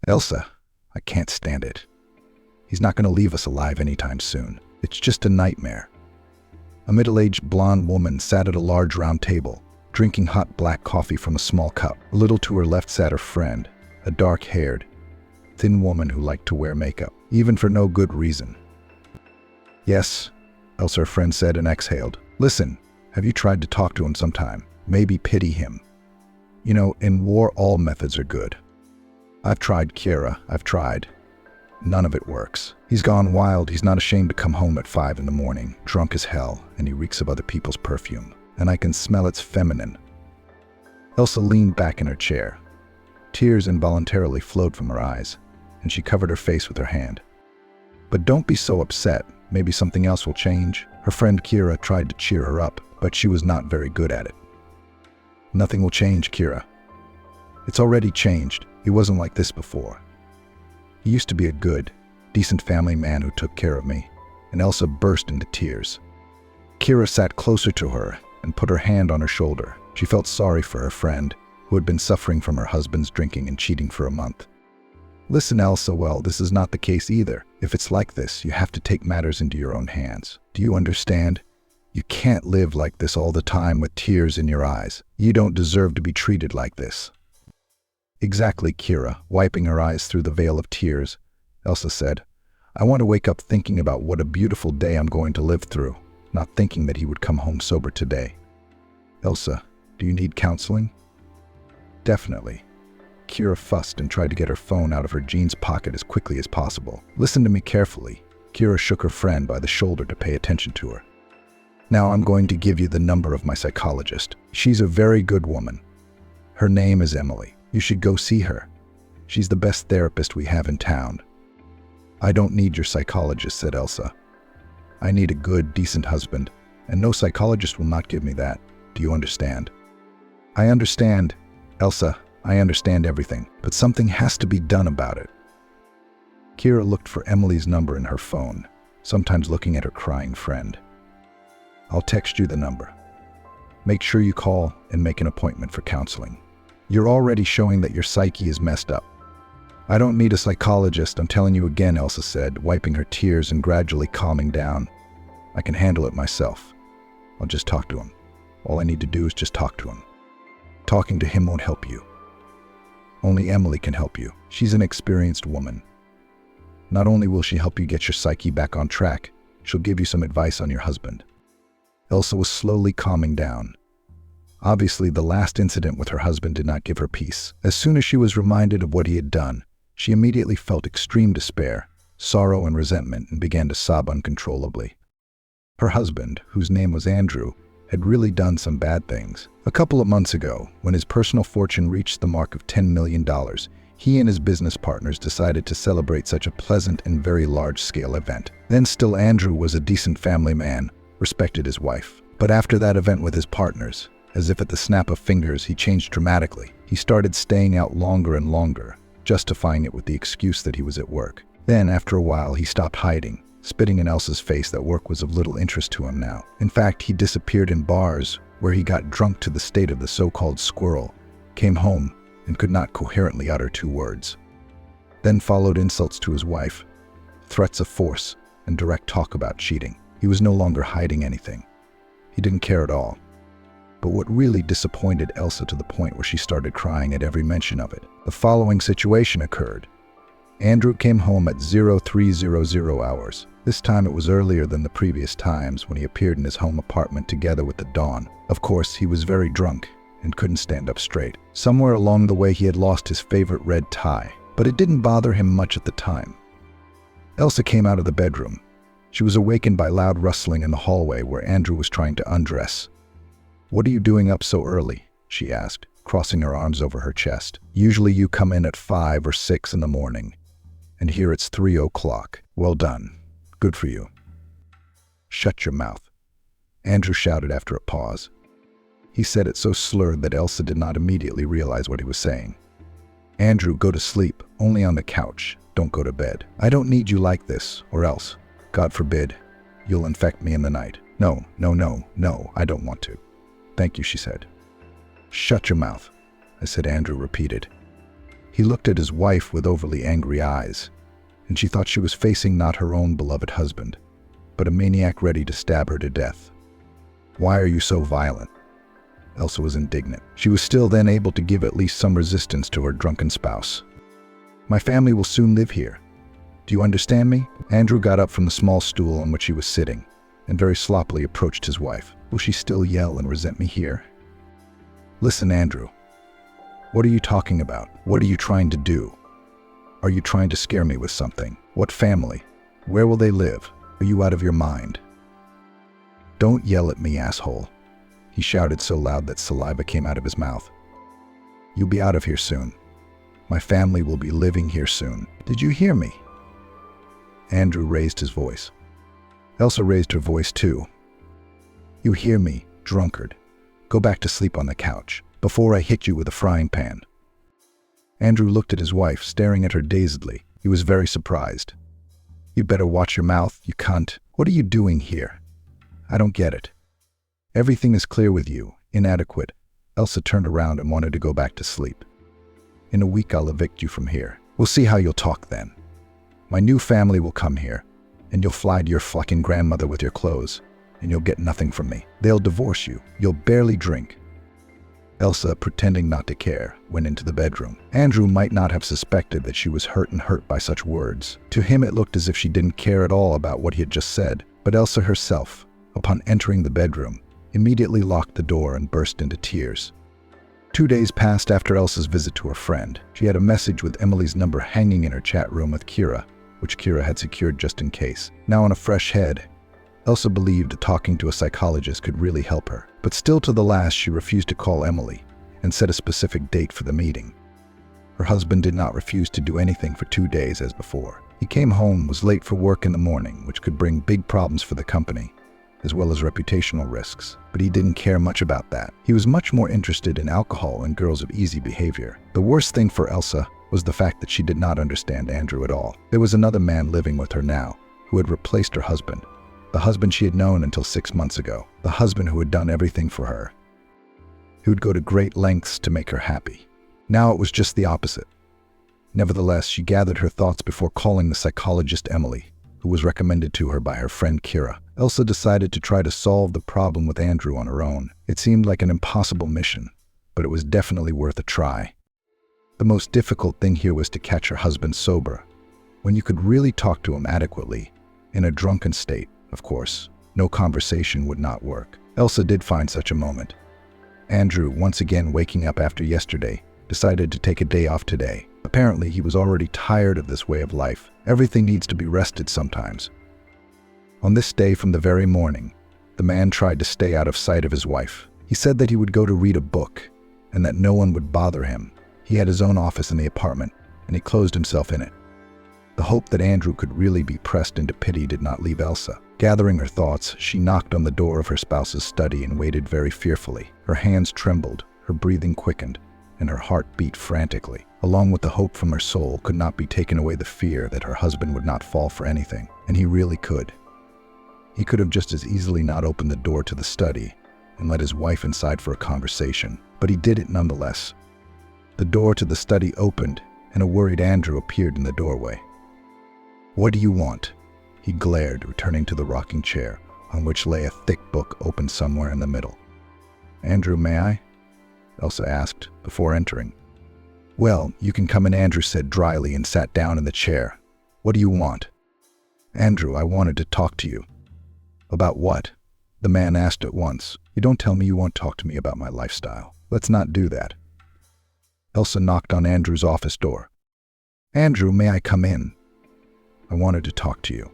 Elsa, I can't stand it. He's not going to leave us alive anytime soon. It's just a nightmare. A middle-aged blonde woman sat at a large round table, drinking hot black coffee from a small cup. A little to her left sat her friend, a dark-haired, thin woman who liked to wear makeup, even for no good reason. Yes, Elsa, her friend said and exhaled. Listen, have you tried to talk to him sometime? Maybe pity him. You know, in war all methods are good. I've tried, Kira, I've tried. None of it works. He's gone wild. He's not ashamed to come home at 5 in the morning, drunk as hell, and he reeks of other people's perfume. And I can smell it's feminine. Elsa leaned back in her chair. Tears involuntarily flowed from her eyes, and she covered her face with her hand. But don't be so upset. Maybe something else will change. Her friend Kira tried to cheer her up, but she was not very good at it. Nothing will change, Kira. It's already changed. He wasn't like this before. He used to be a good, decent family man who took care of me, and Elsa burst into tears. Kira sat closer to her and put her hand on her shoulder. She felt sorry for her friend, who had been suffering from her husband's drinking and cheating for a month. Listen, Elsa, well, this is not the case either. If it's like this, you have to take matters into your own hands. Do you understand? You can't live like this all the time with tears in your eyes. You don't deserve to be treated like this. Exactly, Kira, wiping her eyes through the veil of tears. Elsa said, I want to wake up thinking about what a beautiful day I'm going to live through, not thinking that he would come home sober today. Elsa, do you need counseling? Definitely. Kira fussed and tried to get her phone out of her jeans pocket as quickly as possible. Listen to me carefully. Kira shook her friend by the shoulder to pay attention to her. Now I'm going to give you the number of my psychologist. She's a very good woman. Her name is Emily. You should go see her. She's the best therapist we have in town. I don't need your psychologist, said Elsa. I need a good, decent husband, and no psychologist will not give me that. Do you understand? I understand, Elsa. I understand everything, but something has to be done about it. Kira looked for Emily's number in her phone, sometimes looking at her crying friend. I'll text you the number. Make sure you call and make an appointment for counseling. You're already showing that your psyche is messed up. I don't need a psychologist, I'm telling you again, Elsa said, wiping her tears and gradually calming down. I can handle it myself. I'll just talk to him. All I need to do is just talk to him. Talking to him won't help you. Only Emily can help you. She's an experienced woman. Not only will she help you get your psyche back on track, she'll give you some advice on your husband. Elsa was slowly calming down. Obviously, the last incident with her husband did not give her peace. As soon as she was reminded of what he had done, she immediately felt extreme despair, sorrow, and resentment and began to sob uncontrollably. Her husband, whose name was Andrew, had really done some bad things. A couple of months ago, when his personal fortune reached the mark of $10 million, he and his business partners decided to celebrate such a pleasant and very large-scale event. Then still, Andrew was a decent family man, respected his wife. But after that event with his partners, as if at the snap of fingers, he changed dramatically. He started staying out longer and longer, justifying it with the excuse that he was at work. Then, after a while, he stopped hiding, spitting in Elsa's face that work was of little interest to him now. In fact, he disappeared in bars where he got drunk to the state of the so-called squirrel, came home, and could not coherently utter 2 words. Then followed insults to his wife, threats of force, and direct talk about cheating. He was no longer hiding anything. He didn't care at all. But what really disappointed Elsa to the point where she started crying at every mention of it. The following situation occurred. Andrew came home at 0300 hours. This time it was earlier than the previous times when he appeared in his home apartment together with the Dawn. Of course, he was very drunk and couldn't stand up straight. Somewhere along the way he had lost his favorite red tie, but it didn't bother him much at the time. Elsa came out of the bedroom. She was awakened by loud rustling in the hallway where Andrew was trying to undress. "What are you doing up so early?" she asked, crossing her arms over her chest. "Usually you come in at 5 or 6 in the morning, and here it's 3 o'clock. Well done. Good for you." "Shut your mouth," Andrew shouted after a pause. He said it so slurred that Elsa did not immediately realize what he was saying. "Andrew, go to sleep, only on the couch. Don't go to bed. I don't need you like this, or else, God forbid, you'll infect me in the night." No, I don't want to." "Thank you," she said. "Shut your mouth," I said. Andrew repeated. He looked at his wife with overly angry eyes, and she thought she was facing not her own beloved husband, but a maniac ready to stab her to death. "Why are you so violent?" Elsa was indignant. She was still then able to give at least some resistance to her drunken spouse. "My family will soon live here. Do you understand me?" Andrew got up from the small stool on which he was sitting and very sloppily approached his wife. "Will she still yell and resent me here?" "Listen, Andrew. What are you talking about? What are you trying to do? Are you trying to scare me with something? What family? Where will they live? Are you out of your mind?" "Don't yell at me, asshole," he shouted so loud that saliva came out of his mouth. "You'll be out of here soon. My family will be living here soon. Did you hear me?" Andrew raised his voice. Elsa raised her voice too. "You hear me, drunkard? Go back to sleep on the couch before I hit you with a frying pan." Andrew looked at his wife, staring at her dazedly. He was very surprised. "You better watch your mouth, you cunt. What are you doing here? I don't get it. Everything is clear with you. Inadequate." Elsa turned around and wanted to go back to sleep. "In a week I'll evict you from here. We'll see how you'll talk then. My new family will come here, and you'll fly to your fucking grandmother with your clothes, and you'll get nothing from me. They'll divorce you. You'll barely drink." Elsa, pretending not to care, went into the bedroom. Andrew might not have suspected that she was hurt by such words. To him it looked as if she didn't care at all about what he had just said. But Elsa herself, upon entering the bedroom, immediately locked the door and burst into tears. 2 days passed after Elsa's visit to her friend. She had a message with Emily's number hanging in her chat room with Kira, which Kira had secured just in case. Now on a fresh head, Elsa believed talking to a psychologist could really help her. But still to the last she refused to call Emily and set a specific date for the meeting. Her husband did not refuse to do anything for 2 days as before. He came home, was late for work in the morning, which could bring big problems for the company, as well as reputational risks. But he didn't care much about that. He was much more interested in alcohol and girls of easy behavior. The worst thing for Elsa was the fact that she did not understand Andrew at all. There was another man living with her now, who had replaced her husband. The husband she had known until 6 months ago. The husband who had done everything for her. Who would go to great lengths to make her happy. Now it was just the opposite. Nevertheless, she gathered her thoughts before calling the psychologist Emily, who was recommended to her by her friend Kira. Elsa decided to try to solve the problem with Andrew on her own. It seemed like an impossible mission, but it was definitely worth a try. The most difficult thing here was to catch her husband sober, when you could really talk to him adequately. In a drunken state, of course, no conversation would not work. Elsa did find such a moment. Andrew, once again waking up after yesterday, decided to take a day off today. Apparently, he was already tired of this way of life. Everything needs to be rested sometimes. On this day from the very morning, the man tried to stay out of sight of his wife. He said that he would go to read a book and that no one would bother him. He had his own office in the apartment, and he closed himself in it. The hope that Andrew could really be pressed into pity did not leave Elsa. Gathering her thoughts, she knocked on the door of her spouse's study and waited very fearfully. Her hands trembled, her breathing quickened, and her heart beat frantically. Along with the hope from her soul could not be taken away the fear that her husband would not fall for anything, and he really could. He could have just as easily not opened the door to the study and let his wife inside for a conversation, but he did it nonetheless. The door to the study opened, and a worried Andrew appeared in the doorway. "What do you want?" he glared, returning to the rocking chair, on which lay a thick book open somewhere in the middle. "Andrew, may I?" Elsa asked, before entering. "Well, you can come in," Andrew said dryly and sat down in the chair. "What do you want?" "Andrew, I wanted to talk to you." "About what?" the man asked at once. "You don't tell me you won't talk to me about my lifestyle. Let's not do that." Elsa knocked on Andrew's office door. "Andrew, may I come in? I wanted to talk to you."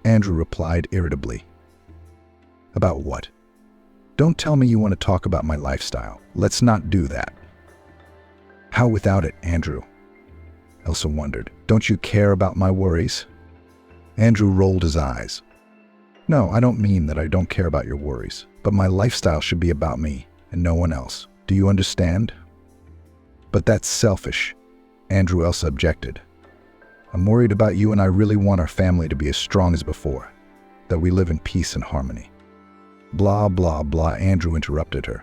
Andrew replied irritably. "About what? Don't tell me you want to talk about my lifestyle. Let's not do that." "How without it, Andrew?" Elsa wondered. "Don't you care about my worries?" Andrew rolled his eyes. "No, I don't mean that I don't care about your worries, but my lifestyle should be about me and no one else. Do you understand?" "But that's selfish," Andrew Elsa objected. "I'm worried about you and I really want our family to be as strong as before, that we live in peace and harmony." "Blah, blah, blah," Andrew interrupted her.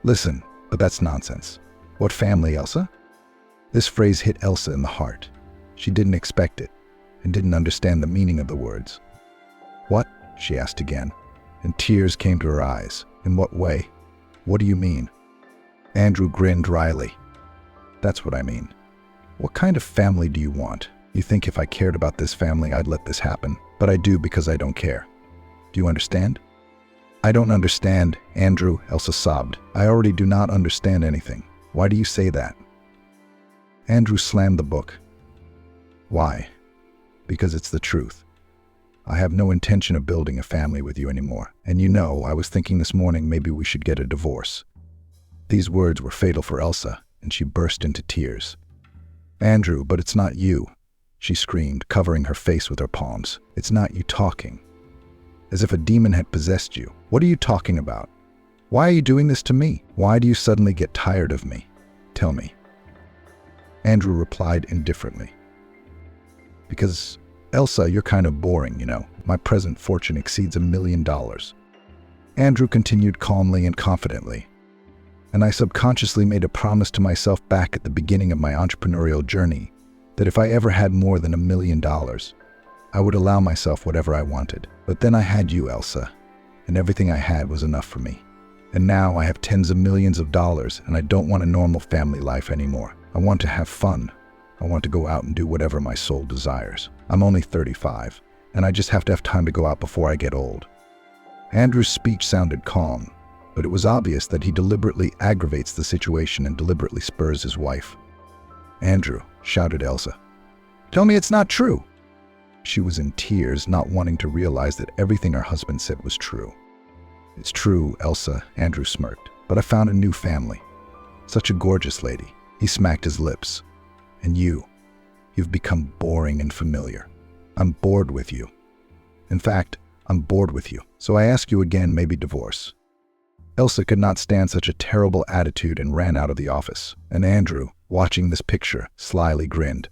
"Listen, but that's nonsense. What family, Elsa?" This phrase hit Elsa in the heart. She didn't expect it and didn't understand the meaning of the words. "What?" she asked again, and tears came to her eyes. "In what way? What do you mean?" Andrew grinned wryly. "That's what I mean. What kind of family do you want? You think if I cared about this family, I'd let this happen, but I do because I don't care. Do you understand?" "I don't understand, Andrew," Elsa sobbed. "I already do not understand anything. Why do you say that?" Andrew slammed the book. "Why? Because it's the truth. I have no intention of building a family with you anymore. And you know, I was thinking this morning maybe we should get a divorce." These words were fatal for Elsa, and she burst into tears. "Andrew, but it's not you," she screamed, covering her face with her palms. "It's not you talking. As if a demon had possessed you. What are you talking about? Why are you doing this to me? Why do you suddenly get tired of me? Tell me." Andrew replied indifferently. "Because, Elsa, you're kind of boring, you know. My present fortune exceeds $1 million. Andrew continued calmly and confidently. "And I subconsciously made a promise to myself back at the beginning of my entrepreneurial journey that if I ever had more than $1 million, I would allow myself whatever I wanted. But then I had you, Elsa, and everything I had was enough for me. And now I have tens of millions of dollars, and I don't want a normal family life anymore. I want to have fun. I want to go out and do whatever my soul desires. I'm only 35, and I just have to have time to go out before I get old." Andrew's speech sounded calm, but it was obvious that he deliberately aggravates the situation and deliberately spurs his wife. "Andrew," shouted Elsa, "tell me it's not true." She was in tears, not wanting to realize that everything her husband said was true. "It's true, Elsa," Andrew smirked, "but I found a new family. Such a gorgeous lady." He smacked his lips. "And you've become boring and familiar. I'm bored with you. In fact, I'm bored with you. So I ask you again, maybe divorce." Elsa could not stand such a terrible attitude and ran out of the office. And Andrew, watching this picture, slyly grinned.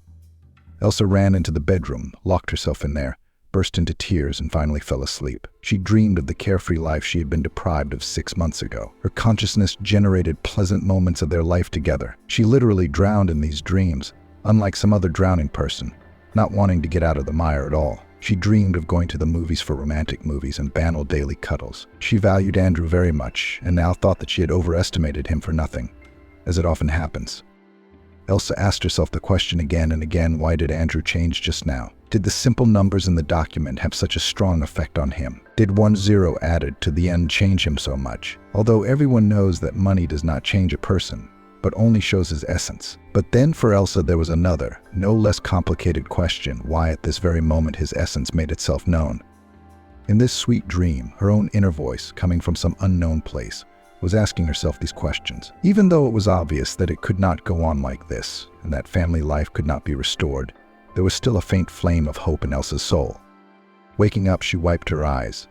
Elsa ran into the bedroom, locked herself in there, burst into tears, and finally fell asleep. She dreamed of the carefree life she had been deprived of 6 months ago. Her consciousness generated pleasant moments of their life together. She literally drowned in these dreams, unlike some other drowning person, not wanting to get out of the mire at all. She dreamed of going to the movies for romantic movies and banal daily cuddles. She valued Andrew very much, and now thought that she had overestimated him for nothing, as it often happens. Elsa asked herself the question again and again, why did Andrew change just now? Did the simple numbers in the document have such a strong effect on him? Did 10 added to the end change him so much? Although everyone knows that money does not change a person, but only shows his essence. But then for Elsa there was another, no less complicated question, why at this very moment his essence made itself known. In this sweet dream, her own inner voice, coming from some unknown place, was asking herself these questions. Even though it was obvious that it could not go on like this, and that family life could not be restored, there was still a faint flame of hope in Elsa's soul. Waking up, she wiped her eyes.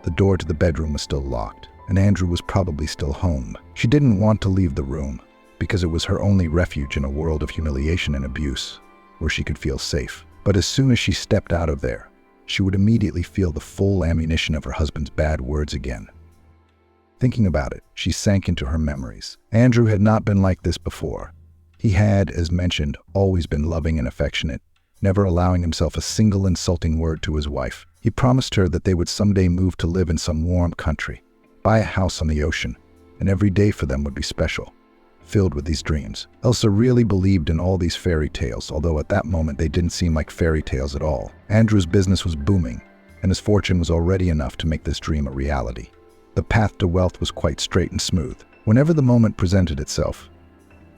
The door to the bedroom was still locked, and Andrew was probably still home. She didn't want to leave the room, because it was her only refuge in a world of humiliation and abuse, where she could feel safe. But as soon as she stepped out of there, she would immediately feel the full ammunition of her husband's bad words again. Thinking about it, she sank into her memories. Andrew had not been like this before. He had, as mentioned, always been loving and affectionate, never allowing himself a single insulting word to his wife. He promised her that they would someday move to live in some warm country, buy a house on the ocean, and every day for them would be special, filled with these dreams. Elsa really believed in all these fairy tales, although at that moment they didn't seem like fairy tales at all. Andrew's business was booming, and his fortune was already enough to make this dream a reality. The path to wealth was quite straight and smooth. Whenever the moment presented itself,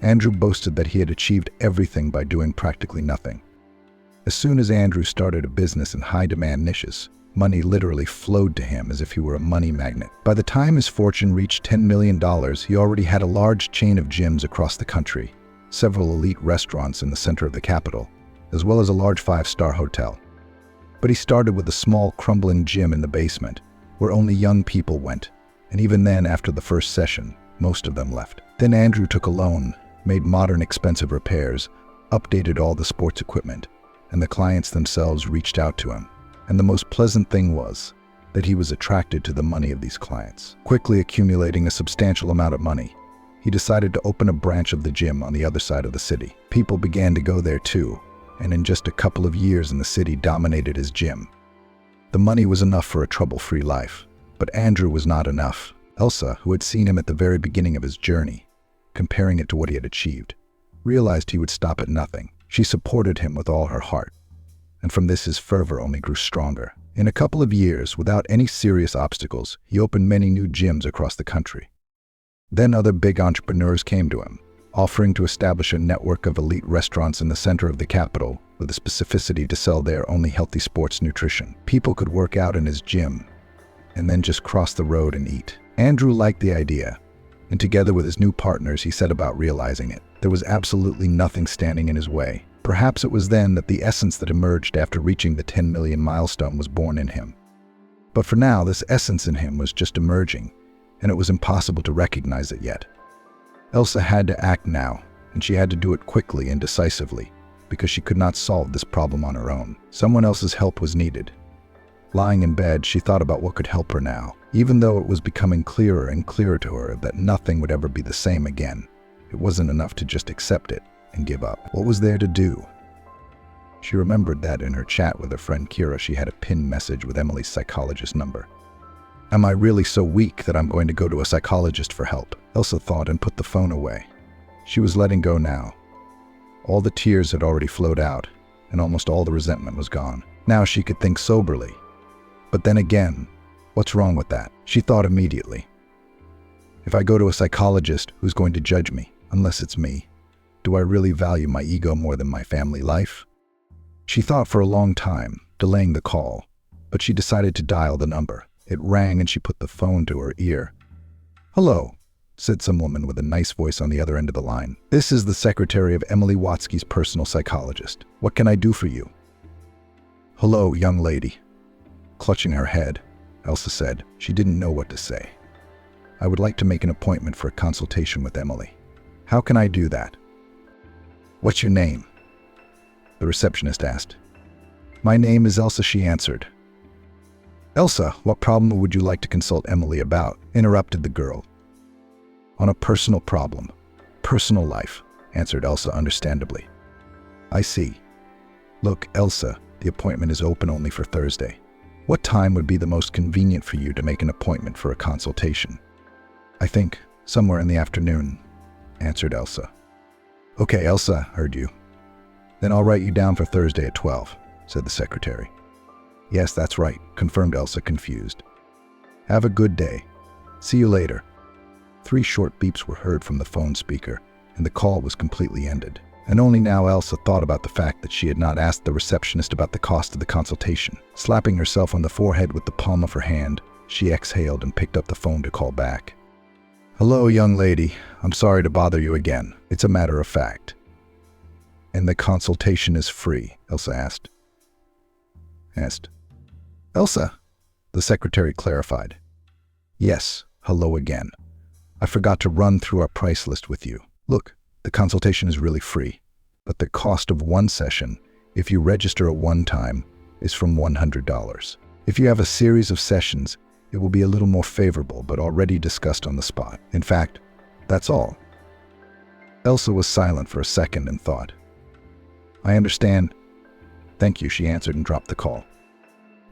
Andrew boasted that he had achieved everything by doing practically nothing. As soon as Andrew started a business in high-demand niches, money literally flowed to him as if he were a money magnet. By the time his fortune reached $10 million, he already had a large chain of gyms across the country, several elite restaurants in the center of the capital, as well as a large 5-star hotel. But he started with a small, crumbling gym in the basement, where only young people went, and even then, after the first session, most of them left. Then Andrew took a loan, made modern expensive repairs, updated all the sports equipment, and the clients themselves reached out to him. And the most pleasant thing was that he was attracted to the money of these clients. Quickly accumulating a substantial amount of money, he decided to open a branch of the gym on the other side of the city. People began to go there too, and in just a couple of years the city dominated his gym. The money was enough for a trouble-free life, but Andrew was not enough. Elsa, who had seen him at the very beginning of his journey, comparing it to what he had achieved, realized he would stop at nothing. She supported him with all her heart, and from this his fervor only grew stronger. In a couple of years, without any serious obstacles, he opened many new gyms across the country. Then other big entrepreneurs came to him, offering to establish a network of elite restaurants in the center of the capital with the specificity to sell there only healthy sports nutrition. People could work out in his gym and then just cross the road and eat. Andrew liked the idea, and together with his new partners, he set about realizing it. There was absolutely nothing standing in his way. Perhaps it was then that the essence that emerged after reaching the 10 million milestone was born in him. But for now, this essence in him was just emerging, and it was impossible to recognize it yet. Elsa had to act now, and she had to do it quickly and decisively, because she could not solve this problem on her own. Someone else's help was needed. Lying in bed, she thought about what could help her now, even though it was becoming clearer and clearer to her that nothing would ever be the same again. It wasn't enough to just accept it and give up. What was there to do? She remembered that in her chat with her friend Kira, she had a pinned message with Emily's psychologist number. Am I really so weak that I'm going to go to a psychologist for help? Elsa thought and put the phone away. She was letting go now. All the tears had already flowed out, and almost all the resentment was gone. Now she could think soberly. But then again, what's wrong with that? She thought immediately. If I go to a psychologist, who's going to judge me, unless it's me? Do I really value my ego more than my family life? She thought for a long time, delaying the call, but she decided to dial the number. It rang and she put the phone to her ear. Hello, said some woman with a nice voice on the other end of the line. This is the secretary of Emily Watsky's personal psychologist. What can I do for you? Hello, young lady. Clutching her head, Elsa said. She didn't know what to say. I would like to make an appointment for a consultation with Emily. How can I do that? What's your name? The receptionist asked. My name is Elsa, she answered. Elsa, what problem would you like to consult Emily about? Interrupted the girl. On a personal problem. Personal life, answered Elsa understandably. I see. Look, Elsa, the appointment is open only for Thursday. What time would be the most convenient for you to make an appointment for a consultation? I think somewhere in the afternoon, answered Elsa. Okay, Elsa, heard you. Then I'll write you down for Thursday at 12, said the secretary. Yes, that's right, confirmed Elsa, confused. Have a good day. See you later. 3 short beeps were heard from the phone speaker, and the call was completely ended. And only now Elsa thought about the fact that she had not asked the receptionist about the cost of the consultation. Slapping herself on the forehead with the palm of her hand, she exhaled and picked up the phone to call back. Hello, young lady. I'm sorry to bother you again. It's a matter of fact. And the consultation is free, Elsa asked. Elsa, the secretary clarified. Yes, hello again. I forgot to run through our price list with you. Look, the consultation is really free, but the cost of one session, if you register at one time, is from $100. If you have a series of sessions, it will be a little more favorable, but already discussed on the spot. In fact, that's all. Elsa was silent for a second and thought. I understand. Thank you, she answered and dropped the call.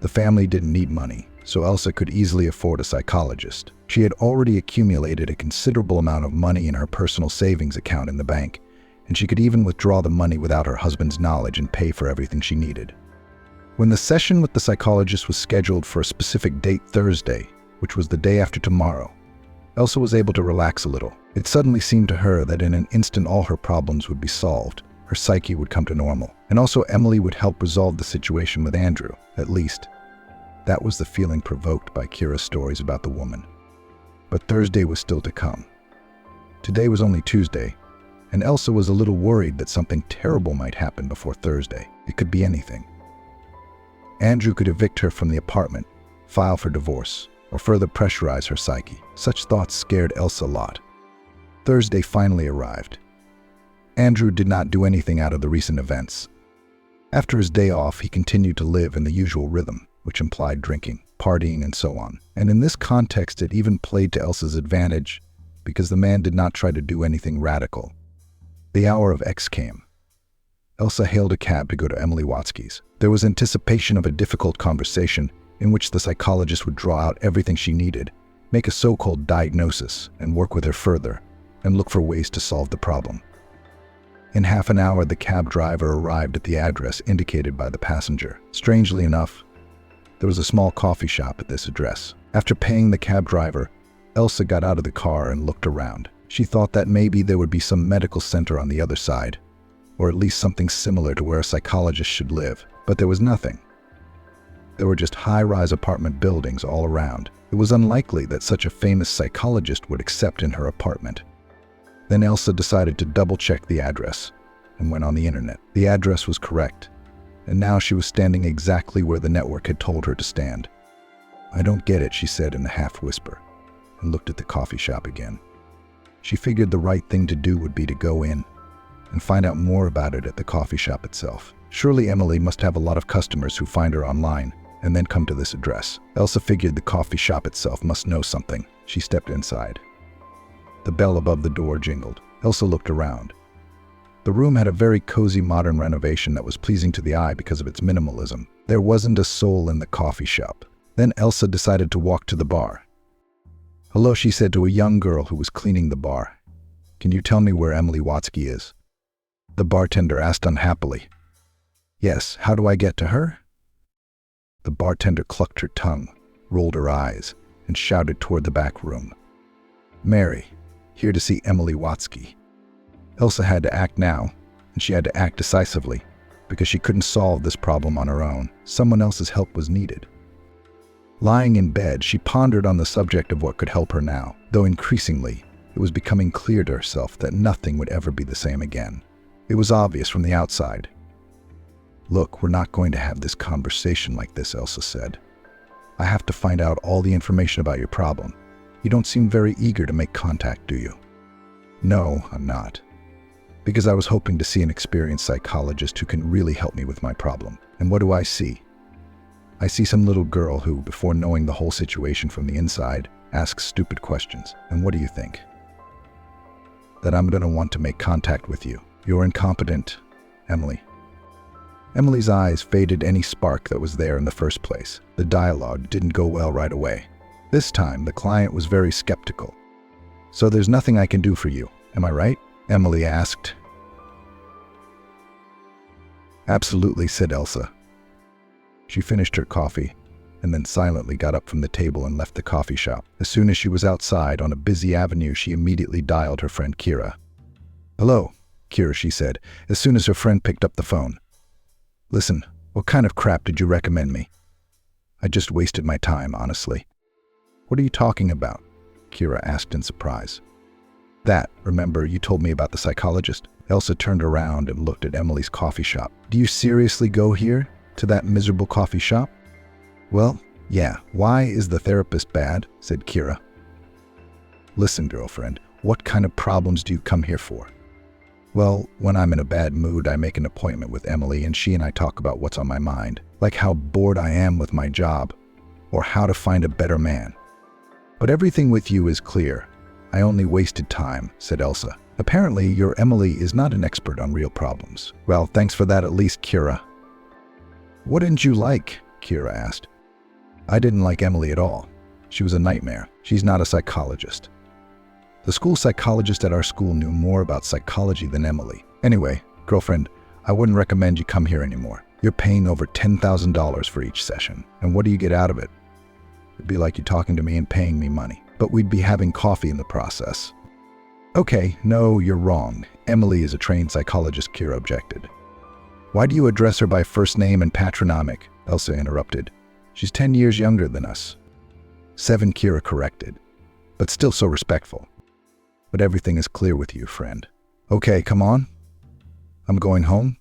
The family didn't need money, so Elsa could easily afford a psychologist. She had already accumulated a considerable amount of money in her personal savings account in the bank, and she could even withdraw the money without her husband's knowledge and pay for everything she needed. When the session with the psychologist was scheduled for a specific date, Thursday, which was the day after tomorrow, Elsa was able to relax a little. It suddenly seemed to her that in an instant all her problems would be solved. Her psyche would come to normal. And also Emily would help resolve the situation with Andrew, at least. That was the feeling provoked by Kira's stories about the woman. But Thursday was still to come. Today was only Tuesday, and Elsa was a little worried that something terrible might happen before Thursday. It could be anything. Andrew could evict her from the apartment, file for divorce, or further pressurize her psyche. Such thoughts scared Elsa a lot. Thursday finally arrived. Andrew did not do anything out of the recent events. After his day off, he continued to live in the usual rhythm, which implied drinking, partying, and so on. And in this context, it even played to Elsa's advantage because the man did not try to do anything radical. The hour of X came. Elsa hailed a cab to go to Emily Watsky's. There was anticipation of a difficult conversation in which the psychologist would draw out everything she needed, make a so-called diagnosis, and work with her further, and look for ways to solve the problem. In half an hour, the cab driver arrived at the address indicated by the passenger. Strangely enough, there was a small coffee shop at this address. After paying the cab driver, Elsa got out of the car and looked around. She thought that maybe there would be some medical center on the other side, or at least something similar to where a psychologist should live, but there was nothing. There were just high-rise apartment buildings all around. It was unlikely that such a famous psychologist would accept in her apartment. Then Elsa decided to double-check the address and went on the internet. The address was correct, and now she was standing exactly where the network had told her to stand. "I don't get it," she said in a half-whisper, and looked at the coffee shop again. She figured the right thing to do would be to go in and find out more about it at the coffee shop itself. Surely Emily must have a lot of customers who find her online and then come to this address. Elsa figured the coffee shop itself must know something. She stepped inside. The bell above the door jingled. Elsa looked around. The room had a very cozy modern renovation that was pleasing to the eye because of its minimalism. There wasn't a soul in the coffee shop. Then Elsa decided to walk to the bar. "Hello," she said to a young girl who was cleaning the bar. "Can you tell me where Emily Watsky is?" The bartender asked unhappily. "Yes, how do I get to her?" The bartender clucked her tongue, rolled her eyes, and shouted toward the back room. "Mary, here to see Emily Watsky." Elsa had to act now, and she had to act decisively, because she couldn't solve this problem on her own. Someone else's help was needed. Lying in bed, she pondered on the subject of what could help her now, though increasingly, it was becoming clear to herself that nothing would ever be the same again. It was obvious from the outside. "Look, we're not going to have this conversation like this," Elsa said. "I have to find out all the information about your problem. You don't seem very eager to make contact, do you?" "No, I'm not. Because I was hoping to see an experienced psychologist who can really help me with my problem. And what do I see? I see some little girl who, before knowing the whole situation from the inside, asks stupid questions. And what do you think? That I'm going to want to make contact with you. You're incompetent, Emily." Emily's eyes faded any spark that was there in the first place. The dialogue didn't go well right away. This time, the client was very skeptical. "So there's nothing I can do for you, am I right?" Emily asked. "Absolutely," said Elsa. She finished her coffee and then silently got up from the table and left the coffee shop. As soon as she was outside on a busy avenue, she immediately dialed her friend Kira. "Hello, Kira," she said, as soon as her friend picked up the phone. "Listen, what kind of crap did you recommend me? I just wasted my time, honestly." "What are you talking about?" Kira asked in surprise. "That, remember, you told me about the psychologist?" Elsa turned around and looked at Emily's coffee shop. "Do you seriously go here? To that miserable coffee shop?" "Well, yeah. Why, is the therapist bad?" said Kira. "Listen, girlfriend, what kind of problems do you come here for?" "Well, when I'm in a bad mood, I make an appointment with Emily and she and I talk about what's on my mind, like how bored I am with my job, or how to find a better man. But everything with you is clear. I only wasted time," said Elsa. "Apparently, your Emily is not an expert on real problems." "Well, thanks for that at least, Kira." "What didn't you like?" Kira asked. "I didn't like Emily at all. She was a nightmare. She's not a psychologist. The school psychologist at our school knew more about psychology than Emily. Anyway, girlfriend, I wouldn't recommend you come here anymore. You're paying over $10,000 for each session. And what do you get out of it? It'd be like you talking to me and paying me money. But we'd be having coffee in the process." "Okay, no, you're wrong. Emily is a trained psychologist," Kira objected. "Why do you address her by first name and patronymic?" Elsa interrupted. "She's 10 years younger than us." 7, Kira corrected, but still so respectful. "But everything is clear with you, friend." "Okay, come on. I'm going home.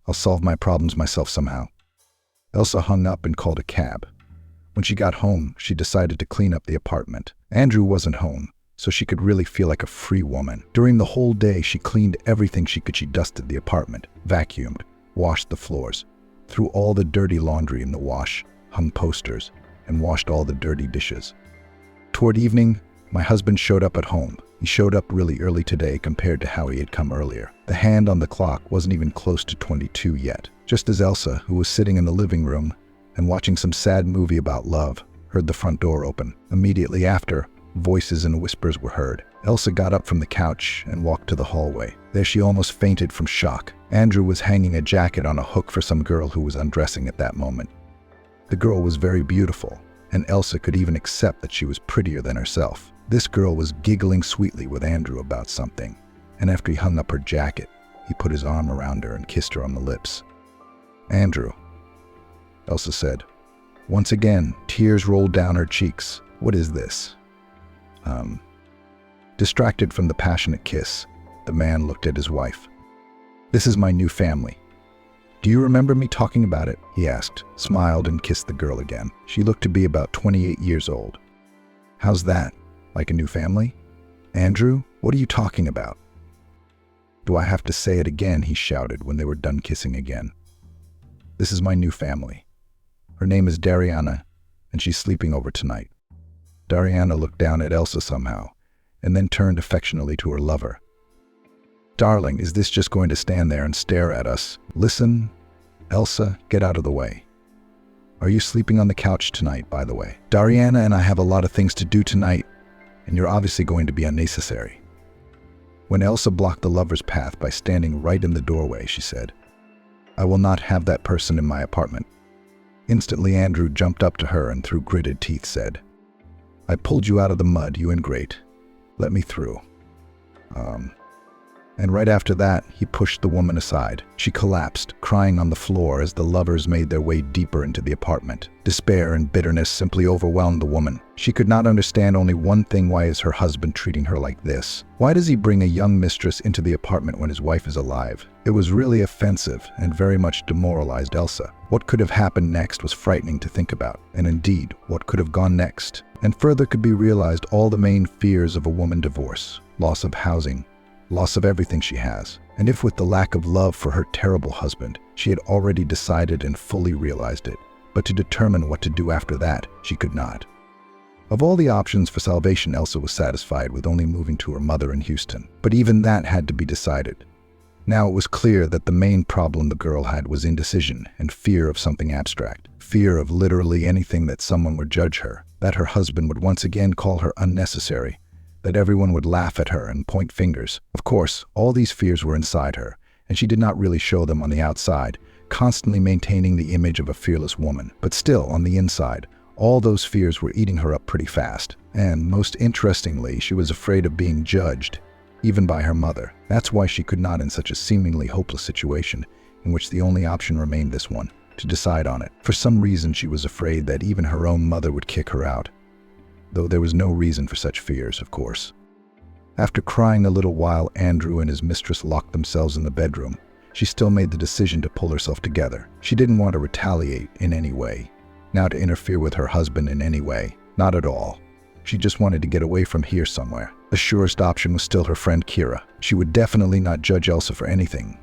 I'll solve my problems myself somehow." Elsa hung up and called a cab. When she got home, she decided to clean up the apartment. Andrew wasn't home, so she could really feel like a free woman. During the whole day, she cleaned everything she could. She dusted the apartment, vacuumed, washed the floors, threw all the dirty laundry in the wash, hung posters, and washed all the dirty dishes. Toward evening, my husband showed up at home. He showed up really early today compared to how he had come earlier. The hand on the clock wasn't even close to 22 yet. Just as Elsa, who was sitting in the living room and watching some sad movie about love, heard the front door open. Immediately after, voices and whispers were heard. Elsa got up from the couch and walked to the hallway. There she almost fainted from shock. Andrew was hanging a jacket on a hook for some girl who was undressing at that moment. The girl was very beautiful, and Elsa could even accept that she was prettier than herself. This girl was giggling sweetly with Andrew about something, and after he hung up her jacket, he put his arm around her and kissed her on the lips. "Andrew," Elsa said. Once again, tears rolled down her cheeks. "What is this?" Distracted from the passionate kiss, the man looked at his wife. "This is my new family. Do you remember me talking about it?" he asked, smiled and kissed the girl again. She looked to be about 28 years old. "How's that? Like a new family?" "Andrew, what are you talking about?" "Do I have to say it again?" he shouted when they were done kissing again. "This is my new family. Her name is Dariana, and she's sleeping over tonight." Dariana looked down at Elsa somehow, and then turned affectionately to her lover. "Darling, is this just going to stand there and stare at us?" "Listen, Elsa, get out of the way. Are you sleeping on the couch tonight, by the way? Dariana and I have a lot of things to do tonight, and you're obviously going to be unnecessary." When Elsa blocked the lover's path by standing right in the doorway, she said, "I will not have that person in my apartment." Instantly, Andrew jumped up to her and through gritted teeth said, "I pulled you out of the mud, you ingrate. Let me through." And right after that, he pushed the woman aside. She collapsed, crying on the floor as the lovers made their way deeper into the apartment. Despair and bitterness simply overwhelmed the woman. She could not understand only one thing: why is her husband treating her like this? Why does he bring a young mistress into the apartment when his wife is alive? It was really offensive and very much demoralized Elsa. What could have happened next was frightening to think about. And indeed, what could have gone next? And further could be realized all the main fears of a woman: divorce, loss of housing, loss of everything she has. And if with the lack of love for her terrible husband, she had already decided and fully realized it, but to determine what to do after that, she could not. Of all the options for salvation, Elsa was satisfied with only moving to her mother in Houston. But even that had to be decided. Now it was clear that the main problem the girl had was indecision and fear of something abstract. Fear of literally anything: that someone would judge her, that her husband would once again call her unnecessary, that everyone would laugh at her and point fingers. Of course, all these fears were inside her, and she did not really show them on the outside, constantly maintaining the image of a fearless woman. But still, on the inside, all those fears were eating her up pretty fast. And most interestingly, she was afraid of being judged, even by her mother. That's why she could not, in such a seemingly hopeless situation, in which the only option remained this one, to decide on it. For some reason, she was afraid that even her own mother would kick her out. Though there was no reason for such fears, of course. After crying a little while, Andrew and his mistress locked themselves in the bedroom. She still made the decision to pull herself together. She didn't want to retaliate in any way, now to interfere with her husband in any way. Not at all. She just wanted to get away from here somewhere. The surest option was still her friend Kira. She would definitely not judge Elsa for anything,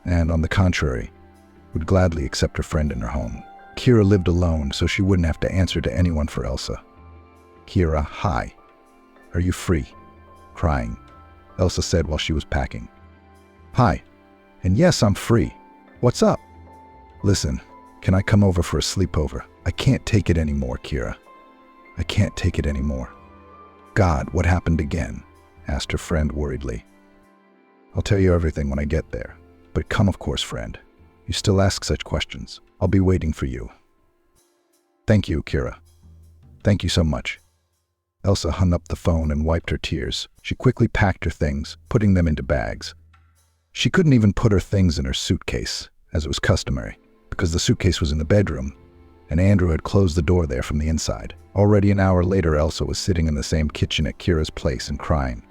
and on the contrary, would gladly accept her friend in her home. Kira lived alone, so she wouldn't have to answer to anyone for Elsa. "Kira, hi. Are you free?" Crying, Elsa said while she was packing. "Hi. And yes, I'm free. What's up?" "Listen, can I come over for a sleepover? I can't take it anymore, Kira. I can't take it anymore." "God, what happened again?" asked her friend worriedly. "I'll tell you everything when I get there. But come, of course, friend. You still ask such questions. I'll be waiting for you." "Thank you, Kira. Thank you so much." Elsa hung up the phone and wiped her tears. She quickly packed her things, putting them into bags. She couldn't even put her things in her suitcase, as it was customary, because the suitcase was in the bedroom, and Andrew had closed the door there from the inside. Already an hour later, Elsa was sitting in the same kitchen at Kira's place and crying.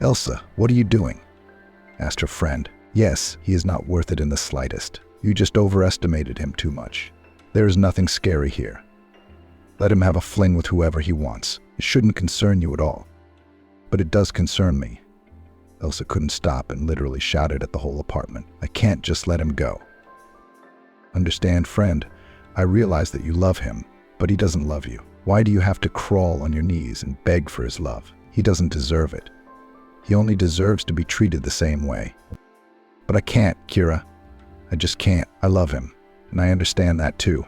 "Elsa, what are you doing?" asked her friend. "Yes, he is not worth it in the slightest. You just overestimated him too much. There is nothing scary here. Let him have a fling with whoever he wants. It shouldn't concern you at all." "But it does concern me." Elsa couldn't stop and literally shouted at the whole apartment. "I can't just let him go. Understand, friend, I realize that you love him, but he doesn't love you. Why do you have to crawl on your knees and beg for his love? He doesn't deserve it. He only deserves to be treated the same way. But I can't, Kira. I just can't. I love him, and I understand that too.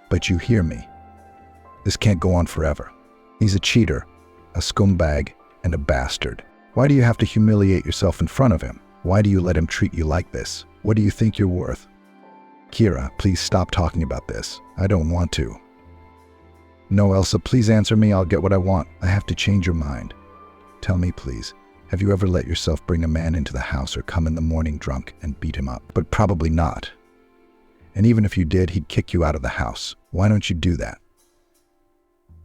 But you hear me. This can't go on forever. He's a cheater, a scumbag, and a bastard. Why do you have to humiliate yourself in front of him? Why do you let him treat you like this? What do you think you're worth? Kira, please stop talking about this. I don't want to. No, Elsa, please answer me. I'll get what I want. I have to change your mind. Tell me, please. Have you ever let yourself bring a man into the house or come in the morning drunk and beat him up? But probably not. And even if you did, he'd kick you out of the house. Why don't you do that?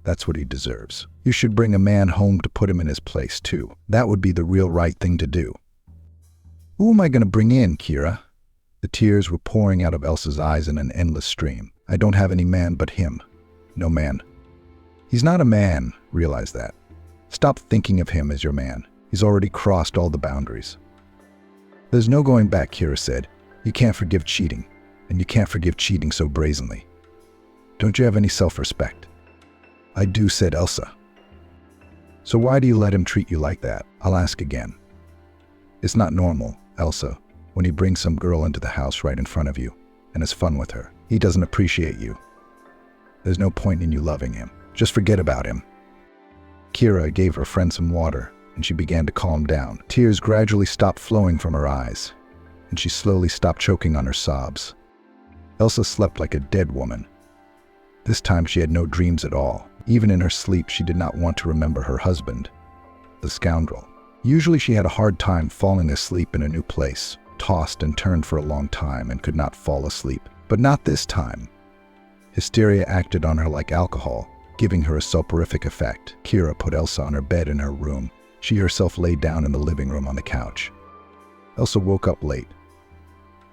That's what he deserves. You should bring a man home to put him in his place, too. That would be the real right thing to do. Who am I going to bring in, Kira? The tears were pouring out of Elsa's eyes in an endless stream. I don't have any man but him. No man. He's not a man, realize that. Stop thinking of him as your man. He's already crossed all the boundaries. There's no going back, Kira said. You can't forgive cheating, and you can't forgive cheating so brazenly. Don't you have any self-respect? I do, said Elsa. So why do you let him treat you like that? I'll ask again. It's not normal, Elsa, when he brings some girl into the house right in front of you and has fun with her. He doesn't appreciate you. There's no point in you loving him. Just forget about him. Kira gave her friend some water, and she began to calm down. Tears gradually stopped flowing from her eyes, and she slowly stopped choking on her sobs. Elsa slept like a dead woman. This time she had no dreams at all. Even in her sleep, she did not want to remember her husband, the scoundrel. Usually she had a hard time falling asleep in a new place, tossed and turned for a long time and could not fall asleep. But not this time. Hysteria acted on her like alcohol, giving her a soporific effect. Kira put Elsa on her bed in her room. She herself lay down in the living room on the couch. Elsa woke up late.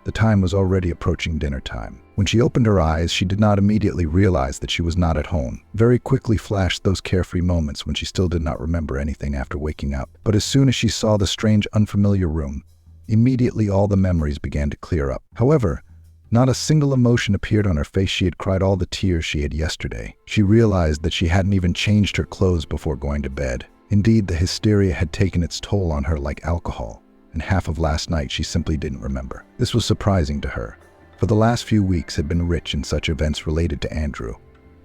The time was already approaching dinner time. When she opened her eyes, she did not immediately realize that she was not at home. Very quickly flashed those carefree moments when she still did not remember anything after waking up. But as soon as she saw the strange, unfamiliar room, immediately all the memories began to clear up. However, not a single emotion appeared on her face. She had cried all the tears she had yesterday. She realized that she hadn't even changed her clothes before going to bed. Indeed, the hysteria had taken its toll on her like alcohol, and half of last night she simply didn't remember. This was surprising to her, for the last few weeks had been rich in such events related to Andrew,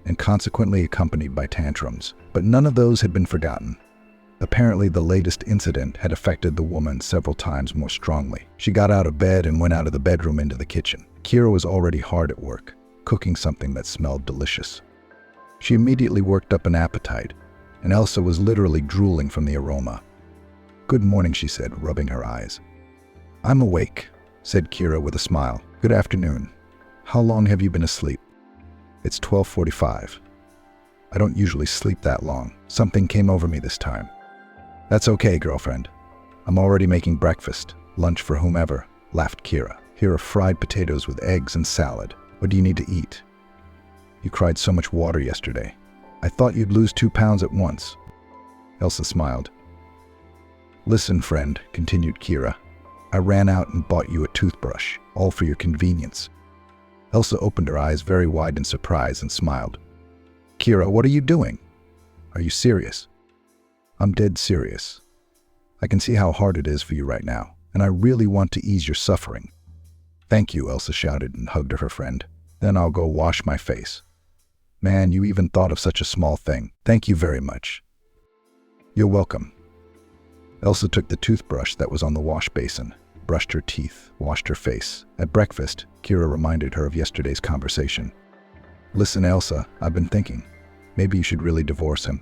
and consequently accompanied by tantrums. But none of those had been forgotten. Apparently, the latest incident had affected the woman several times more strongly. She got out of bed and went out of the bedroom into the kitchen. Kira was already hard at work, cooking something that smelled delicious. She immediately worked up an appetite, and Elsa was literally drooling from the aroma. "Good morning," she said, rubbing her eyes. "I'm awake," said Kira with a smile. "Good afternoon. How long have you been asleep?" "It's 12:45. I don't usually sleep that long. Something came over me this time." "That's okay, girlfriend. I'm already making breakfast, lunch for whomever," laughed Kira. "Here are fried potatoes with eggs and salad. What do you need to eat? You cried so much water yesterday. I thought you'd lose 2 pounds at once." Elsa smiled. "Listen, friend," continued Kira. "I ran out and bought you a toothbrush, all for your convenience." Elsa opened her eyes very wide in surprise and smiled. "Kira, what are you doing? Are you serious?" "I'm dead serious. I can see how hard it is for you right now, and I really want to ease your suffering." "Thank you," Elsa shouted and hugged her friend. "Then I'll go wash my face." "Man, you even thought of such a small thing. Thank you very much." "You're welcome." Elsa took the toothbrush that was on the wash basin, brushed her teeth, washed her face. At breakfast, Kira reminded her of yesterday's conversation. "Listen, Elsa, I've been thinking. Maybe you should really divorce him."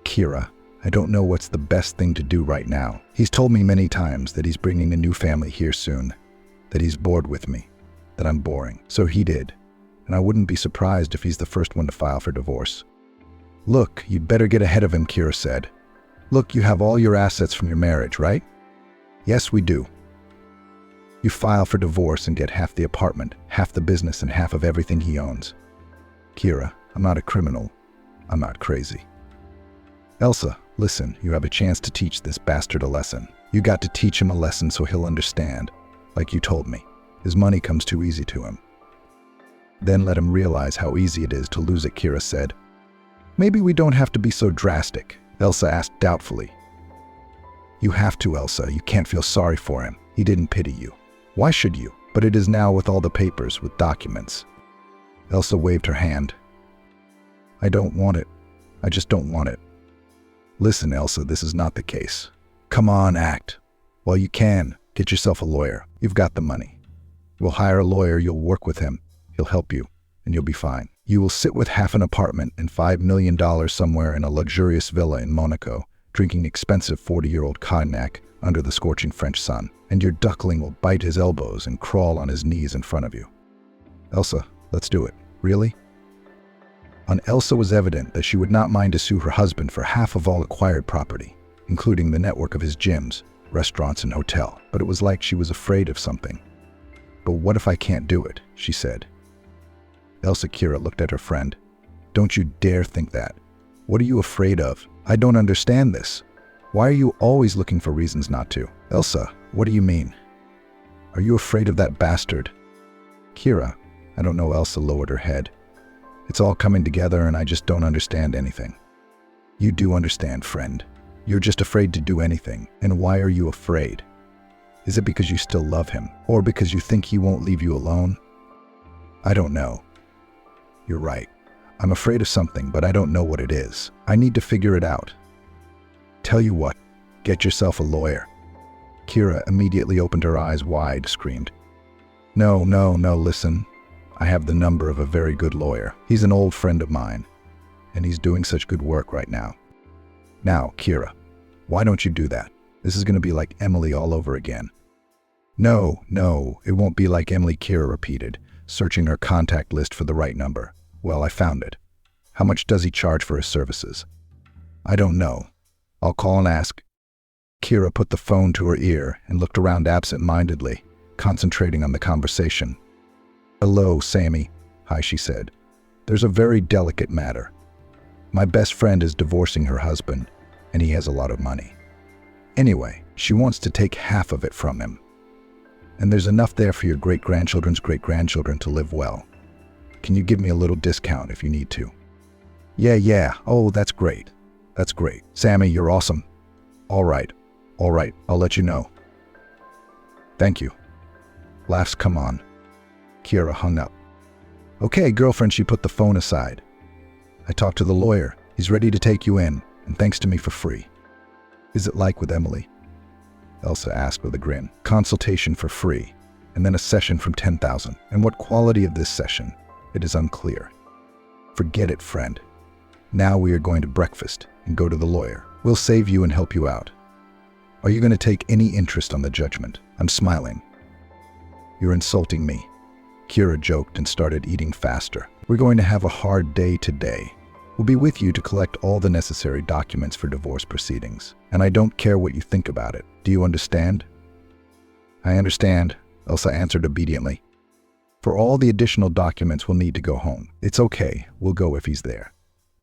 "Kira, I don't know what's the best thing to do right now. He's told me many times that he's bringing a new family here soon, that he's bored with me, that I'm boring. So he did, and I wouldn't be surprised if he's the first one to file for divorce." "Look, you'd better get ahead of him," Kira said. "Look, you have all your assets from your marriage, right?" "Yes, we do." "You file for divorce and get half the apartment, half the business, and half of everything he owns." "Kira, I'm not a criminal. I'm not crazy." "Elsa, listen, you have a chance to teach this bastard a lesson. You got to teach him a lesson so he'll understand. Like you told me, his money comes too easy to him. Then let him realize how easy it is to lose it," Kira said. "Maybe we don't have to be so drastic. Elsa asked doubtfully. You have to, Elsa. You can't feel sorry for him. He didn't pity you. Why should you? But it is now with all the papers, with documents. Elsa waved her hand. I don't want it. I just don't want it. Listen, Elsa, this is not the case. Come on, act. While you can, get yourself a lawyer. You've got the money. We'll hire a lawyer, you'll work with him. He'll help you, and you'll be fine. You will sit with half an apartment and $5 million somewhere in a luxurious villa in Monaco, drinking expensive 40-year-old cognac under the scorching French sun, and your duckling will bite his elbows and crawl on his knees in front of you. Elsa, let's do it. Really? On Elsa was evident that she would not mind to sue her husband for half of all acquired property, including the network of his gyms, restaurants, and hotel. But it was like she was afraid of something. But what if I can't do it? She said. Elsa Kira looked at her friend. Don't you dare think that. What are you afraid of? I don't understand this. Why are you always looking for reasons not to? Elsa, what do you mean? Are you afraid of that bastard? Kira, I don't know. Elsa lowered her head. It's all coming together and I just don't understand anything. You do understand, friend. You're just afraid to do anything. And why are you afraid? Is it because you still love him? Or because you think he won't leave you alone? I don't know. You're right. I'm afraid of something, but I don't know what it is. I need to figure it out. Tell you what, get yourself a lawyer. Kira immediately opened her eyes wide, screamed. No, listen. I have the number of a very good lawyer. He's an old friend of mine, and he's doing such good work right now. Now, Kira, why don't you do that? This is going to be like Emily all over again. No, it won't be like Emily, Kira repeated, searching her contact list for the right number. Well, I found it. How much does he charge for his services? I don't know. I'll call and ask. Kira put the phone to her ear and looked around absent-mindedly, concentrating on the conversation. Hello, Sammy. Hi, she said. There's a very delicate matter. My best friend is divorcing her husband, and he has a lot of money. Anyway, she wants to take half of it from him. And there's enough there for your great-grandchildren's great-grandchildren to live well. Can you give me a little discount if you need to? Yeah. Oh, that's great. That's great. Sammy, you're awesome. All right. I'll let you know. Thank you. Laughs come on. Kira hung up. Okay, girlfriend, she put the phone aside. I talked to the lawyer. He's ready to take you in, and thanks to me for free. Is it like with Emily? Elsa asked with a grin. Consultation for free, and then a session from 10,000. And what quality of this session? It is unclear. Forget it, friend. Now we are going to breakfast and go to the lawyer. We'll save you and help you out. Are you going to take any interest on the judgment? I'm smiling. You're insulting me. Kira joked and started eating faster. We're going to have a hard day today. We'll be with you to collect all the necessary documents for divorce proceedings. And I don't care what you think about it. Do you understand? I understand, Elsa answered obediently. For all the additional documents, we'll need to go home. It's okay. We'll go if he's there.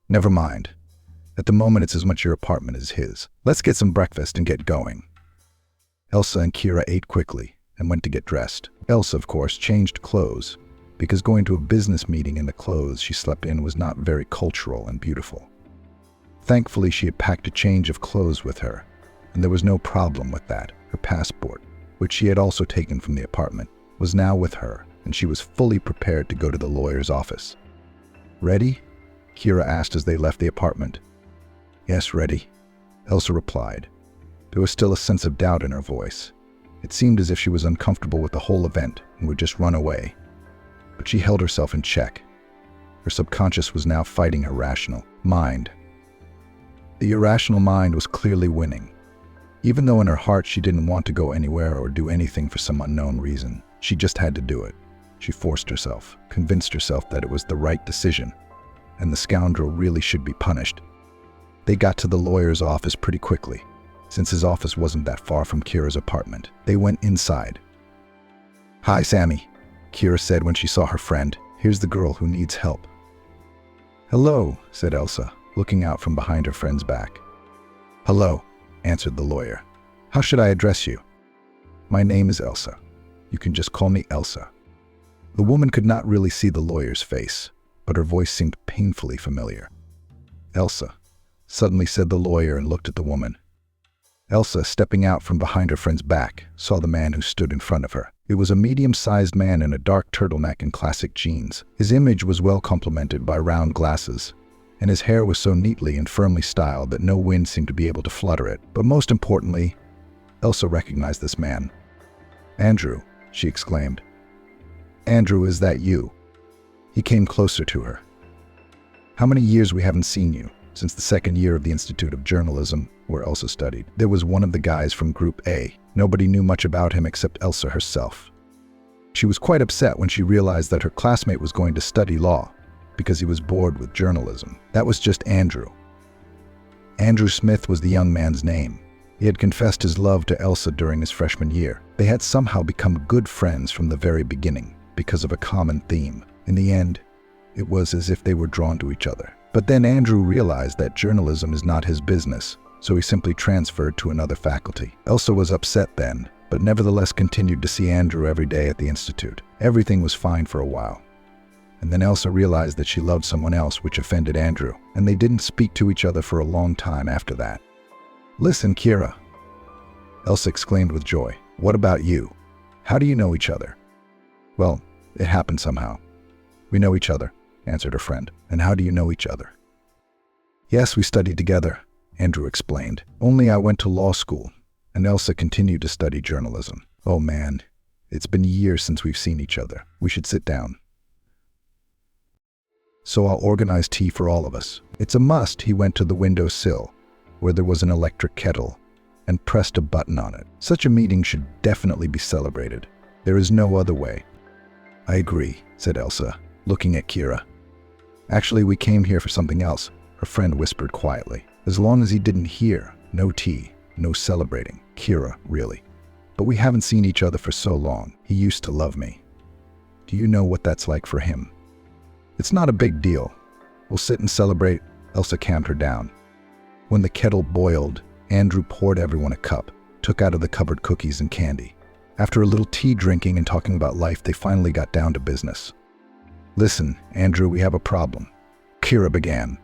Never mind. At the moment, it's as much your apartment as his. Let's get some breakfast and get going. Elsa and Kira ate quickly and went to get dressed. Elsa, of course, changed clothes, because going to a business meeting in the clothes she slept in was not very cultural and beautiful. Thankfully, she had packed a change of clothes with her, and there was no problem with that. Her passport, which she had also taken from the apartment, was now with her, and she was fully prepared to go to the lawyer's office. Ready? Kira asked as they left the apartment. Yes, ready, Elsa replied. There was still a sense of doubt in her voice. It seemed as if she was uncomfortable with the whole event and would just run away. But she held herself in check. Her subconscious was now fighting her rational mind. The irrational mind was clearly winning. Even though in her heart she didn't want to go anywhere or do anything for some unknown reason, she just had to do it. She forced herself, convinced herself that it was the right decision, and the scoundrel really should be punished. They got to the lawyer's office pretty quickly, since his office wasn't that far from Kira's apartment. They went inside. Hi, Sammy, Kira said when she saw her friend. Here's the girl who needs help. Hello, said Elsa, looking out from behind her friend's back. Hello, answered the lawyer. How should I address you? My name is Elsa. You can just call me Elsa. The woman could not really see the lawyer's face, but her voice seemed painfully familiar. Elsa, suddenly said the lawyer and looked at the woman. Elsa, stepping out from behind her friend's back, saw the man who stood in front of her. It was a medium-sized man in a dark turtleneck and classic jeans. His image was well complemented by round glasses, and his hair was so neatly and firmly styled that no wind seemed to be able to flutter it. But most importantly, Elsa recognized this man. "Andrew," she exclaimed. "Andrew, is that you?" He came closer to her. "How many years we haven't seen you?" Since the second year of the Institute of Journalism, where Elsa studied. There was one of the guys from Group A. Nobody knew much about him except Elsa herself. She was quite upset when she realized that her classmate was going to study law because he was bored with journalism. That was just Andrew. Andrew Smith was the young man's name. He had confessed his love to Elsa during his freshman year. They had somehow become good friends from the very beginning because of a common theme. In the end, it was as if they were drawn to each other. But then Andrew realized that journalism is not his business, so he simply transferred to another faculty. Elsa was upset then, but nevertheless continued to see Andrew every day at the Institute. Everything was fine for a while. And then Elsa realized that she loved someone else, which offended Andrew, and they didn't speak to each other for a long time after that. "Listen, Kira," Elsa exclaimed with joy. "What about you? How do you know each other?" "Well, it happened somehow. We know each other," answered her friend. "And how do you know each other?" "Yes, we studied together," Andrew explained. "Only I went to law school, and Elsa continued to study journalism." "Oh man, it's been years since we've seen each other. We should sit down. So I'll organize tea for all of us." "It's a must." He went to the windowsill, where there was an electric kettle, and pressed a button on it. "Such a meeting should definitely be celebrated. There is no other way." "I agree," said Elsa, looking at Kira. "Actually, we came here for something else," her friend whispered quietly. As long as he didn't hear, no tea, no celebrating. "Kira, really. But we haven't seen each other for so long. He used to love me. Do you know what that's like for him?" "It's not a big deal. We'll sit and celebrate." Elsa calmed her down. When the kettle boiled, Andrew poured everyone a cup, took out of the cupboard cookies and candy. After a little tea drinking and talking about life, they finally got down to business. "Listen, Andrew, we have a problem," Kira began.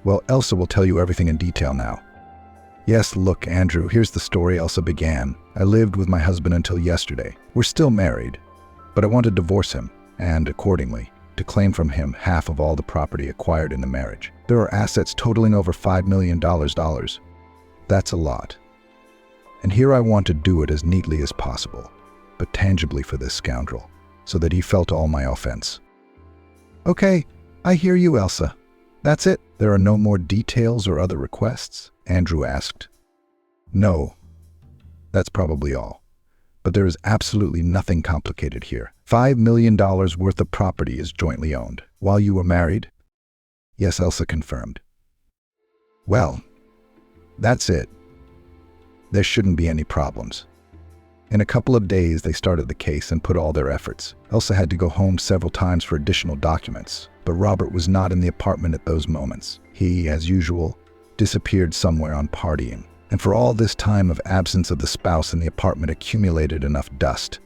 "Well, Elsa will tell you everything in detail now." "Yes, look, Andrew, here's the story," Elsa began. "I lived with my husband until yesterday. We're still married, but I want to divorce him, and accordingly, to claim from him half of all the property acquired in the marriage. There are assets totaling over $5 million. That's a lot. And here I want to do it as neatly as possible, but tangibly for this scoundrel, so that he felt all my offense." "Okay, I hear you, Elsa. That's it? There are no more details or other requests?" Andrew asked. "No, that's probably all. But there is absolutely nothing complicated here. $5 million worth of property is jointly owned. While you were married?" "Yes," Elsa confirmed. "Well, that's it. There shouldn't be any problems." In a couple of days, they started the case and put all their efforts. Elsa had to go home several times for additional documents, but Robert was not in the apartment at those moments. He, as usual, disappeared somewhere on partying. And for all this time of absence of the spouse in the apartment accumulated enough dust.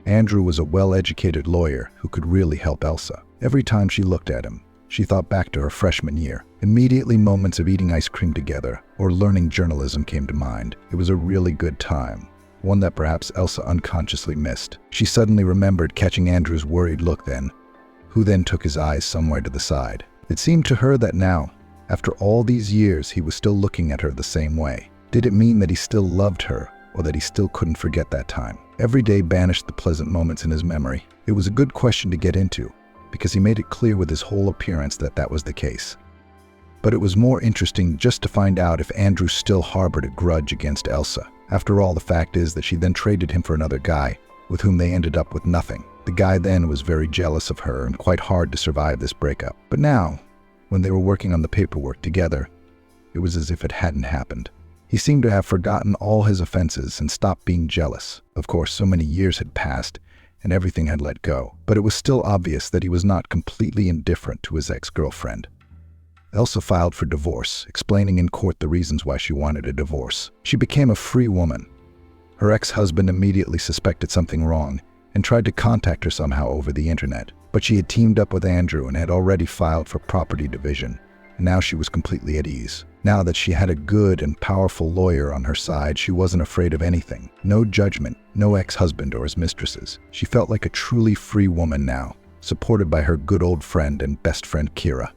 Andrew was a well-educated lawyer who could really help Elsa. Every time she looked at him, she thought back to her freshman year. Immediately, moments of eating ice cream together or learning journalism came to mind. It was a really good time, one that perhaps Elsa unconsciously missed. She suddenly remembered catching Andrew's worried look then, who then took his eyes somewhere to the side. It seemed to her that now, after all these years, he was still looking at her the same way. Did it mean that he still loved her, or that he still couldn't forget that time? Every day banished the pleasant moments in his memory. It was a good question to get into, because he made it clear with his whole appearance that that was the case. But it was more interesting just to find out if Andrew still harbored a grudge against Elsa. After all, the fact is that she then traded him for another guy, with whom they ended up with nothing. The guy then was very jealous of her and quite hard to survive this breakup. But now, when they were working on the paperwork together, it was as if it hadn't happened. He seemed to have forgotten all his offenses and stopped being jealous. Of course, so many years had passed, and everything had let go. But it was still obvious that he was not completely indifferent to his ex-girlfriend. Elsa filed for divorce, explaining in court the reasons why she wanted a divorce. She became a free woman. Her ex-husband immediately suspected something wrong and tried to contact her somehow over the internet. But she had teamed up with Andrew and had already filed for property division and now she was completely at ease. Now that she had a good and powerful lawyer on her side, she wasn't afraid of anything. No judgment, no ex-husband or his mistresses. She felt like a truly free woman now, supported by her good old friend and best friend Kira.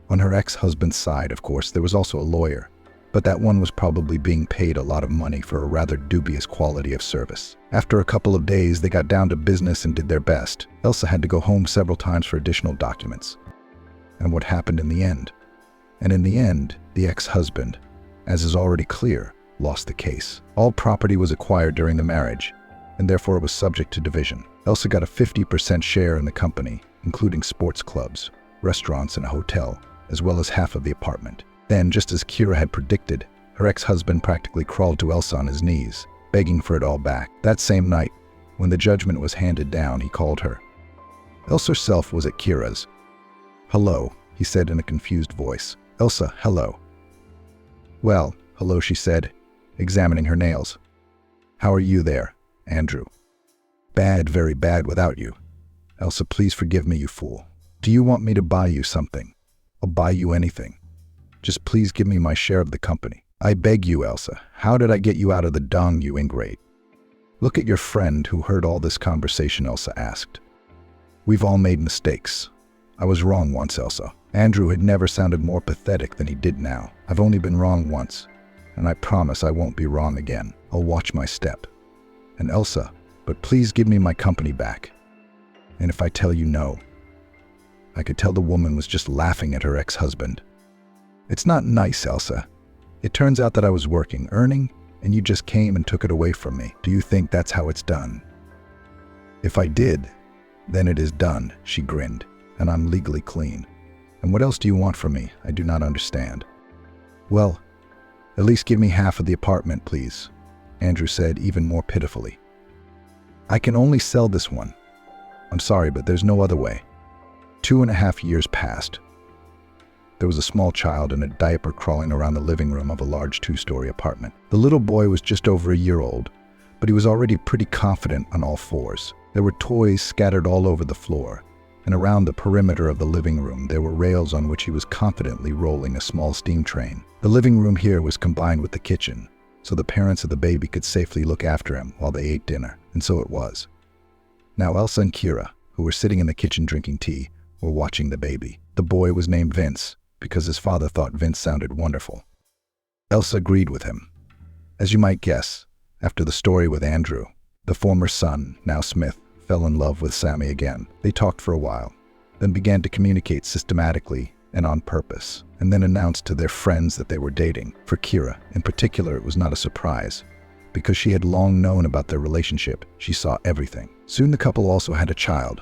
On her ex-husband's side, of course, there was also a lawyer, but that one was probably being paid a lot of money for a rather dubious quality of service. After a couple of days, they got down to business and did their best. Elsa had to go home several times for additional documents. And what happened in the end? And in the end, the ex-husband, as is already clear, lost the case. All property was acquired during the marriage, and therefore it was subject to division. Elsa got a 50% share in the company, including sports clubs, restaurants, and a hotel, as well as half of the apartment. Then, just as Kira had predicted, her ex-husband practically crawled to Elsa on his knees, begging for it all back. That same night, when the judgment was handed down, he called her. Elsa herself was at Kira's. "Hello," he said in a confused voice. "Elsa, hello." "Well, hello," she said, examining her nails. "How are you there, Andrew?" "Bad, very bad without you." "Elsa, please forgive me, you fool. Do you want me to buy you something? I'll buy you anything. Just please give me my share of the company. I beg you, Elsa. How did I get you out of the dung, you ingrate?" "Look at your friend who heard all this conversation," Elsa asked. "We've all made mistakes. I was wrong once, Elsa." Andrew had never sounded more pathetic than he did now. "I've only been wrong once, and I promise I won't be wrong again. I'll watch my step. And Elsa, but please give me my company back. And if I tell you no," I could tell the woman was just laughing at her ex-husband. "It's not nice, Elsa. It turns out that I was working, earning, and you just came and took it away from me. Do you think that's how it's done?" "If I did, then it is done," she grinned, "and I'm legally clean. And what else do you want from me? I do not understand." "Well, at least give me half of the apartment, please," Andrew said even more pitifully. "I can only sell this one. I'm sorry, but there's no other way." 2.5 years passed. There was a small child in a diaper crawling around the living room of a large 2-story apartment. The little boy was just over a year old, but he was already pretty confident on all fours. There were toys scattered all over the floor, and around the perimeter of the living room there were rails on which he was confidently rolling a small steam train. The living room here was combined with the kitchen, so the parents of the baby could safely look after him while they ate dinner, and so it was. Now Elsa and Kira, who were sitting in the kitchen drinking tea, were watching the baby. The boy was named Vince, because his father thought Vince sounded wonderful. Elsa agreed with him. As you might guess, after the story with Andrew, the former son, now Smith, fell in love with Sammy again. They talked for a while, then began to communicate systematically and on purpose, and then announced to their friends that they were dating. For Kira, in particular, it was not a surprise. Because she had long known about their relationship, she saw everything. Soon the couple also had a child.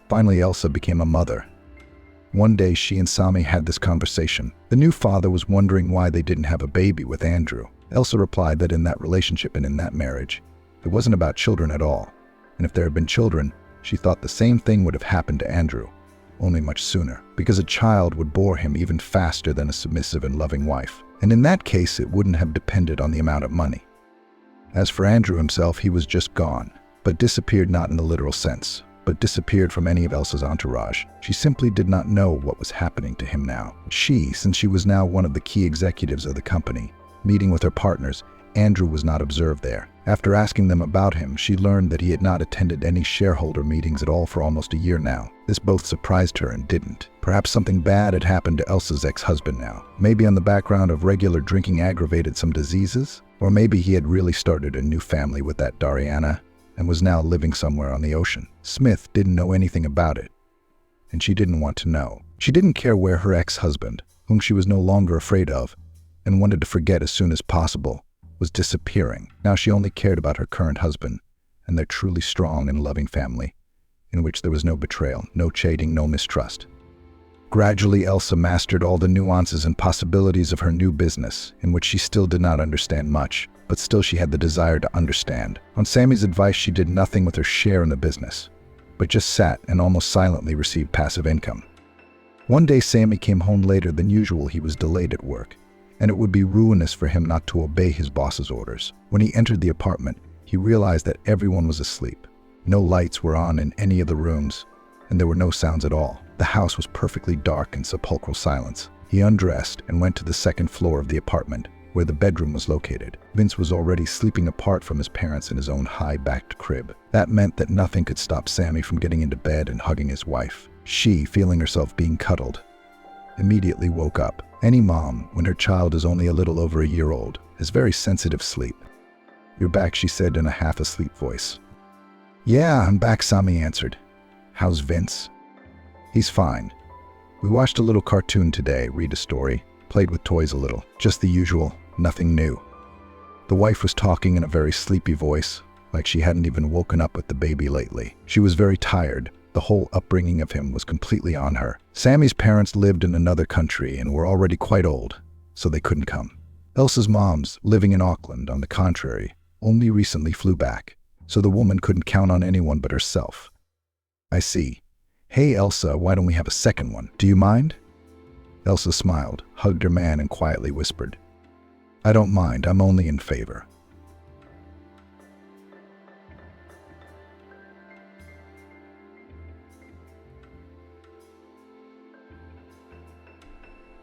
Finally, Elsa became a mother. One day, she and Sammy had this conversation. The new father was wondering why they didn't have a baby with Andrew. Elsa replied that in that relationship and in that marriage, it wasn't about children at all. And if there had been children, she thought the same thing would have happened to Andrew, only much sooner, because a child would bore him even faster than a submissive and loving wife. And in that case, it wouldn't have depended on the amount of money. As for Andrew himself, he was just gone, but disappeared not in the literal sense, but disappeared from any of Elsa's entourage. She simply did not know what was happening to him now. She, since she was now one of the key executives of the company, meeting with her partners, Andrew was not observed there. After asking them about him, she learned that he had not attended any shareholder meetings at all for almost a year now. This both surprised her and didn't. Perhaps something bad had happened to Elsa's ex-husband now. Maybe on the background of regular drinking aggravated some diseases? Or maybe he had really started a new family with that Dariana and was now living somewhere on the ocean. Smith didn't know anything about it, and she didn't want to know. She didn't care where her ex-husband, whom she was no longer afraid of and wanted to forget as soon as possible, was disappearing. Now she only cared about her current husband and their truly strong and loving family, in which there was no betrayal, no cheating, no mistrust. Gradually, Elsa mastered all the nuances and possibilities of her new business, in which she still did not understand much, but still she had the desire to understand. On Sammy's advice, she did nothing with her share in the business, but just sat and almost silently received passive income. One day, Sammy came home later than usual. He was delayed at work, and it would be ruinous for him not to obey his boss's orders. When he entered the apartment, he realized that everyone was asleep. No lights were on in any of the rooms, and there were no sounds at all. The house was perfectly dark in sepulchral silence. He undressed and went to the second floor of the apartment, where the bedroom was located. Vince was already sleeping apart from his parents in his own high-backed crib. That meant that nothing could stop Sammy from getting into bed and hugging his wife. She, feeling herself being cuddled, immediately woke up. Any mom, when her child is only a little over a year old, has very sensitive sleep. "You're back," she said in a half-asleep voice. "Yeah, I'm back," Sammy answered. "How's Vince?" "He's fine. We watched a little cartoon today, read a story, played with toys a little. Just the usual, nothing new." The wife was talking in a very sleepy voice, like she hadn't even woken up with the baby lately. She was very tired. The whole upbringing of him was completely on her. Sammy's parents lived in another country and were already quite old, so they couldn't come. Elsa's moms, living in Auckland, on the contrary, only recently flew back, so the woman couldn't count on anyone but herself. "I see. Hey Elsa, why don't we have a second one? Do you mind?" Elsa smiled, hugged her man, and quietly whispered, "I don't mind, I'm only in favor."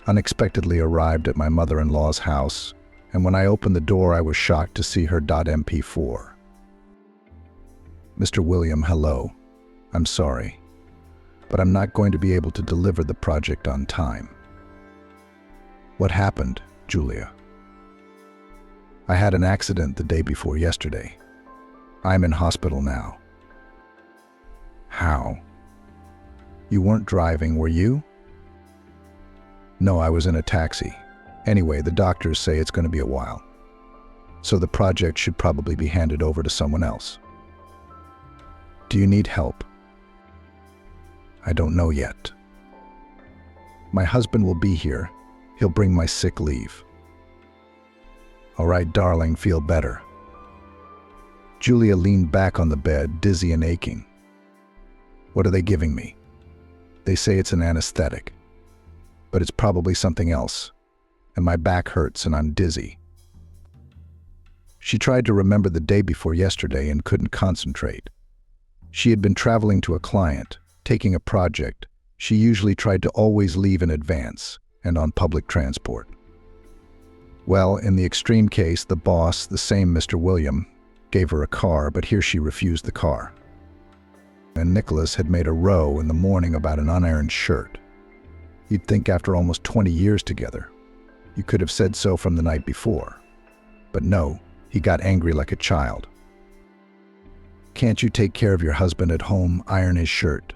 Unexpectedly arrived at my mother-in-law's house, and when I opened the door I was shocked to see her .mp4. "Mr. William, hello. I'm sorry, but I'm not going to be able to deliver the project on time." "What happened, Julia?" "I had an accident the day before yesterday. I'm in hospital now." "How? You weren't driving, were you?" "No, I was in a taxi. Anyway, the doctors say it's going to be a while, so the project should probably be handed over to someone else." "Do you need help?" "I don't know yet. My husband will be here. He'll bring my sick leave." "All right, darling, feel better." Julia leaned back on the bed, dizzy and aching. "What are they giving me?" "They say it's an anesthetic, but it's probably something else, and my back hurts and I'm dizzy." She tried to remember the day before yesterday and couldn't concentrate. She had been traveling to a client, taking a project. She usually tried to always leave in advance and on public transport. Well, in the extreme case, the boss, the same Mr. William, gave her a car, but here she refused the car. And Nicholas had made a row in the morning about an unironed shirt. You'd think after almost 20 years together, you could have said so from the night before. But no, he got angry like a child. "Can't you take care of your husband at home, iron his shirt?"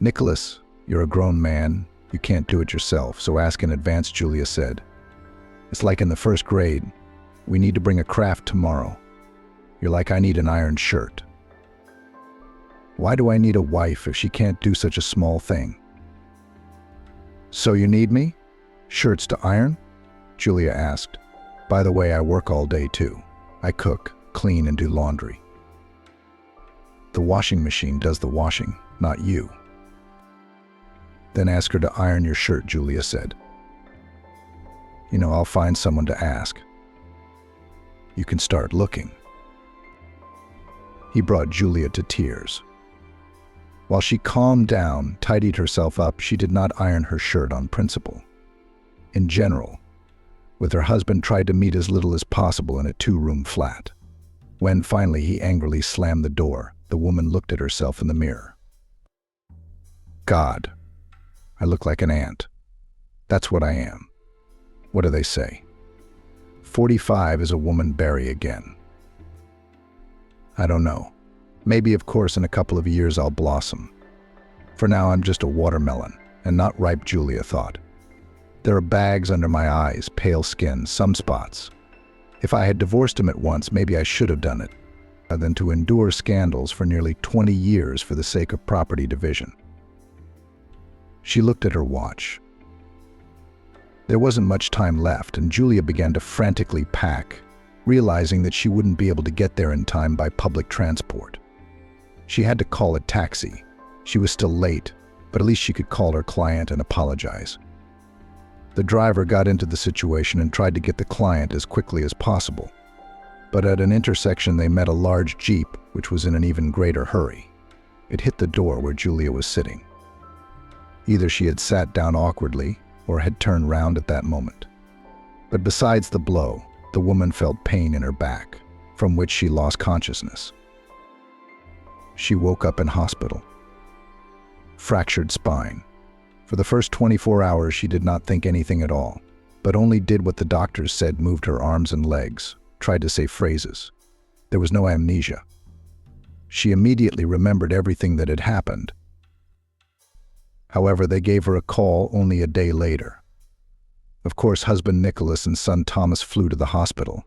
"Nicholas, you're a grown man. You can't do it yourself, so ask in advance," Julia said. "It's like in the first grade. We need to bring a craft tomorrow. You're like, I need an ironed shirt." "Why do I need a wife if she can't do such a small thing?" "So you need me? Shirts to iron?" Julia asked. "By the way, I work all day too. I cook, clean, and do laundry." "The washing machine does the washing, not you." "Then ask her to iron your shirt," Julia said. I'll find someone to ask. You can start looking." He brought Julia to tears. While she calmed down, tidied herself up, she did not iron her shirt on principle. In general, with her husband tried to meet as little as possible in a 2-room flat. When finally he angrily slammed the door, the woman looked at herself in the mirror. "God, I look like an ant. That's what I am. What do they say? 45 is a woman berry again. I don't know. Maybe, of course, in a couple of years I'll blossom. For now I'm just a watermelon, and not ripe," Julia thought. "There are bags under my eyes, pale skin, some spots. If I had divorced him at once, maybe I should have done it, rather than to endure scandals for nearly 20 years for the sake of property division." She looked at her watch. There wasn't much time left, and Julia began to frantically pack, realizing that she wouldn't be able to get there in time by public transport. She had to call a taxi. She was still late, but at least she could call her client and apologize. The driver got into the situation and tried to get the client as quickly as possible. But at an intersection they met a large Jeep, which was in an even greater hurry. It hit the door where Julia was sitting. Either she had sat down awkwardly or had turned round at that moment. But besides the blow, the woman felt pain in her back, from which she lost consciousness. She woke up in hospital. Fractured spine. For the first 24 hours, she did not think anything at all, but only did what the doctors said, moved her arms and legs, tried to say phrases. There was no amnesia. She immediately remembered everything that had happened. However, they gave her a call only a day later. Of course, husband Nicholas and son Thomas flew to the hospital.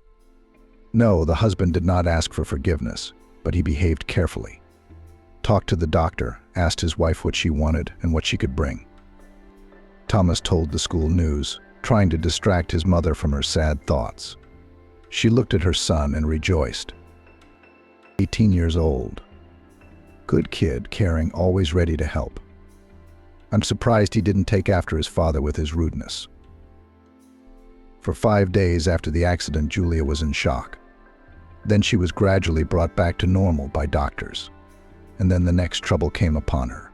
No, the husband did not ask for forgiveness, but he behaved carefully. Talked to the doctor, asked his wife what she wanted and what she could bring. Thomas told the school news, trying to distract his mother from her sad thoughts. She looked at her son and rejoiced. 18 years old. Good kid, caring, always ready to help. I'm surprised he didn't take after his father with his rudeness. For 5 days after the accident, Julia was in shock. Then she was gradually brought back to normal by doctors. And then the next trouble came upon her.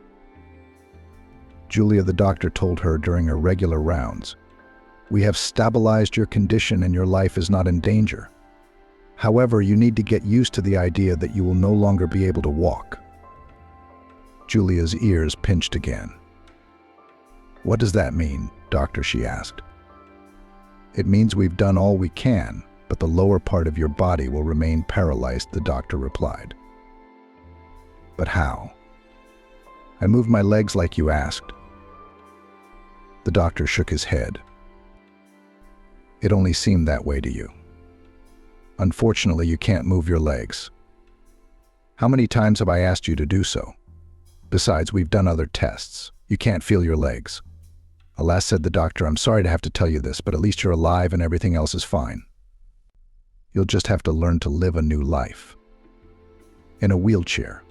Julia, the doctor told her during her regular rounds, "We have stabilized your condition and your life is not in danger. However, you need to get used to the idea that you will no longer be able to walk." Julia's ears pinched again. "What does that mean, doctor?" she asked. "It means we've done all we can, but the lower part of your body will remain paralyzed," the doctor replied. "But how?" "I moved my legs like you asked." The doctor shook his head. "It only seemed that way to you. Unfortunately, you can't move your legs. How many times have I asked you to do so? Besides, we've done other tests. You can't feel your legs." "Alas," said the doctor, "I'm sorry to have to tell you this, but at least you're alive and everything else is fine. You'll just have to learn to live a new life. In a wheelchair."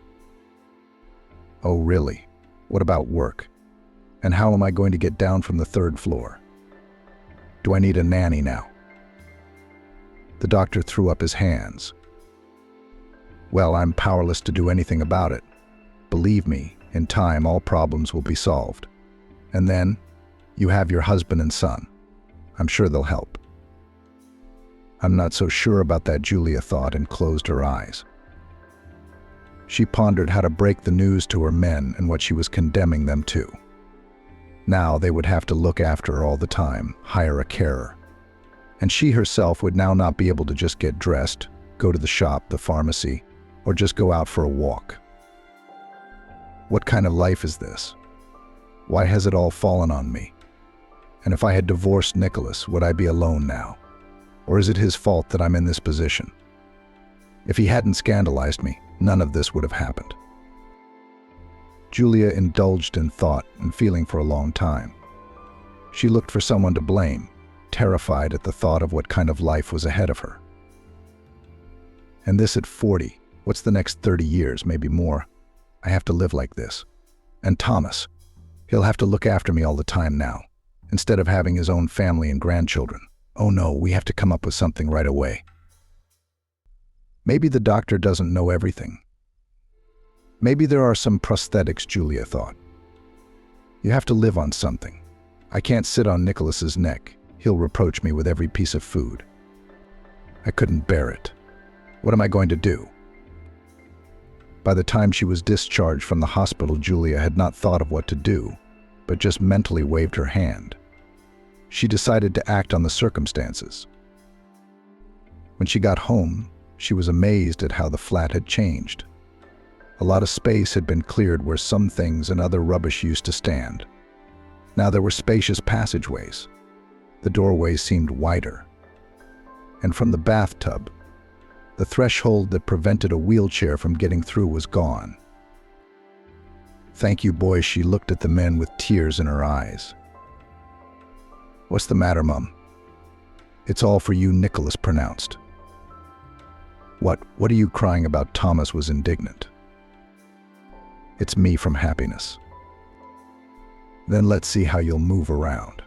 "Oh, really? What about work? And how am I going to get down from the 3rd floor? Do I need a nanny now?" The doctor threw up his hands. "Well, I'm powerless to do anything about it. Believe me, in time all problems will be solved. And then, you have your husband and son. I'm sure they'll help." "I'm not so sure about that," Julia thought and closed her eyes. She pondered how to break the news to her men and what she was condemning them to. Now they would have to look after her all the time, hire a carer. And she herself would now not be able to just get dressed, go to the shop, the pharmacy, or just go out for a walk. What kind of life is this? Why has it all fallen on me? And if I had divorced Nicholas, would I be alone now? Or is it his fault that I'm in this position? If he hadn't scandalized me, none of this would have happened. Julia indulged in thought and feeling for a long time. She looked for someone to blame, terrified at the thought of what kind of life was ahead of her. And this at 40, what's the next 30 years, maybe more? I have to live like this. And Thomas, he'll have to look after me all the time now, instead of having his own family and grandchildren. Oh no, we have to come up with something right away. Maybe the doctor doesn't know everything. Maybe there are some prosthetics, Julia thought. You have to live on something. I can't sit on Nicholas's neck. He'll reproach me with every piece of food. I couldn't bear it. What am I going to do? By the time she was discharged from the hospital, Julia had not thought of what to do, but just mentally waved her hand. She decided to act on the circumstances. When she got home, she was amazed at how the flat had changed. A lot of space had been cleared where some things and other rubbish used to stand. Now there were spacious passageways. The doorways seemed wider. And from the bathtub, the threshold that prevented a wheelchair from getting through was gone. Thank you, boys, she looked at the men with tears in her eyes. What's the matter, Mum? It's all for you, Nicholas pronounced. What are you crying about? Thomas was indignant. It's me from happiness. Then let's see how you'll move around.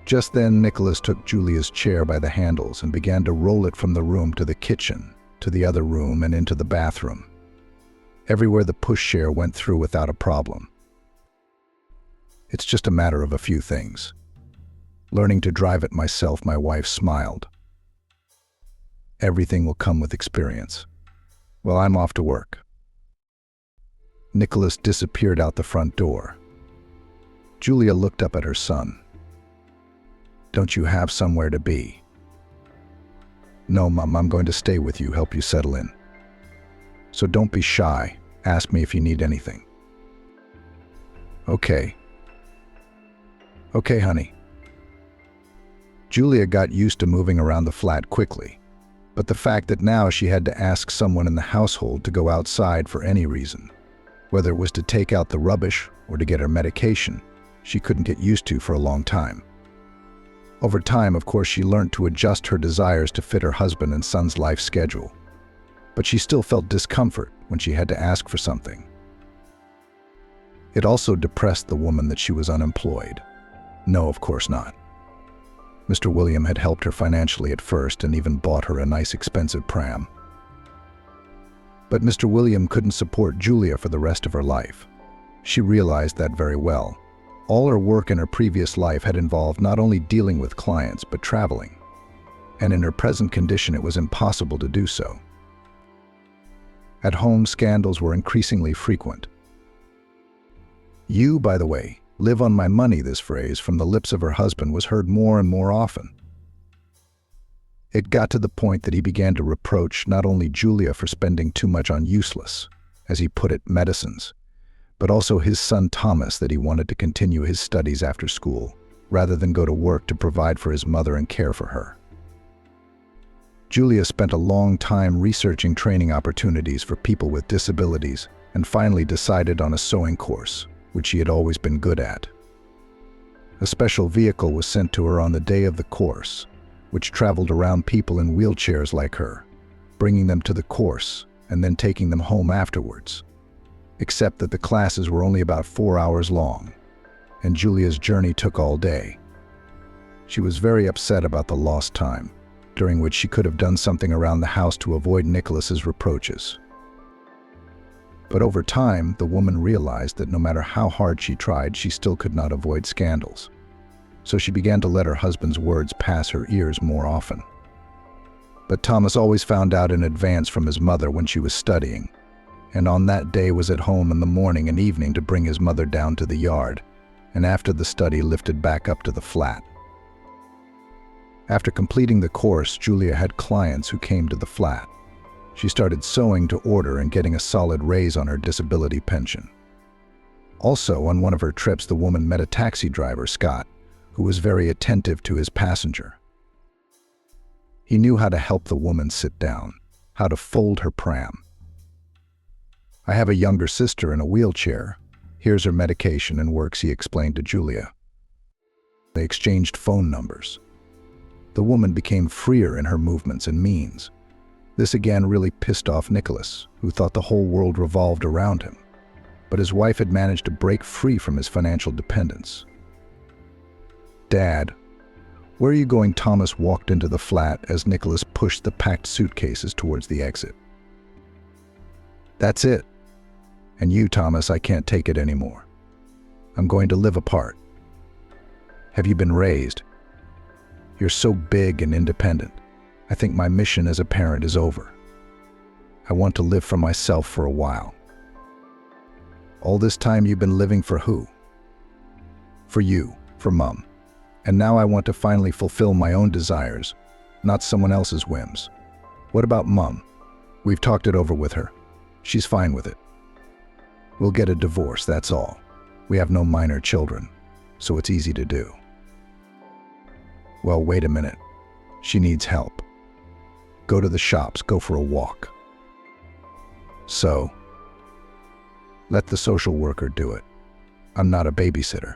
Just then, Nicholas took Julia's chair by the handles and began to roll it from the room to the kitchen, to the other room, and into the bathroom. Everywhere the pushchair went through without a problem. It's just a matter of a few things. Learning to drive it myself, my wife smiled. Everything will come with experience. Well, I'm off to work. Nicholas disappeared out the front door. Julia looked up at her son. Don't you have somewhere to be? No, Mom, I'm going to stay with you, help you settle in. So don't be shy. Ask me if you need anything. Okay. Okay, honey. Julia got used to moving around the flat quickly, but the fact that now she had to ask someone in the household to go outside for any reason, whether it was to take out the rubbish or to get her medication, she couldn't get used to for a long time. Over time, of course, she learned to adjust her desires to fit her husband and son's life schedule, but she still felt discomfort when she had to ask for something. It also depressed the woman that she was unemployed. No, of course not. Mr. William had helped her financially at first and even bought her a nice expensive pram. But Mr. William couldn't support Julia for the rest of her life. She realized that very well. All her work in her previous life had involved not only dealing with clients but traveling, and in her present condition it was impossible to do so. At home, scandals were increasingly frequent. "You, by the way, live on my money," this phrase from the lips of her husband was heard more and more often. It got to the point that he began to reproach not only Julia for spending too much on useless, as he put it, medicines, but also his son Thomas that he wanted to continue his studies after school, rather than go to work to provide for his mother and care for her. Julia spent a long time researching training opportunities for people with disabilities and finally decided on a sewing course, which she had always been good at. A special vehicle was sent to her on the day of the course, which traveled around people in wheelchairs like her, bringing them to the course and then taking them home afterwards. Except that the classes were only about 4 hours long, and Julia's journey took all day. She was very upset about the lost time, during which she could have done something around the house to avoid Nicholas's reproaches. But over time, the woman realized that no matter how hard she tried, she still could not avoid scandals. So she began to let her husband's words pass her ears more often. But Thomas always found out in advance from his mother when she was studying, and on that day was at home in the morning and evening to bring his mother down to the yard, and after the study lifted back up to the flat. After completing the course, Julia had clients who came to the flat. She started sewing to order and getting a solid raise on her disability pension. Also, on one of her trips, the woman met a taxi driver, Scott, who was very attentive to his passenger. He knew how to help the woman sit down, how to fold her pram. "I have a younger sister in a wheelchair. Here's her medication and works," he explained to Julia. They exchanged phone numbers. The woman became freer in her movements and means. This again really pissed off Nicholas, who thought the whole world revolved around him. But his wife had managed to break free from his financial dependence. "Dad, where are you going?" Thomas walked into the flat as Nicholas pushed the packed suitcases towards the exit. "That's it. And you, Thomas, I can't take it anymore. I'm going to live apart." "Have you been raised? You're so big and independent. I think my mission as a parent is over. I want to live for myself for a while." "All this time you've been living for who?" "For you, for Mom. And now I want to finally fulfill my own desires, not someone else's whims." "What about Mom?" "We've talked it over with her. She's fine with it. We'll get a divorce, that's all. We have no minor children, so it's easy to do." "Well, wait a minute. She needs help. Go to the shops, go for a walk." "So?" "Let the social worker do it. I'm not a babysitter."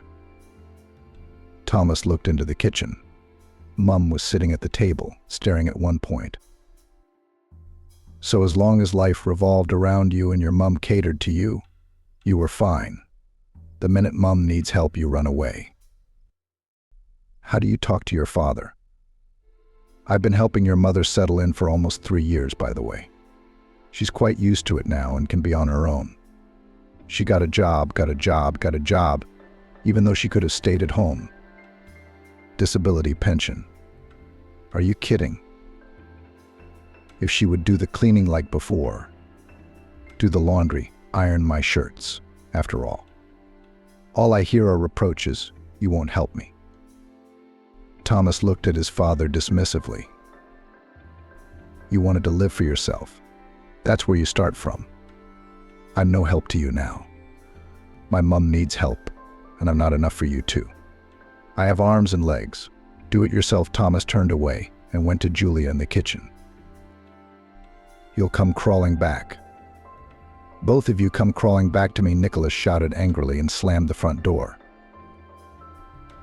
Thomas looked into the kitchen. Mum was sitting at the table, staring at one point. "So as long as life revolved around you and your mum catered to you, you were fine. The minute Mum needs help, you run away." "How do you talk to your father?" "I've been helping your mother settle in for almost 3 years, by the way. She's quite used to it now and can be on her own. She got a job, even though she could have stayed at home. Disability pension. Are you kidding? If she would do the cleaning like before, do the laundry, iron my shirts, after all. All I hear are reproaches, you won't help me. Thomas looked at his father dismissively. You wanted to live for yourself. That's where you start from. I'm no help to you now. My mom needs help, and I'm not enough for you too. I have arms and legs. Do it yourself. Thomas turned away and went to Julia in the kitchen. You'll come crawling back. Both of you come crawling back to me, Nicholas shouted angrily and slammed the front door.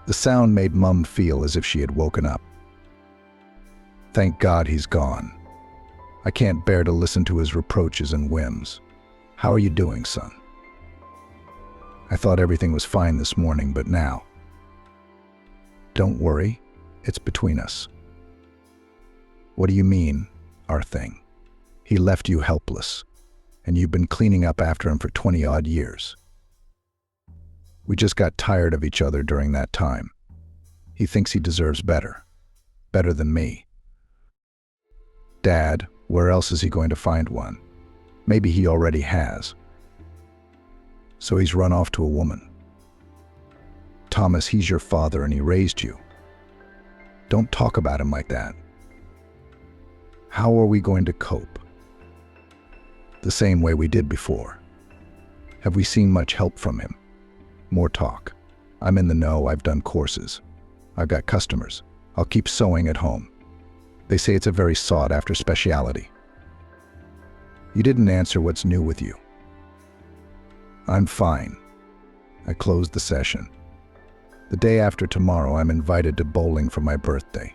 The sound made Mum feel as if she had woken up. Thank God he's gone. I can't bear to listen to his reproaches and whims. How are you doing, son? I thought everything was fine this morning, but now. Don't worry, it's between us. What do you mean, our thing? He left you helpless, and you've been cleaning up after him for 20-odd years. We just got tired of each other during that time. He thinks he deserves better. Better than me. Dad, where else is he going to find one? Maybe he already has. So he's run off to a woman. Thomas, he's your father and he raised you. Don't talk about him like that. How are we going to cope? The same way we did before. Have we seen much help from him? More talk. I'm in the know, I've done courses. I've got customers. I'll keep sewing at home. They say it's a very sought-after specialty. You didn't answer what's new with you. I'm fine. I closed the session. The day after tomorrow, I'm invited to bowling for my birthday.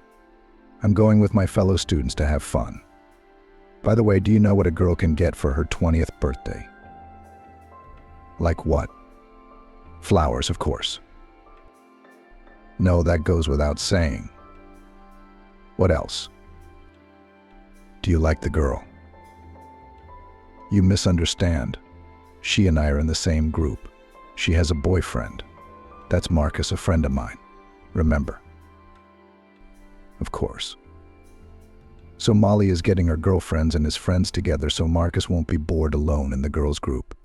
I'm going with my fellow students to have fun. By the way, do you know what a girl can get for her 20th birthday? Like what? Flowers, of course. No, that goes without saying. What else? Do you like the girl? You misunderstand. She and I are in the same group. She has a boyfriend. That's Marcus, a friend of mine. Remember? Of course. So Molly is getting her girlfriends and his friends together so Marcus won't be bored alone in the girls' group.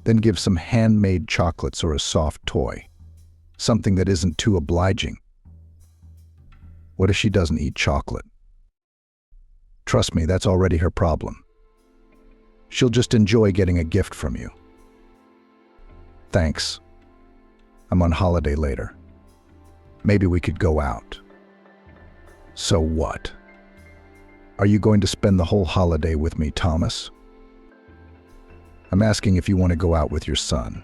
Then give some handmade chocolates or a soft toy. Something that isn't too obliging. What if she doesn't eat chocolate? Trust me, that's already her problem. She'll just enjoy getting a gift from you. Thanks. I'm on holiday later. Maybe we could go out. So what? Are you going to spend the whole holiday with me, Thomas? I'm asking if you want to go out with your son.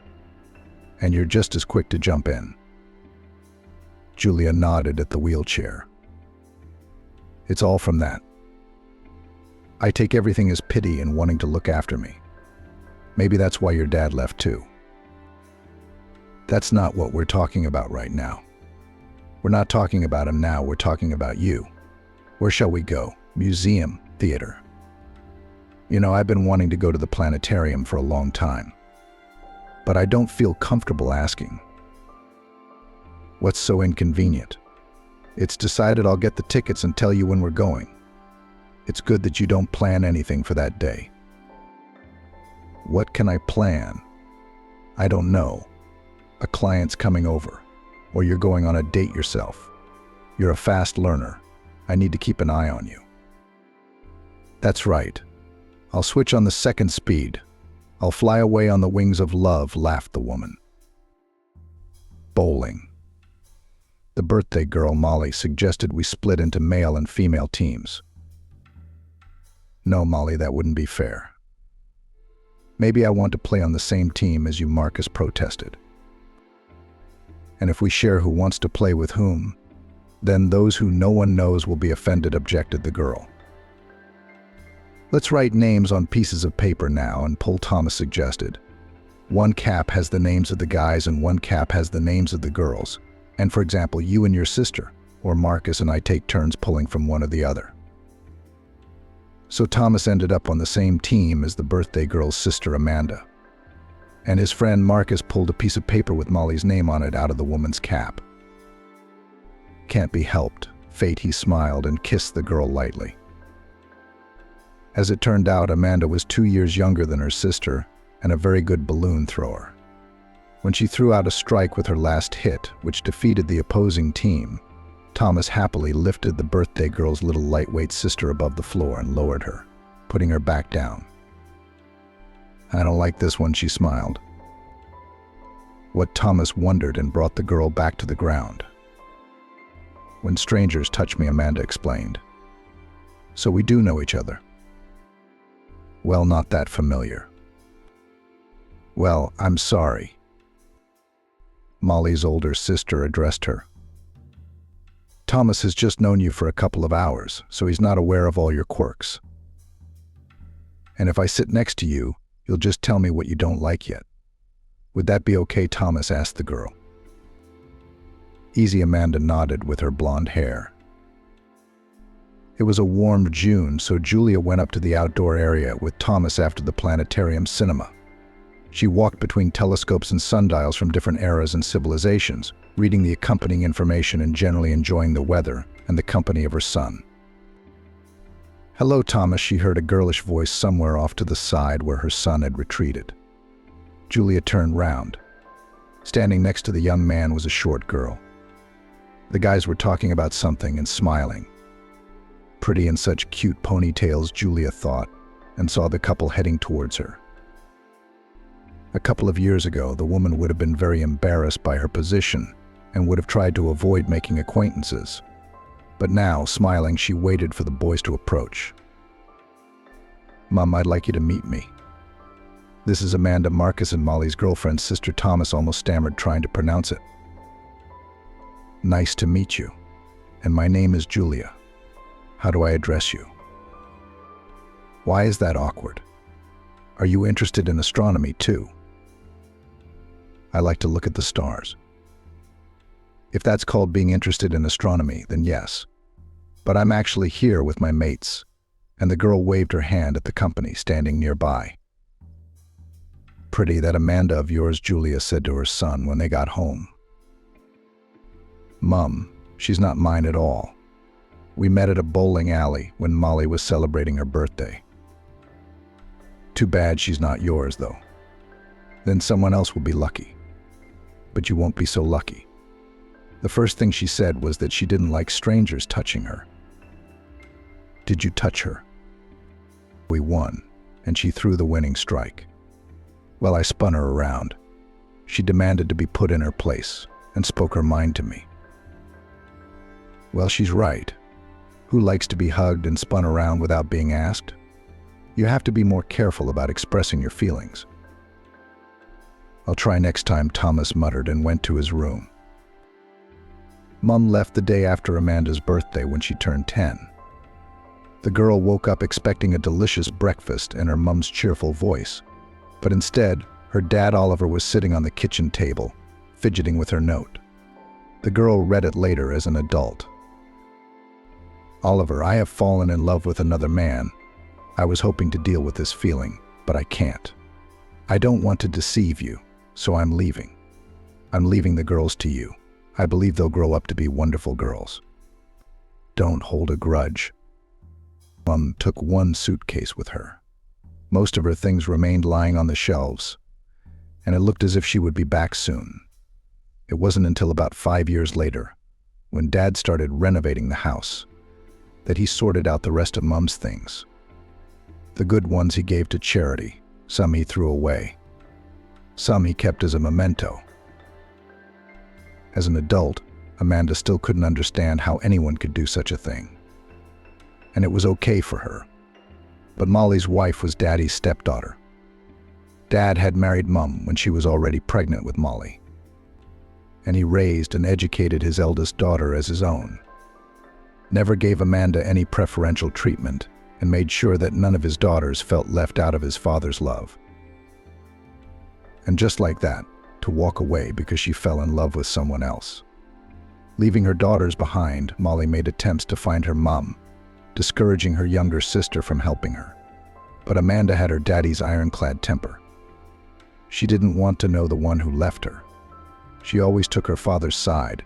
And you're just as quick to jump in. Julia nodded at the wheelchair. It's all from that. I take everything as pity and wanting to look after me. Maybe that's why your dad left too. That's not what we're talking about right now. We're not talking about him now, we're talking about you. Where shall we go? Museum, theater. You know, I've been wanting to go to the planetarium for a long time. But I don't feel comfortable asking. What's so inconvenient? It's decided I'll get the tickets and tell you when we're going. It's good that you don't plan anything for that day. What can I plan? I don't know. A client's coming over, or you're going on a date yourself. You're a fast learner. I need to keep an eye on you. That's right. I'll switch on the second speed. I'll fly away on the wings of love, laughed the woman. Bowling. The birthday girl, Molly, suggested we split into male and female teams. No, Molly, that wouldn't be fair. Maybe I want to play on the same team as you, Marcus protested. And if we share who wants to play with whom, then those who no one knows will be offended, objected the girl. Let's write names on pieces of paper now, and Thomas suggested. One cap has the names of the guys and one cap has the names of the girls. And for example, you and your sister, or Marcus and I take turns pulling from one or the other. So Thomas ended up on the same team as the birthday girl's sister, Amanda. and his friend Marcus pulled a piece of paper with Molly's name on it out of the woman's cap. "Can't be helped, fate," he smiled and kissed the girl lightly. As it turned out, Amanda was 2 years younger than her sister and a very good balloon thrower. When she threw out a strike with her last hit, which defeated the opposing team, Thomas happily lifted the birthday girl's little lightweight sister above the floor and lowered her, putting her back down. "I don't like this one," she smiled. What Thomas wondered and brought the girl back to the ground. "When strangers touch me," Amanda explained. "So we do know each other." "Well, not that familiar." "Well, I'm sorry." Molly's older sister addressed her. "Thomas has just known you for a couple of hours, so he's not aware of all your quirks. And if I sit next to you, you'll just tell me what you don't like yet. Would that be okay?" Thomas asked the girl. Easy, Amanda nodded with her blonde hair. It was a warm June, so Julia went up to the outdoor area with Thomas after the planetarium cinema. She walked between telescopes and sundials from different eras and civilizations, reading the accompanying information and generally enjoying the weather and the company of her son. "Hello, Thomas," she heard a girlish voice somewhere off to the side where her son had retreated. Julia turned round. Standing next to the young man was a short girl. The guys were talking about something and smiling. Pretty in such cute ponytails, Julia thought, and saw the couple heading towards her. A couple of years ago, the woman would have been very embarrassed by her position and would have tried to avoid making acquaintances. But now, smiling, she waited for the boys to approach. "Mom, I'd like you to meet me. This is Amanda, Marcus and Molly's girlfriend." Sister Thomas almost stammered, trying to pronounce it. "Nice to meet you. And my name is Julia. How do I address you?" "Why is that awkward? Are you interested in astronomy too?" "I like to look at the stars." "If that's called being interested in astronomy, then yes. But I'm actually here with my mates." And the girl waved her hand at the company standing nearby. "Pretty, that Amanda of yours," Julia said to her son when they got home. "Mum, she's not mine at all. We met at a bowling alley when Molly was celebrating her birthday." "Too bad she's not yours, though. Then someone else will be lucky. But you won't be so lucky." The first thing she said was that she didn't like strangers touching her. "Did you touch her?" "We won, and she threw the winning strike. Well, I spun her around. She demanded to be put in her place and spoke her mind to me. Well, she's right. Who likes to be hugged and spun around without being asked? You have to be more careful about expressing your feelings." "I'll try next time," Thomas muttered and went to his room. Mum left the day after Amanda's birthday when she turned 10. The girl woke up expecting a delicious breakfast and her mum's cheerful voice. But instead, her dad Oliver was sitting on the kitchen table, fidgeting with her note. The girl read it later as an adult. "Oliver, I have fallen in love with another man. I was hoping to deal with this feeling, but I can't. I don't want to deceive you, so I'm leaving. I'm leaving the girls to you. I believe they'll grow up to be wonderful girls. Don't hold a grudge." Mum took one suitcase with her. Most of her things remained lying on the shelves, and it looked as if she would be back soon. It wasn't until about 5 years later, when Dad started renovating the house, that he sorted out the rest of Mum's things. The good ones he gave to charity, some he threw away. Some he kept as a memento. As an adult, Amanda still couldn't understand how anyone could do such a thing. And it was okay for her. But Molly's wife was Daddy's stepdaughter. Dad had married Mum when she was already pregnant with Molly. And he raised and educated his eldest daughter as his own. Never gave Amanda any preferential treatment and made sure that none of his daughters felt left out of his father's love. And just like that, to walk away because she fell in love with someone else. Leaving her daughters behind, Molly made attempts to find her mum, discouraging her younger sister from helping her. But Amanda had her daddy's ironclad temper. She didn't want to know the one who left her. She always took her father's side,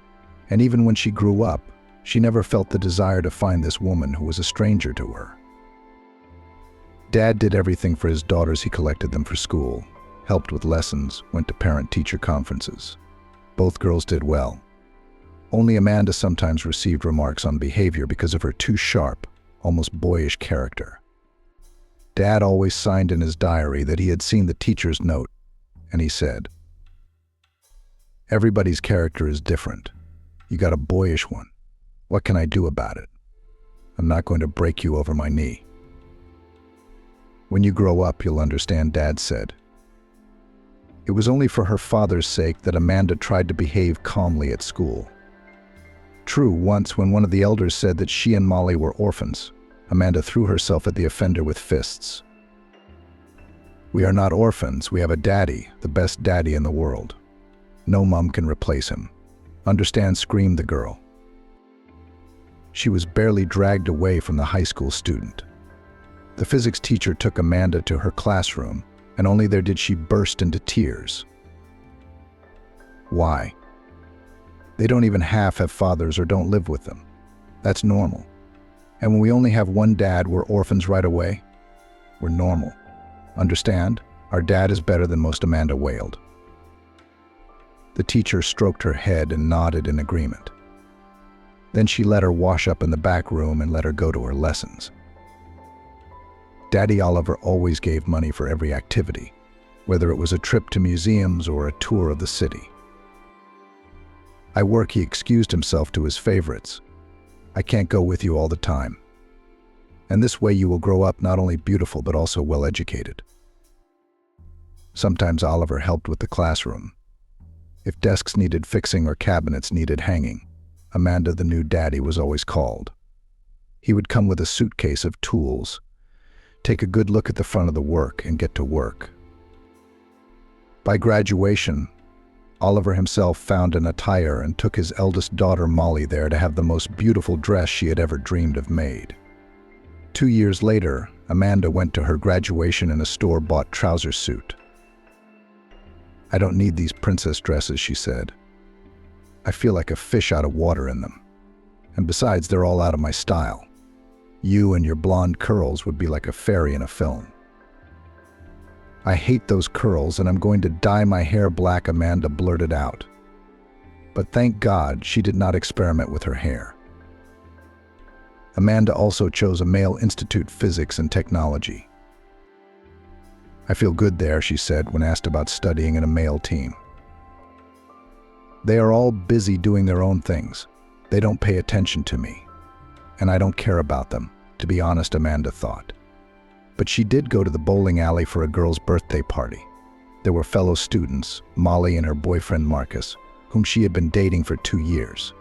and even when she grew up, she never felt the desire to find this woman who was a stranger to her. Dad did everything for his daughters. He collected them for school, helped with lessons, went to parent-teacher conferences. Both girls did well. Only Amanda sometimes received remarks on behavior because of her too sharp, almost boyish character. Dad always signed in his diary that he had seen the teacher's note, and he said, "Everybody's character is different. You got a boyish one. What can I do about it? I'm not going to break you over my knee." "When you grow up, you'll understand," Dad said. It was only for her father's sake that Amanda tried to behave calmly at school. True, once when one of the elders said that she and Molly were orphans, Amanda threw herself at the offender with fists. "We are not orphans. We have a daddy, the best daddy in the world. No mom can replace him. Understand?" screamed the girl. She was barely dragged away from the high school student. The physics teacher took Amanda to her classroom, and only there did she burst into tears. Why? They don't even half have fathers or don't live with them. That's normal. And when we only have one dad, we're orphans right away? We're normal. Understand? Our dad is better than most, Amanda wailed. The teacher stroked her head and nodded in agreement. Then she let her wash up in the back room and let her go to her lessons. Daddy Oliver always gave money for every activity, whether it was a trip to museums or a tour of the city. "I work," he excused himself to his favorites. "I can't go with you all the time. And this way you will grow up not only beautiful but also well-educated." Sometimes Oliver helped with the classroom. If desks needed fixing or cabinets needed hanging, Amanda, the new daddy, was always called. He would come with a suitcase of tools, take a good look at the front of the work, and get to work. By graduation, Oliver himself found an attire and took his eldest daughter Molly there to have the most beautiful dress she had ever dreamed of made. 2 years later, Amanda went to her graduation in a store-bought trouser suit. "I don't need these princess dresses," she said. "I feel like a fish out of water in them. And besides, they're all out of my style. You and your blonde curls would be like a fairy in a film." "I hate those curls and I'm going to dye my hair black," Amanda blurted out. But thank God she did not experiment with her hair. Amanda also chose a male institute, physics and technology. "I feel good there," she said when asked about studying in a male team. "They are all busy doing their own things. They don't pay attention to me. And I don't care about them, to be honest," Amanda thought. But she did go to the bowling alley for a girl's birthday party. There were fellow students, Molly and her boyfriend Marcus, whom she had been dating for 2 years.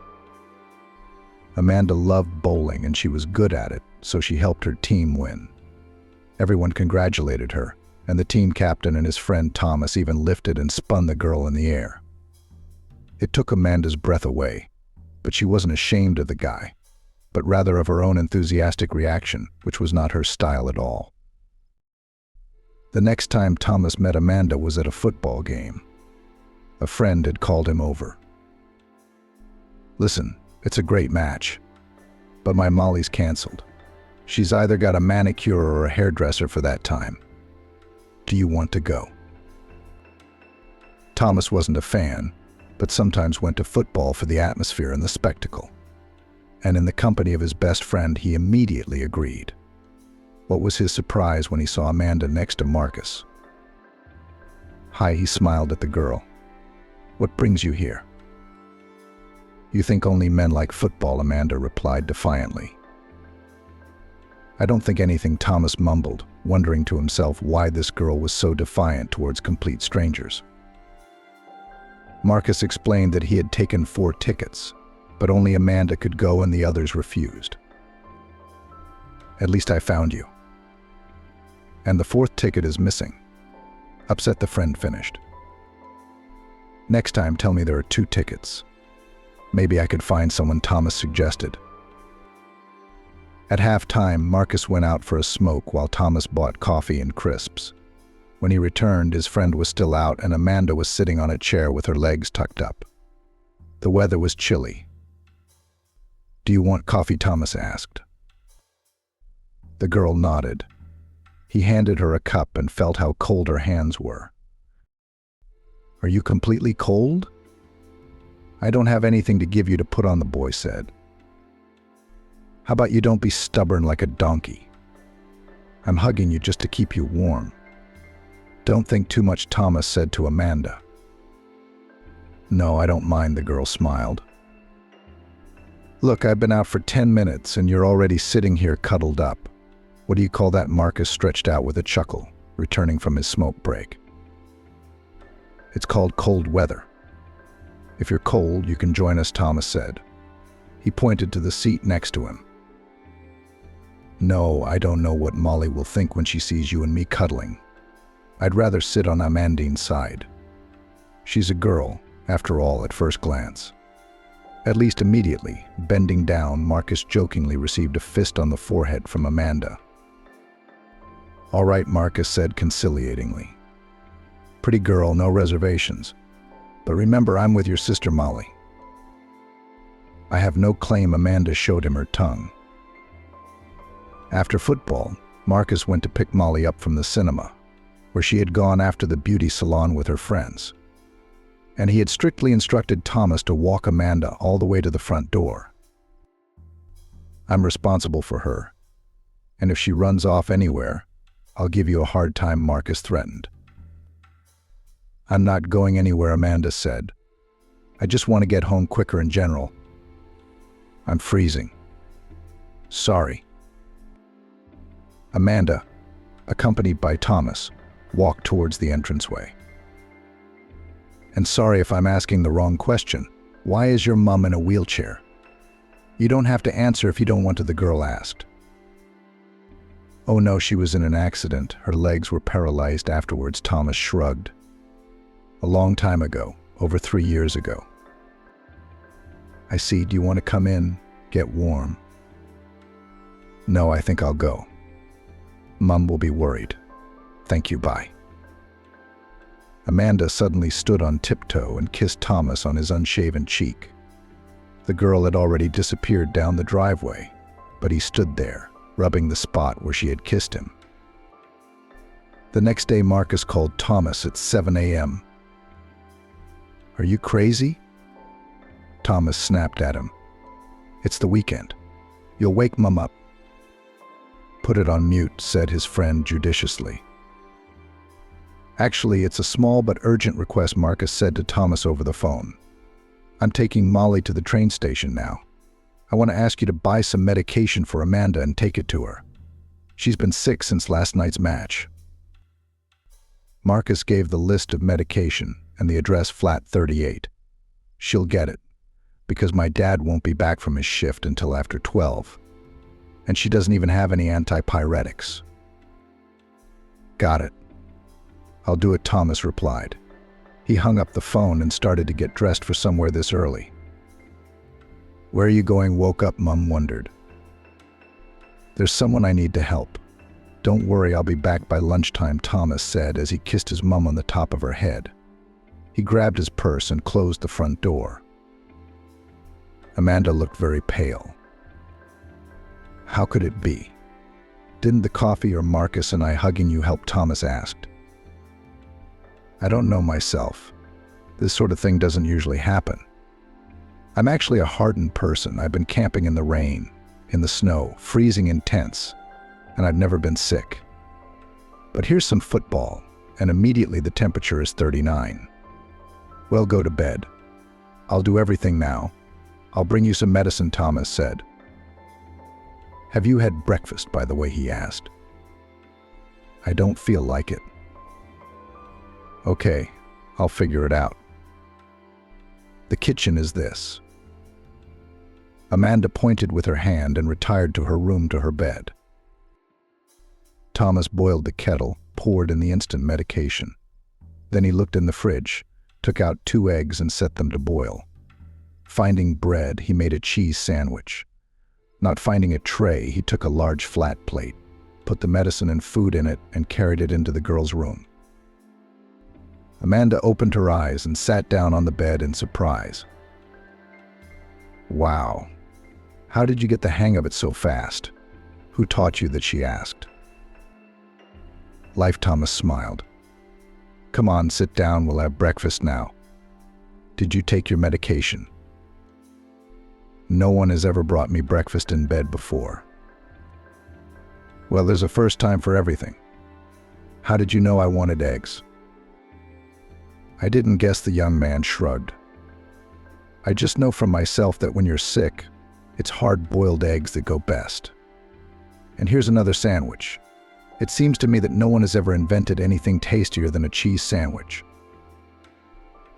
Amanda loved bowling and she was good at it, so she helped her team win. Everyone congratulated her, and the team captain and his friend Thomas even lifted and spun the girl in the air. It took Amanda's breath away, but she wasn't ashamed of the guy, but rather of her own enthusiastic reaction, which was not her style at all. The next time Thomas met Amanda was at a football game. A friend had called him over. "Listen, it's a great match, but my Molly's canceled. She's either got a manicure or a hairdresser for that time. Do you want to go?" Thomas wasn't a fan, but sometimes went to football for the atmosphere and the spectacle. And in the company of his best friend, he immediately agreed. What was his surprise when he saw Amanda next to Marcus? "Hi," he smiled at the girl. "What brings you here?" "You think only men like football," Amanda replied defiantly. "I don't think anything," Thomas mumbled, wondering to himself why this girl was so defiant towards complete strangers. Marcus explained that he had taken 4 tickets, but only Amanda could go and the others refused. "At least I found you. And the 4th ticket is missing." Upset, the friend finished. "Next time tell me there are 2 tickets. Maybe I could find someone," Thomas suggested. At halftime, Marcus went out for a smoke while Thomas bought coffee and crisps. When he returned, his friend was still out and Amanda was sitting on a chair with her legs tucked up. The weather was chilly. "Do you want coffee?" Thomas asked. The girl nodded. He handed her a cup and felt how cold her hands were. "Are you completely cold?" "I don't have anything to give you to put on," the boy said. "How about you don't be stubborn like a donkey? I'm hugging you just to keep you warm." "Don't think too much," Thomas said to Amanda. "No, I don't mind," the girl smiled. "Look, I've been out for 10 minutes and you're already sitting here cuddled up. What do you call that?" Marcus stretched out with a chuckle, returning from his smoke break. "It's called cold weather. If you're cold, you can join us," Thomas said. He pointed to the seat next to him. "No, I don't know what Molly will think when she sees you and me cuddling. I'd rather sit on Amandine's side. She's a girl, after all, at first glance." At least immediately, bending down, Marcus jokingly received a fist on the forehead from Amanda. "All right," Marcus said conciliatingly. "Pretty girl, no reservations. But remember, I'm with your sister Molly." "I have no claim." Amanda showed him her tongue. After football, Marcus went to pick Molly up from the cinema, where she had gone after the beauty salon with her friends. And he had strictly instructed Thomas to walk Amanda all the way to the front door. "I'm responsible for her, and if she runs off anywhere, I'll give you a hard time," Marcus threatened. "I'm not going anywhere," Amanda said. "I just want to get home quicker in general. I'm freezing. Sorry." Amanda, accompanied by Thomas, walked towards the entranceway. "And sorry if I'm asking the wrong question. Why is your mom in a wheelchair?" "You don't have to answer if you don't want to," the girl asked. "Oh no, she was in an accident. Her legs were paralyzed afterwards," Thomas shrugged. "A long time ago, over 3 years ago." "I see. Do you want to come in, get warm?" "No, I think I'll go. Mom will be worried. Thank you, bye." Amanda suddenly stood on tiptoe and kissed Thomas on his unshaven cheek. The girl had already disappeared down the driveway, but he stood there, rubbing the spot where she had kissed him. The next day, Marcus called Thomas at 7 a.m. "Are you crazy?" Thomas snapped at him. "It's the weekend. You'll wake Mum up." "Put it on mute," said his friend judiciously. "Actually, it's a small but urgent request," Marcus said to Thomas over the phone. "I'm taking Molly to the train station now. I want to ask you to buy some medication for Amanda and take it to her. She's been sick since last night's match." Marcus gave the list of medication and the address flat 38. "She'll get it, because my dad won't be back from his shift until after 12. And she doesn't even have any antipyretics." "Got it. I'll do it," Thomas replied. He hung up the phone and started to get dressed for somewhere this early. "Where are you going?" woke up Mum wondered. "There's someone I need to help. Don't worry, I'll be back by lunchtime," Thomas said as he kissed his mum on the top of her head. He grabbed his purse and closed the front door. Amanda looked very pale. How could it be? Didn't the coffee or Marcus and I hugging you help? Thomas asked. "I don't know myself. This sort of thing doesn't usually happen. I'm actually a hardened person. I've been camping in the rain, in the snow, freezing intense, and I've never been sick. But here's some football, and immediately the temperature is 39. Well, go to bed. I'll do everything now. I'll bring you some medicine," Thomas said. "Have you had breakfast, by the way?" he asked. "I don't feel like it." "Okay, I'll figure it out. The kitchen is this." Amanda pointed with her hand and retired to her room to her bed. Thomas boiled the kettle, poured in the instant medication. Then he looked in the fridge, took out 2 eggs and set them to boil. Finding bread, he made a cheese sandwich. Not finding a tray, he took a large flat plate, put the medicine and food in it, and carried it into the girl's room. Amanda opened her eyes and sat down on the bed in surprise. Wow. How did you get the hang of it so fast? Who taught you that? She asked. Life. Thomas smiled. Come on, sit down, we'll have breakfast now. Did you take your medication? No one has ever brought me breakfast in bed before. Well, there's a first time for everything. How did you know I wanted eggs? I didn't guess. The young man shrugged. I just know from myself that when you're sick, it's hard-boiled eggs that go best. And here's another sandwich. It seems to me that no one has ever invented anything tastier than a cheese sandwich.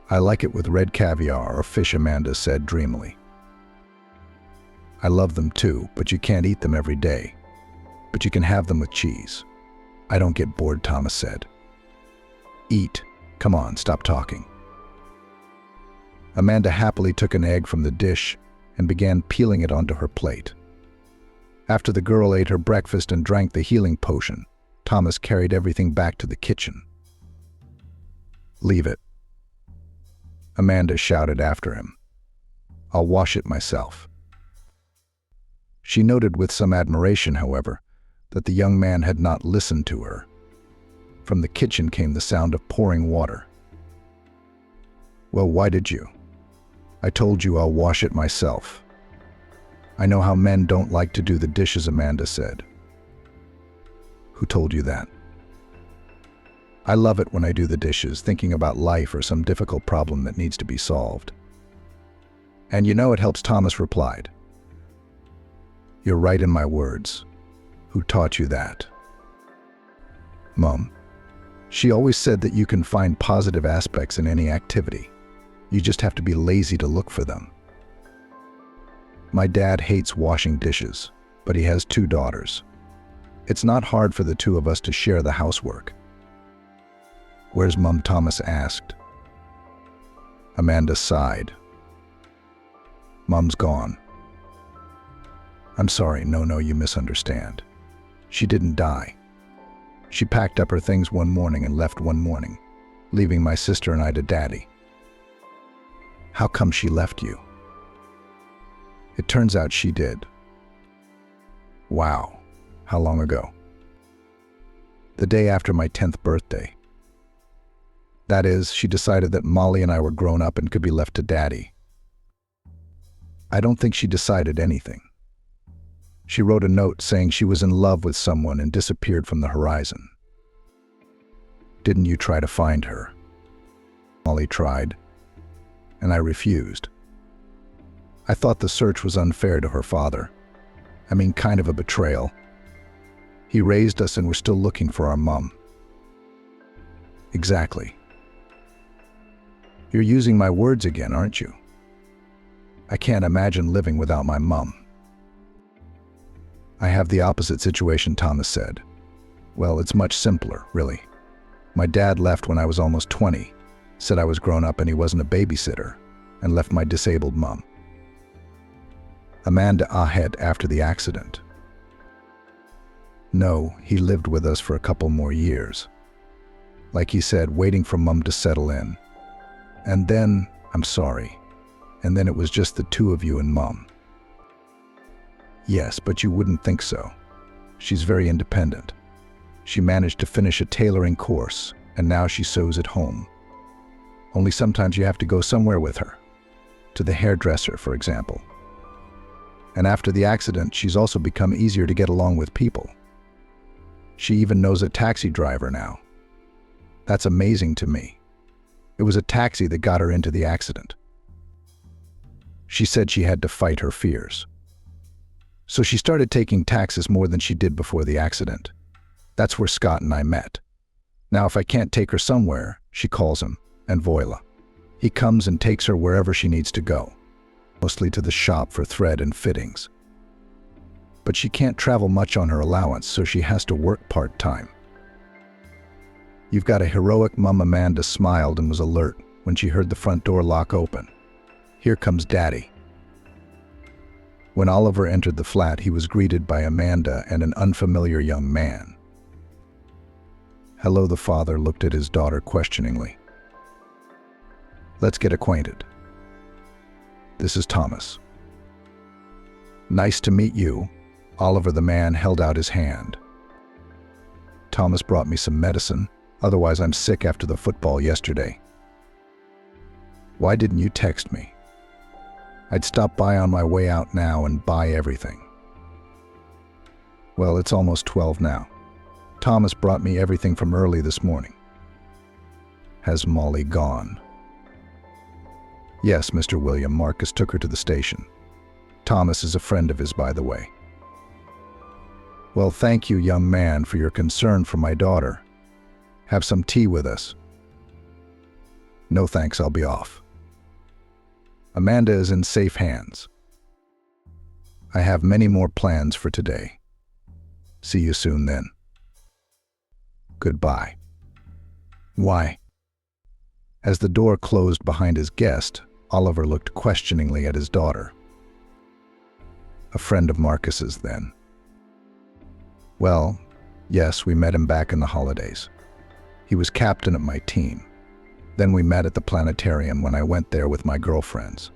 I like it with red caviar or fish, Amanda said dreamily. I love them too, but you can't eat them every day. But you can have them with cheese. I don't get bored, Thomas said. Eat. Come on, stop talking. Amanda happily took an egg from the dish and began peeling it onto her plate. After the girl ate her breakfast and drank the healing potion, Thomas carried everything back to the kitchen. Leave it, Amanda shouted after him. I'll wash it myself. She noted with some admiration, however, that the young man had not listened to her. From the kitchen came the sound of pouring water. Well, why did you? I told you I'll wash it myself. I know how men don't like to do the dishes, Amanda said. Who told you that? I love it when I do the dishes, thinking about life or some difficult problem that needs to be solved. And you know it helps, Thomas replied. You're right in my words. Who taught you that? Mom. She always said that you can find positive aspects in any activity. You just have to be lazy to look for them. My dad hates washing dishes, but he has 2 daughters. It's not hard for the 2 of us to share the housework. Where's Mom? Thomas asked. Amanda sighed. Mom's gone. I'm sorry, no, you misunderstand. She didn't die. She packed up her things one morning and left one morning, leaving my sister and I to Daddy. How come she left you? It turns out she did. Wow. How long ago? The day after my 10th birthday. That is, she decided that Molly and I were grown up and could be left to Daddy. I don't think she decided anything. She wrote a note saying she was in love with someone and disappeared from the horizon. Didn't you try to find her? Molly tried, and I refused. I thought the search was unfair to her father. I mean, kind of a betrayal. He raised us and we're still looking for our mom. Exactly. You're using my words again, aren't you? I can't imagine living without my mom. I have the opposite situation, Thomas said. Well, it's much simpler, really. My dad left when I was almost 20, said I was grown up and he wasn't a babysitter, and left my disabled mom. Amanda ahead after the accident. No, he lived with us for a couple more years. Like he said, waiting for Mom to settle in. And then, I'm sorry, and then it was just the 2 of you and Mom. Yes, but you wouldn't think so. She's very independent. She managed to finish a tailoring course, and now she sews at home. Only sometimes you have to go somewhere with her. To the hairdresser, for example. And after the accident, she's also become easier to get along with people. She even knows a taxi driver now. That's amazing to me. It was a taxi that got her into the accident. She said she had to fight her fears. So she started taking taxis more than she did before the accident. That's where Scott and I met. Now if I can't take her somewhere, she calls him, and voila. He comes and takes her wherever she needs to go, mostly to the shop for thread and fittings. But she can't travel much on her allowance, so she has to work part-time. You've got a heroic mom. Amanda smiled and was alert when she heard the front door lock open. Here comes Daddy. When Oliver entered the flat, he was greeted by Amanda and an unfamiliar young man. Hello, the father looked at his daughter questioningly. Let's get acquainted. This is Thomas. Nice to meet you. Oliver the man held out his hand. Thomas brought me some medicine, otherwise I'm sick after the football yesterday. Why didn't you text me? I'd stop by on my way out now and buy everything. Well, it's almost 12 now. Thomas brought me everything from early this morning. Has Molly gone? Yes, Mr. William. Marcus took her to the station. Thomas is a friend of his, by the way. Well, thank you, young man, for your concern for my daughter. Have some tea with us. No thanks, I'll be off. Amanda is in safe hands. I have many more plans for today. See you soon then. Goodbye. Why? As the door closed behind his guest, Oliver looked questioningly at his daughter. A friend of Marcus's, then. Well, yes, we met him back in the holidays. He was captain of my team. Then we met at the planetarium when I went there with my girlfriends.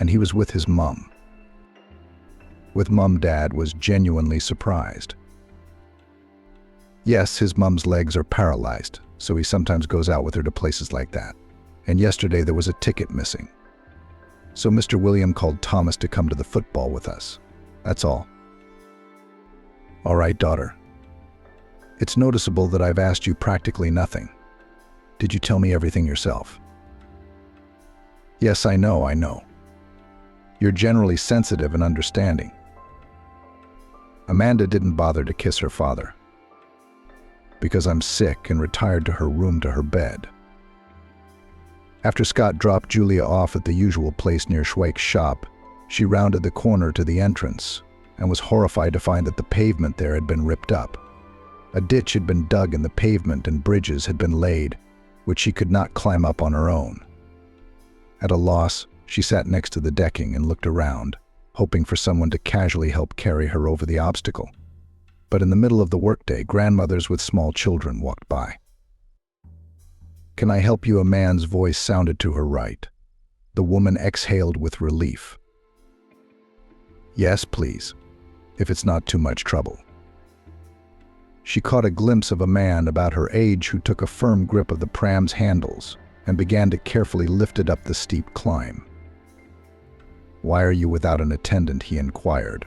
And he was with his mum. With mum, Dad was genuinely surprised. Yes, his mum's legs are paralyzed, so he sometimes goes out with her to places like that. And yesterday there was a ticket missing. So Mr. William called Thomas to come to the football with us. That's all. All right, daughter. It's noticeable that I've asked you practically nothing. Did you tell me everything yourself? Yes, I know. You're generally sensitive and understanding. Amanda didn't bother to kiss her father. Because I'm sick and retired to her room, to her bed. After Scott dropped Julia off at the usual place near Schweik's shop, she rounded the corner to the entrance and was horrified to find that the pavement there had been ripped up. A ditch had been dug in the pavement and bridges had been laid, which she could not climb up on her own. At a loss, she sat next to the decking and looked around, hoping for someone to casually help carry her over the obstacle. But in the middle of the workday, grandmothers with small children walked by. Can I help you? A man's voice sounded to her right. The woman exhaled with relief. Yes, please, if it's not too much trouble. She caught a glimpse of a man about her age who took a firm grip of the pram's handles and began to carefully lift it up the steep climb. Why are you without an attendant? He inquired.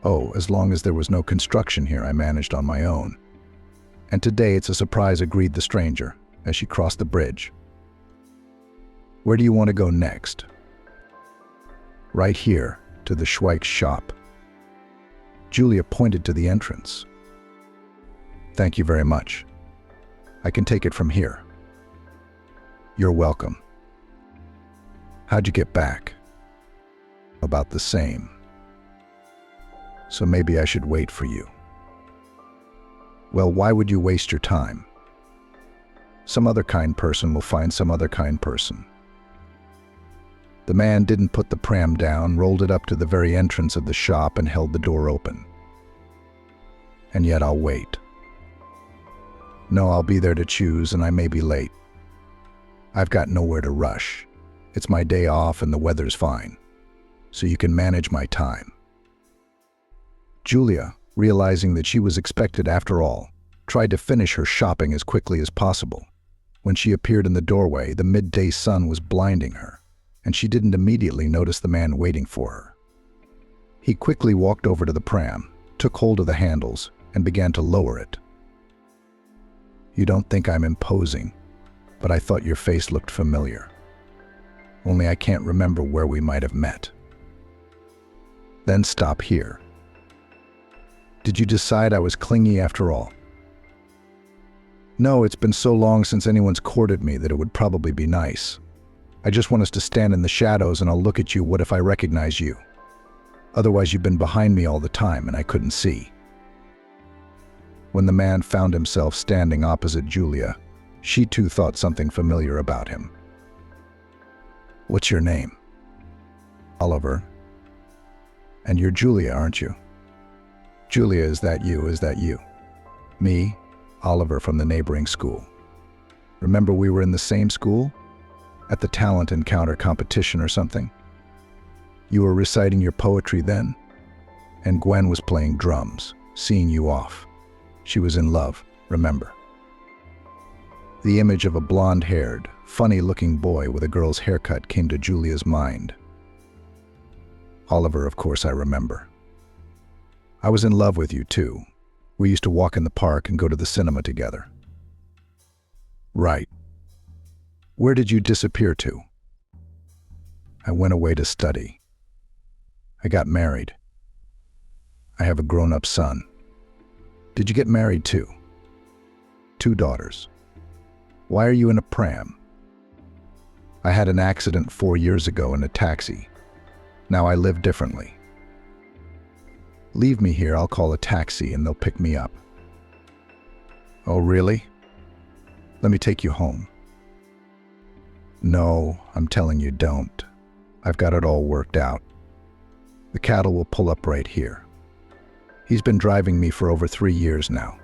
Oh, as long as there was no construction here, I managed on my own. And today it's a surprise, agreed the stranger, as she crossed the bridge. Where do you want to go next? Right here, to the Schweik's shop. Julia pointed to the entrance. Thank you very much. I can take it from here. You're welcome. How'd you get back? About the same. So maybe I should wait for you. Well, why would you waste your time? Some other kind person will find some other kind person. The man didn't put the pram down, rolled it up to the very entrance of the shop and held the door open. And yet I'll wait. No, I'll be there to choose and I may be late. I've got nowhere to rush. It's my day off and the weather's fine. So you can manage my time. Julia, realizing that she was expected after all, tried to finish her shopping as quickly as possible. When she appeared in the doorway, the midday sun was blinding her, and she didn't immediately notice the man waiting for her. He quickly walked over to the pram, took hold of the handles, and began to lower it. You don't think I'm imposing, but I thought your face looked familiar. Only I can't remember where we might have met. Then stop here. Did you decide I was clingy after all? No, it's been so long since anyone's courted me that it would probably be nice. I just want us to stand in the shadows and I'll look at you. What if I recognize you? Otherwise you've been behind me all the time and I couldn't see. When the man found himself standing opposite Julia, she too thought something familiar about him. What's your name? Oliver. And you're Julia, aren't you? Julia, is that you? Is that you? Me, Oliver from the neighboring school. Remember we were in the same school? At the talent encounter competition or something? You were reciting your poetry then, and Gwen was playing drums, seeing you off. She was in love, remember? The image of a blonde-haired, funny-looking boy with a girl's haircut came to Julia's mind. Oliver, of course, I remember. I was in love with you, too. We used to walk in the park and go to the cinema together. Right. Where did you disappear to? I went away to study. I got married. I have a grown-up son. Did you get married too? 2 daughters. Why are you in a pram? I had an accident 4 years ago in a taxi. Now I live differently. Leave me here, I'll call a taxi and they'll pick me up. Oh, really? Let me take you home. No, I'm telling you, don't. I've got it all worked out. The cattle will pull up right here. He's been driving me for over 3 years now.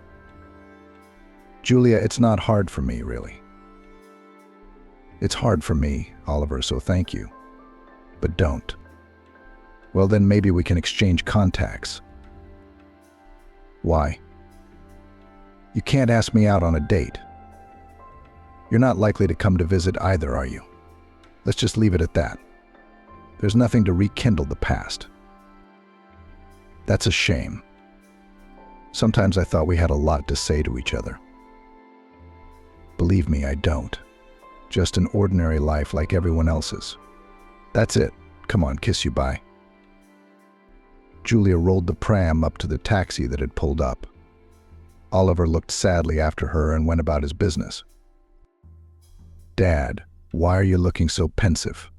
Julia, it's not hard for me, really. It's hard for me, Oliver, so thank you. But don't. Well, then maybe we can exchange contacts. Why? You can't ask me out on a date. You're not likely to come to visit either, are you? Let's just leave it at that. There's nothing to rekindle the past. That's a shame. Sometimes I thought we had a lot to say to each other. Believe me, I don't. Just an ordinary life like everyone else's. That's it. Come on, kiss you bye. Julia rolled the pram up to the taxi that had pulled up. Oliver looked sadly after her and went about his business. Dad, why are you looking so pensive?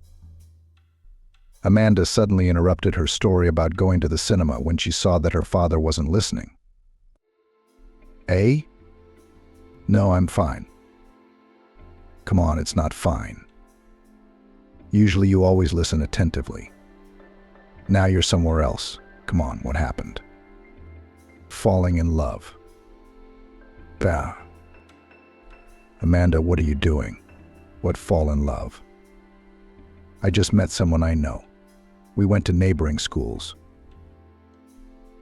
Amanda suddenly interrupted her story about going to the cinema when she saw that her father wasn't listening. Eh? No, I'm fine. Come on, it's not fine. Usually you always listen attentively. Now you're somewhere else. Come on, what happened? Falling in love. Bah. Amanda, what are you doing? What fall in love? I just met someone I know. We went to neighboring schools.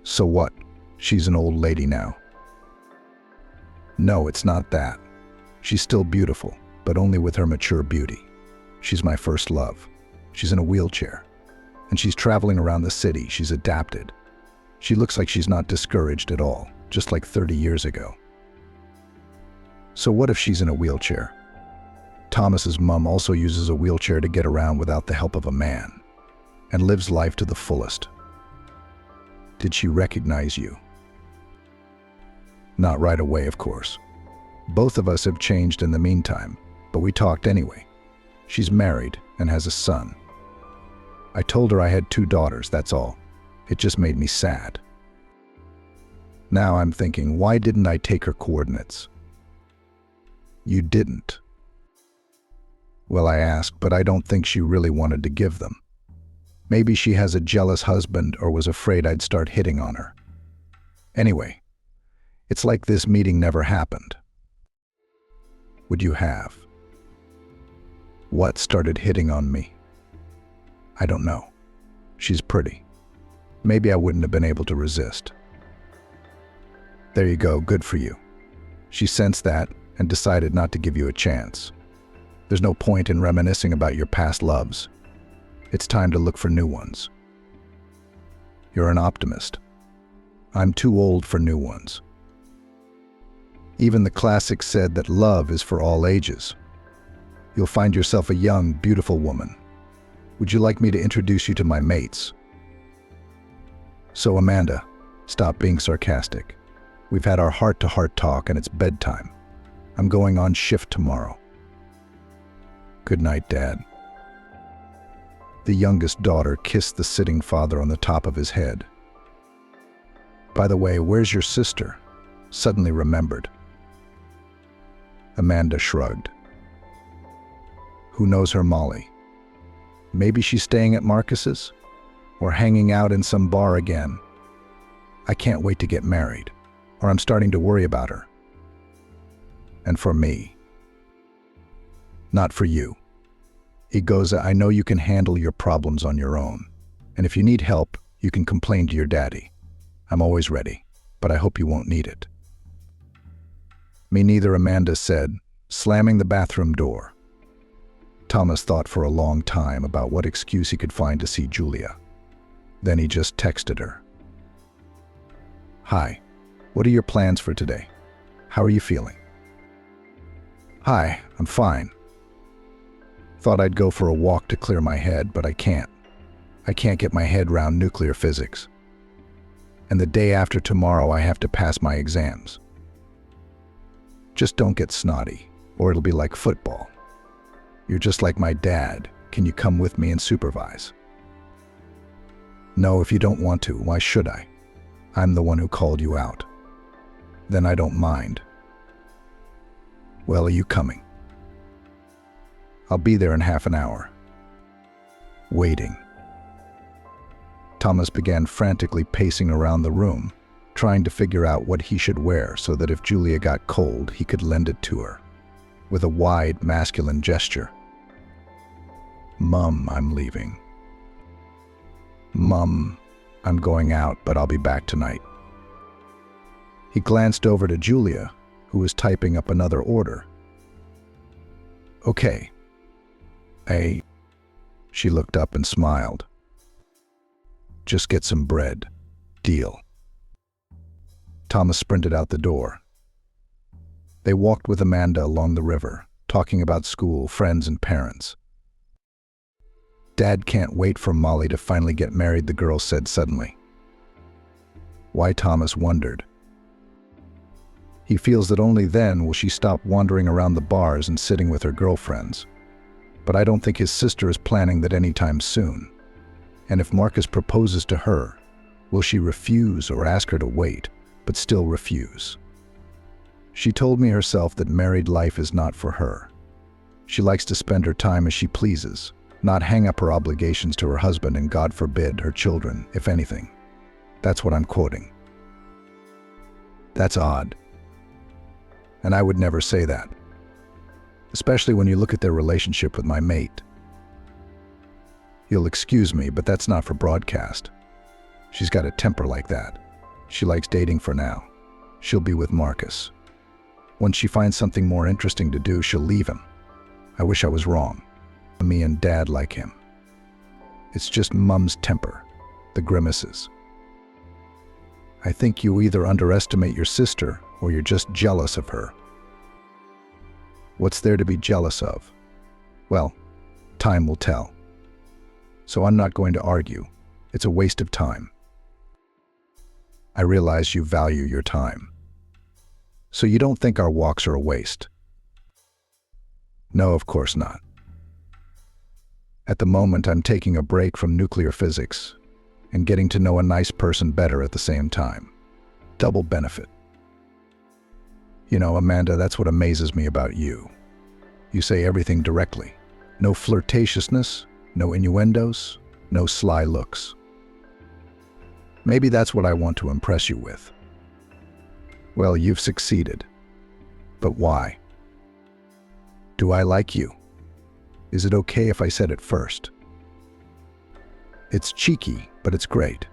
So what? She's an old lady now. No, it's not that. She's still beautiful, but only with her mature beauty. She's my first love. She's in a wheelchair. And she's traveling around the city. She's adapted. She looks like she's not discouraged at all, just like 30 years ago. So what if she's in a wheelchair? Thomas's mom also uses a wheelchair to get around without the help of a man, and lives life to the fullest. Did she recognize you? Not right away, of course. Both of us have changed in the meantime, but we talked anyway. She's married and has a son. I told her I had 2 daughters, that's all. It just made me sad. Now I'm thinking, why didn't I take her coordinates? You didn't. Well, I asked, but I don't think she really wanted to give them. Maybe she has a jealous husband or was afraid I'd start hitting on her. Anyway, it's like this meeting never happened. Would you have? What started hitting on me? I don't know. She's pretty. Maybe I wouldn't have been able to resist. There you go, good for you. She sensed that and decided not to give you a chance. There's no point in reminiscing about your past loves. It's time to look for new ones. You're an optimist. I'm too old for new ones. Even the classics said that love is for all ages. You'll find yourself a young, beautiful woman. Would you like me to introduce you to my mates? So Amanda, stop being sarcastic. We've had our heart-to-heart talk and it's bedtime. I'm going on shift tomorrow. Good night, Dad. The youngest daughter kissed the sitting father on the top of his head. By the way, where's your sister? Suddenly remembered. Amanda shrugged. Who knows her Molly? Maybe she's staying at Marcus's? Or hanging out in some bar again? I can't wait to get married, or I'm starting to worry about her. And for me, Not for you. He goes, I know you can handle your problems on your own. And if you need help, you can complain to your daddy. I'm always ready, but I hope you won't need it. Me neither, Amanda said, slamming the bathroom door. Thomas thought for a long time about what excuse he could find to see Julia. Then he just texted her. Hi, what are your plans for today? How are you feeling? Hi, I'm fine. Thought I'd go for a walk to clear my head, but I can't. I can't get my head round nuclear physics. And the day after tomorrow I have to pass my exams. Just don't get snotty, or it'll be like football. You're just like my dad. Can you come with me and supervise? No, if you don't want to, why should I? I'm the one who called you out. Then I don't mind. Well, are you coming? I'll be there in half an hour. Waiting. Thomas began frantically pacing around the room, trying to figure out what he should wear so that if Julia got cold, he could lend it to her, with a wide, masculine gesture. Mum, I'm leaving. Mum, I'm going out, but I'll be back tonight. He glanced over to Julia, who was typing up another order. Okay. She looked up and smiled. Just get some bread. Deal. Thomas sprinted out the door. They walked with Amanda along the river, talking about school, friends, and parents. Dad can't wait for Molly to finally get married, the girl said suddenly. Why, Thomas wondered. He feels that only then will she stop wandering around the bars and sitting with her girlfriends. But I don't think his sister is planning that anytime soon. And if Marcus proposes to her, will she refuse or ask her to wait, but still refuse? She told me herself that married life is not for her. She likes to spend her time as she pleases, not hang up her obligations to her husband and, God forbid, her children, if anything. That's what I'm quoting. That's odd. And I would never say that. Especially when you look at their relationship with my mate. You'll excuse me, but that's not for broadcast. She's got a temper like that. She likes dating for now. She'll be with Marcus. Once she finds something more interesting to do, she'll leave him. I wish I was wrong. Me and Dad like him. It's just Mum's temper, the grimaces. I think you either underestimate your sister or you're just jealous of her. What's there to be jealous of? Well, time will tell. So I'm not going to argue. It's a waste of time. I realize you value your time. So you don't think our walks are a waste? No, of course not. At the moment, I'm taking a break from nuclear physics and getting to know a nice person better at the same time. Double benefit. You know, Amanda, that's what amazes me about you. You say everything directly. No flirtatiousness, no innuendos, no sly looks. Maybe that's what I want to impress you with. Well, you've succeeded. But why? Do I like you? Is it okay if I said it first? It's cheeky, but it's great.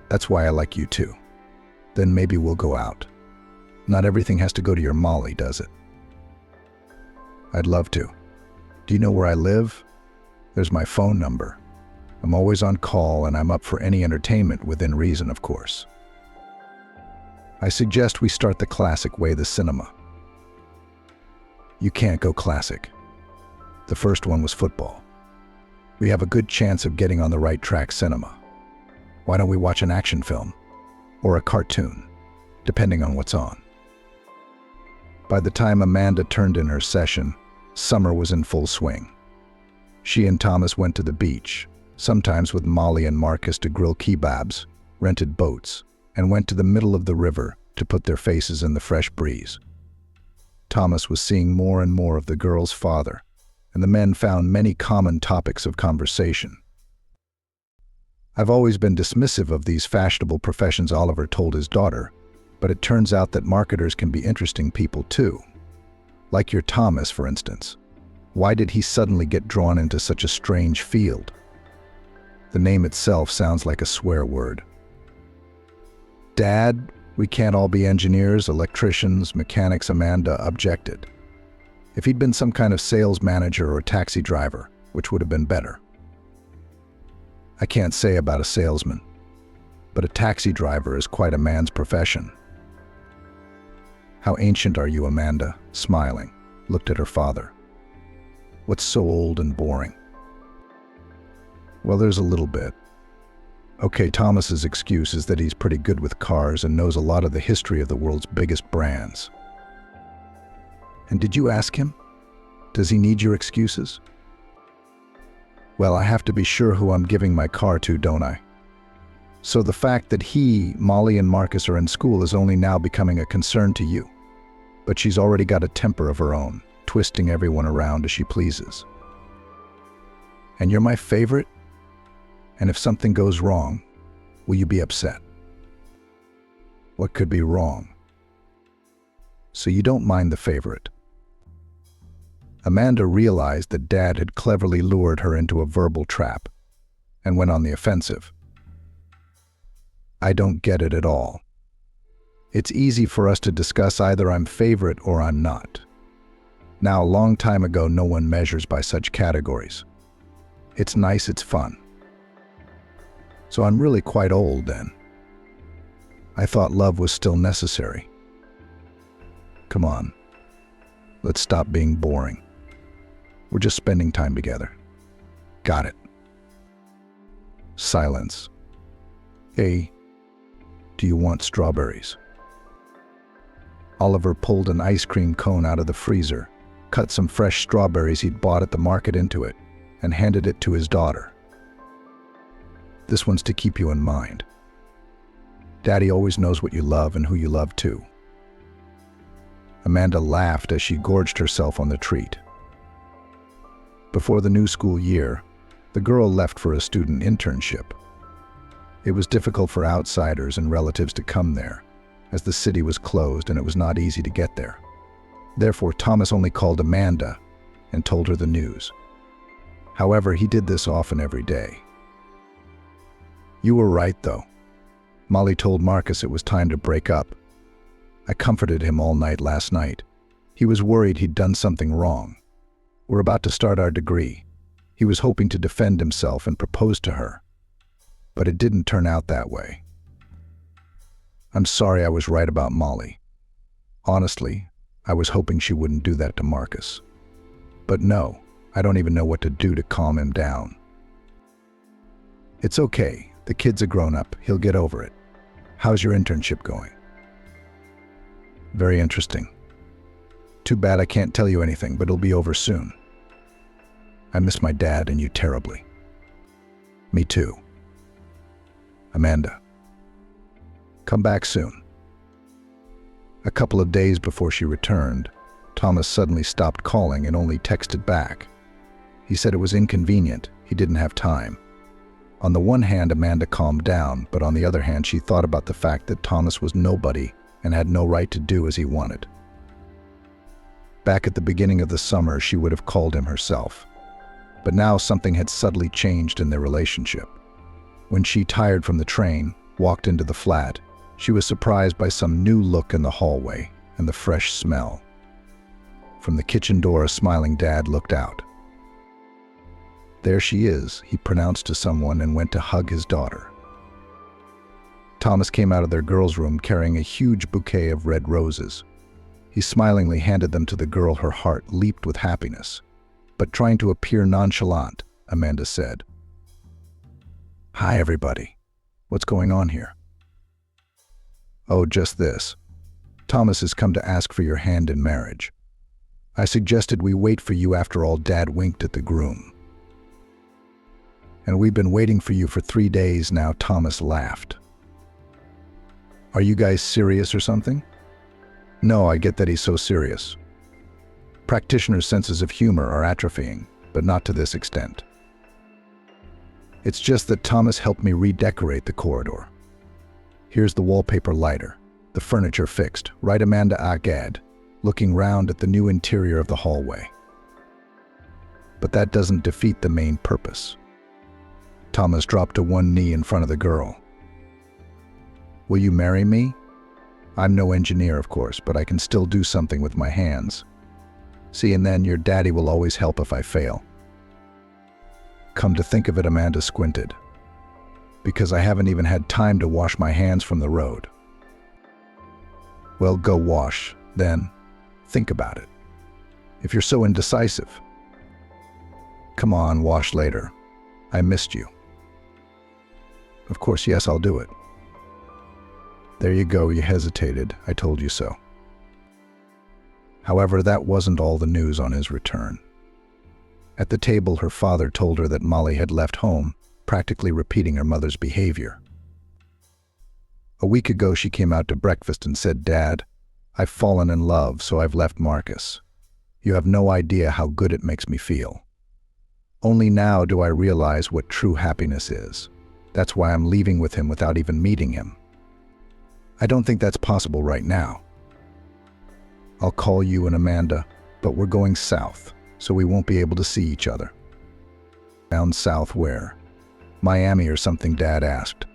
That's why I like you too. Then maybe we'll go out. Not everything has to go to your Molly, does it? I'd love to. Do you know where I live? There's my phone number. I'm always on call and I'm up for any entertainment within reason, of course. I suggest we start the classic way, the cinema. You can't go classic. The first one was football. We have a good chance of getting on the right track, cinema. Why don't we watch an action film? Or a cartoon, depending on what's on. By the time Amanda turned in her session, summer was in full swing. She and Thomas went to the beach, sometimes with Molly and Marcus, to grill kebabs, rented boats, and went to the middle of the river to put their faces in the fresh breeze. Thomas was seeing more and more of the girl's father, and the men found many common topics of conversation. I've always been dismissive of these fashionable professions, Oliver told his daughter, but it turns out that marketers can be interesting people too. Like your Thomas, for instance. Why did he suddenly get drawn into such a strange field? The name itself sounds like a swear word. Dad, we can't all be engineers, electricians, mechanics, Amanda objected. If he'd been some kind of sales manager or taxi driver, which would have been better. I can't say about a salesman, but a taxi driver is quite a man's profession. How ancient are you, Amanda, smiling, looked at her father. What's so old and boring? Well, there's a little bit. Okay, Thomas's excuse is that he's pretty good with cars and knows a lot of the history of the world's biggest brands. And did you ask him? Does he need your excuses? Well, I have to be sure who I'm giving my car to, don't I? So the fact that he, Molly, and Marcus are in school is only now becoming a concern to you. But she's already got a temper of her own, twisting everyone around as she pleases. And you're my favorite? And if something goes wrong, will you be upset? What could be wrong? So you don't mind the favorite. Amanda realized that Dad had cleverly lured her into a verbal trap and went on the offensive. I don't get it at all. It's easy for us to discuss either I'm favorite or I'm not. Now, a long time ago, no one measures by such categories. It's nice, it's fun. So I'm really quite old then. I thought love was still necessary. Come on, let's stop being boring. We're just spending time together. Got it. Silence. Hey, do you want strawberries? Oliver pulled an ice cream cone out of the freezer, cut some fresh strawberries he'd bought at the market into it, and handed it to his daughter. This one's to keep you in mind. Daddy always knows what you love and who you love too. Amanda laughed as she gorged herself on the treat. Before the new school year, the girl left for a student internship. It was difficult for outsiders and relatives to come there, as the city was closed and it was not easy to get there. Therefore, Thomas only called Amanda and told her the news. However, he did this often every day. You were right, though. Molly told Marcus it was time to break up. I comforted him all night last night. He was worried he'd done something wrong. We're about to start our degree. He was hoping to defend himself and propose to her. But it didn't turn out that way. I'm sorry I was right about Molly. Honestly, I was hoping she wouldn't do that to Marcus. But no, I don't even know what to do to calm him down. It's okay. The kid's a grown-up. He'll get over it. How's your internship going? Very interesting. Too bad I can't tell you anything, but it'll be over soon. I miss my dad and you terribly. Me too. Amanda. Come back soon. A couple of days before she returned, Thomas suddenly stopped calling and only texted back. He said it was inconvenient. He didn't have time. On the one hand, Amanda calmed down, but on the other hand, she thought about the fact that Thomas was nobody and had no right to do as he wanted. Back at the beginning of the summer, she would have called him herself. But now something had subtly changed in their relationship. When she, tired from the train, walked into the flat, she was surprised by some new look in the hallway and the fresh smell. From the kitchen door, a smiling Dad looked out. There she is, he pronounced to someone and went to hug his daughter. Thomas came out of their girls' room carrying a huge bouquet of red roses. He smilingly handed them to the girl. Her heart leaped with happiness. But trying to appear nonchalant, Amanda said, "Hi, everybody. What's going on here?" "Oh, just this. Thomas has come to ask for your hand in marriage. I suggested we wait for you. After all, Dad winked at the groom. And we've been waiting for you for 3 days now," Thomas laughed. "Are you guys serious or something?" "No, I get that he's so serious. Practitioners' senses of humor are atrophying, but not to this extent. It's just that Thomas helped me redecorate the corridor. Here's the wallpaper lighter, the furniture fixed, right, Amanda agad, looking round at the new interior of the hallway. but that doesn't defeat the main purpose. Thomas dropped to one knee in front of the girl. Will you marry me? I'm no engineer, of course, but I can still do something with my hands. See, and then your daddy will always help if I fail. Come to think of it, Amanda squinted. Because I haven't even had time to wash my hands from the road. Well, go wash, then. Think about it. If you're so indecisive. Come on, wash later. I missed you. Of course, yes, I'll do it. There you go, you hesitated. I told you so. However, that wasn't all the news on his return. At the table, her father told her that Molly had left home, practically repeating her mother's behavior. A week ago, she came out to breakfast and said, "Dad, I've fallen in love, so I've left Marcus. You have no idea how good it makes me feel. Only now do I realize what true happiness is. That's why I'm leaving with him without even meeting him. I don't think that's possible right now. I'll call you and Amanda, but we're going south, so we won't be able to see each other." "Down south where? Miami or something?" Dad asked.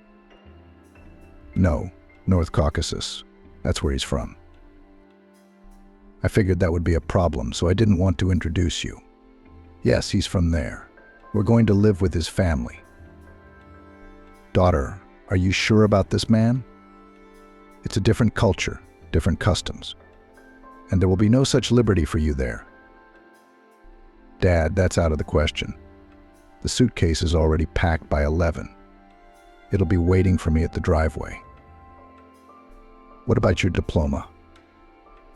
"No, North Caucasus. That's where he's from." I figured that would be a problem, so I didn't want to introduce you. Yes, he's from there. We're going to live with his family. Daughter, are you sure about this man? It's a different culture, different customs. And there will be no such liberty for you there. Dad, that's out of the question. The suitcase is already packed by 11. It'll be waiting for me at the driveway. What about your diploma?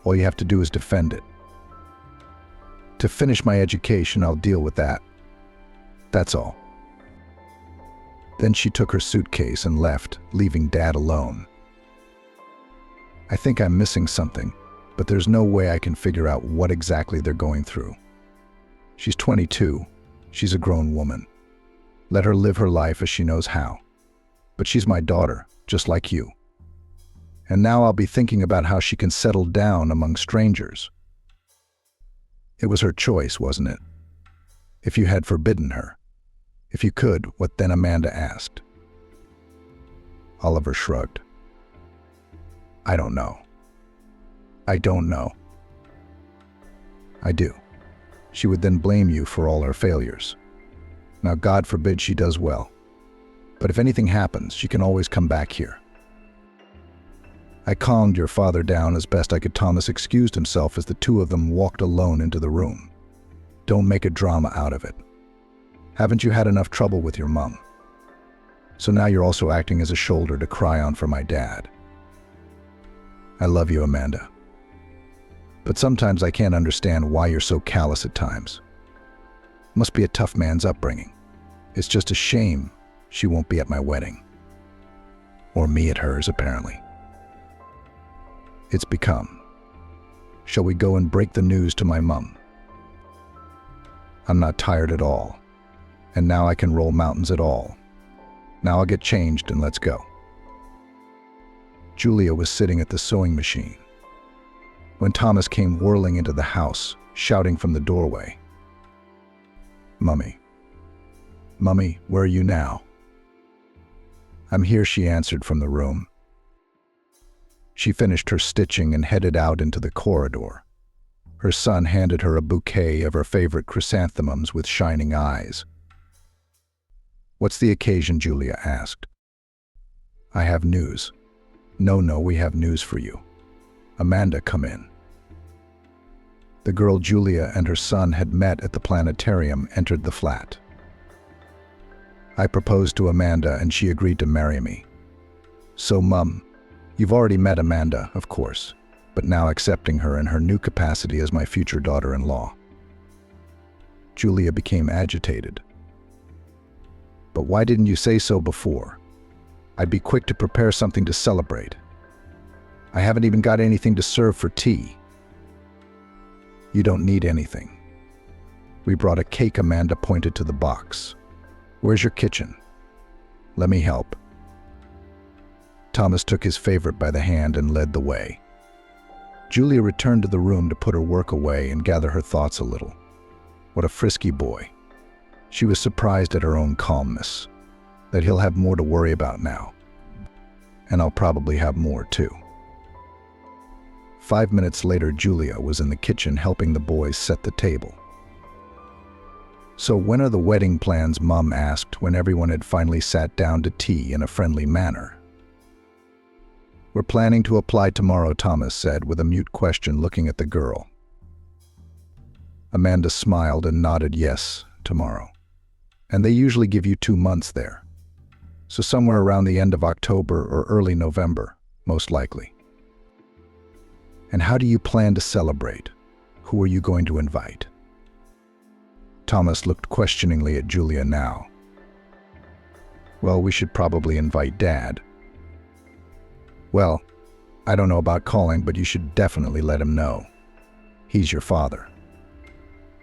All you have to do is defend it. To finish my education, I'll deal with that. That's all. Then she took her suitcase and left, leaving Dad alone. I think I'm missing something, but there's no way I can figure out what exactly they're going through. She's 22. She's a grown woman. Let her live her life as she knows how. But she's my daughter, just like you. And now I'll be thinking about how she can settle down among strangers. It was her choice, wasn't it? If you had forbidden her. If you could, what then? Amanda asked. Oliver shrugged. I don't know. I don't know. I do. She would then blame you for all her failures. Now, God forbid she does well. But if anything happens, she can always come back here. I calmed your father down as best I could. Thomas excused himself as the two of them walked alone into the room. Don't make a drama out of it. Haven't you had enough trouble with your mom? So now you're also acting as a shoulder to cry on for my dad. I love you, Amanda. But sometimes I can't understand why you're so callous at times. Must be a tough man's upbringing. It's just a shame she won't be at my wedding. Or me at hers, apparently. It's become. Shall we go and break the news to my mum? I'm not tired at all. And now I can roll mountains at all. Now I'll get changed and let's go. Julia was sitting at the sewing machine when Thomas came whirling into the house, shouting from the doorway. Mummy, where are you now? I'm here, she answered from the room. She finished her stitching and headed out into the corridor. Her son handed her a bouquet of her favorite chrysanthemums with shining eyes. What's the occasion? Julia asked. I have news. No, we have news for you. Amanda, come in. The girl Julia and her son had met at the planetarium entered the flat. I proposed to Amanda and she agreed to marry me. So, Mum, you've already met Amanda, of course, but now accepting her in her new capacity as my future daughter-in-law. Julia became agitated. But why didn't you say so before? I'd be quick to prepare something to celebrate. I haven't even got anything to serve for tea. You don't need anything. We brought a cake. Amanda pointed to the box. Where's your kitchen? Let me help. Thomas took his favorite by the hand and led the way. Julia returned to the room to put her work away and gather her thoughts a little. What a frisky boy. She was surprised at her own calmness, that he'll have more to worry about now. And I'll probably have more too. 5 minutes later, Julia was in the kitchen helping the boys set the table. "So when are the wedding plans?" Mom asked when everyone had finally sat down to tea in a friendly manner. "We're planning to apply tomorrow," Thomas said with a mute question, looking at the girl. Amanda smiled and nodded yes, tomorrow. "And they usually give you 2 months there. So somewhere around the end of October or early November, most likely." "And how do you plan to celebrate? Who are you going to invite?" Thomas looked questioningly at Julia now. "Well, we should probably invite Dad." "Well, I don't know about calling, but you should definitely let him know. He's your father.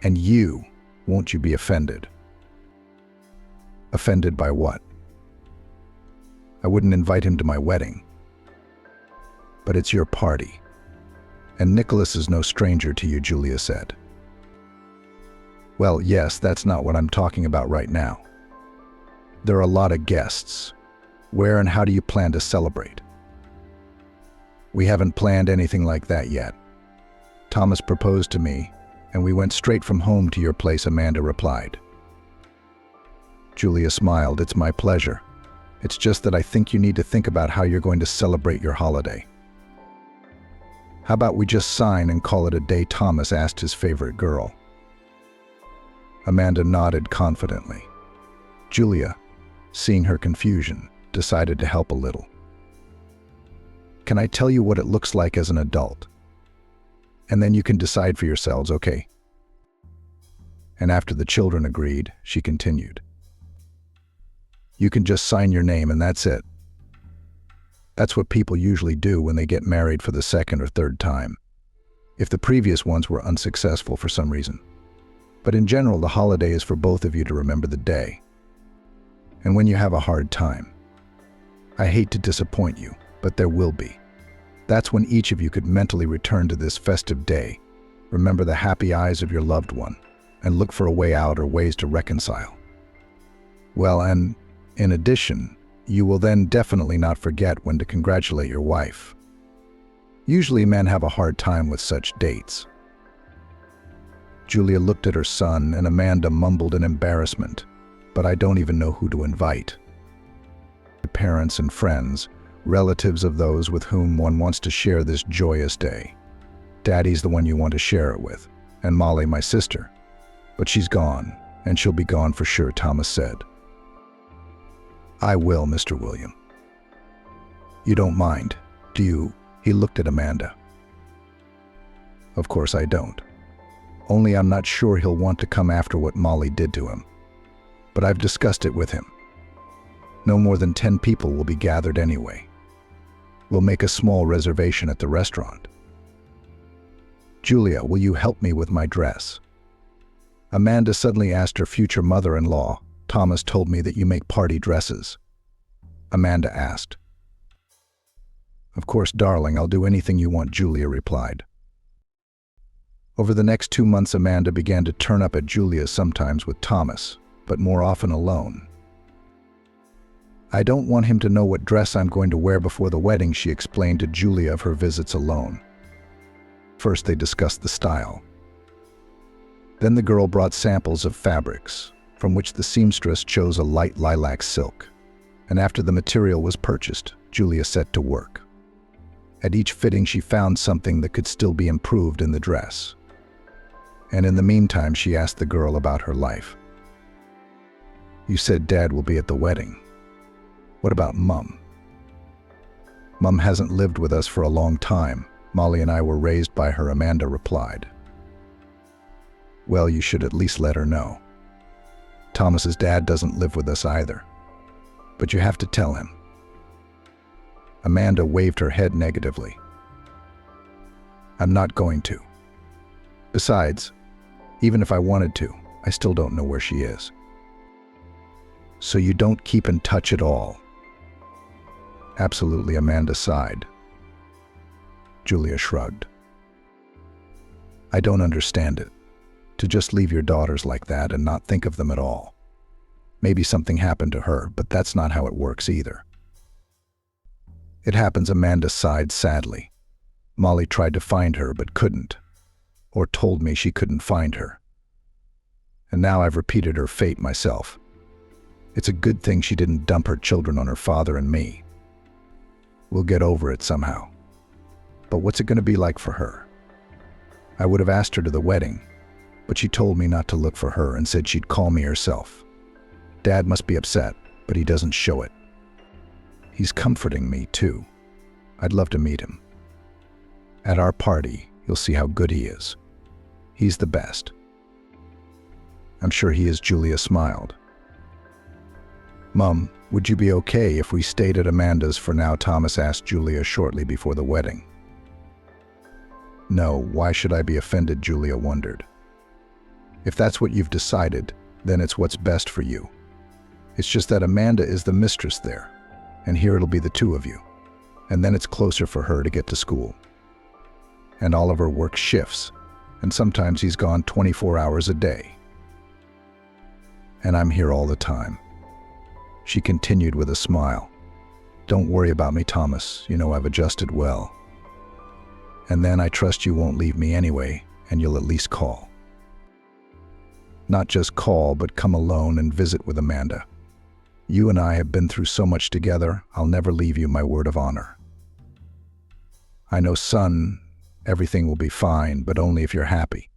And you, won't you be offended?" "Offended by what?" "I wouldn't invite him to my wedding." "But it's your party. And Nicholas is no stranger to you," Julia said. "Well, yes, that's not what I'm talking about right now. There are a lot of guests. Where and how do you plan to celebrate?" "We haven't planned anything like that yet. Thomas proposed to me, and we went straight from home to your place," Amanda replied. Julia smiled. "It's my pleasure. It's just that I think you need to think about how you're going to celebrate your holiday." "How about we just sign and call it a day?" Thomas asked his favorite girl. Amanda nodded confidently. Julia, seeing her confusion, decided to help a little. "Can I tell you what it looks like as an adult? And then you can decide for yourselves, okay?" And after the children agreed, she continued. "You can just sign your name and that's it. That's what people usually do when they get married for the second or third time, if the previous ones were unsuccessful for some reason. But in general, the holiday is for both of you to remember the day. And when you have a hard time, I hate to disappoint you, but there will be. That's when each of you could mentally return to this festive day, remember the happy eyes of your loved one, and look for a way out or ways to reconcile. Well, and in addition, you will then definitely not forget when to congratulate your wife. Usually men have a hard time with such dates." Julia looked at her son, and Amanda mumbled in embarrassment, "But I don't even know who to invite." "Parents and friends, relatives of those with whom one wants to share this joyous day. Daddy's the one you want to share it with, and Molly, my sister. But she's gone, and she'll be gone for sure," Thomas said. "I will, Mr. William." "You don't mind, do you?" He looked at Amanda. "Of course I don't. Only I'm not sure he'll want to come after what Molly did to him. But I've discussed it with him. No more than 10 people will be gathered anyway. We'll make a small reservation at the restaurant." "Julia, will you help me with my dress?" Amanda suddenly asked her future mother-in-law. "Thomas told me that you make party dresses." Amanda asked. "Of course, darling, I'll do anything you want," Julia replied. Over the next 2 months, Amanda began to turn up at Julia's, sometimes with Thomas, but more often alone. "I don't want him to know what dress I'm going to wear before the wedding," she explained to Julia of her visits alone. First, they discussed the style. Then the girl brought samples of fabrics, from which the seamstress chose a light lilac silk. And after the material was purchased, Julia set to work. At each fitting, she found something that could still be improved in the dress. And in the meantime, she asked the girl about her life. "You said Dad will be at the wedding. What about Mum?" "Mum hasn't lived with us for a long time. Molly and I were raised by her," Amanda replied. "Well, you should at least let her know. Thomas's dad doesn't live with us either. But you have to tell him." Amanda waved her head negatively. "I'm not going to. Besides, even if I wanted to, I still don't know where she is." "So you don't keep in touch at all?" "Absolutely," Amanda sighed. Julia shrugged. "I don't understand it. to just leave your daughters like that and not think of them at all. Maybe something happened to her, but that's not how it works either. It happens, Amanda sighed sadly. Molly tried to find her but couldn't, or told me she couldn't find her. And now I've repeated her fate myself. It's a good thing she didn't dump her children on her father and me. We'll get over it somehow. But what's it going to be like for her? I would have asked her to the wedding, but she told me not to look for her and said she'd call me herself. Dad must be upset, but he doesn't show it. He's comforting me, too. I'd love to meet him. At our party, you'll see how good he is. He's the best. I'm sure he is, Julia smiled. Mum, would you be okay if we stayed at Amanda's for now? Thomas asked Julia shortly before the wedding. No, why should I be offended? Julia wondered. If that's what you've decided, then it's what's best for you. It's just that Amanda is the mistress there, and here it'll be the two of you. And then it's closer for her to get to school. And Oliver works shifts, and sometimes he's gone 24 hours a day. And I'm here all the time. She continued with a smile. Don't worry about me, Thomas. You know I've adjusted well. And then I trust you won't leave me anyway, and you'll at least call. Not just call, but come alone and visit with Amanda. You and I have been through so much together, I'll never leave you, my word of honor. I know, son, everything will be fine, but only if you're happy.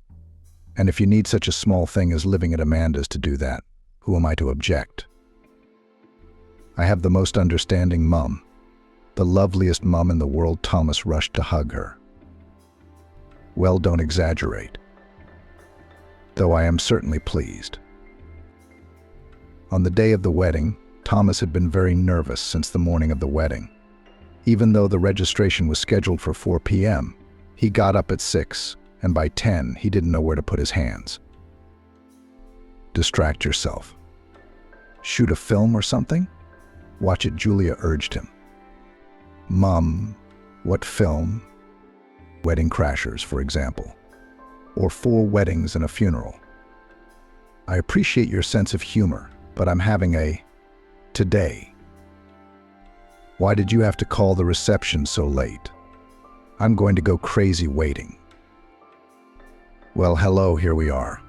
And if you need such a small thing as living at Amanda's to do that, who am I to object? I have the most understanding mum, the loveliest mum in the world. Thomas rushed to hug her. Well, don't exaggerate. Though I am certainly pleased. On the day of the wedding, Thomas had been very nervous since the morning of the wedding. Even though the registration was scheduled for 4 p.m., he got up at 6, and by 10, he didn't know where to put his hands. Distract yourself. Shoot a film or something? Watch it, Julia urged him. Mum, what film? Wedding Crashers, for example. Or 4 weddings and a funeral. I appreciate your sense of humor, but I'm having a today. Why did you have to call the reception so late? I'm going to go crazy waiting. Well, hello, here we are.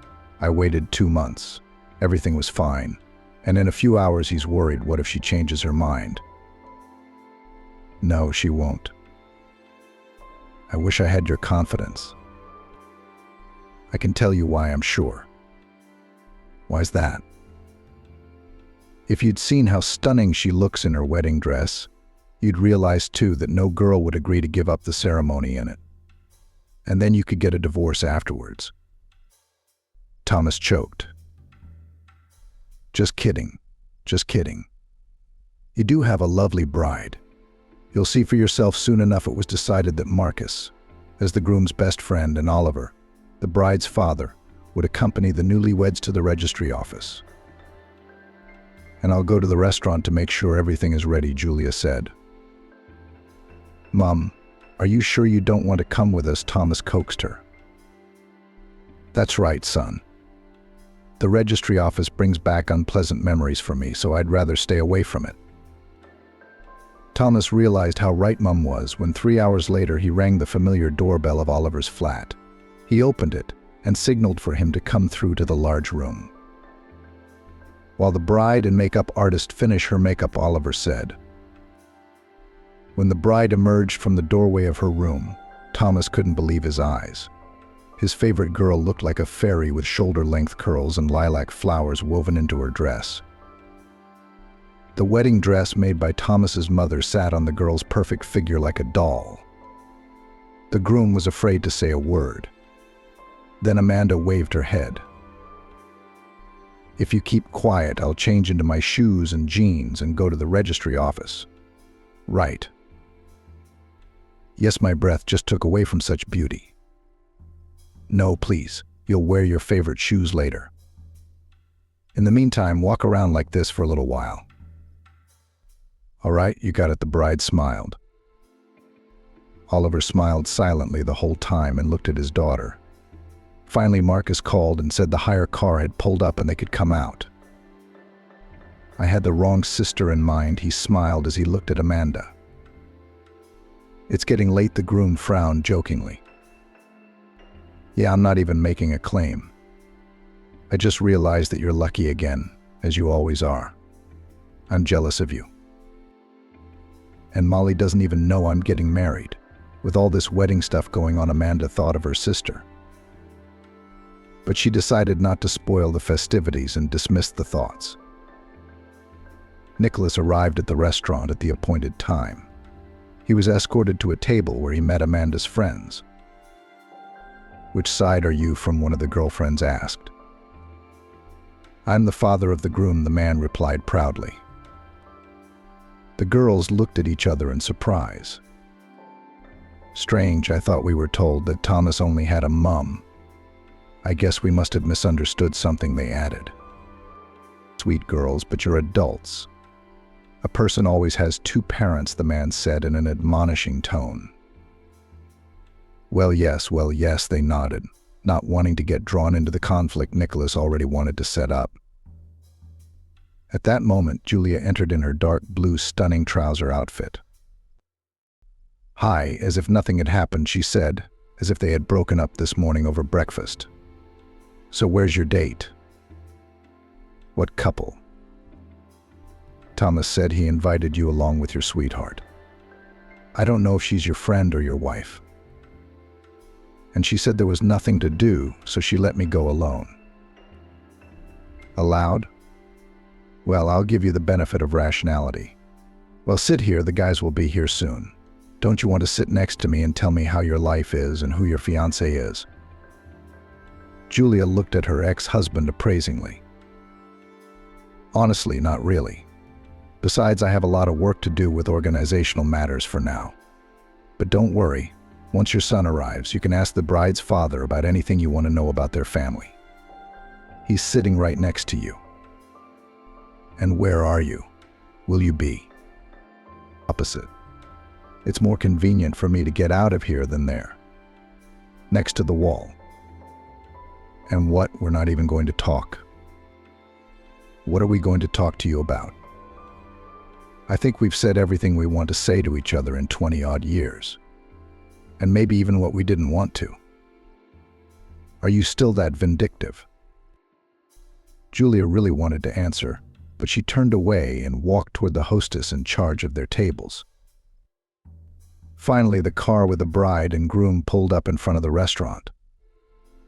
I waited 2 months. Everything was fine. And in a few hours he's worried, what if she changes her mind? No, she won't. I wish I had your confidence. I can tell you why I'm sure. Why's that? If you'd seen how stunning she looks in her wedding dress, you'd realize too that no girl would agree to give up the ceremony in it. And then you could get a divorce afterwards. Thomas choked. Just kidding. Just kidding. You do have a lovely bride. You'll see for yourself soon enough. It was decided that Marcus, as the groom's best friend, and Oliver, the bride's father, would accompany the newlyweds to the registry office. And I'll go to the restaurant to make sure everything is ready, Julia said. Mum, are you sure you don't want to come with us? Thomas coaxed her. That's right, son. The registry office brings back unpleasant memories for me, so I'd rather stay away from it. Thomas realized how right Mum was when 3 hours later he rang the familiar doorbell of Oliver's flat. He opened it and signaled for him to come through to the large room. While the bride and makeup artist finish her makeup, Oliver said. When the bride emerged from the doorway of her room, Thomas couldn't believe his eyes. His favorite girl looked like a fairy with shoulder-length curls and lilac flowers woven into her dress. The wedding dress made by Thomas's mother sat on the girl's perfect figure like a doll. The groom was afraid to say a word. Then Amanda waved her head. If you keep quiet, I'll change into my shoes and jeans and go to the registry office. Right. Yes, my breath just took away from such beauty. No, please, you'll wear your favorite shoes later. In the meantime, walk around like this for a little while. All right, you got it, the bride smiled. Oliver smiled silently the whole time and looked at his daughter. Finally, Marcus called and said the hire car had pulled up and they could come out. I had the wrong sister in mind, he smiled as he looked at Amanda. It's getting late, the groom frowned jokingly. Yeah, I'm not even making a claim. I just realized that you're lucky again, as you always are. I'm jealous of you. And Molly doesn't even know I'm getting married. With all this wedding stuff going on, Amanda thought of her sister. But she decided not to spoil the festivities and dismissed the thoughts. Nicholas arrived at the restaurant at the appointed time. He was escorted to a table where he met Amanda's friends. "Which side are you from?" one of the girlfriends asked. "I'm the father of the groom," the man replied proudly. The girls looked at each other in surprise. "Strange, I thought we were told that Thomas only had a mum. I guess we must have misunderstood something," they added. "Sweet girls, but you're adults. A person always has two parents," the man said in an admonishing tone. Well, yes, they nodded, not wanting to get drawn into the conflict Nicholas already wanted to set up. At that moment, Julia entered in her dark blue stunning trouser outfit. "Hi," as if nothing had happened, she said, as if they had broken up this morning over breakfast. "So where's your date?" "What couple?" "Thomas said he invited you along with your sweetheart. I don't know if she's your friend or your wife. And she said there was nothing to do, so she let me go alone." "Allowed? Well, I'll give you the benefit of rationality. Well, sit here, the guys will be here soon. Don't you want to sit next to me and tell me how your life is and who your fiancé is?" Julia looked at her ex-husband appraisingly. "Honestly, not really. Besides, I have a lot of work to do with organizational matters for now. But don't worry, once your son arrives, you can ask the bride's father about anything you want to know about their family. He's sitting right next to you." "And where are you? Will you be?" "Opposite. It's more convenient for me to get out of here than there. Next to the wall." "And what? We're not even going to talk." "What are we going to talk to you about? I think we've said everything we want to say to each other in 20-odd years. And maybe even what we didn't want to. Are you still that vindictive?" Julia really wanted to answer, but she turned away and walked toward the hostess in charge of their tables. Finally, the car with the bride and groom pulled up in front of the restaurant.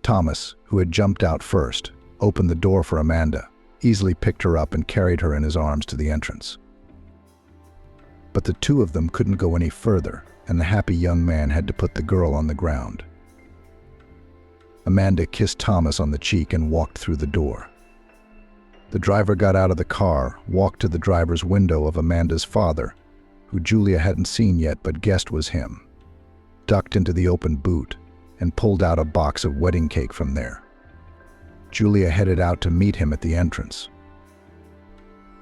Thomas, who had jumped out first, opened the door for Amanda, easily picked her up and carried her in his arms to the entrance. But the two of them couldn't go any further, and the happy young man had to put the girl on the ground. Amanda kissed Thomas on the cheek and walked through the door. The driver got out of the car, walked to the driver's window of Amanda's father, who Julia hadn't seen yet but guessed was him, ducked into the open boot, and pulled out a box of wedding cake from there. Julia headed out to meet him at the entrance.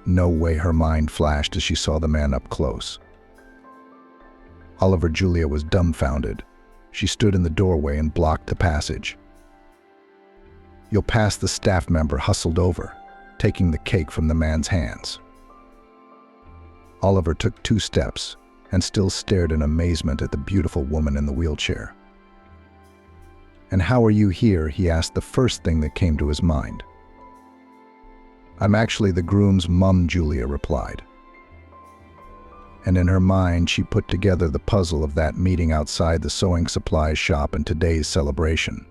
No way, her mind flashed as she saw the man up close. Julia was dumbfounded. She stood in the doorway and blocked the passage. "You'll pass," the staff member hustled over, taking the cake from the man's hands. Oliver took 2 steps and still stared in amazement at the beautiful woman in the wheelchair. "And how are you here?" he asked, the first thing that came to his mind. "I'm actually the groom's mum," Julia replied. And in her mind, she put together the puzzle of that meeting outside the sewing supplies shop and today's celebration.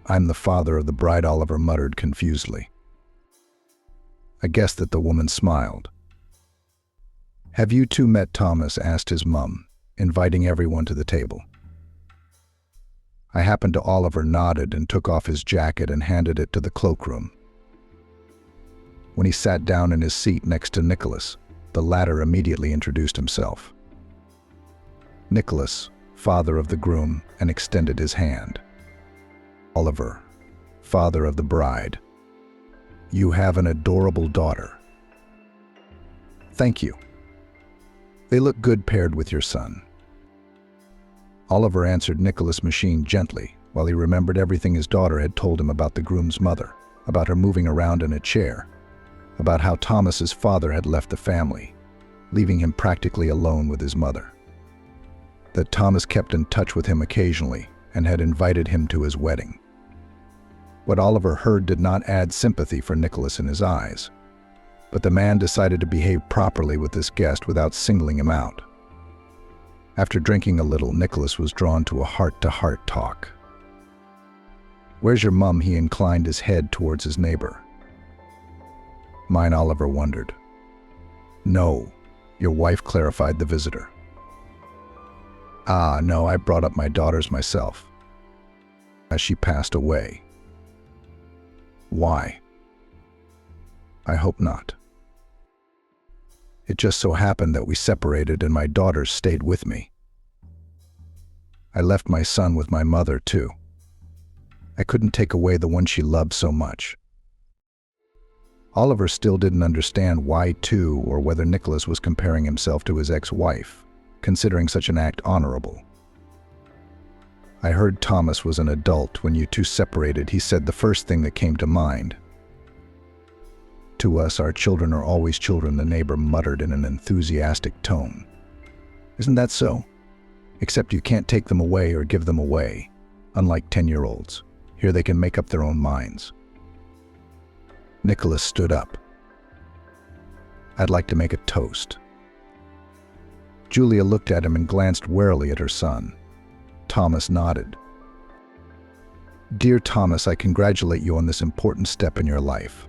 "I'm the father of the bride," Oliver muttered confusedly. I guessed that the woman smiled. "Have you two met Thomas?" asked his mum, inviting everyone to the table. I happened to. Oliver nodded and took off his jacket and handed it to the cloakroom. When he sat down in his seat next to Nicholas, the latter immediately introduced himself. Nicholas, father of the groom, and extended his hand. Oliver, father of the bride. "You have an adorable daughter." "Thank you. They look good paired with your son." Oliver answered Nicholas' machine gently, while he remembered everything his daughter had told him about the groom's mother, about her moving around in a chair, about how Thomas's father had left the family, leaving him practically alone with his mother. That Thomas kept in touch with him occasionally and had invited him to his wedding. What Oliver heard did not add sympathy for Nicholas in his eyes, but the man decided to behave properly with this guest without singling him out. After drinking a little, Nicholas was drawn to a heart-to-heart talk. "Where's your mum?" He inclined his head towards his neighbor. "Mine," Oliver wondered. "No, your wife," clarified the visitor. "Ah, no, I brought up my daughters myself, as she passed away." "Why?" "I hope not. It just so happened that we separated and my daughters stayed with me. I left my son with my mother, too. I couldn't take away the one she loved so much." Oliver still didn't understand why too, or whether Nicholas was comparing himself to his ex-wife, considering such an act honorable. "I heard Thomas was an adult when you two separated," he said, the first thing that came to mind. "To us, our children are always children," the neighbor muttered in an enthusiastic tone. "Isn't that so? Except you can't take them away or give them away. Unlike 10-year-olds, here they can make up their own minds." Nicholas stood up. "I'd like to make a toast." Julia looked at him and glanced warily at her son. Thomas nodded. "Dear Thomas, I congratulate you on this important step in your life.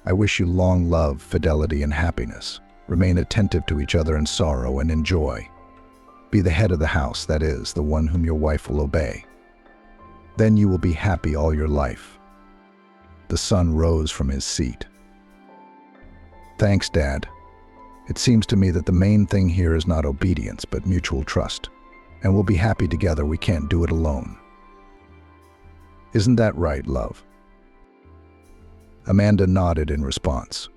I wish you long love, fidelity, and happiness. Remain attentive to each other in sorrow and in joy. Be the head of the house, that is, the one whom your wife will obey. Then you will be happy all your life." The son rose from his seat. "Thanks, Dad. It seems to me that the main thing here is not obedience, but mutual trust. And we'll be happy together. We can't do it alone. Isn't that right, love?" Amanda nodded in response.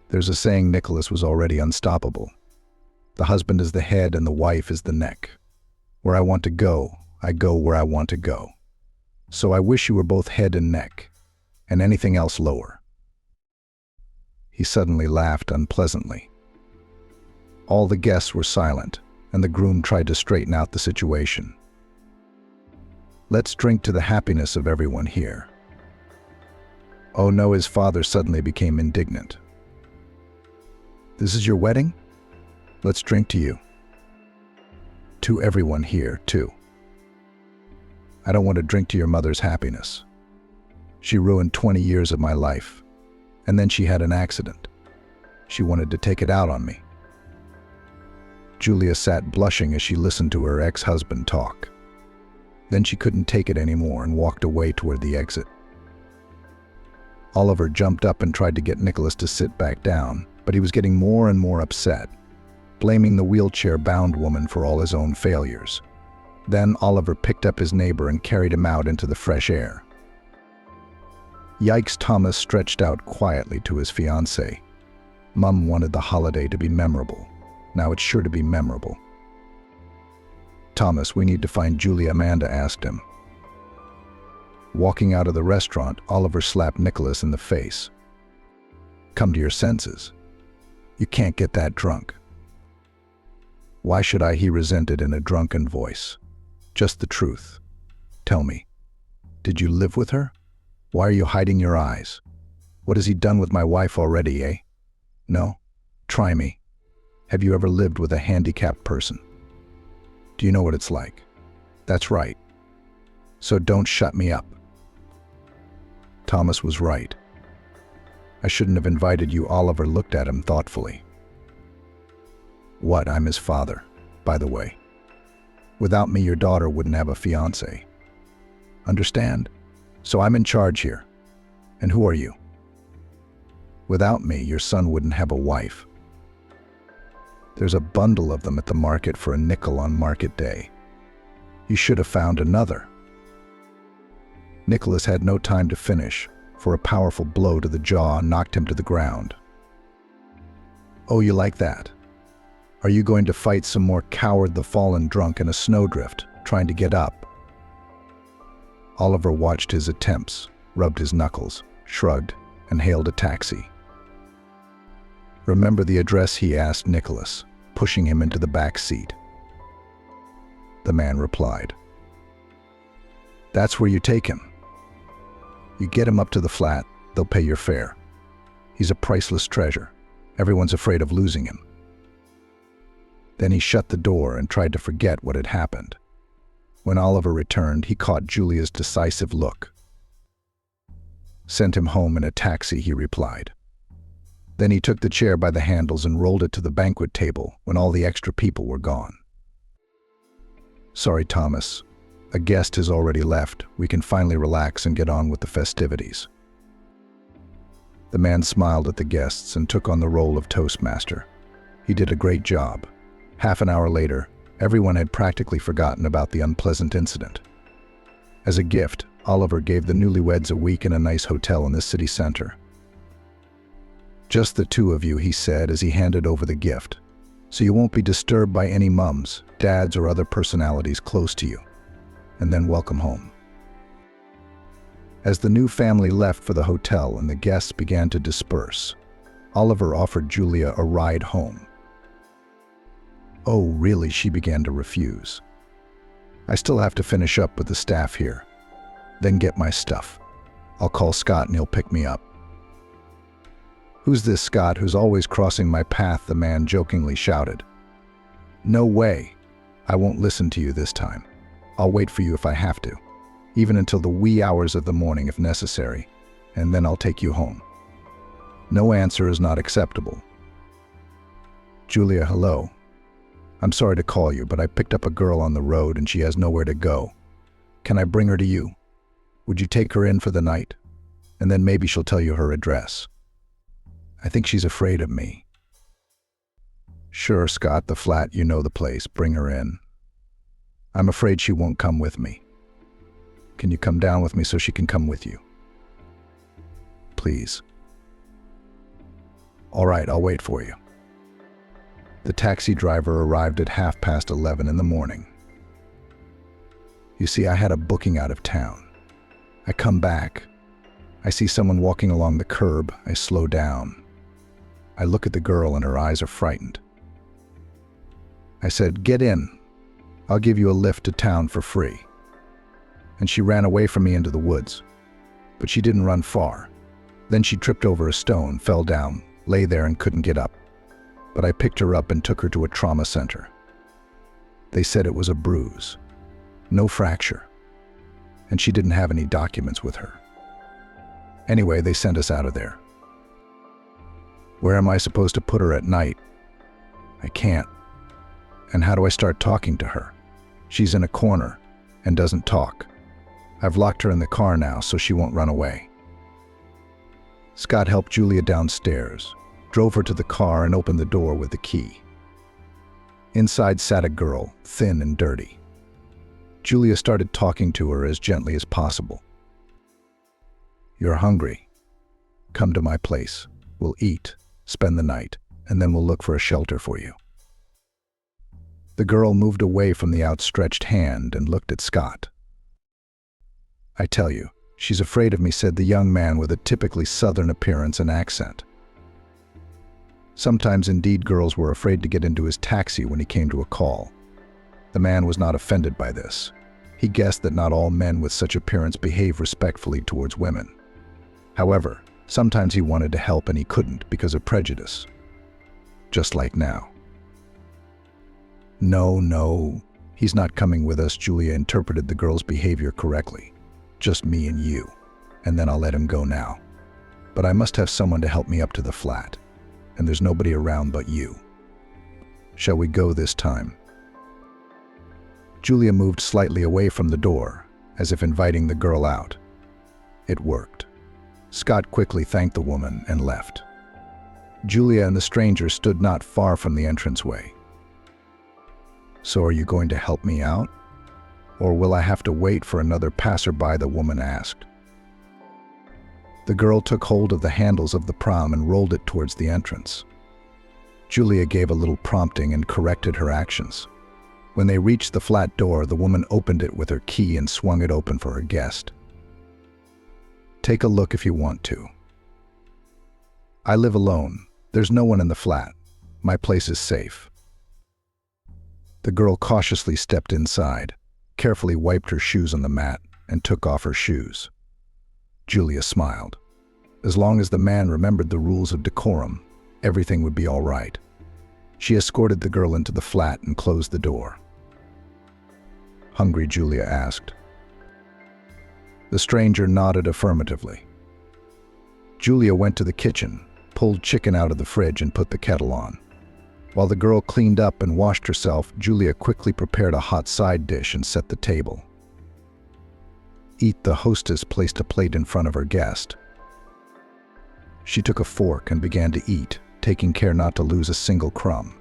There's a saying Nicholas was already unstoppable. The husband is the head and the wife is the neck. Where I want to go, I go where I want to go. So I wish you were both head and neck, and anything else lower. He suddenly laughed unpleasantly. All the guests were silent, and the groom tried to straighten out the situation. "Let's drink to the happiness of everyone here." "Oh no," his father suddenly became indignant. "This is your wedding? Let's drink to you. To everyone here, too. I don't want to drink to your mother's happiness. She ruined 20 years of my life, and then she had an accident. She wanted to take it out on me." Julia sat blushing as she listened to her ex-husband talk. Then she couldn't take it anymore and walked away toward the exit. Oliver jumped up and tried to get Nicholas to sit back down, but he was getting more and more upset, blaming the wheelchair-bound woman for all his own failures. Then Oliver picked up his neighbor and carried him out into the fresh air. Yikes, Thomas stretched out quietly to his fiancée. Mum wanted the holiday to be memorable. Now it's sure to be memorable. "Thomas, we need to find Julia," Amanda asked him. Walking out of the restaurant, Oliver slapped Nicholas in the face. "Come to your senses. You can't get that drunk." "Why should I?" he resented in a drunken voice. "Just the truth. Tell me, did you live with her? Why are you hiding your eyes? What has he done with my wife already, eh? No? Try me. Have you ever lived with a handicapped person? Do you know what it's like? That's right. So don't shut me up." Thomas was right. "I shouldn't have invited you." Oliver looked at him thoughtfully. "What? I'm his father, by the way. Without me, your daughter wouldn't have a fiancé. Understand? So I'm in charge here. And who are you? Without me, your son wouldn't have a wife. There's a bundle of them at the market for a nickel on market day. You should have found another." Nicholas had no time to finish, for a powerful blow to the jaw knocked him to the ground. "Oh, you like that? Are you going to fight some more coward, the fallen drunk in a snowdrift, trying to get up?" Oliver watched his attempts, rubbed his knuckles, shrugged, and hailed a taxi. "Remember the address?" he asked Nicholas, pushing him into the back seat. The man replied, "That's where you take him. You get him up to the flat, they'll pay your fare. He's a priceless treasure. Everyone's afraid of losing him." Then he shut the door and tried to forget what had happened. When Oliver returned, he caught Julia's decisive look. "Sent him home in a taxi," he replied. Then he took the chair by the handles and rolled it to the banquet table when all the extra people were gone. "Sorry, Thomas. A guest has already left. We can finally relax and get on with the festivities." The man smiled at the guests and took on the role of toastmaster. He did a great job. Half an hour later, everyone had practically forgotten about the unpleasant incident. As a gift, Oliver gave the newlyweds a week in a nice hotel in the city center. "Just the two of you," he said as he handed over the gift, "so you won't be disturbed by any mums, dads, or other personalities close to you. And then welcome home." As the new family left for the hotel and the guests began to disperse, Oliver offered Julia a ride home. "Oh, really?" she began to refuse. "I still have to finish up with the staff here. Then get my stuff. I'll call Scott and he'll pick me up." "Who's this Scott who's always crossing my path?" the man jokingly shouted. "No way. I won't listen to you this time. I'll wait for you if I have to, even until the wee hours of the morning if necessary, and then I'll take you home." No answer is not acceptable. "Julia, hello. I'm sorry to call you, but I picked up a girl on the road and she has nowhere to go. Can I bring her to you? Would you take her in for the night? And then maybe she'll tell you her address. I think she's afraid of me." "Sure, Scott, the flat, you know the place. Bring her in. I'm afraid she won't come with me. Can you come down with me so she can come with you? Please." "All right, I'll wait for you." The taxi driver arrived at 11:30 in the morning. "You see, I had a booking out of town. I come back. I see someone walking along the curb. I slow down. I look at the girl and her eyes are frightened. I said, 'Get in. I'll give you a lift to town for free.' And she ran away from me into the woods. But she didn't run far. Then she tripped over a stone, fell down, lay there and couldn't get up. But I picked her up and took her to a trauma center. They said it was a bruise. No fracture. And she didn't have any documents with her. Anyway, they sent us out of there. Where am I supposed to put her at night? I can't. And how do I start talking to her? She's in a corner and doesn't talk. I've locked her in the car now so she won't run away." Scott helped Julia downstairs, drove her to the car and opened the door with the key. Inside sat a girl, thin and dirty. Julia started talking to her as gently as possible. "You're hungry. Come to my place. We'll eat, spend the night, and then we'll look for a shelter for you." The girl moved away from the outstretched hand and looked at Scott. "I tell you, she's afraid of me," said the young man with a typically southern appearance and accent. Sometimes indeed girls were afraid to get into his taxi when he came to a call. The man was not offended by this. He guessed that not all men with such appearance behave respectfully towards women. However, sometimes he wanted to help and he couldn't because of prejudice. Just like now. No, he's not coming with us." Julia interpreted the girl's behavior correctly. "Just me and you, and then I'll let him go now. But I must have someone to help me up to the flat, and there's nobody around but you. Shall we go this time?" Julia moved slightly away from the door, as if inviting the girl out. It worked. Scott quickly thanked the woman and left. Julia and the stranger stood not far from the entranceway. "So are you going to help me out? Or will I have to wait for another passerby?" the woman asked. The girl took hold of the handles of the pram and rolled it towards the entrance. Julia gave a little prompting and corrected her actions. When they reached the flat door, the woman opened it with her key and swung it open for her guest. "Take a look if you want to. I live alone. There's no one in the flat. My place is safe." The girl cautiously stepped inside, carefully wiped her shoes on the mat, and took off her shoes. Julia smiled. As long as the man remembered the rules of decorum, everything would be all right. She escorted the girl into the flat and closed the door. "Hungry?" Julia asked. The stranger nodded affirmatively. Julia went to the kitchen, pulled chicken out of the fridge, and put the kettle on. While the girl cleaned up and washed herself, Julia quickly prepared a hot side dish and set the table. "Eat." The hostess placed a plate in front of her guest. She took a fork and began to eat, taking care not to lose a single crumb.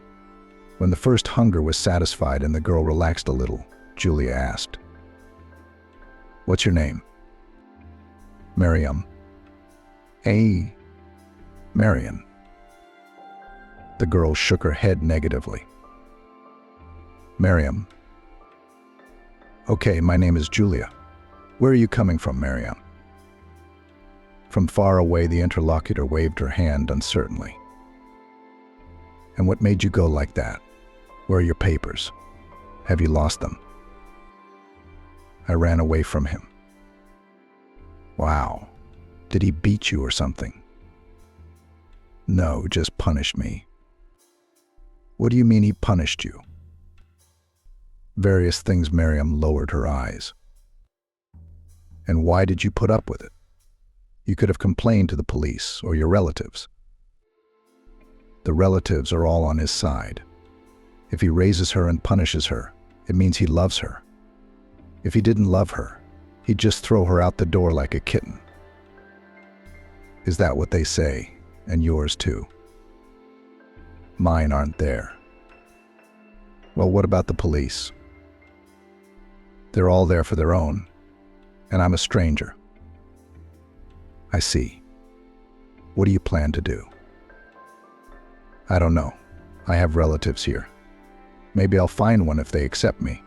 When the first hunger was satisfied and the girl relaxed a little, Julia asked, "What's your name?" "Miriam." "Hey, Marion." The girl shook her head negatively. "Miriam." "Okay, my name is Julia. Where are you coming from, Miriam?" From far away, the interlocutor waved her hand uncertainly. "And what made you go like that? Where are your papers? Have you lost them?" "I ran away from him." "Wow. Did he beat you or something?" "No, just punished me." "What do you mean he punished you?" "Various things." Miriam lowered her eyes. "And why did you put up with it? You could have complained to the police or your relatives." "The relatives are all on his side. If he raises her and punishes her, it means he loves her. If he didn't love her, he'd just throw her out the door like a kitten." "Is that what they say? And yours too?" "Mine aren't there." "Well, what about the police?" "They're all there for their own, and I'm a stranger." "I see. What do you plan to do?" "I don't know. I have relatives here. Maybe I'll find one if they accept me.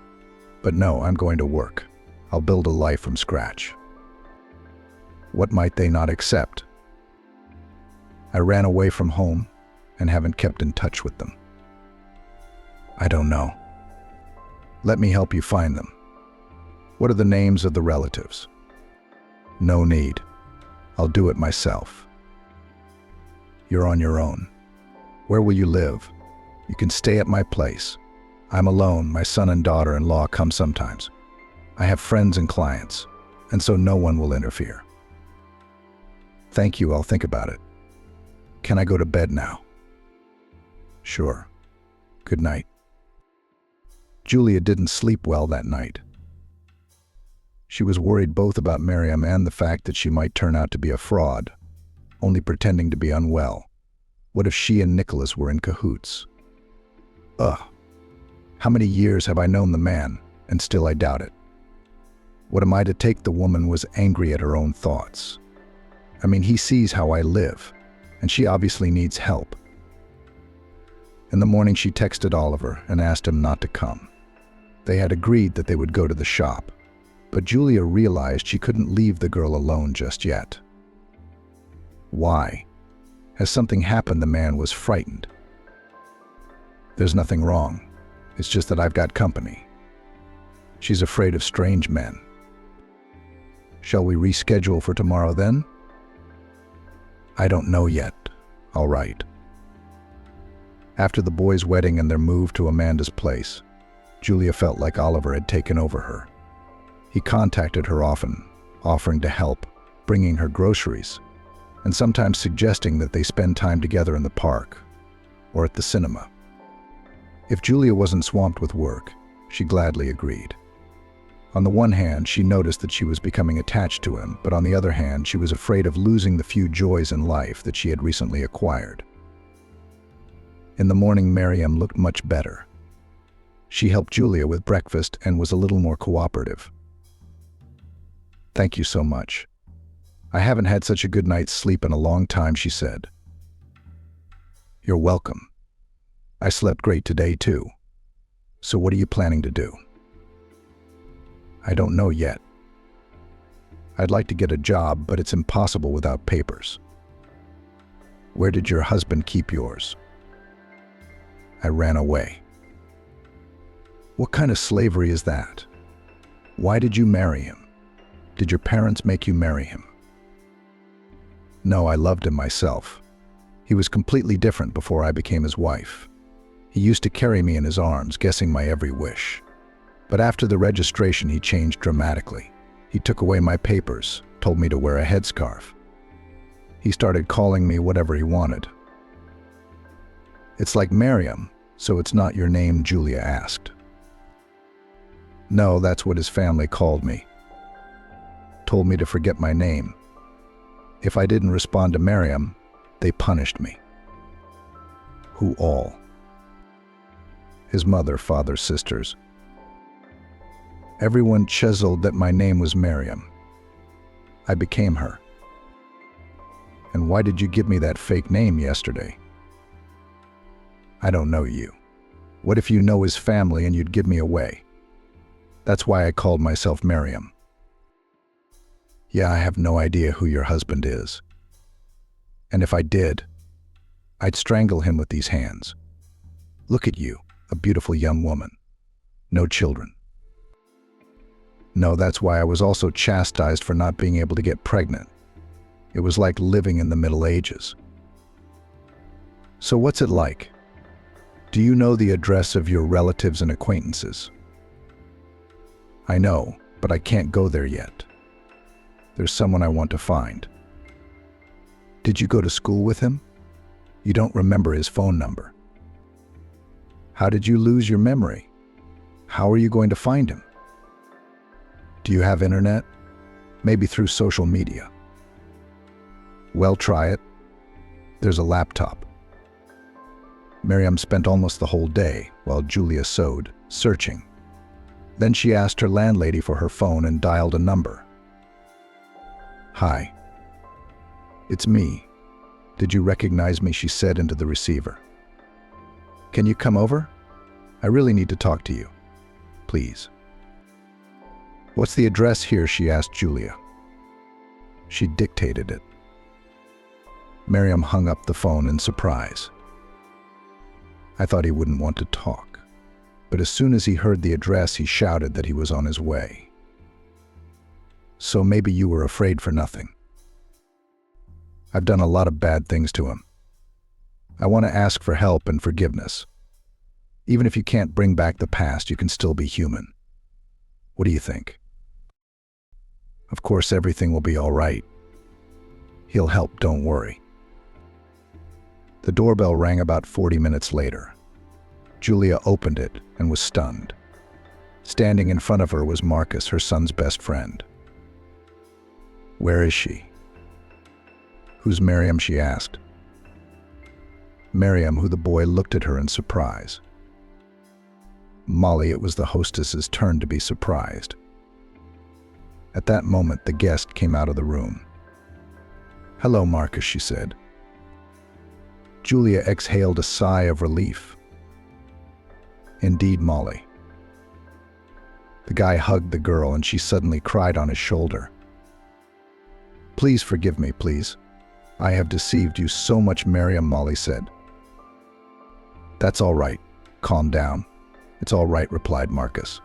But no, I'm going to work. I'll build a life from scratch." "What might they not accept?" "I ran away from home and haven't kept in touch with them." "I don't know." "Let me help you find them." "What are the names of the relatives?" "No need. I'll do it myself." "You're on your own. Where will you live?" "You can stay at my place. I'm alone. My son and daughter-in-law come sometimes. I have friends and clients, and so no one will interfere." "Thank you. I'll think about it. Can I go to bed now?" "Sure. Good night." Julia didn't sleep well that night. She was worried both about Miriam and the fact that she might turn out to be a fraud, only pretending to be unwell. What if she and Nicholas were in cahoots? Ugh. How many years have I known the man, and still I doubt it. What am I to take? The woman was angry at her own thoughts. I mean, he sees how I live, and she obviously needs help. In the morning, she texted Oliver and asked him not to come. They had agreed that they would go to the shop, but Julia realized she couldn't leave the girl alone just yet. Why? Has something happened? The man was frightened. "There's nothing wrong. It's just that I've got company." She's afraid of strange men. "Shall we reschedule for tomorrow then?" "I don't know yet. All right." After the boys' wedding and their move to Amanda's place, Julia felt like Oliver had taken over her. He contacted her often, offering to help, bringing her groceries, and sometimes suggesting that they spend time together in the park or at the cinema. If Julia wasn't swamped with work, she gladly agreed. On the one hand, she noticed that she was becoming attached to him, but on the other hand, she was afraid of losing the few joys in life that she had recently acquired. In the morning, Miriam looked much better. She helped Julia with breakfast and was a little more cooperative. "Thank you so much. I haven't had such a good night's sleep in a long time," she said. "You're welcome. I slept great today, too. So what are you planning to do? I don't know yet. I'd like to get a job, but it's impossible without papers. Where did your husband keep yours? I ran away. What kind of slavery is that? Why did you marry him? Did your parents make you marry him? No, I loved him myself. He was completely different before I became his wife. He used to carry me in his arms, guessing my every wish. But after the registration, he changed dramatically. He took away my papers, told me to wear a headscarf. He started calling me whatever he wanted. It's like Miriam, so it's not your name, Julia asked. No, that's what his family called me. Told me to forget my name. If I didn't respond to Miriam, they punished me. Who all? His mother, father, sisters. Everyone chiseled that my name was Miriam. I became her. And why did you give me that fake name yesterday? I don't know you. What if you know his family and you'd give me away? That's why I called myself Miriam. Yeah, I have no idea who your husband is. And if I did, I'd strangle him with these hands. Look at you, a beautiful young woman. No children. No, that's why I was also chastised for not being able to get pregnant. It was like living in the Middle Ages. So what's it like? Do you know the address of your relatives and acquaintances? I know, but I can't go there yet. There's someone I want to find. Did you go to school with him? You don't remember his phone number. How did you lose your memory? How are you going to find him? Do you have internet? Maybe through social media. Well, try it. There's a laptop. Miriam spent almost the whole day while Julia sewed, searching. Then she asked her landlady for her phone and dialed a number. Hi. It's me. Did you recognize me? She said into the receiver. Can you come over? I really need to talk to you. Please. What's the address here? She asked Julia. She dictated it. Miriam hung up the phone in surprise. I thought he wouldn't want to talk, but as soon as he heard the address, he shouted that he was on his way. So maybe you were afraid for nothing. I've done a lot of bad things to him. I want to ask for help and forgiveness. Even if you can't bring back the past, you can still be human. What do you think? Of course, everything will be all right. He'll help, don't worry. The doorbell rang about 40 minutes later. Julia opened it and was stunned. Standing in front of her was Marcus, her son's best friend. Where is she? Who's Miriam? She asked. Miriam, who the boy looked at her in surprise. Molly, it was the hostess's turn to be surprised. At that moment, the guest came out of the room. Hello, Marcus, she said. Julia exhaled a sigh of relief. Indeed, Molly. The guy hugged the girl and she suddenly cried on his shoulder. Please forgive me, please. I have deceived you so much, Miriam, Molly said. That's all right. Calm down. It's all right, replied Marcus.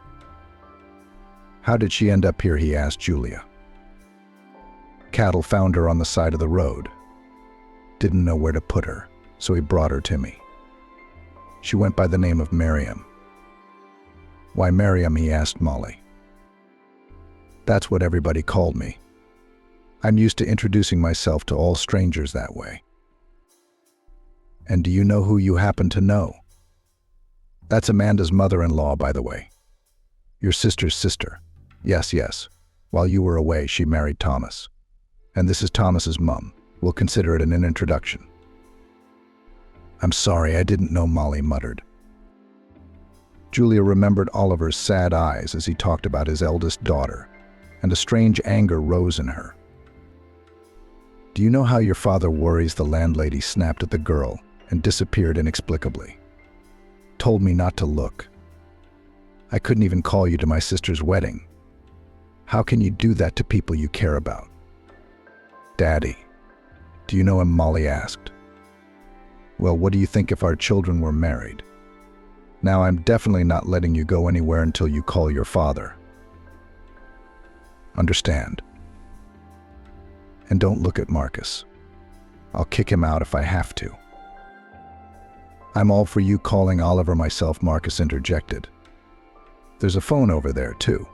How did she end up here? He asked Julia. Cattle found her on the side of the road. Didn't know where to put her, so he brought her to me. She went by the name of Miriam. Why Miriam? He asked Molly. That's what everybody called me. I'm used to introducing myself to all strangers that way. And do you know who you happen to know? That's Amanda's mother-in-law, by the way. Your sister's sister. Yes. While you were away, she married Thomas. And this is Thomas's mum. We'll consider it an introduction. I'm sorry, I didn't know, Molly muttered. Julia remembered Oliver's sad eyes as he talked about his eldest daughter, and a strange anger rose in her. Do you know how your father worries? The landlady snapped at the girl and disappeared inexplicably. Told me not to look. I couldn't even call you to my sister's wedding. How can you do that to people you care about? Daddy, do you know him? Molly asked. Well, what do you think if our children were married? Now, I'm definitely not letting you go anywhere until you call your father. Understand? And don't look at Marcus. I'll kick him out if I have to. I'm all for you calling Oliver myself, Marcus interjected. There's a phone over there, too.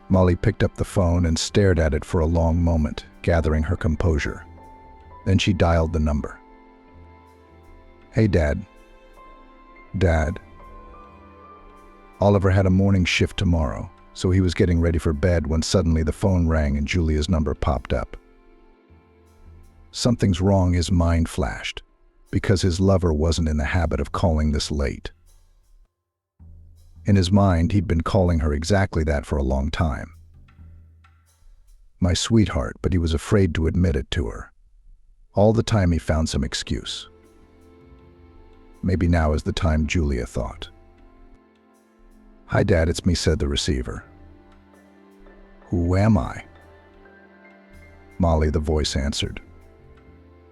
Molly picked up the phone and stared at it for a long moment, gathering her composure. Then she dialed the number. Hey, Dad. Dad. Oliver had a morning shift tomorrow, so he was getting ready for bed when suddenly the phone rang and Julia's number popped up. Something's wrong, his mind flashed, because his lover wasn't in the habit of calling this late. In his mind, he'd been calling her exactly that for a long time. My sweetheart, but he was afraid to admit it to her. All the time he found some excuse. Maybe now is the time, Julia thought. Hi, Dad, it's me, said the receiver. Who am I? Molly, the voice answered.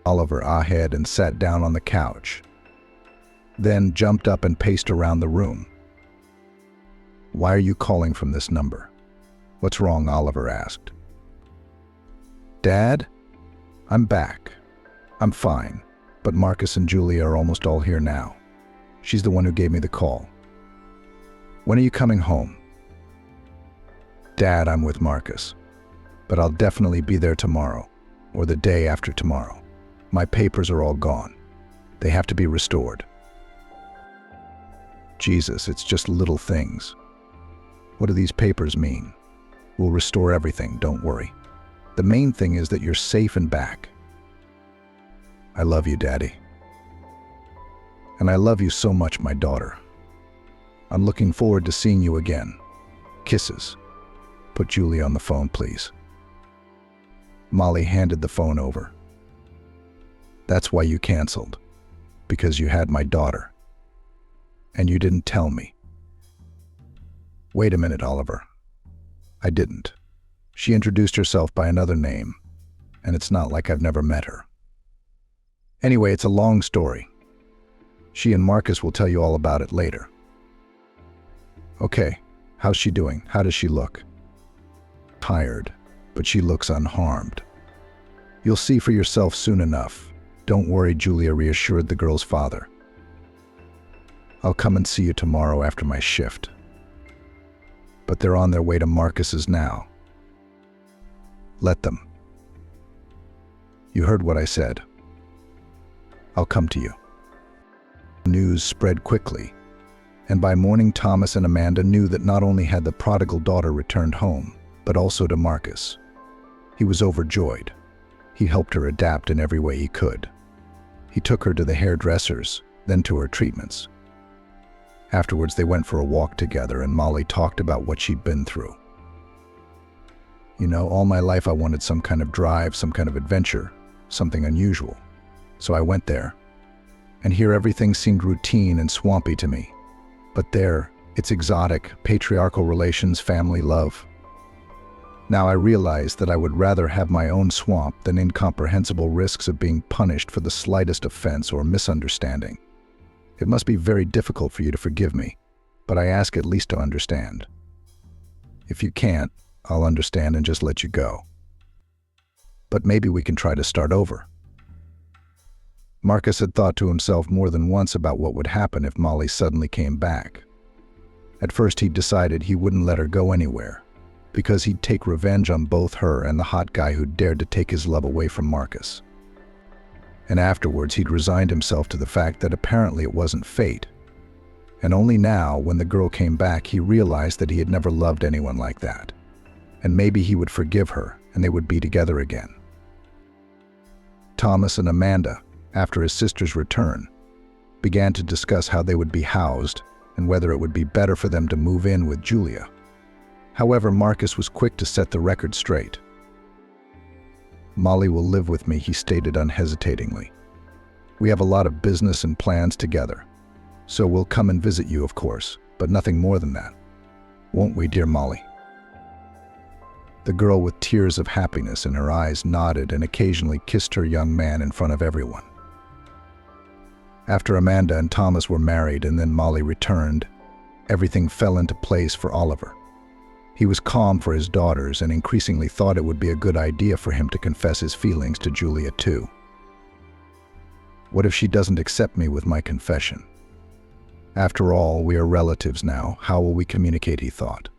Oliver ahead and sat down on the couch, then jumped up and paced around the room. Why are you calling from this number? What's wrong? Oliver asked. Dad, I'm back. I'm fine, but Marcus and Julia are almost all here now. She's the one who gave me the call. When are you coming home? Dad, I'm with Marcus, but I'll definitely be there tomorrow, or the day after tomorrow. My papers are all gone. They have to be restored. Jesus, it's just little things. What do these papers mean? We'll restore everything, don't worry. The main thing is that you're safe and back. I love you, Daddy. And I love you so much, my daughter. I'm looking forward to seeing you again. Kisses. Put Julie on the phone, please. Molly handed the phone over. That's why you canceled. Because you had my daughter. And you didn't tell me. Wait a minute, Oliver. I didn't. She introduced herself by another name, and it's not like I've never met her. Anyway, it's a long story. She and Marcus will tell you all about it later. Okay, how's she doing? How does she look? Tired, but she looks unharmed. You'll see for yourself soon enough. Don't worry, Julia reassured the girl's father. I'll come and see you tomorrow after my shift. But they're on their way to Marcus's now. Let them. You heard what I said. I'll come to you. News spread quickly, and by morning Thomas and Amanda knew that not only had the prodigal daughter returned home, but also to Marcus. He was overjoyed. He helped her adapt in every way he could. He took her to the hairdressers, then to her treatments. Afterwards, they went for a walk together, and Molly talked about what she'd been through. You know, all my life I wanted some kind of drive, some kind of adventure, something unusual. So I went there. And here everything seemed routine and swampy to me. But there, it's exotic, patriarchal relations, family, love. Now I realized that I would rather have my own swamp than incomprehensible risks of being punished for the slightest offense or misunderstanding. It must be very difficult for you to forgive me, but I ask at least to understand. If you can't, I'll understand and just let you go. But maybe we can try to start over. Marcus had thought to himself more than once about what would happen if Molly suddenly came back. At first he'd decided he wouldn't let her go anywhere, because he'd take revenge on both her and the hot guy who dared to take his love away from Marcus. And afterwards he'd resigned himself to the fact that apparently it wasn't fate. And only now, when the girl came back, he realized that he had never loved anyone like that. And maybe he would forgive her, and they would be together again. Thomas and Amanda, after his sister's return, began to discuss how they would be housed and whether it would be better for them to move in with Julia. However, Marcus was quick to set the record straight. Molly will live with me, he stated unhesitatingly. We have a lot of business and plans together, so we'll come and visit you, of course, but nothing more than that. Won't we, dear Molly?" The girl with tears of happiness in her eyes nodded and occasionally kissed her young man in front of everyone. After Amanda and Thomas were married and then Molly returned, everything fell into place for Oliver. He was calm for his daughters and increasingly thought it would be a good idea for him to confess his feelings to Julia too. What if she doesn't accept me with my confession? After all, we are relatives now. How will we communicate, he thought.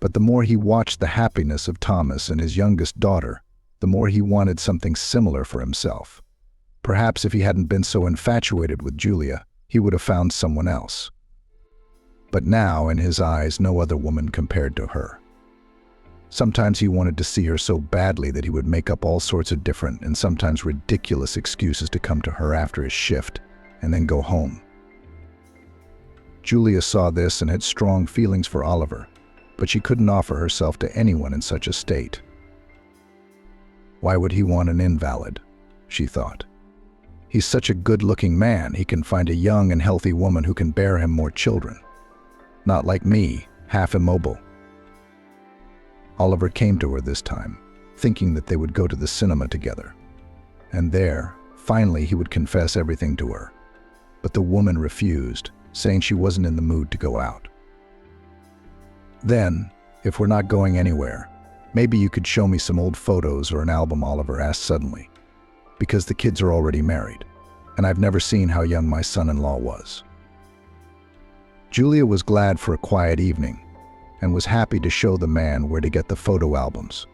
But the more he watched the happiness of Thomas and his youngest daughter, the more he wanted something similar for himself. Perhaps if he hadn't been so infatuated with Julia, he would have found someone else. But now, in his eyes, no other woman compared to her. Sometimes he wanted to see her so badly that he would make up all sorts of different and sometimes ridiculous excuses to come to her after his shift and then go home. Julia saw this and had strong feelings for Oliver, but she couldn't offer herself to anyone in such a state. Why would he want an invalid? She thought. He's such a good-looking man, he can find a young and healthy woman who can bear him more children. Not like me, half immobile. Oliver came to her this time, thinking that they would go to the cinema together. And there, finally, he would confess everything to her. But the woman refused, saying she wasn't in the mood to go out. "Then, if we're not going anywhere, maybe you could show me some old photos or an album," Oliver asked suddenly, "because the kids are already married, and I've never seen how young my son-in-law was." Julia was glad for a quiet evening and was happy to show the man where to get the photo albums.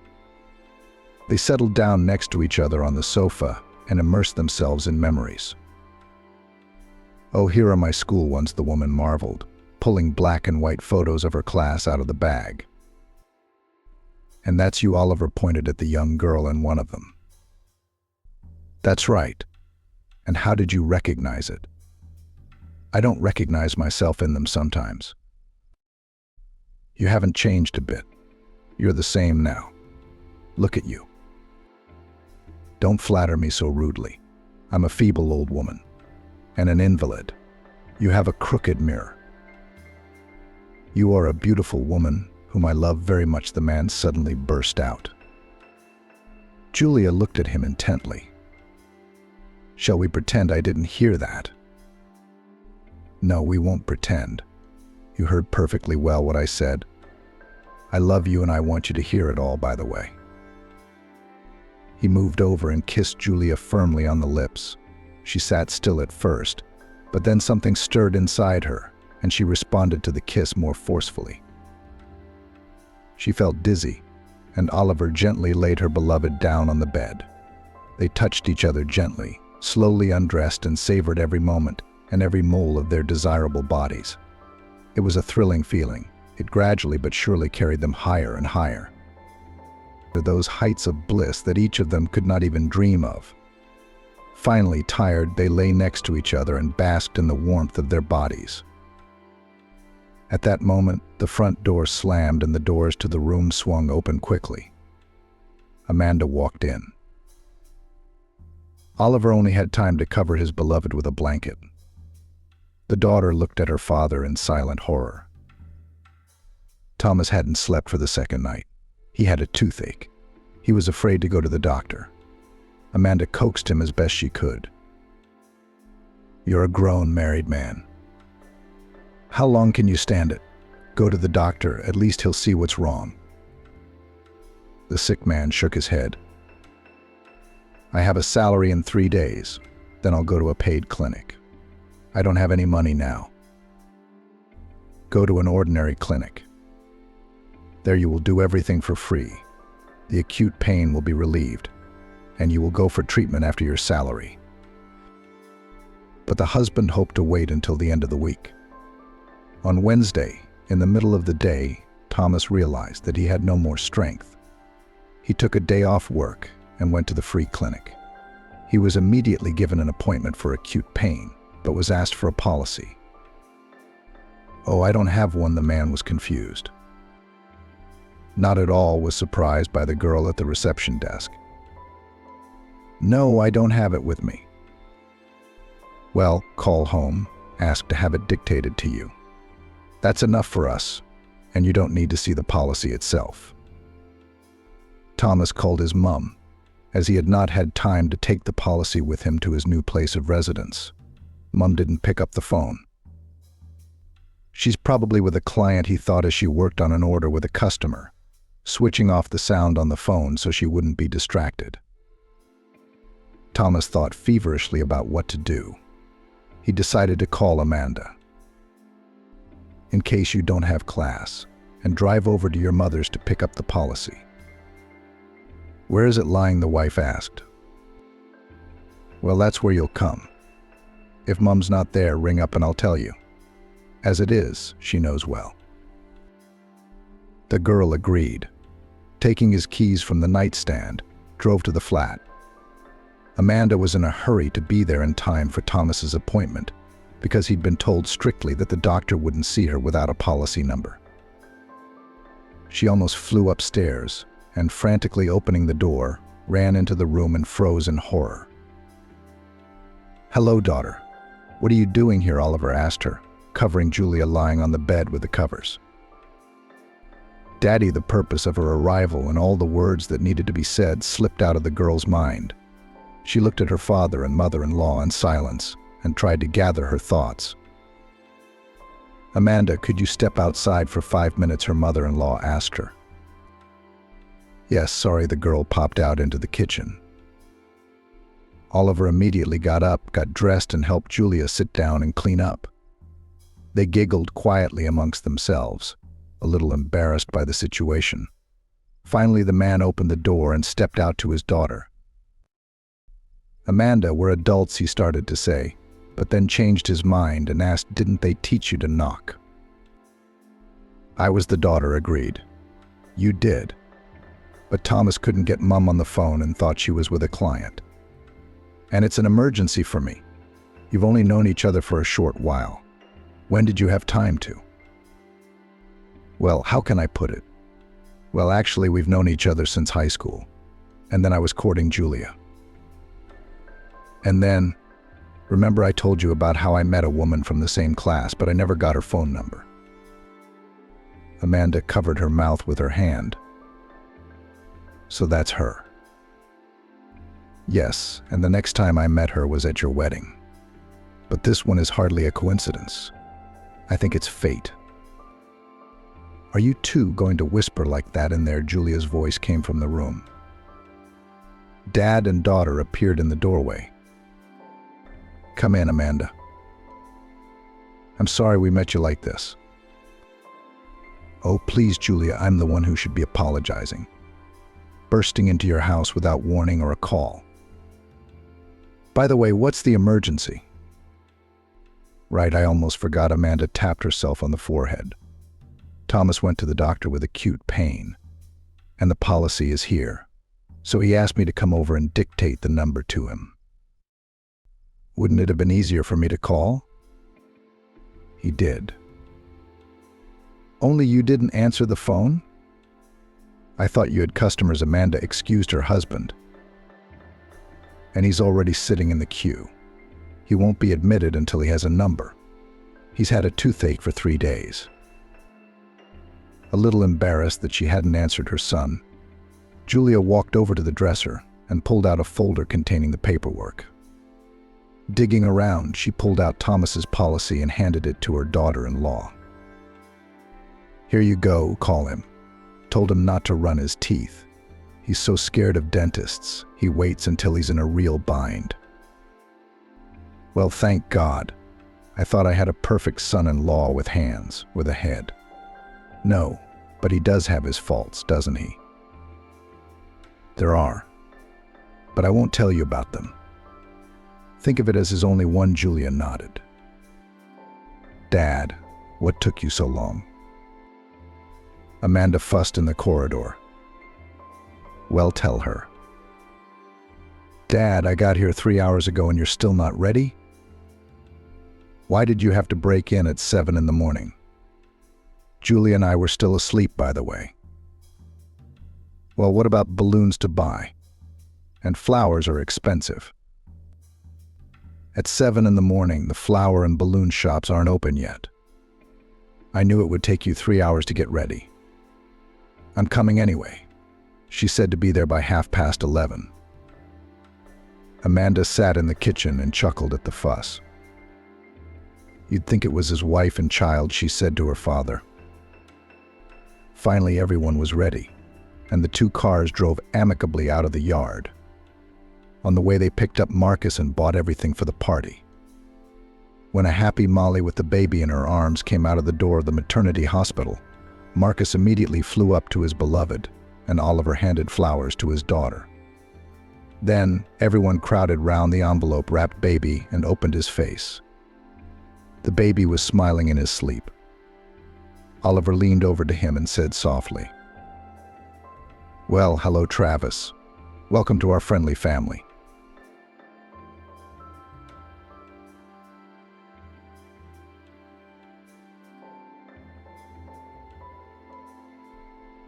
They settled down next to each other on the sofa and immersed themselves in memories. "Oh, here are my school ones," the woman marveled, pulling black and white photos of her class out of the bag. "And that's you," Oliver pointed at the young girl in one of them. "That's right. And how did you recognize it?" "I don't recognize myself in them sometimes." "You haven't changed a bit. You're the same now. Look at you." "Don't flatter me so rudely. I'm a feeble old woman and an invalid. You have a crooked mirror." "You are a beautiful woman whom I love very much," the man suddenly burst out. Julia looked at him intently. "Shall we pretend I didn't hear that?" "No, we won't pretend. You heard perfectly well what I said. I love you and I want you to hear it all, by the way." He moved over and kissed Julia firmly on the lips. She sat still at first, but then something stirred inside her, and she responded to the kiss more forcefully. She felt dizzy, and Oliver gently laid her beloved down on the bed. They touched each other gently, slowly undressed, and savored every moment and every mole of their desirable bodies. It was a thrilling feeling. It gradually but surely carried them higher and higher, to those heights of bliss that each of them could not even dream of. Finally, tired, they lay next to each other and basked in the warmth of their bodies. At that moment, the front door slammed and the doors to the room swung open quickly. Amanda walked in. Oliver only had time to cover his beloved with a blanket. The daughter looked at her father in silent horror. Thomas hadn't slept for the second night. He had a toothache. He was afraid to go to the doctor. Amanda coaxed him as best she could. "You're a grown, married man. How long can you stand it? Go to the doctor, at least he'll see what's wrong." The sick man shook his head. "I have a salary in 3 days, then I'll go to a paid clinic. I don't have any money now." "Go to an ordinary clinic. There you will do everything for free. The acute pain will be relieved, and you will go for treatment after your salary." But the husband hoped to wait until the end of the week. On Wednesday, in the middle of the day, Thomas realized that he had no more strength. He took a day off work and went to the free clinic. He was immediately given an appointment for acute pain, but was asked for a policy. "Oh, I don't have one," the man was confused. Not at all was surprised by the girl at the reception desk. "No, I don't have it with me." "Well, call home. ask to have it dictated to you. That's enough for us, and you don't need to see the policy itself. Thomas called his mum, as he had not had time to take the policy with him to his new place of residence. Mum didn't pick up the phone. She's probably with a client, he thought as she worked on an order with a customer, switching off the sound on the phone so she wouldn't be distracted. Thomas thought feverishly about what to do. He decided to call Amanda. In case you don't have class, and drive over to your mother's to pick up the policy. Where is it lying? The wife asked. Well, that's where you'll come. If Mum's not there, ring up and I'll tell you. As it is, she knows well. The girl agreed. Taking his keys from the nightstand, drove to the flat. Amanda was in a hurry to be there in time for Thomas's appointment because he'd been told strictly that the doctor wouldn't see her without a policy number. She almost flew upstairs and, frantically opening the door, ran into the room and froze in horror. "Hello, daughter. What are you doing here?" Oliver asked her, covering Julia lying on the bed with the covers. Daddy, the purpose of her arrival and all the words that needed to be said slipped out of the girl's mind. She looked at her father and mother-in-law in silence and tried to gather her thoughts. "Amanda, could you step outside for 5 minutes?" her mother-in-law asked her. "Yes, sorry." The girl popped out into the kitchen. Oliver immediately got up, got dressed, and helped Julia sit down and clean up. They giggled quietly amongst themselves, a little embarrassed by the situation. Finally, the man opened the door and stepped out to his daughter. "Amanda, we're adults," he started to say, but then changed his mind and asked, "Didn't they teach you to knock?" "I was," the daughter agreed. "You did." But Thomas couldn't get Mum on the phone and thought she was with a client. "And it's an emergency for me. You've only known each other for a short while. When did you have time to?" "Well, how can I put it? Well, actually, we've known each other since high school. And then I was courting Julia. And then, remember I told you about how I met a woman from the same class, but I never got her phone number?" Amanda covered her mouth with her hand. "So that's her." "Yes, and the next time I met her was at your wedding. But this one is hardly a coincidence. I think it's fate." "Are you two going to whisper like that in there?" Julia's voice came from the room. Dad and daughter appeared in the doorway. "Come in, Amanda. I'm sorry we met you like this." "Oh, please, Julia, I'm the one who should be apologizing. Bursting into your house without warning or a call. By the way, what's the emergency?" "Right, I almost forgot." Amanda tapped herself on the forehead. "Thomas went to the doctor with acute pain, and the policy is here. So he asked me to come over and dictate the number to him. Wouldn't it have been easier for me to call?" "He did." "Only you didn't answer the phone?" "I thought you had customers." Amanda excused her husband. "And he's already sitting in the queue. He won't be admitted until he has a number. He's had a toothache for 3 days. A little embarrassed that she hadn't answered her son, Julia walked over to the dresser and pulled out a folder containing the paperwork. Digging around, she pulled out Thomas's policy and handed it to her daughter-in-law. "Here you go, call him. Told him not to run his teeth. He's so scared of dentists, he waits until he's in a real bind." "Well, thank God. I thought I had a perfect son-in-law with hands, with a head." "No, but he does have his faults, doesn't he?" "There are. But I won't tell you about them. Think of it as his only one." Julia nodded. "Dad, what took you so long?" Amanda fussed in the corridor. "Well, tell her." "Dad, I got here 3 hours ago and you're still not ready? Why did you have to break in at 7 in the morning? Julia and I were still asleep, by the way." "Well, what about balloons to buy? And flowers are expensive." At 7 in the morning, the flower and balloon shops aren't open yet. I knew it would take you 3 hours to get ready. I'm coming anyway. She said to be there by 11:30. Amanda sat in the kitchen and chuckled at the fuss. You'd think it was his wife and child, she said to her father. Finally, everyone was ready, and the two cars drove amicably out of the yard. On the way, they picked up Marcus and bought everything for the party. When a happy Molly with the baby in her arms came out of the door of the maternity hospital, Marcus immediately flew up to his beloved, and Oliver handed flowers to his daughter. Then, everyone crowded round the envelope-wrapped baby and opened his face. The baby was smiling in his sleep. Oliver leaned over to him and said softly, "Well, hello, Travis. Welcome to our friendly family."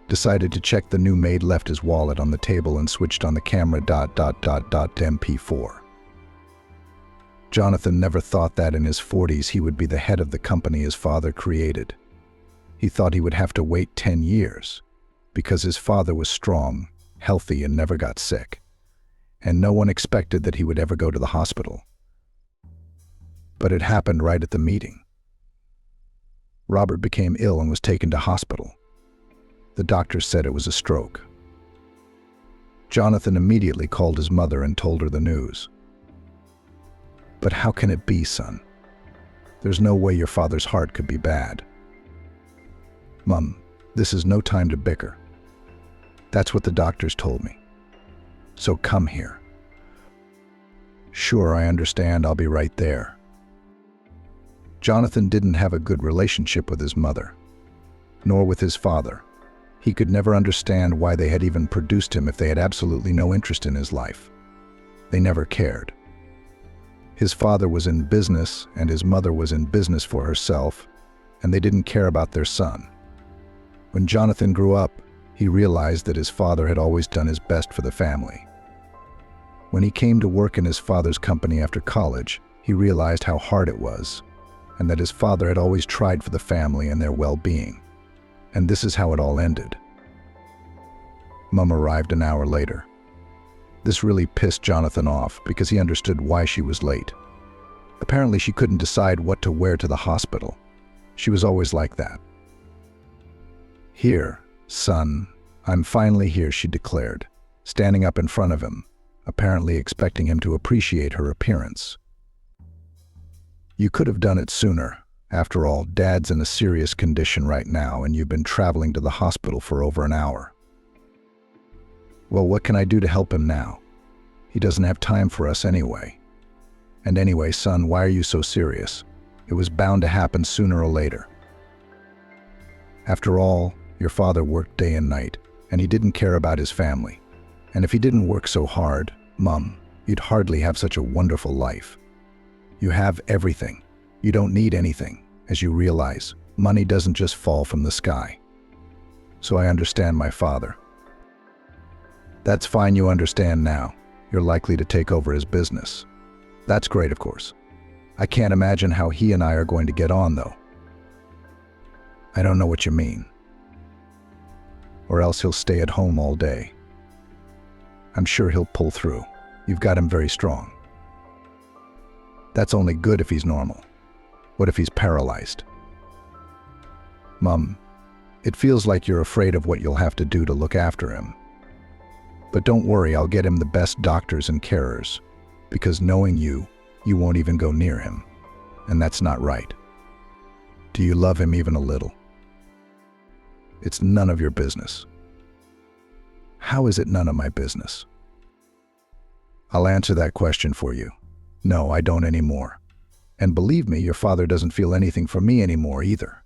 Decided to check, the new maid left his wallet on the table and switched on the camera. MP4. Jonathan never thought that in his 40s he would be the head of the company his father created. He thought he would have to wait 10 years because his father was strong, healthy, and never got sick. And no one expected that he would ever go to the hospital. But it happened right at the meeting. Robert became ill and was taken to hospital. The doctors said it was a stroke. Jonathan immediately called his mother and told her the news. "But how can it be, son? There's no way your father's heart could be bad." "Mum, this is no time to bicker. That's what the doctors told me. So come here." "Sure, I understand. I'll be right there." Jonathan didn't have a good relationship with his mother, nor with his father. He could never understand why they had even produced him if they had absolutely no interest in his life. They never cared. His father was in business and his mother was in business for herself, and they didn't care about their son. When Jonathan grew up, he realized that his father had always done his best for the family. When he came to work in his father's company after college, he realized how hard it was, and that his father had always tried for the family and their well-being. And this is how it all ended. Mum arrived an hour later. This really pissed Jonathan off because he understood why she was late. Apparently she couldn't decide what to wear to the hospital. She was always like that. "Here, son, I'm finally here," she declared, standing up in front of him, apparently expecting him to appreciate her appearance. "You could have done it sooner. After all, Dad's in a serious condition right now, and you've been traveling to the hospital for over an hour." "Well, what can I do to help him now? He doesn't have time for us anyway. And anyway, son, why are you so serious? It was bound to happen sooner or later. After all, your father worked day and night, and he didn't care about his family. And if he didn't work so hard, Mum, you'd hardly have such a wonderful life. You have everything. You don't need anything. As you realize, money doesn't just fall from the sky. So I understand my father." "That's fine, you understand now. You're likely to take over his business. That's great, of course. I can't imagine how he and I are going to get on, though." "I don't know what you mean." "Or else he'll stay at home all day. I'm sure he'll pull through. You've got him very strong." "That's only good if he's normal. What if he's paralyzed?" "Mum, it feels like you're afraid of what you'll have to do to look after him. But don't worry, I'll get him the best doctors and carers, because knowing you, you won't even go near him. And that's not right. Do you love him even a little?" "It's none of your business." "How is it none of my business?" "I'll answer that question for you. No, I don't anymore. And believe me, your father doesn't feel anything for me anymore either.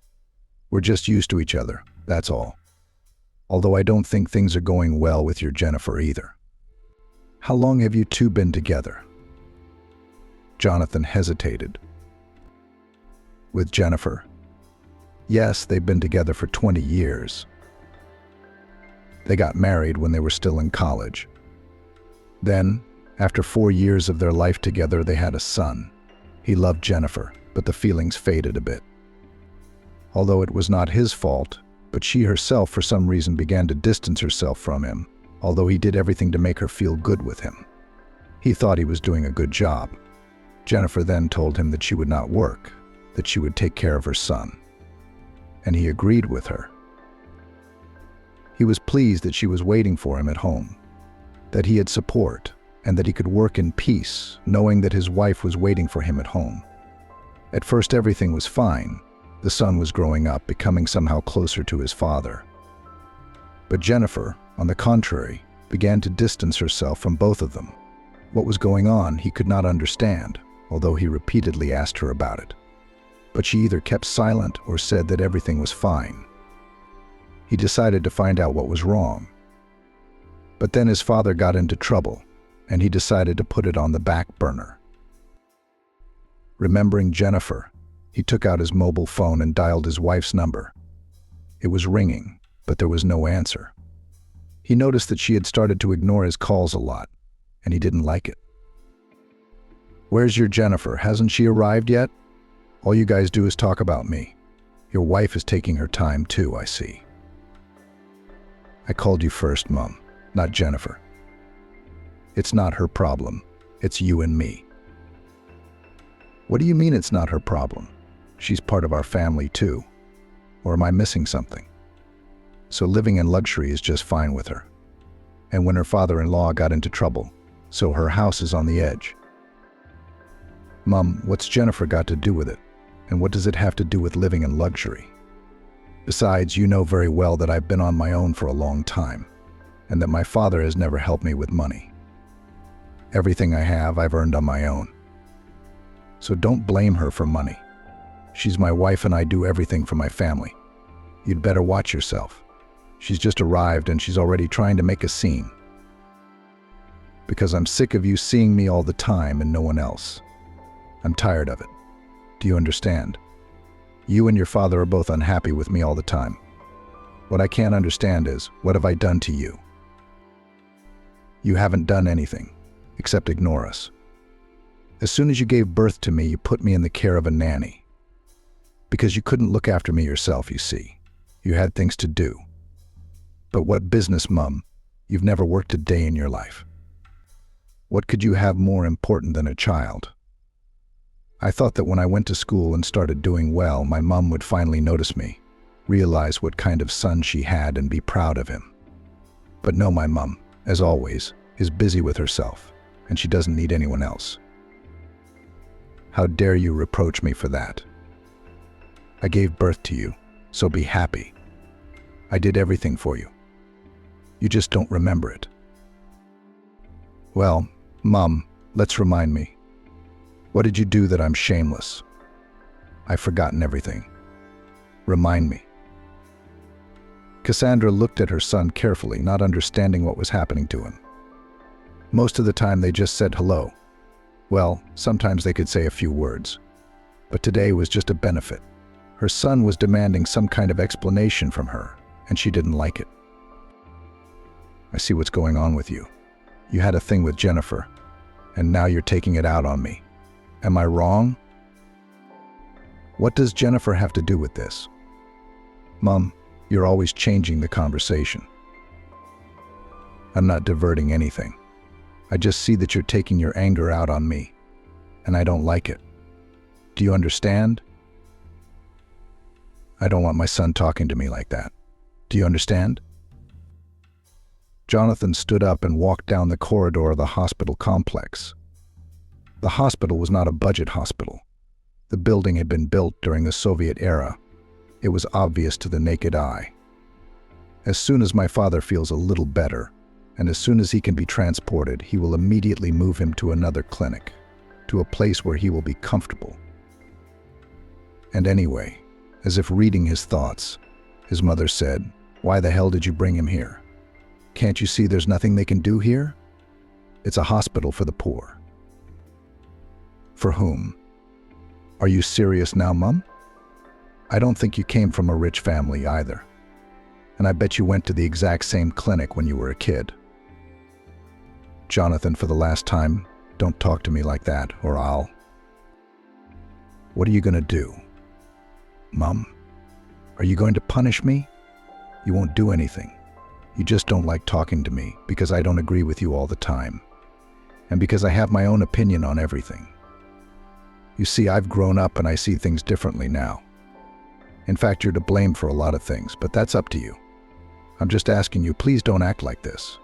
We're just used to each other, that's all. Although I don't think things are going well with your Jennifer either." "How long have you two been together?" Jonathan hesitated. "With Jennifer? Yes, they've been together for 20 years. They got married when they were still in college. Then, after 4 years of their life together, they had a son. He loved Jennifer, but the feelings faded a bit. Although it was not his fault, but she herself for some reason began to distance herself from him, although he did everything to make her feel good with him. He thought he was doing a good job. Jennifer then told him that she would not work, that she would take care of her son. And he agreed with her. He was pleased that she was waiting for him at home, that he had support, and that he could work in peace, knowing that his wife was waiting for him at home. At first everything was fine. The son was growing up, becoming somehow closer to his father. But Jennifer, on the contrary, began to distance herself from both of them. What was going on, he could not understand, although he repeatedly asked her about it. But she either kept silent or said that everything was fine. He decided to find out what was wrong. But then his father got into trouble, and he decided to put it on the back burner. Remembering Jennifer, he took out his mobile phone and dialed his wife's number. It was ringing, but there was no answer. He noticed that she had started to ignore his calls a lot, and he didn't like it. "Where's your Jennifer? Hasn't she arrived yet? All you guys do is talk about me. Your wife is taking her time too, I see." "I called you first, Mom, not Jennifer. It's not her problem. It's you and me." "What do you mean it's not her problem? She's part of our family too. Or am I missing something?" "So living in luxury is just fine with her. And when her father-in-law got into trouble, so her house is on the edge." "Mom, what's Jennifer got to do with it? And what does it have to do with living in luxury? Besides, you know very well that I've been on my own for a long time, and that my father has never helped me with money. Everything I have, I've earned on my own. So don't blame her for money. She's my wife and I do everything for my family. You'd better watch yourself. She's just arrived and she's already trying to make a scene. Because I'm sick of you seeing me all the time and no one else. I'm tired of it. Do you understand? You and your father are both unhappy with me all the time. What I can't understand is, what have I done to you? You haven't done anything, except ignore us. As soon as you gave birth to me, you put me in the care of a nanny. Because you couldn't look after me yourself, you see. You had things to do. But what business, Mum? You've never worked a day in your life. What could you have more important than a child? I thought that when I went to school and started doing well, my mum would finally notice me, realize what kind of son she had and be proud of him. But no, my mum, as always, is busy with herself, and she doesn't need anyone else. How dare you reproach me for that? I gave birth to you, so be happy. I did everything for you. You just don't remember it. Well, Mum, let's remind me. What did you do that I'm shameless? I've forgotten everything. Remind me. Cassandra looked at her son carefully, not understanding what was happening to him. Most of the time they just said hello. Well, sometimes they could say a few words. But today was just a benefit. Her son was demanding some kind of explanation from her, and she didn't like it. I see what's going on with you. You had a thing with Jennifer, and now you're taking it out on me. Am I wrong? What does Jennifer have to do with this? Mum, you're always changing the conversation. I'm not diverting anything. I just see that you're taking your anger out on me, and I don't like it. Do you understand? I don't want my son talking to me like that. Do you understand? Jonathan stood up and walked down the corridor of the hospital complex. The hospital was not a budget hospital. The building had been built during the Soviet era. It was obvious to the naked eye. As soon as my father feels a little better, and as soon as he can be transported, he will immediately move him to another clinic, to a place where he will be comfortable. And anyway, as if reading his thoughts, his mother said, "Why the hell did you bring him here? Can't you see there's nothing they can do here? It's a hospital for the poor." For whom? Are you serious now, Mum? I don't think you came from a rich family either. And I bet you went to the exact same clinic when you were a kid. Jonathan, for the last time, don't talk to me like that, or I'll... What are you going to do? Mom, are you going to punish me? You won't do anything. You just don't like talking to me because I don't agree with you all the time, and because I have my own opinion on everything. You see, I've grown up and I see things differently now. In fact, you're to blame for a lot of things, but that's up to you. I'm just asking you, please don't act like this.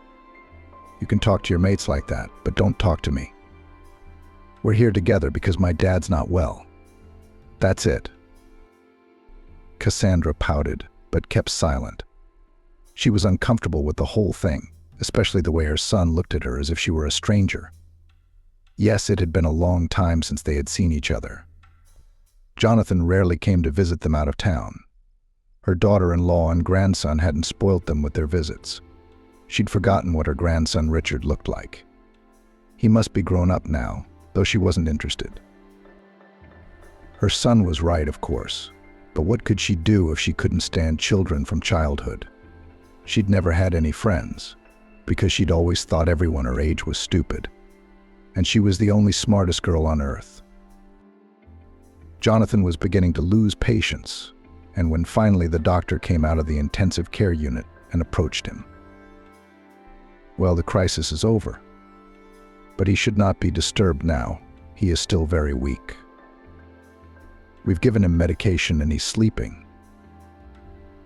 You can talk to your mates like that, but don't talk to me. We're here together because my dad's not well. That's it. Cassandra pouted, but kept silent. She was uncomfortable with the whole thing, especially the way her son looked at her as if she were a stranger. Yes, it had been a long time since they had seen each other. Jonathan rarely came to visit them out of town. Her daughter-in-law and grandson hadn't spoilt them with their visits. She'd forgotten what her grandson Richard looked like. He must be grown up now, though she wasn't interested. Her son was right, of course, but what could she do if she couldn't stand children from childhood? She'd never had any friends, because she'd always thought everyone her age was stupid, and she was the only smartest girl on earth. Jonathan was beginning to lose patience, and when finally the doctor came out of the intensive care unit and approached him. Well, the crisis is over, but he should not be disturbed now. He is still very weak. We've given him medication and he's sleeping.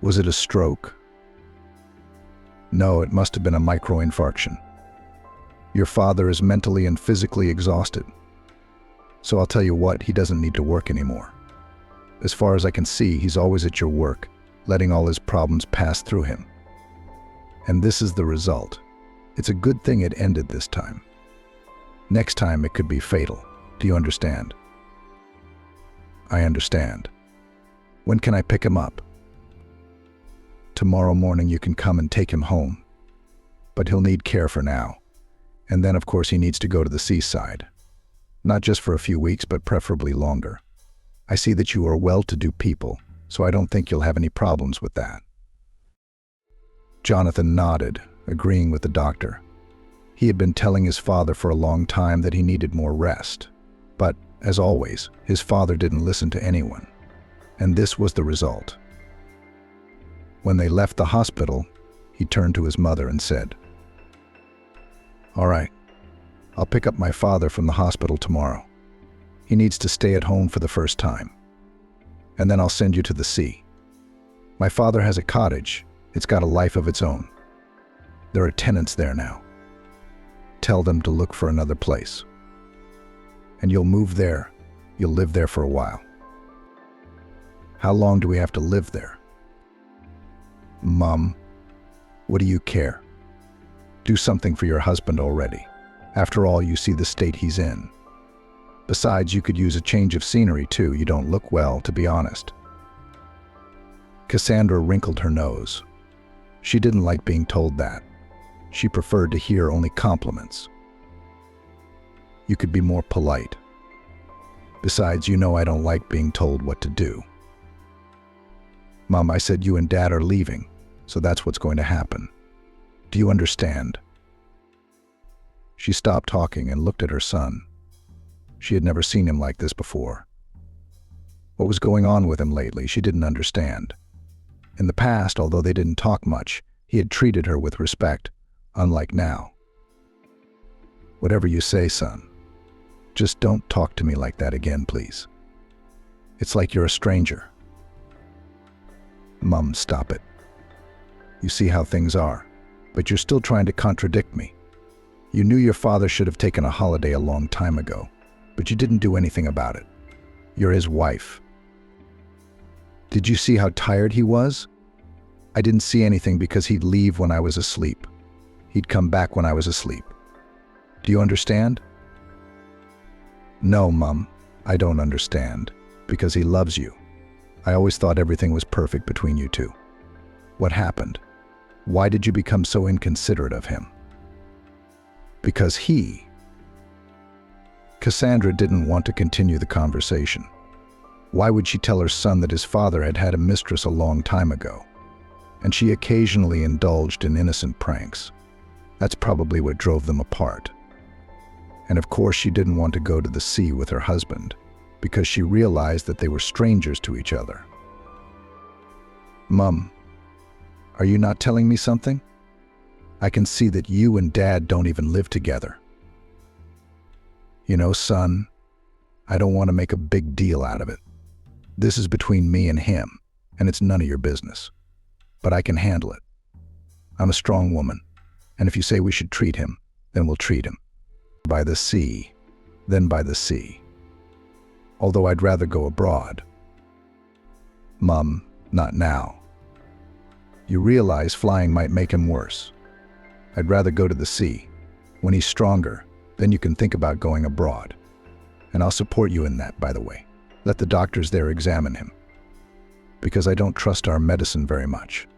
Was it a stroke? No, it must have been a microinfarction. Your father is mentally and physically exhausted. So I'll tell you what, he doesn't need to work anymore. As far as I can see, he's always at your work, letting all his problems pass through him. And this is the result. It's a good thing it ended this time. Next time it could be fatal. Do you understand? I understand. When can I pick him up? Tomorrow morning you can come and take him home. But he'll need care for now. And then, of course, he needs to go to the seaside. Not just for a few weeks, but preferably longer. I see that you are well-to-do people, so I don't think you'll have any problems with that. Jonathan nodded, agreeing with the doctor. He had been telling his father for a long time that he needed more rest. But, as always, his father didn't listen to anyone. And this was the result. When they left the hospital, he turned to his mother and said, "All right, I'll pick up my father from the hospital tomorrow. He needs to stay at home for the first time. And then I'll send you to the sea. My father has a cottage. It's got a life of its own. There are tenants there now. Tell them to look for another place. And you'll move there. You'll live there for a while." "How long do we have to live there?" "Mom, what do you care? Do something for your husband already. After all, you see the state he's in. Besides, you could use a change of scenery too. You don't look well, to be honest." Cassandra wrinkled her nose. She didn't like being told that. She preferred to hear only compliments. "You could be more polite. Besides, you know I don't like being told what to do." "Mom, I said you and Dad are leaving, so that's what's going to happen. Do you understand?" She stopped talking and looked at her son. She had never seen him like this before. What was going on with him lately, she didn't understand. In the past, although they didn't talk much, he had treated her with respect, unlike now. "Whatever you say, son. Just don't talk to me like that again, please. It's like you're a stranger." "Mom, stop it. You see how things are, but you're still trying to contradict me. You knew your father should have taken a holiday a long time ago, but you didn't do anything about it. You're his wife. Did you see how tired he was? I didn't see anything because he'd leave when I was asleep. He'd come back when I was asleep. Do you understand?" "No, Mom, I don't understand, because he loves you. I always thought everything was perfect between you two. What happened? Why did you become so inconsiderate of him?" "Because he..." Cassandra didn't want to continue the conversation. Why would she tell her son that his father had had a mistress a long time ago? And she occasionally indulged in innocent pranks. That's probably what drove them apart. And of course she didn't want to go to the sea with her husband. because she realized that they were strangers to each other. "Mom, are you not telling me something? I can see that you and Dad don't even live together." "You know, son, I don't want to make a big deal out of it. This is between me and him, and it's none of your business. But I can handle it. I'm a strong woman, and if you say we should treat him, then we'll treat him. By the sea, then by the sea. Although I'd rather go abroad." "Mom, not now. You realize flying might make him worse. I'd rather go to the sea. When he's stronger, then you can think about going abroad. And I'll support you in that, by the way. Let the doctors there examine him. Because I don't trust our medicine very much."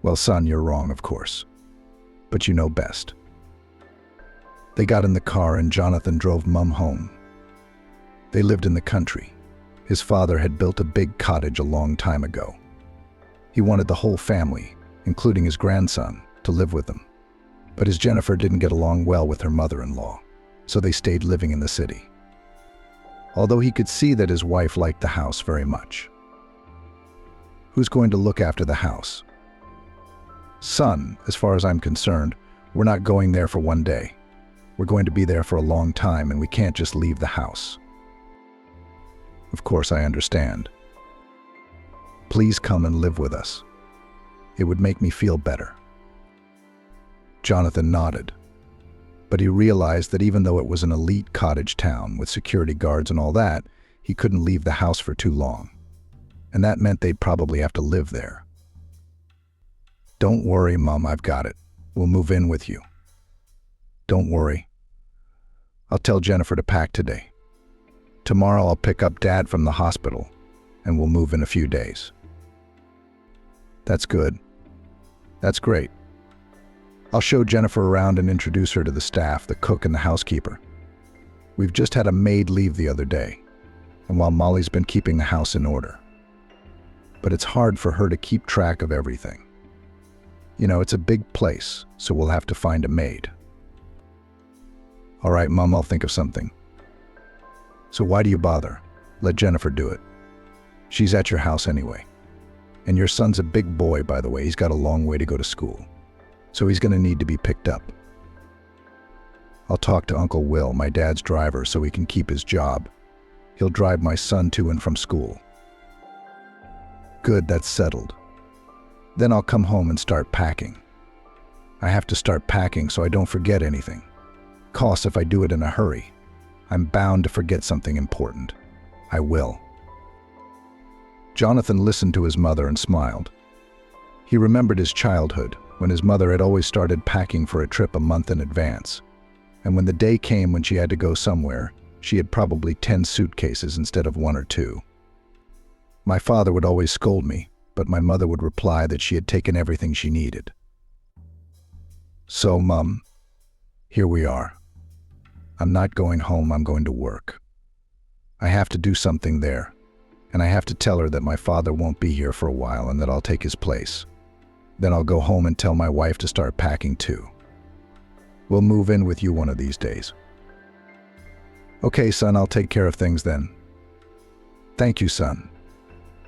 "Well, son, you're wrong, of course. But you know best." They got in the car and Jonathan drove Mom home. They lived in the country. His father had built a big cottage a long time ago. He wanted the whole family, including his grandson, to live with them. But his Jennifer didn't get along well with her mother-in-law, so they stayed living in the city. Although he could see that his wife liked the house very much. "Who's going to look after the house?" "Son, as far as I'm concerned, we're not going there for one day. We're going to be there for a long time, and we can't just leave the house." "Of course, I understand. Please come and live with us. It would make me feel better." Jonathan nodded, but he realized that even though it was an elite cottage town with security guards and all that, he couldn't leave the house for too long, and that meant they'd probably have to live there. "Don't worry, Mom, I've got it. We'll move in with you." "Don't worry. I'll tell Jennifer to pack today. Tomorrow I'll pick up Dad from the hospital, and we'll move in a few days." "That's good. That's great. I'll show Jennifer around and introduce her to the staff, the cook and the housekeeper. We've just had a maid leave the other day, and while Molly's been keeping the house in order. But it's hard for her to keep track of everything. You know, it's a big place, so we'll have to find a maid." "All right, Mom, I'll think of something." "So why do you bother? Let Jennifer do it. She's at your house anyway. And your son's a big boy, by the way. He's got a long way to go to school. So he's going to need to be picked up. I'll talk to Uncle Will, my dad's driver, so he can keep his job. He'll drive my son to and from school." "Good, that's settled. Then I'll come home and start packing. I have to start packing so I don't forget anything. 'Cause if I do it in a hurry, I'm bound to forget something important. I will." Jonathan listened to his mother and smiled. He remembered his childhood, when his mother had always started packing for a trip a month in advance. And when the day came when she had to go somewhere, she had probably 10 suitcases instead of 1 or 2. My father would always scold me, but my mother would reply that she had taken everything she needed. "So, Mom, here we are. I'm not going home, I'm going to work. I have to do something there, and I have to tell her that my father won't be here for a while and that I'll take his place. Then I'll go home and tell my wife to start packing too. We'll move in with you one of these days." "Okay, son, I'll take care of things then." "Thank you, son.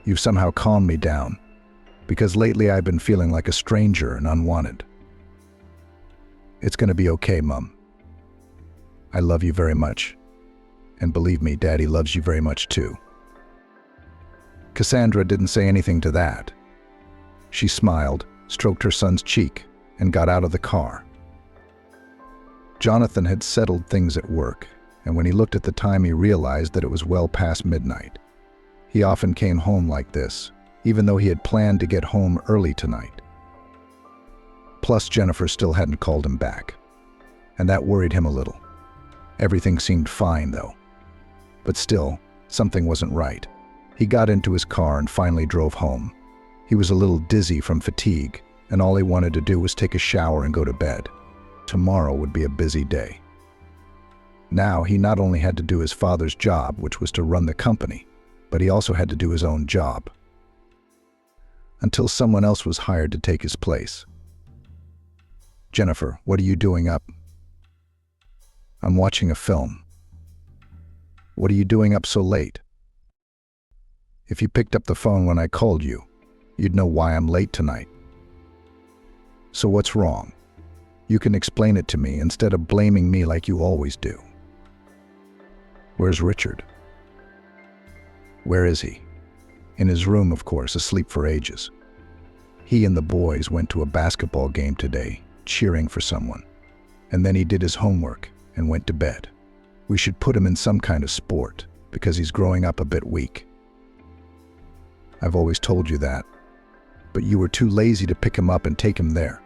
You've somehow calmed me down, because lately I've been feeling like a stranger and unwanted." "It's going to be okay, Mom. I love you very much. And believe me, Daddy loves you very much too." Cassandra didn't say anything to that. She smiled, stroked her son's cheek, and got out of the car. Jonathan had settled things at work, and when he looked at the time he realized that it was well past midnight. He often came home like this, even though he had planned to get home early tonight. Plus, Jennifer still hadn't called him back, and that worried him a little. Everything seemed fine, though. But still, something wasn't right. He got into his car and finally drove home. He was a little dizzy from fatigue, and all he wanted to do was take a shower and go to bed. Tomorrow would be a busy day. Now, he not only had to do his father's job, which was to run the company, but he also had to do his own job. Until someone else was hired to take his place. "Jennifer, what are you doing up?" "I'm watching a film." What are you doing up so late? If you picked up the phone when I called you, you'd know why I'm late tonight. So what's wrong? You can explain it to me instead of blaming me like you always do. Where's Richard? Where is he? In his room, of course, asleep for ages. He and the boys went to a basketball game today, cheering for someone. And then he did his homework and went to bed. We should put him in some kind of sport because he's growing up a bit weak. I've always told you that, but you were too lazy to pick him up and take him there.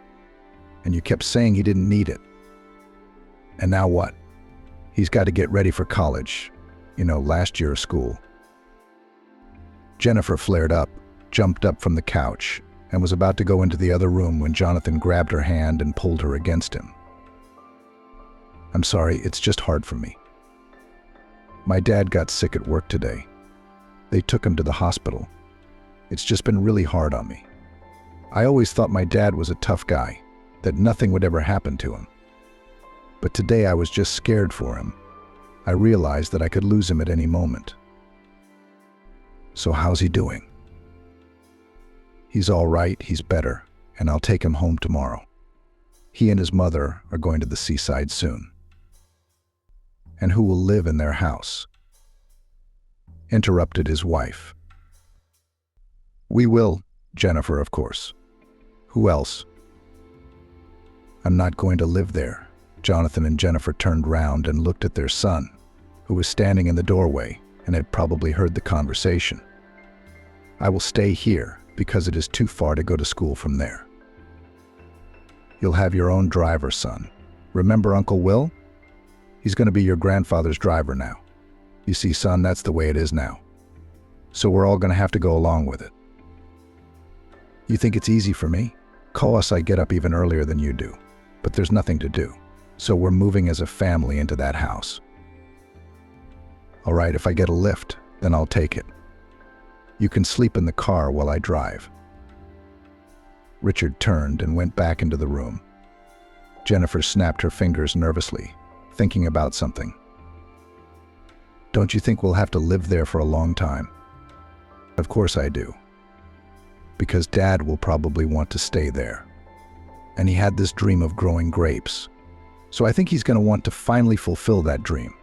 And you kept saying he didn't need it. And now what? He's got to get ready for college, last year of school. Jennifer flared up, jumped up from the couch, and was about to go into the other room when Jonathan grabbed her hand and pulled her against him. I'm sorry, it's just hard for me. My dad got sick at work today. They took him to the hospital. It's just been really hard on me. I always thought my dad was a tough guy, that nothing would ever happen to him. But today I was just scared for him. I realized that I could lose him at any moment. So how's he doing? He's all right, he's better, and I'll take him home tomorrow. He and his mother are going to the seaside soon. And who will live in their house? Interrupted his wife. We will, Jennifer, of course. Who else? I'm not going to live there. Jonathan and Jennifer turned round and looked at their son, who was standing in the doorway and had probably heard the conversation. I will stay here because it is too far to go to school from there. You'll have your own driver, son. Remember Uncle Will? He's going to be your grandfather's driver now. You see, son, that's the way it is now. So we're all going to have to go along with it. You think it's easy for me? Call us, I get up even earlier than you do. But there's nothing to do. So we're moving as a family into that house. All right, if I get a lift, then I'll take it. You can sleep in the car while I drive. Richard turned and went back into the room. Jennifer snapped her fingers nervously, thinking about something. Don't you think we'll have to live there for a long time? Of course I do. Because Dad will probably want to stay there. And he had this dream of growing grapes. So I think he's going to want to finally fulfill that dream.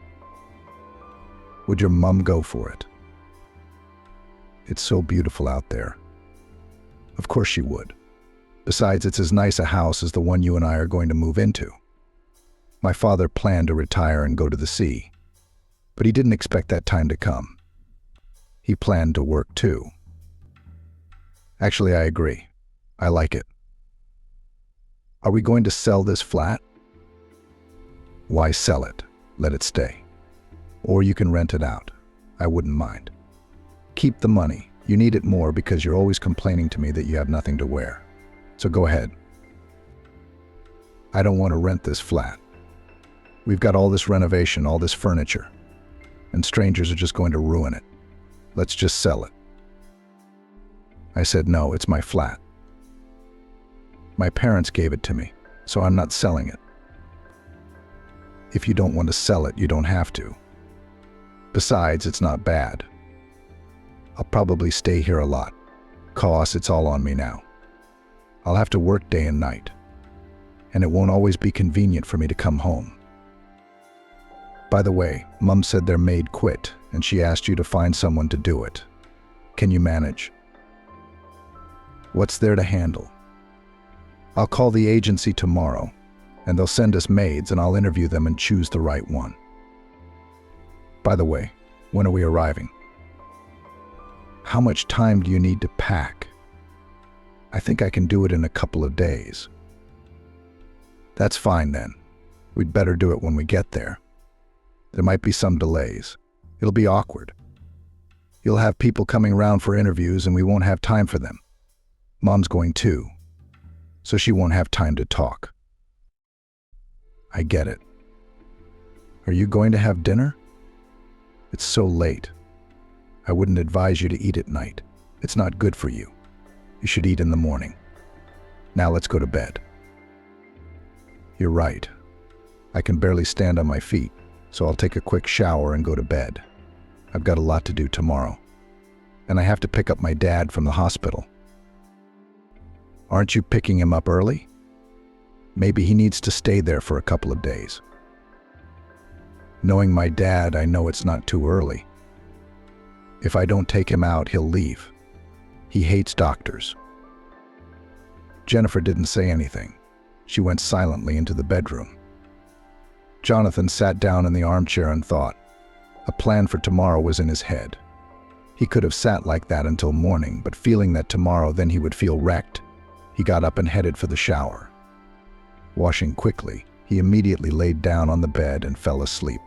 Would your mom go for it? It's so beautiful out there. Of course she would. Besides, it's as nice a house as the one you and I are going to move into. My father planned to retire and go to the sea, but he didn't expect that time to come. He planned to work too. Actually, I agree. I like it. Are we going to sell this flat? Why sell it? Let it stay. Or you can rent it out. I wouldn't mind. Keep the money. You need it more because you're always complaining to me that you have nothing to wear. So go ahead. I don't want to rent this flat. We've got all this renovation, all this furniture, and strangers are just going to ruin it. Let's just sell it. I said, no, it's my flat. My parents gave it to me, so I'm not selling it. If you don't want to sell it, you don't have to. Besides, it's not bad. I'll probably stay here a lot. Cause it's all on me now. I'll have to work day and night, and it won't always be convenient for me to come home. By the way, Mum said their maid quit, and she asked you to find someone to do it. Can you manage? What's there to handle? I'll call the agency tomorrow, and they'll send us maids, and I'll interview them and choose the right one. By the way, when are we arriving? How much time do you need to pack? I think I can do it in a couple of days. That's fine then. We'd better do it when we get there. There might be some delays. It'll be awkward. You'll have people coming round for interviews and we won't have time for them. Mom's going too, so she won't have time to talk. I get it. Are you going to have dinner? It's so late. I wouldn't advise you to eat at night. It's not good for you. You should eat in the morning. Now let's go to bed. You're right. I can barely stand on my feet, so I'll take a quick shower and go to bed. I've got a lot to do tomorrow. And I have to pick up my dad from the hospital. Aren't you picking him up early? Maybe he needs to stay there for a couple of days. Knowing my dad, I know it's not too early. If I don't take him out, he'll leave. He hates doctors. Jennifer didn't say anything. She went silently into the bedroom. Jonathan sat down in the armchair and thought. A plan for tomorrow was in his head. He could have sat like that until morning, but feeling that tomorrow then he would feel wrecked, he got up and headed for the shower. Washing quickly, he immediately laid down on the bed and fell asleep.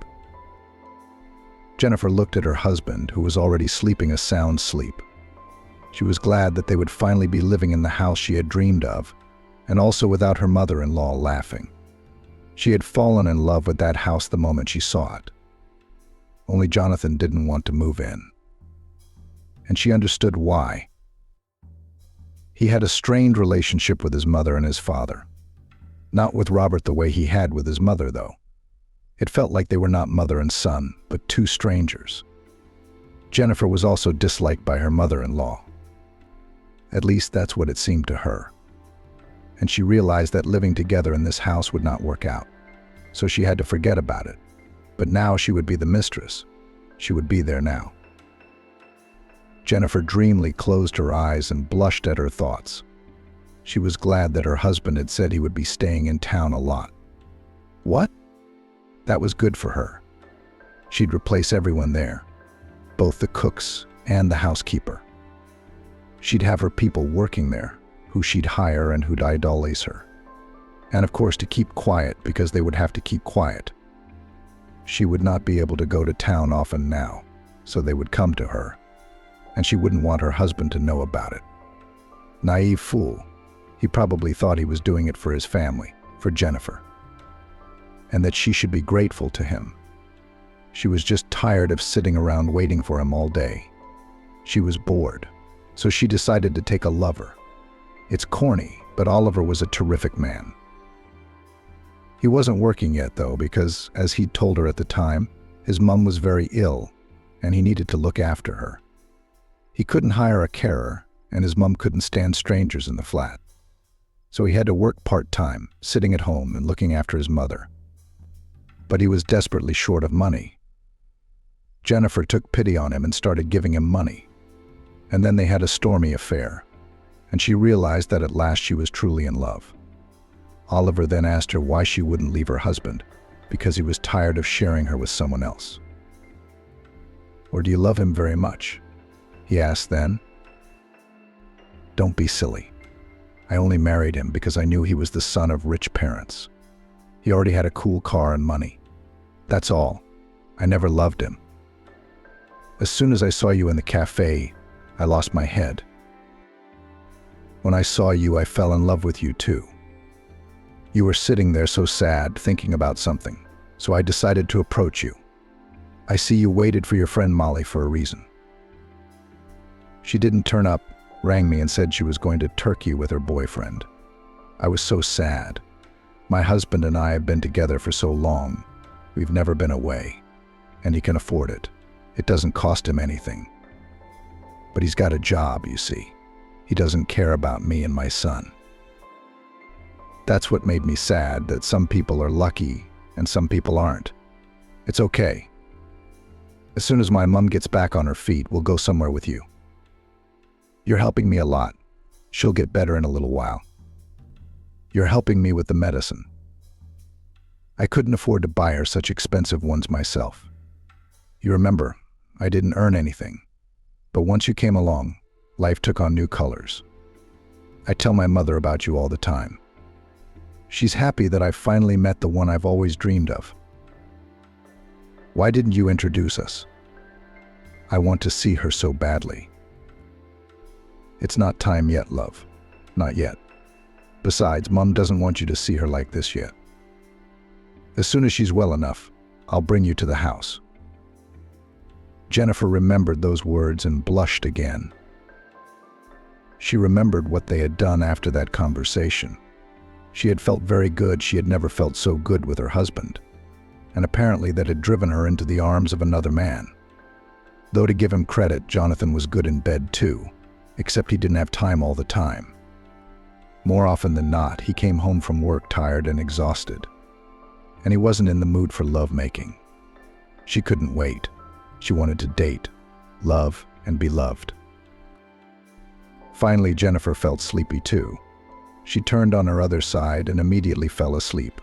Jennifer looked at her husband, who was already sleeping a sound sleep. She was glad that they would finally be living in the house she had dreamed of, and also without her mother-in-law laughing. She had fallen in love with that house the moment she saw it. Only Jonathan didn't want to move in. And she understood why. He had a strained relationship with his mother and his father. Not with Robert the way he had with his mother, though. It felt like they were not mother and son, but two strangers. Jennifer was also disliked by her mother-in-law. At least that's what it seemed to her. And she realized that living together in this house would not work out. So she had to forget about it. But now she would be the mistress. She would be there now. Jennifer dreamily closed her eyes and blushed at her thoughts. She was glad that her husband had said he would be staying in town a lot. What? That was good for her. She'd replace everyone there, both the cooks and the housekeeper. She'd have her people working there, who she'd hire and who'd idolize her. And of course to keep quiet, because they would have to keep quiet. She would not be able to go to town often now, so they would come to her. And she wouldn't want her husband to know about it. Naive fool. He probably thought he was doing it for his family, for Jennifer. And that she should be grateful to him. She was just tired of sitting around waiting for him all day. She was bored, so she decided to take a lover. It's corny, but Oliver was a terrific man. He wasn't working yet, though, because, as he'd told her at the time, his mom was very ill, and he needed to look after her. He couldn't hire a carer, and his mom couldn't stand strangers in the flat. So he had to work part-time, sitting at home and looking after his mother. But he was desperately short of money. Jennifer took pity on him and started giving him money. And then they had a stormy affair, and she realized that at last she was truly in love. Oliver then asked her why she wouldn't leave her husband, because he was tired of sharing her with someone else. "Or do you love him very much?" he asked then. "Don't be silly. I only married him because I knew he was the son of rich parents. He already had a cool car and money. That's all. I never loved him. As soon as I saw you in the cafe, I lost my head. When I saw you, I fell in love with you too. You were sitting there so sad, thinking about something, so I decided to approach you. I see you waited for your friend Molly for a reason. She didn't turn up, rang me and said she was going to Turkey with her boyfriend. I was so sad. My husband and I have been together for so long. We've never been away. And he can afford it. It doesn't cost him anything. But he's got a job, you see. He doesn't care about me and my son. That's what made me sad, that some people are lucky and some people aren't. It's okay. As soon as my mom gets back on her feet, we'll go somewhere with you. You're helping me a lot. She'll get better in a little while. You're helping me with the medicine. I couldn't afford to buy her such expensive ones myself. You remember, I didn't earn anything. But once you came along, life took on new colors. I tell my mother about you all the time. She's happy that I've finally met the one I've always dreamed of. Why didn't you introduce us? I want to see her so badly. It's not time yet, love. Not yet. Besides, Mom doesn't want you to see her like this yet. As soon as she's well enough, I'll bring you to the house. Jennifer remembered those words and blushed again. She remembered what they had done after that conversation. She had felt very good. She had never felt so good with her husband. And apparently that had driven her into the arms of another man. Though to give him credit, Jonathan was good in bed too, except he didn't have time all the time. More often than not, he came home from work tired and exhausted. And he wasn't in the mood for lovemaking. She couldn't wait. She wanted to date, love, and be loved. Finally, Jennifer felt sleepy too. She turned on her other side and immediately fell asleep.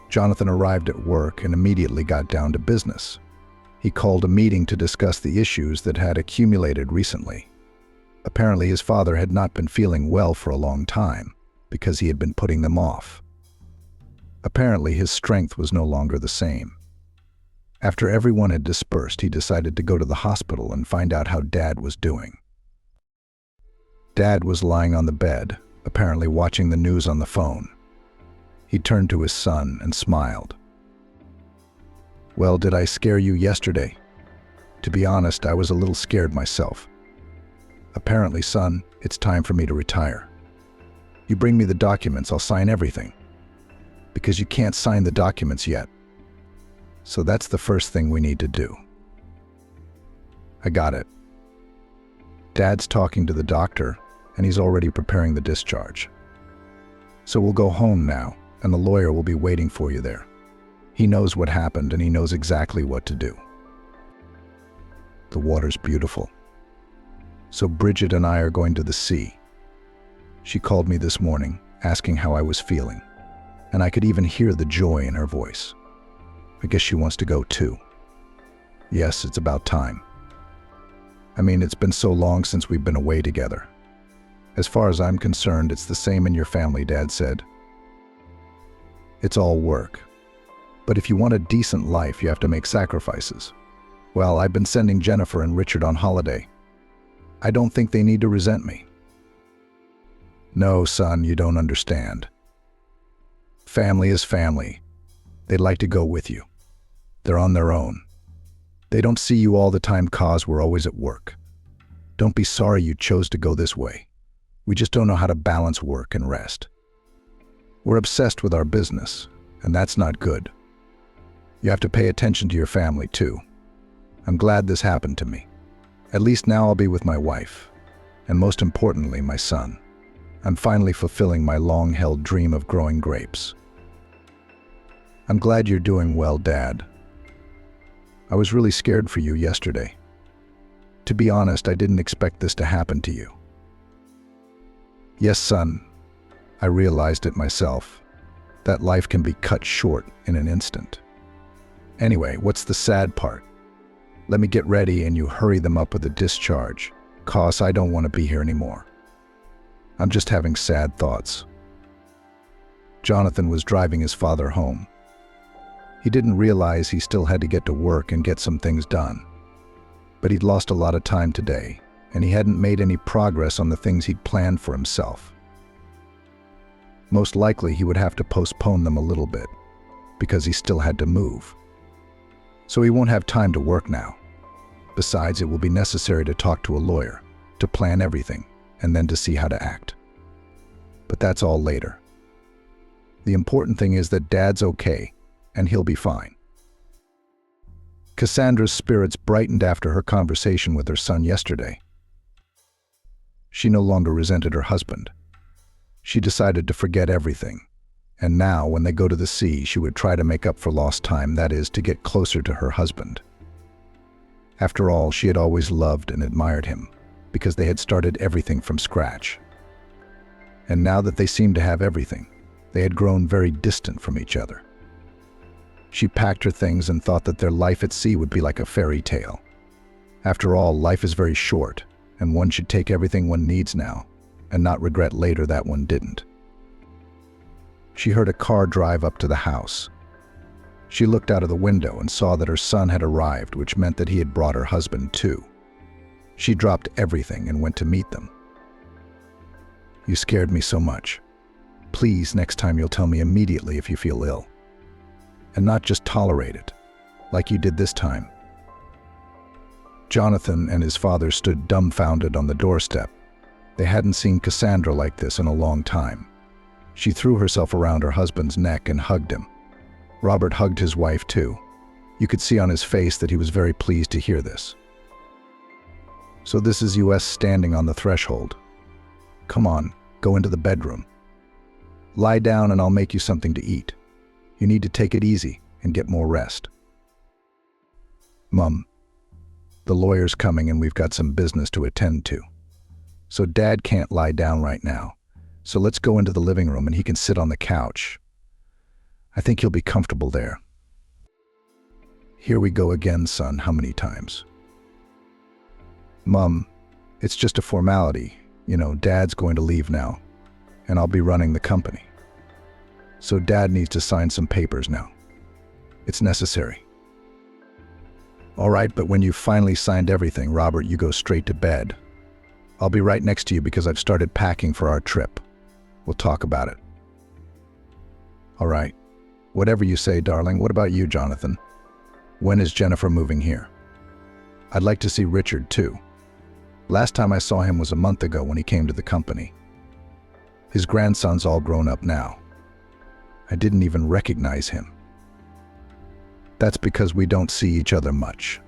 Jonathan arrived at work and immediately got down to business. He called a meeting to discuss the issues that had accumulated recently. Apparently, his father had not been feeling well for a long time because he had been putting them off. Apparently, his strength was no longer the same. After everyone had dispersed, he decided to go to the hospital and find out how Dad was doing. Dad was lying on the bed, apparently watching the news on the phone. He turned to his son and smiled. "Well, did I scare you yesterday?" "To be honest, I was a little scared myself." "Apparently, son, it's time for me to retire. You bring me the documents, I'll sign everything." "Because you can't sign the documents yet. So that's the first thing we need to do." "I got it." Dad's talking to the doctor, and he's already preparing the discharge. "So we'll go home now, and the lawyer will be waiting for you there. He knows what happened, and he knows exactly what to do." The water's beautiful. So Bridget and I are going to the sea. She called me this morning, asking how I was feeling, and I could even hear the joy in her voice. I guess she wants to go too. Yes, it's about time. I mean, it's been so long since we've been away together. "As far as I'm concerned, it's the same in your family," Dad said. "It's all work. But if you want a decent life, you have to make sacrifices. Well, I've been sending Jennifer and Richard on holiday. I don't think they need to resent me." "No, son, you don't understand. Family is family. They'd like to go with you. They're on their own. They don't see you all the time 'cause we're always at work. Don't be sorry you chose to go this way. We just don't know how to balance work and rest. We're obsessed with our business, and that's not good. You have to pay attention to your family too. I'm glad this happened to me. At least now I'll be with my wife, and most importantly, my son. I'm finally fulfilling my long-held dream of growing grapes." "I'm glad you're doing well, Dad. I was really scared for you yesterday. To be honest, I didn't expect this to happen to you." "Yes, son. I realized it myself, that life can be cut short in an instant. Anyway, what's the sad part? Let me get ready and you hurry them up with a discharge, 'cause I don't want to be here anymore. I'm just having sad thoughts." Jonathan was driving his father home. He didn't realize he still had to get to work and get some things done. But he'd lost a lot of time today, and he hadn't made any progress on the things he'd planned for himself. Most likely he would have to postpone them a little bit, because he still had to move. So he won't have time to work now. Besides, it will be necessary to talk to a lawyer, to plan everything, and then to see how to act. But that's all later. The important thing is that Dad's okay, and he'll be fine. Cassandra's spirits brightened after her conversation with her son yesterday. She no longer resented her husband. She decided to forget everything, and now, when they go to the sea, she would try to make up for lost time, that is, to get closer to her husband. After all, she had always loved and admired him, because they had started everything from scratch. And now that they seemed to have everything, they had grown very distant from each other. She packed her things and thought that their life at sea would be like a fairy tale. After all, life is very short, and one should take everything one needs now, and not regret later that one didn't. She heard a car drive up to the house. She looked out of the window and saw that her son had arrived, which meant that he had brought her husband too. She dropped everything and went to meet them. "You scared me so much. Please, next time you'll tell me immediately if you feel ill. And not just tolerate it, like you did this time." Jonathan and his father stood dumbfounded on the doorstep. They hadn't seen Cassandra like this in a long time. She threw herself around her husband's neck and hugged him. Robert hugged his wife too. You could see on his face that he was very pleased to hear this. So this is US standing on the threshold. Come on, go into the bedroom. Lie down and I'll make you something to eat. You need to take it easy and get more rest. Mum, the lawyer's coming and we've got some business to attend to. So Dad can't lie down right now. So let's go into the living room and he can sit on the couch. I think he'll be comfortable there. Here we go again, son. How many times? Mum, it's just a formality. You know, Dad's going to leave now, and I'll be running the company. So Dad needs to sign some papers now. It's necessary. All right, but when you've finally signed everything, Robert, you go straight to bed. I'll be right next to you because I've started packing for our trip. We'll talk about it. All right. Whatever you say, darling. What about you, Jonathan? When is Jennifer moving here? I'd like to see Richard, too. Last time I saw him was a month ago when he came to the company. His grandson's all grown up now. I didn't even recognize him. That's because we don't see each other much.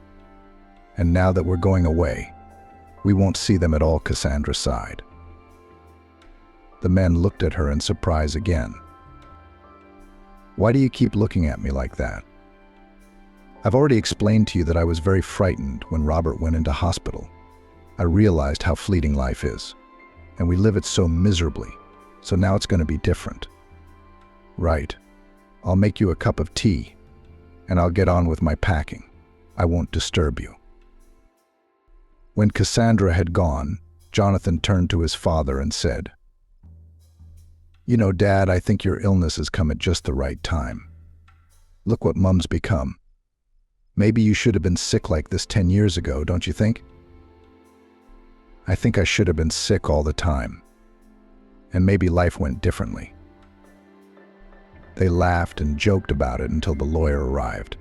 And now that we're going away, we won't see them at all, Cassandra sighed. The men looked at her in surprise again. Why do you keep looking at me like that? I've already explained to you that I was very frightened when Robert went into hospital. I realized how fleeting life is, and we live it so miserably, so now it's going to be different. Right. I'll make you a cup of tea, and I'll get on with my packing. I won't disturb you. When Cassandra had gone, Jonathan turned to his father and said, You know, Dad, I think your illness has come at just the right time. Look what Mum's become. Maybe you should have been sick like this 10 years ago, don't you think? I think I should have been sick all the time. And maybe life went differently. They laughed and joked about it until the lawyer arrived.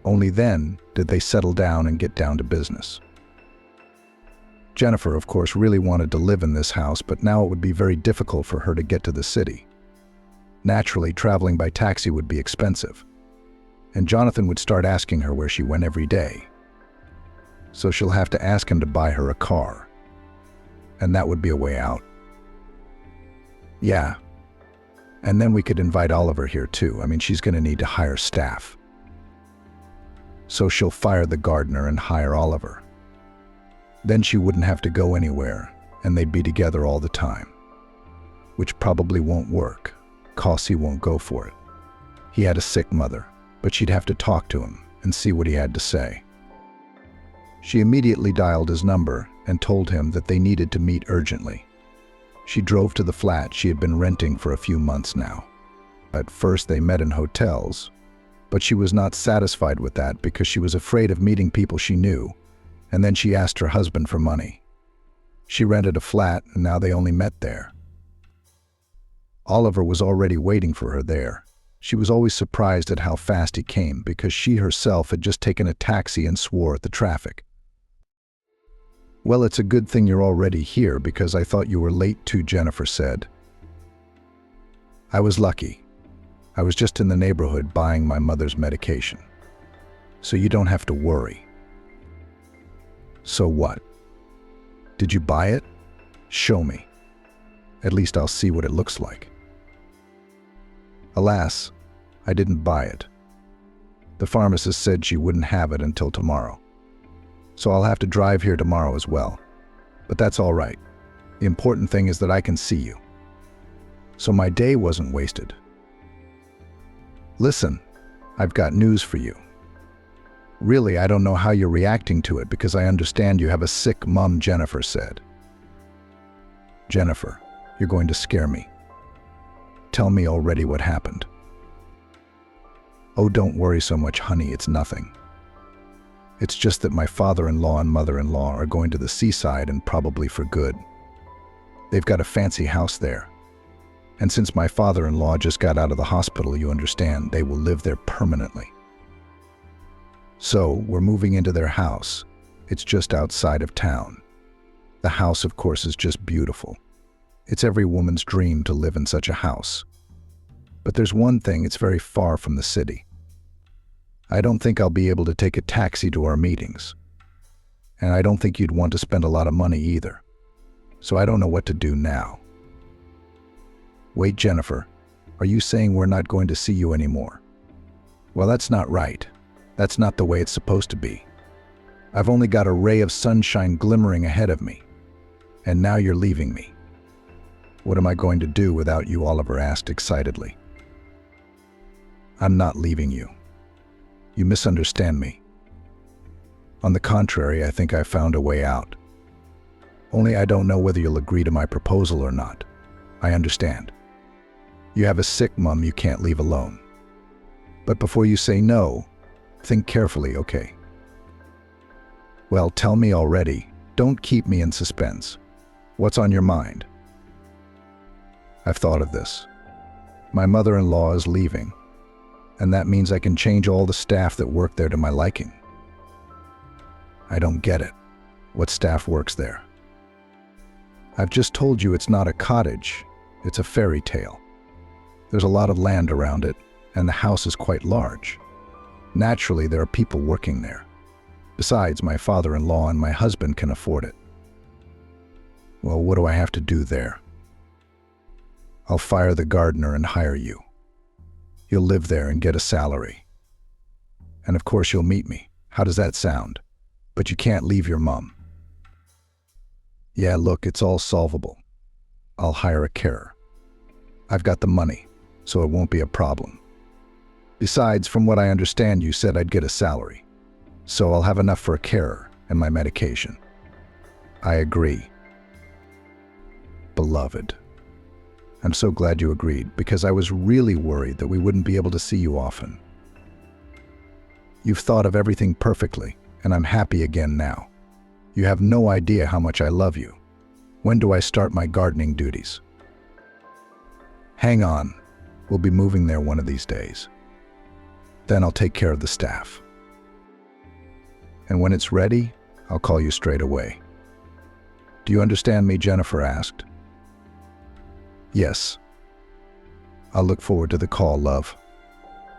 Only then did they settle down and get down to business. Jennifer, of course, really wanted to live in this house, but now it would be very difficult for her to get to the city. Naturally, traveling by taxi would be expensive, and Jonathan would start asking her where she went every day. So she'll have to ask him to buy her a car, and that would be a way out. Yeah, and then we could invite Oliver here too. I mean, she's going to need to hire staff. So she'll fire the gardener and hire Oliver. Then she wouldn't have to go anywhere, and they'd be together all the time. Which probably won't work, 'cause he won't go for it. He had a sick mother, but she'd have to talk to him and see what he had to say. She immediately dialed his number and told him that they needed to meet urgently. She drove to the flat she had been renting for a few months now. At first they met in hotels, but she was not satisfied with that because she was afraid of meeting people she knew, and then she asked her husband for money. She rented a flat and now they only met there. Oliver was already waiting for her there. She was always surprised at how fast he came because she herself had just taken a taxi and swore at the traffic. Well, it's a good thing you're already here because I thought you were late too, Jennifer said. I was lucky. I was just in the neighborhood buying my mother's medication. So you don't have to worry. So what? Did you buy it? Show me. At least I'll see what it looks like. Alas, I didn't buy it. The pharmacist said she wouldn't have it until tomorrow. So I'll have to drive here tomorrow as well. But that's all right. The important thing is that I can see you. So my day wasn't wasted. Listen, I've got news for you. Really, I don't know how you're reacting to it because I understand you have a sick mom, Jennifer said. Jennifer, you're going to scare me. Tell me already what happened. Oh, don't worry so much, honey, it's nothing. It's just that my father-in-law and mother-in-law are going to the seaside and probably for good. They've got a fancy house there. And since my father-in-law just got out of the hospital, you understand, they will live there permanently. So, we're moving into their house. It's just outside of town. The house, of course, is just beautiful. It's every woman's dream to live in such a house. But there's one thing, it's very far from the city. I don't think I'll be able to take a taxi to our meetings. And I don't think you'd want to spend a lot of money either. So I don't know what to do now. Wait, Jennifer, are you saying we're not going to see you anymore? Well, that's not right. That's not the way it's supposed to be. I've only got a ray of sunshine glimmering ahead of me. And now you're leaving me. What am I going to do without you? Oliver asked excitedly. I'm not leaving you. You misunderstand me. On the contrary, I think I found a way out. Only I don't know whether you'll agree to my proposal or not. I understand. You have a sick mom you can't leave alone. But before you say no, think carefully, okay? Well, tell me already. Don't keep me in suspense. What's on your mind? I've thought of this. My mother-in-law is leaving, and that means I can change all the staff that work there to my liking. I don't get it. What staff works there? I've just told you it's not a cottage, it's a fairy tale. There's a lot of land around it, and the house is quite large. Naturally, there are people working there. Besides, my father-in-law and my husband can afford it. Well, what do I have to do there? I'll fire the gardener and hire you. You'll live there and get a salary. And of course you'll meet me. How does that sound? But you can't leave your mom. Yeah, look, it's all solvable. I'll hire a carer. I've got the money, so it won't be a problem. Besides, from what I understand, you said I'd get a salary. So I'll have enough for a carer and my medication. I agree. Beloved, I'm so glad you agreed, because I was really worried that we wouldn't be able to see you often. You've thought of everything perfectly, and I'm happy again now. You have no idea how much I love you. When do I start my gardening duties? Hang on. We'll be moving there one of these days. Then I'll take care of the staff. And when it's ready, I'll call you straight away. Do you understand me? Jennifer asked. Yes. I'll look forward to the call, love.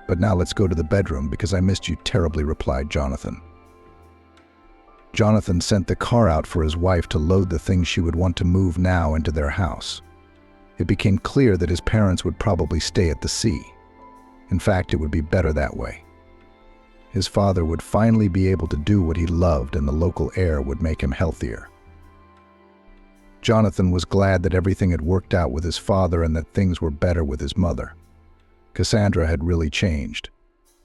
But now let's go to the bedroom because I missed you terribly, replied Jonathan. Jonathan sent the car out for his wife to load the things she would want to move now into their house. It became clear that his parents would probably stay at the sea. In fact, it would be better that way. His father would finally be able to do what he loved, and the local air would make him healthier. Jonathan was glad that everything had worked out with his father and that things were better with his mother. Cassandra had really changed.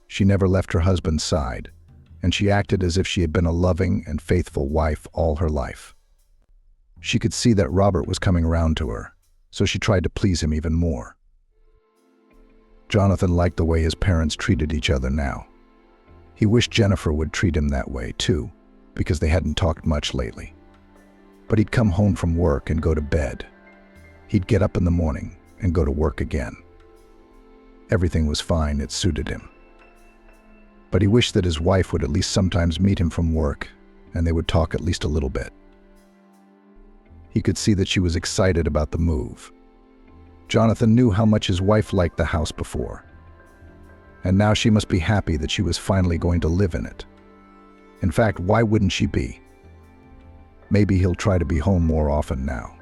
She never left her husband's side, and she acted as if she had been a loving and faithful wife all her life. She could see that Robert was coming around to her, so she tried to please him even more. Jonathan liked the way his parents treated each other now. He wished Jennifer would treat him that way too, because they hadn't talked much lately. But he'd come home from work and go to bed. He'd get up in the morning and go to work again. Everything was fine, it suited him. But he wished that his wife would at least sometimes meet him from work, and they would talk at least a little bit. He could see that she was excited about the move. Jonathan knew how much his wife liked the house before, and now she must be happy that she was finally going to live in it. In fact, why wouldn't she be? Maybe he'll try to be home more often now.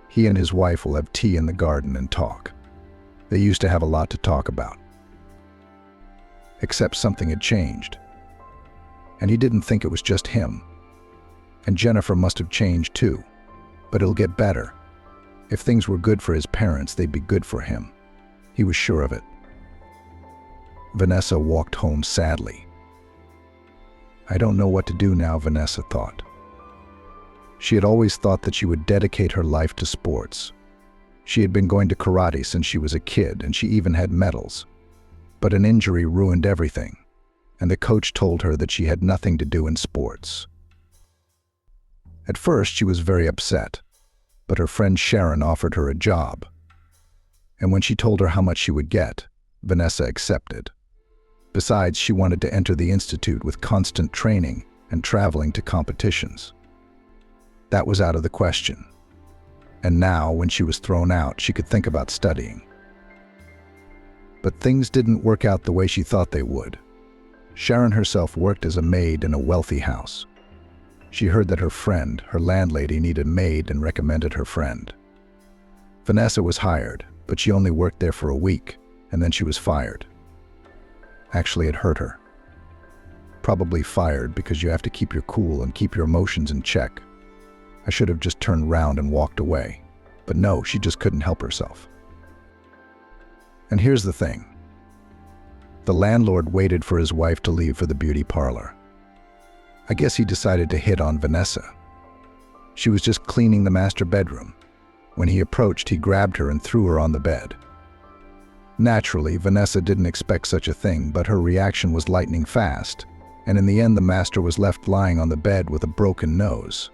He and his wife will have tea in the garden and talk. They used to have a lot to talk about. Except something had changed. And he didn't think it was just him. And Jennifer must have changed too. But it'll get better. If things were good for his parents, they'd be good for him. He was sure of it. Vanessa walked home sadly. I don't know what to do now, Vanessa thought. She had always thought that she would dedicate her life to sports. She had been going to karate since she was a kid, and she even had medals. But an injury ruined everything, and the coach told her that she had nothing to do in sports. At first, she was very upset, but her friend Sharon offered her a job. And when she told her how much she would get, Vanessa accepted. Besides, she wanted to enter the institute with constant training and traveling to competitions. That was out of the question. And now, when she was thrown out, she could think about studying. But things didn't work out the way she thought they would. Sharon herself worked as a maid in a wealthy house. She heard that her friend, her landlady, needed a maid and recommended her friend. Vanessa was hired, but she only worked there for a week, and then she was fired. Actually, it hurt her. Probably fired because you have to keep your cool and keep your emotions in check. I should have just turned round and walked away. But no, she just couldn't help herself. And here's the thing. The landlord waited for his wife to leave for the beauty parlor. I guess he decided to hit on Vanessa. She was just cleaning the master bedroom. When he approached, he grabbed her and threw her on the bed. Naturally, Vanessa didn't expect such a thing, but her reaction was lightning fast, and in the end the master was left lying on the bed with a broken nose.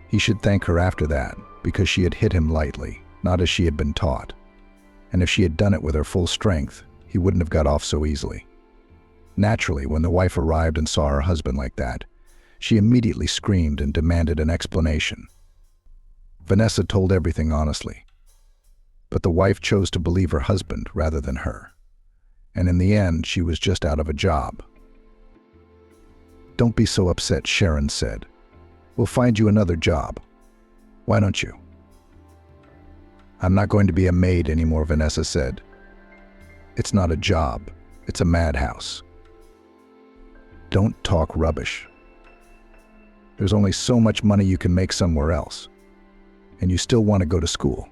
He should thank her after that, because she had hit him lightly, not as she had been taught. And if she had done it with her full strength, he wouldn't have got off so easily. Naturally, when the wife arrived and saw her husband like that, she immediately screamed and demanded an explanation. Vanessa told everything honestly. But the wife chose to believe her husband rather than her. And in the end, she was just out of a job. "Don't be so upset," Sharon said. "We'll find you another job. Why don't you?" "I'm not going to be a maid anymore," Vanessa said. "It's not a job. It's a madhouse." Don't talk rubbish. There's only so much money you can make somewhere else. And you still want to go to school.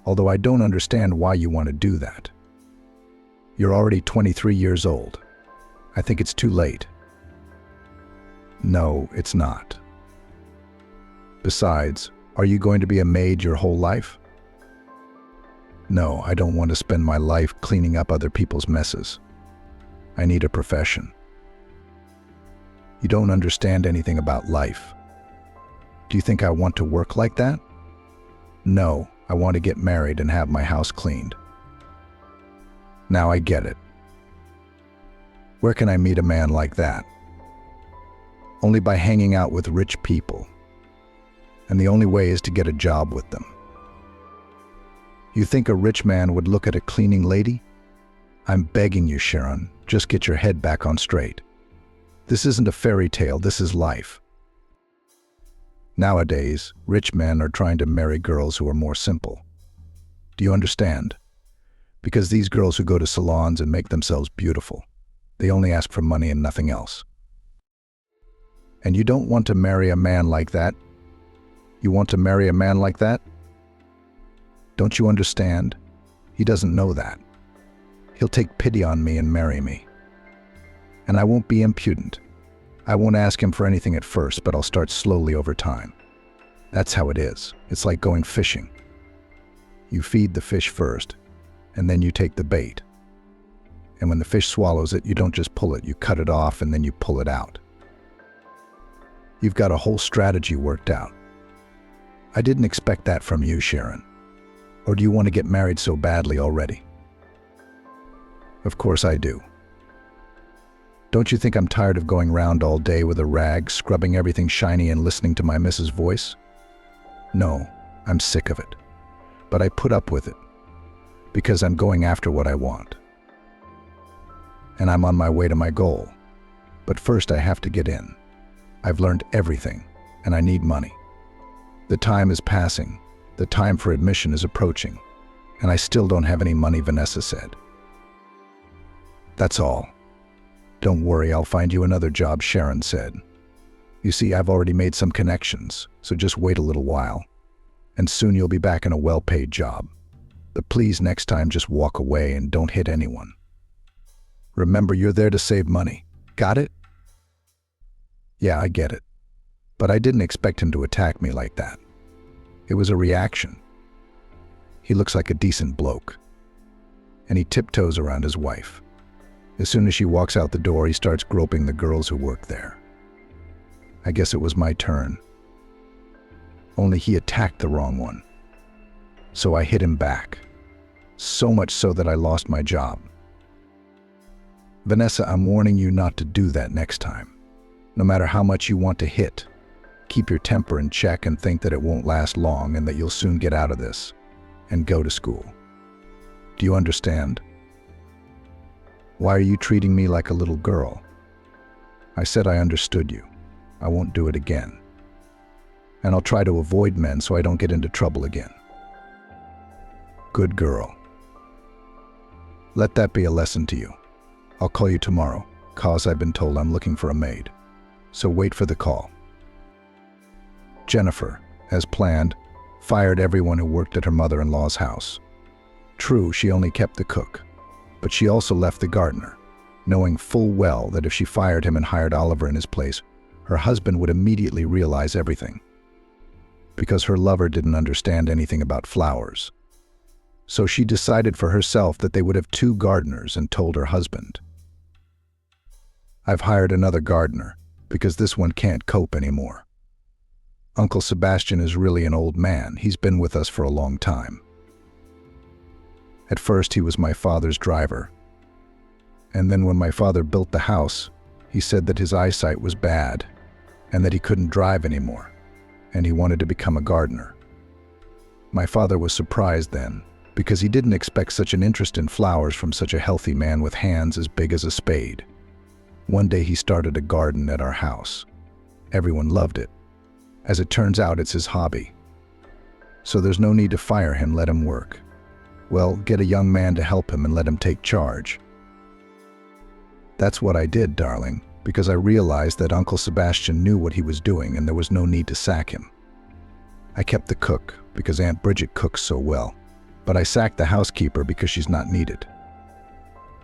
Although I don't understand why you want to do that. You're already 23 years old. I think it's too late. No, it's not. Besides, are you going to be a maid your whole life? No, I don't want to spend my life cleaning up other people's messes. I need a profession. You don't understand anything about life. Do you think I want to work like that? No, I want to get married and have my house cleaned. Now I get it. Where can I meet a man like that? Only by hanging out with rich people. And the only way is to get a job with them. You think a rich man would look at a cleaning lady? I'm begging you, Sharon, just get your head back on straight. This isn't a fairy tale, this is life. Nowadays, rich men are trying to marry girls who are more simple. Do you understand? Because these girls who go to salons and make themselves beautiful, they only ask for money and nothing else. And you don't want to marry a man like that? You want to marry a man like that? Don't you understand? He doesn't know that. He'll take pity on me and marry me. And I won't be impudent. I won't ask him for anything at first, but I'll start slowly over time. That's how it is. It's like going fishing. You feed the fish first, and then you take the bait. And when the fish swallows it, you don't just pull it, you cut it off and then you pull it out. You've got a whole strategy worked out. I didn't expect that from you, Sharon. Or do you want to get married so badly already? Of course I do. Don't you think I'm tired of going round all day with a rag, scrubbing everything shiny and listening to my missus' voice? No, I'm sick of it. But I put up with it, because I'm going after what I want. And I'm on my way to my goal. But first I have to get in. I've learned everything, and I need money. The time is passing. The time for admission is approaching. And I still don't have any money, Vanessa said. That's all. Don't worry, I'll find you another job, Sharon said. You see, I've already made some connections, so just wait a little while. And soon you'll be back in a well-paid job. But please, next time, just walk away and don't hit anyone. Remember, you're there to save money. Got it? Yeah, I get it. But I didn't expect him to attack me like that. It was a reaction. He looks like a decent bloke. And he tiptoes around his wife. As soon as she walks out the door, he starts groping the girls who work there. I guess it was my turn. Only he attacked the wrong one. So I hit him back. So much so that I lost my job. Vanessa, I'm warning you not to do that next time. No matter how much you want to hit, keep your temper in check and think that it won't last long and that you'll soon get out of this and go to school. Do you understand? Why are you treating me like a little girl? I said I understood you. I won't do it again. And I'll try to avoid men so I don't get into trouble again. Good girl. Let that be a lesson to you. I'll call you tomorrow, 'cause I've been told I'm looking for a maid. So wait for the call. Jennifer, as planned, fired everyone who worked at her mother-in-law's house. True, she only kept the cook, but she also left the gardener, knowing full well that if she fired him and hired Oliver in his place, her husband would immediately realize everything. Because her lover didn't understand anything about flowers. So she decided for herself that they would have 2 gardeners and told her husband. I've hired another gardener, because this one can't cope anymore. Uncle Sebastian is really an old man. He's been with us for a long time. At first, he was my father's driver. And then when my father built the house, he said that his eyesight was bad and that he couldn't drive anymore, and he wanted to become a gardener. My father was surprised then, because he didn't expect such an interest in flowers from such a healthy man with hands as big as a spade. One day he started a garden at our house. Everyone loved it. As it turns out, it's his hobby. So there's no need to fire him, let him work. Well, get a young man to help him and let him take charge. That's what I did, darling, because I realized that Uncle Sebastian knew what he was doing and there was no need to sack him. I kept the cook because Aunt Bridget cooks so well, but I sacked the housekeeper because she's not needed.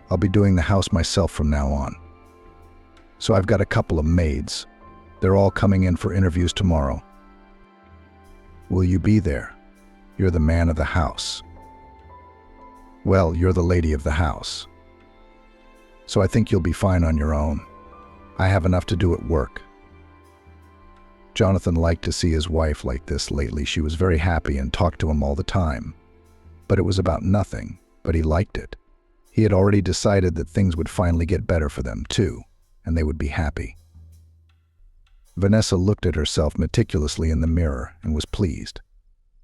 I'll be doing the house myself from now on. So I've got a couple of maids. They're all coming in for interviews tomorrow. Will you be there? You're the man of the house. Well, you're the lady of the house. So I think you'll be fine on your own. I have enough to do at work. Jonathan liked to see his wife like this lately. She was very happy and talked to him all the time. But it was about nothing, but he liked it. He had already decided that things would finally get better for them too, and they would be happy. Vanessa looked at herself meticulously in the mirror and was pleased.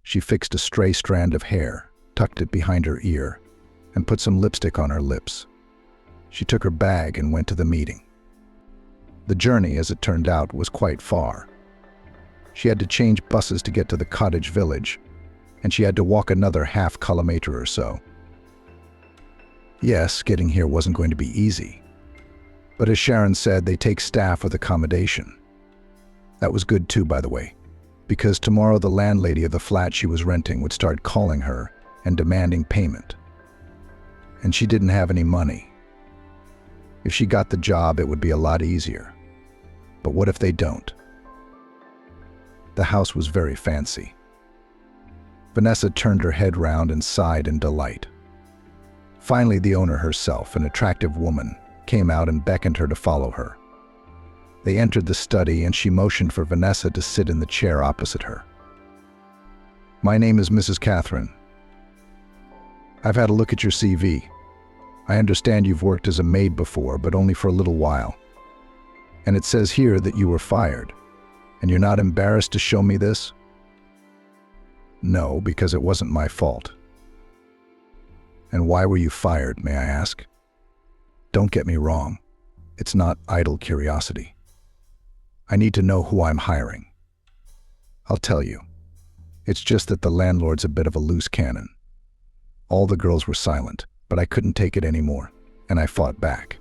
She fixed a stray strand of hair, tucked it behind her ear, and put some lipstick on her lips. She took her bag and went to the meeting. The journey, as it turned out, was quite far. She had to change buses to get to the cottage village, and she had to walk another half-kilometer or so. Yes, getting here wasn't going to be easy. But as Sharon said, they take staff with accommodation. That was good too, by the way, because tomorrow the landlady of the flat she was renting would start calling her and demanding payment. And she didn't have any money. If she got the job, it would be a lot easier. But what if they don't? The house was very fancy. Vanessa turned her head round and sighed in delight. Finally, the owner herself, an attractive woman, came out and beckoned her to follow her. They entered the study and she motioned for Vanessa to sit in the chair opposite her. My name is Mrs. Catherine. I've had a look at your CV. I understand you've worked as a maid before, but only for a little while. And it says here that you were fired. And you're not embarrassed to show me this? No, because it wasn't my fault. And why were you fired, may I ask? Don't get me wrong. It's not idle curiosity. I need to know who I'm hiring. I'll tell you. It's just that the landlord's a bit of a loose cannon. All the girls were silent, but I couldn't take it anymore, and I fought back.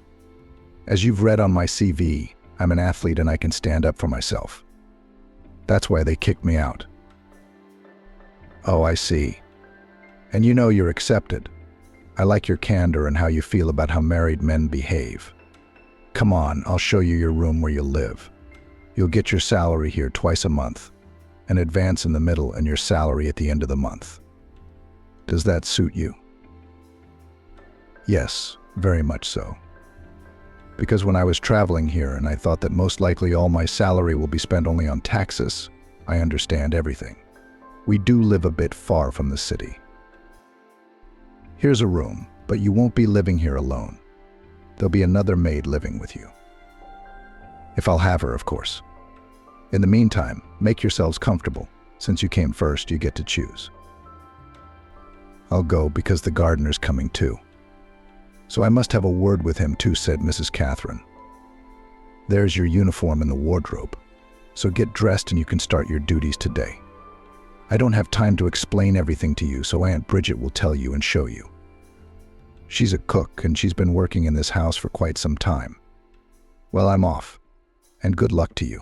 As you've read on my CV, I'm an athlete and I can stand up for myself. That's why they kicked me out. Oh, I see. And you know you're accepted. I like your candor and how you feel about how married men behave. Come on, I'll show you your room where you'll live. You'll get your salary here twice a month, an advance in the middle and your salary at the end of the month. Does that suit you? Yes, very much so. Because when I was traveling here and I thought that most likely all my salary will be spent only on taxes, I understand everything. We do live a bit far from the city. Here's a room, but you won't be living here alone. There'll be another maid living with you. If I'll have her, of course. In the meantime, make yourselves comfortable. Since you came first, you get to choose. I'll go because the gardener's coming too. "So I must have a word with him too," said Mrs. Catherine. "There's your uniform in the wardrobe. So get dressed and you can start your duties today. I don't have time to explain everything to you, so Aunt Bridget will tell you and show you. She's a cook and she's been working in this house for quite some time. Well, I'm off, and good luck to you."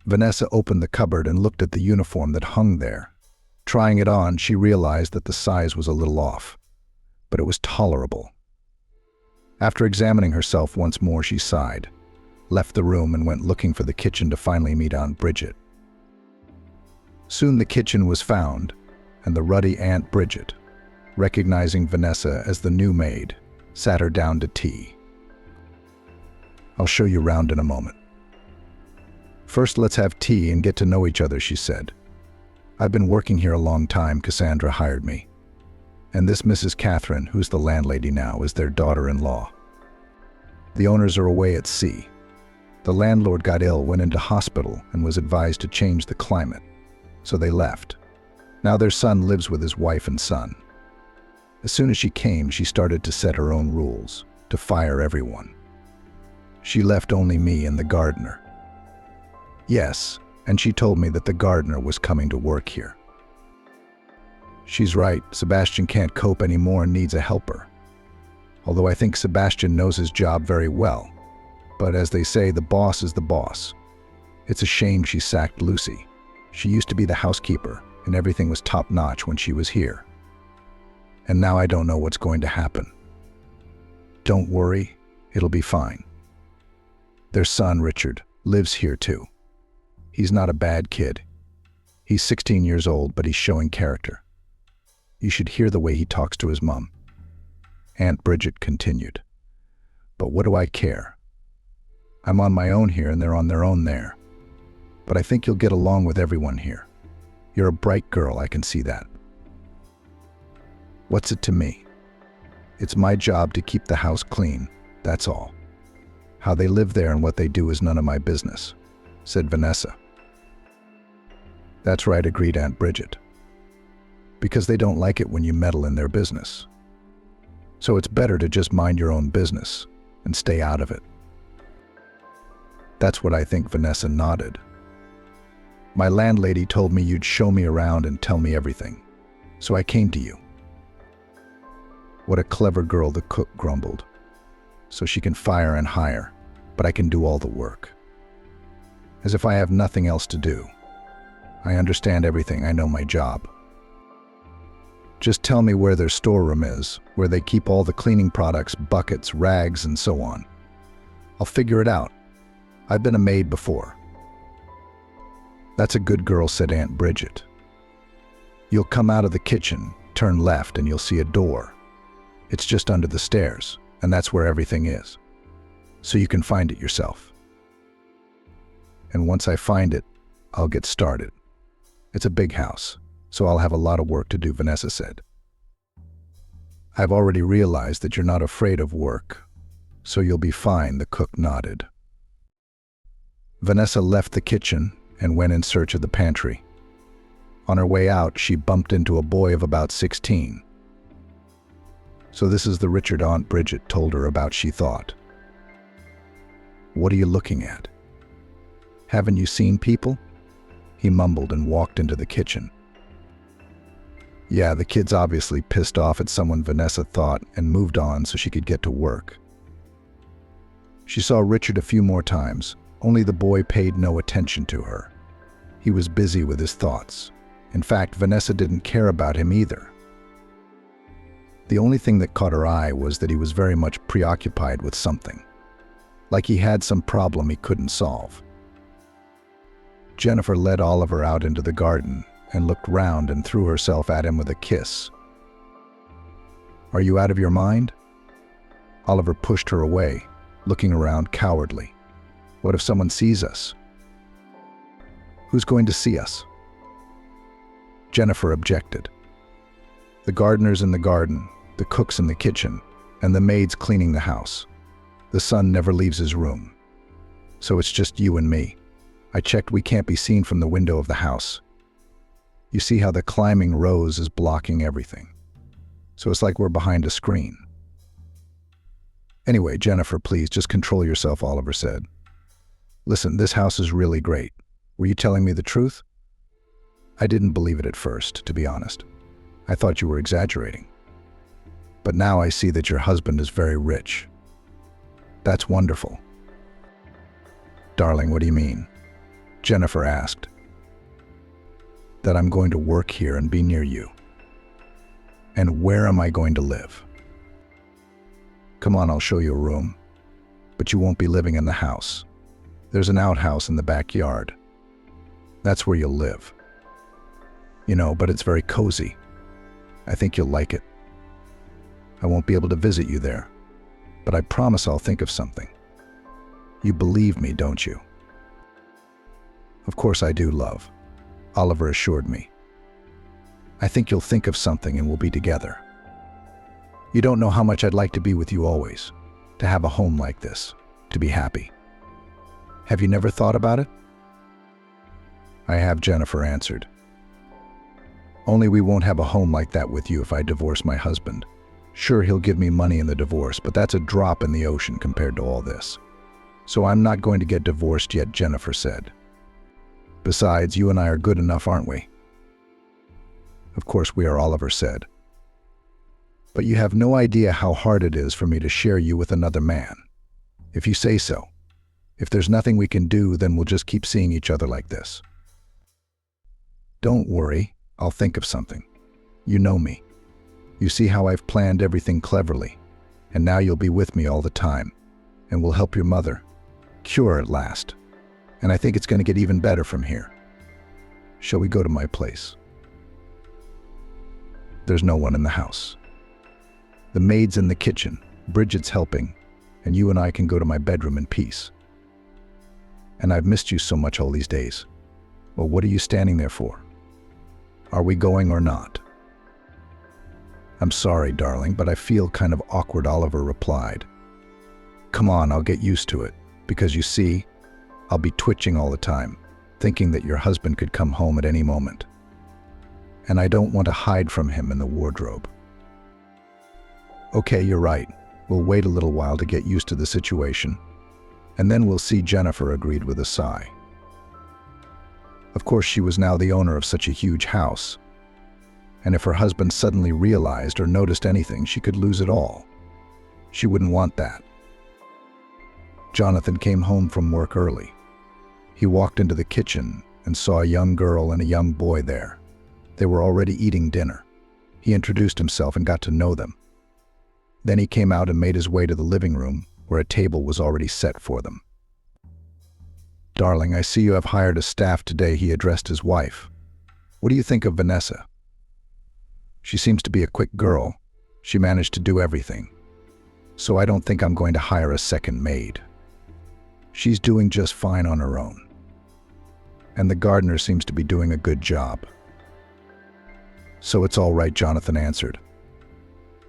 Vanessa opened the cupboard and looked at the uniform that hung there. Trying it on, she realized that the size was a little off, but it was tolerable. After examining herself once more, she sighed, left the room, and went looking for the kitchen to finally meet Aunt Bridget. Soon the kitchen was found, and the ruddy Aunt Bridget, recognizing Vanessa as the new maid, sat her down to tea. "I'll show you round in a moment. First, let's have tea and get to know each other," she said. "I've been working here a long time. Cassandra hired me. And this Mrs. Catherine, who's the landlady now, is their daughter-in-law. The owners are away at sea. The landlord got ill, went into hospital, and was advised to change the climate. So they left. Now their son lives with his wife and son. As soon as she came, she started to set her own rules, to fire everyone. She left only me and the gardener. Yes, and she told me that the gardener was coming to work here. She's right, Sebastian can't cope anymore and needs a helper. Although I think Sebastian knows his job very well. But as they say, the boss is the boss. It's a shame she sacked Lucy. She used to be the housekeeper, and everything was top-notch when she was here. And now I don't know what's going to happen. Don't worry, it'll be fine. Their son, Richard, lives here too. He's not a bad kid. He's 16 years old, but he's showing character. You should hear the way he talks to his mom." Aunt Bridget continued. "But what do I care? I'm on my own here and they're on their own there. But I think you'll get along with everyone here. You're a bright girl, I can see that. What's it to me? It's my job to keep the house clean, that's all. How they live there and what they do is none of my business," said Vanessa. "That's right," agreed Aunt Bridget. "Because they don't like it when you meddle in their business. So it's better to just mind your own business and stay out of it." "That's what I think," Vanessa nodded. "My landlady told me you'd show me around and tell me everything, so I came to you." "What a clever girl," the cook grumbled. "So she can fire and hire, but I can do all the work. As if I have nothing else to do. I understand everything, I know my job. Just tell me where their storeroom is, where they keep all the cleaning products, buckets, rags, and so on. I'll figure it out. I've been a maid before." "That's a good girl," said Aunt Bridget. "You'll come out of the kitchen, turn left, and you'll see a door. It's just under the stairs, and that's where everything is. So you can find it yourself. And once I find it, I'll get started. It's a big house, so I'll have a lot of work to do," Vanessa said. "I've already realized that you're not afraid of work, so you'll be fine," the cook nodded. Vanessa left the kitchen and went in search of the pantry. On her way out, she bumped into a boy of about 16. So this is the Richard Aunt Bridget told her about, she thought. "What are you looking at? Haven't you seen people?" He mumbled and walked into the kitchen. Yeah, the kid's obviously pissed off at someone, Vanessa thought, and moved on so she could get to work. She saw Richard a few more times, only the boy paid no attention to her. He was busy with his thoughts. In fact, Vanessa didn't care about him either. The only thing that caught her eye was that he was very much preoccupied with something, like he had some problem he couldn't solve. Jennifer led Oliver out into the garden and looked round and threw herself at him with a kiss. "Are you out of your mind?" Oliver pushed her away, looking around cowardly. "What if someone sees us?" "Who's going to see us?" Jennifer objected. "The gardener's in the garden, the cook's in the kitchen, and the maid's cleaning the house. The son never leaves his room. So it's just you and me. I checked, we can't be seen from the window of the house. You see how the climbing rose is blocking everything. So it's like we're behind a screen. Anyway, Jennifer, please, just control yourself, Oliver said. Listen, this house is really great. Were you telling me the truth? I didn't believe it at first, to be honest. I thought you were exaggerating. But now I see that your husband is very rich. That's wonderful. Darling, what do you mean? Jennifer asked. That I'm going to work here and be near you. And where am I going to live? Come on, I'll show you a room. But you won't be living in the house. There's an outhouse in the backyard. That's where you'll live. You know, but it's very cozy. I think you'll like it. I won't be able to visit you there, but I promise I'll think of something. You believe me, don't you? Of course I do, love, Oliver assured me. I think you'll think of something and we'll be together. You don't know how much I'd like to be with you always, to have a home like this, to be happy. Have you never thought about it? I have, Jennifer answered. Only we won't have a home like that with you if I divorce my husband. Sure, he'll give me money in the divorce, but that's a drop in the ocean compared to all this. So I'm not going to get divorced yet, Jennifer said. Besides, you and I are good enough, aren't we? Of course we are, Oliver said. But you have no idea how hard it is for me to share you with another man. If you say so. If there's nothing we can do, then we'll just keep seeing each other like this. Don't worry, I'll think of something. You know me. You see how I've planned everything cleverly, and now you'll be with me all the time, and we'll help your mother cure at last. And I think it's going to get even better from here. Shall we go to my place? There's no one in the house. The maid's in the kitchen, Bridget's helping, and you and I can go to my bedroom in peace. And I've missed you so much all these days. Well, what are you standing there for? Are we going or not? I'm sorry, darling, but I feel kind of awkward, Oliver replied. Come on, I'll get used to it, because you see, I'll be twitching all the time, thinking that your husband could come home at any moment. And I don't want to hide from him in the wardrobe. Okay, you're right. We'll wait a little while to get used to the situation, and then we'll see, Jennifer agreed with a sigh. Of course, she was now the owner of such a huge house, and if her husband suddenly realized or noticed anything, she could lose it all. She wouldn't want that. Jonathan came home from work early. He walked into the kitchen and saw a young girl and a young boy there. They were already eating dinner. He introduced himself and got to know them. Then he came out and made his way to the living room, where a table was already set for them. Darling, I see you have hired a staff today, he addressed his wife. What do you think of Vanessa? She seems to be a quick girl. She managed to do everything. So I don't think I'm going to hire a second maid. She's doing just fine on her own. And the gardener seems to be doing a good job. So it's all right, Jonathan answered.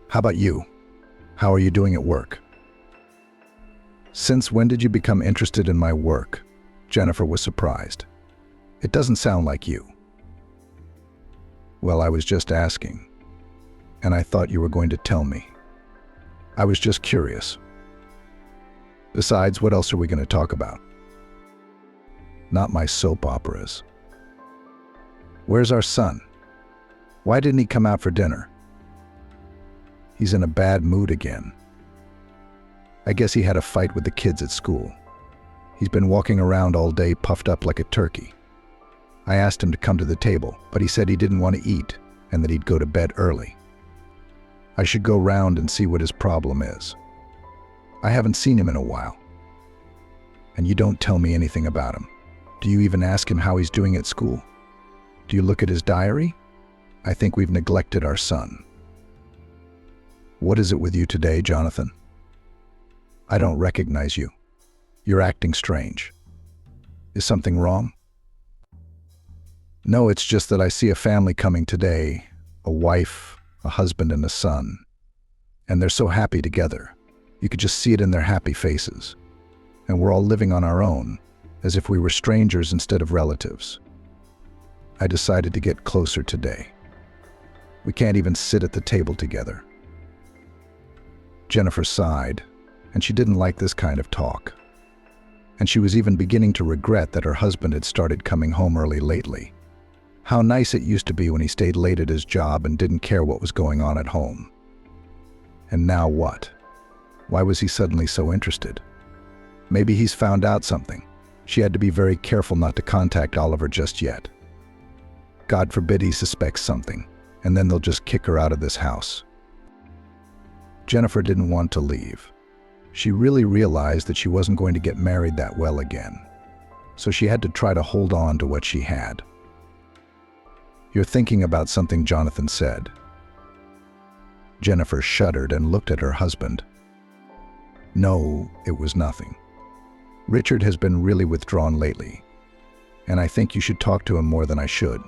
How about you? How are you doing at work? Since when did you become interested in my work? Jennifer was surprised. It doesn't sound like you. Well, I was just asking, and I thought you were going to tell me. I was just curious. Besides, what else are we going to talk about? Not my soap operas. Where's our son? Why didn't he come out for dinner? He's in a bad mood again. I guess he had a fight with the kids at school. He's been walking around all day puffed up like a turkey. I asked him to come to the table, but he said he didn't want to eat and that he'd go to bed early. I should go round and see what his problem is. I haven't seen him in a while. And you don't tell me anything about him. Do you even ask him how he's doing at school? Do you look at his diary? I think we've neglected our son. What is it with you today, Jonathan? I don't recognize you. You're acting strange. Is something wrong? No, it's just that I see a family coming today, a wife, a husband, and a son. And they're so happy together. You could just see it in their happy faces. And we're all living on our own, as if we were strangers instead of relatives. I decided to get closer today. We can't even sit at the table together. Jennifer sighed, and she didn't like this kind of talk. And she was even beginning to regret that her husband had started coming home early lately. How nice it used to be when he stayed late at his job and didn't care what was going on at home. And now what? Why was he suddenly so interested? Maybe he's found out something. She had to be very careful not to contact Oliver just yet. God forbid he suspects something, and then they'll just kick her out of this house. Jennifer didn't want to leave. She really realized that she wasn't going to get married that well again, so she had to try to hold on to what she had. "You're thinking about something," Jonathan said. Jennifer shuddered and looked at her husband. "No, it was nothing. Richard has been really withdrawn lately, and I think you should talk to him more than I should.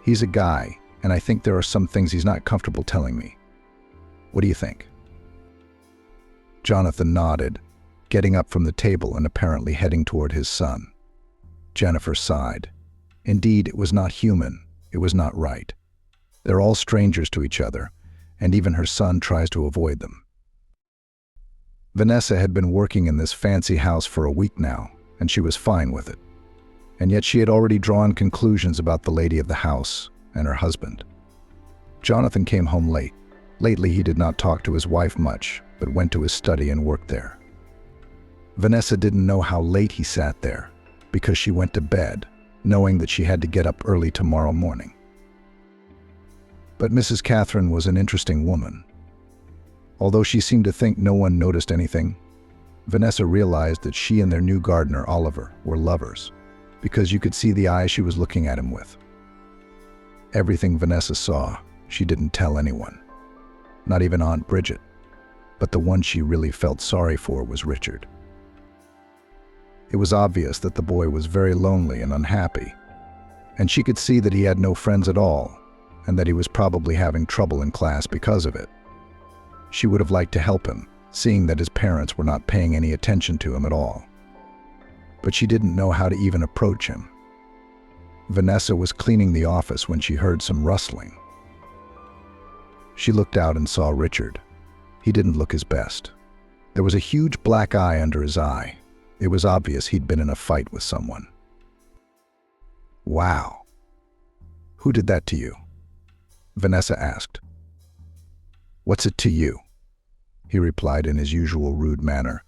He's a guy, and I think there are some things he's not comfortable telling me. What do you think?" Jonathan nodded, getting up from the table and apparently heading toward his son. Jennifer sighed. Indeed, it was not human. It was not right. They're all strangers to each other, and even her son tries to avoid them. Vanessa had been working in this fancy house for a week now, and she was fine with it. And yet she had already drawn conclusions about the lady of the house and her husband. Jonathan came home late. Lately, he did not talk to his wife much, but went to his study and worked there. Vanessa didn't know how late he sat there, because she went to bed, knowing that she had to get up early tomorrow morning. But Mrs. Catherine was an interesting woman. Although she seemed to think no one noticed anything, Vanessa realized that she and their new gardener, Oliver, were lovers, because you could see the eyes she was looking at him with. Everything Vanessa saw, she didn't tell anyone, not even Aunt Bridget, but the one she really felt sorry for was Richard. It was obvious that the boy was very lonely and unhappy, and she could see that he had no friends at all, and that he was probably having trouble in class because of it. She would have liked to help him, seeing that his parents were not paying any attention to him at all. But she didn't know how to even approach him. Vanessa was cleaning the office when she heard some rustling. She looked out and saw Richard. He didn't look his best. There was a huge black eye under his eye. It was obvious he'd been in a fight with someone. "Wow. Who did that to you?" Vanessa asked. "What's it to you?" he replied in his usual rude manner.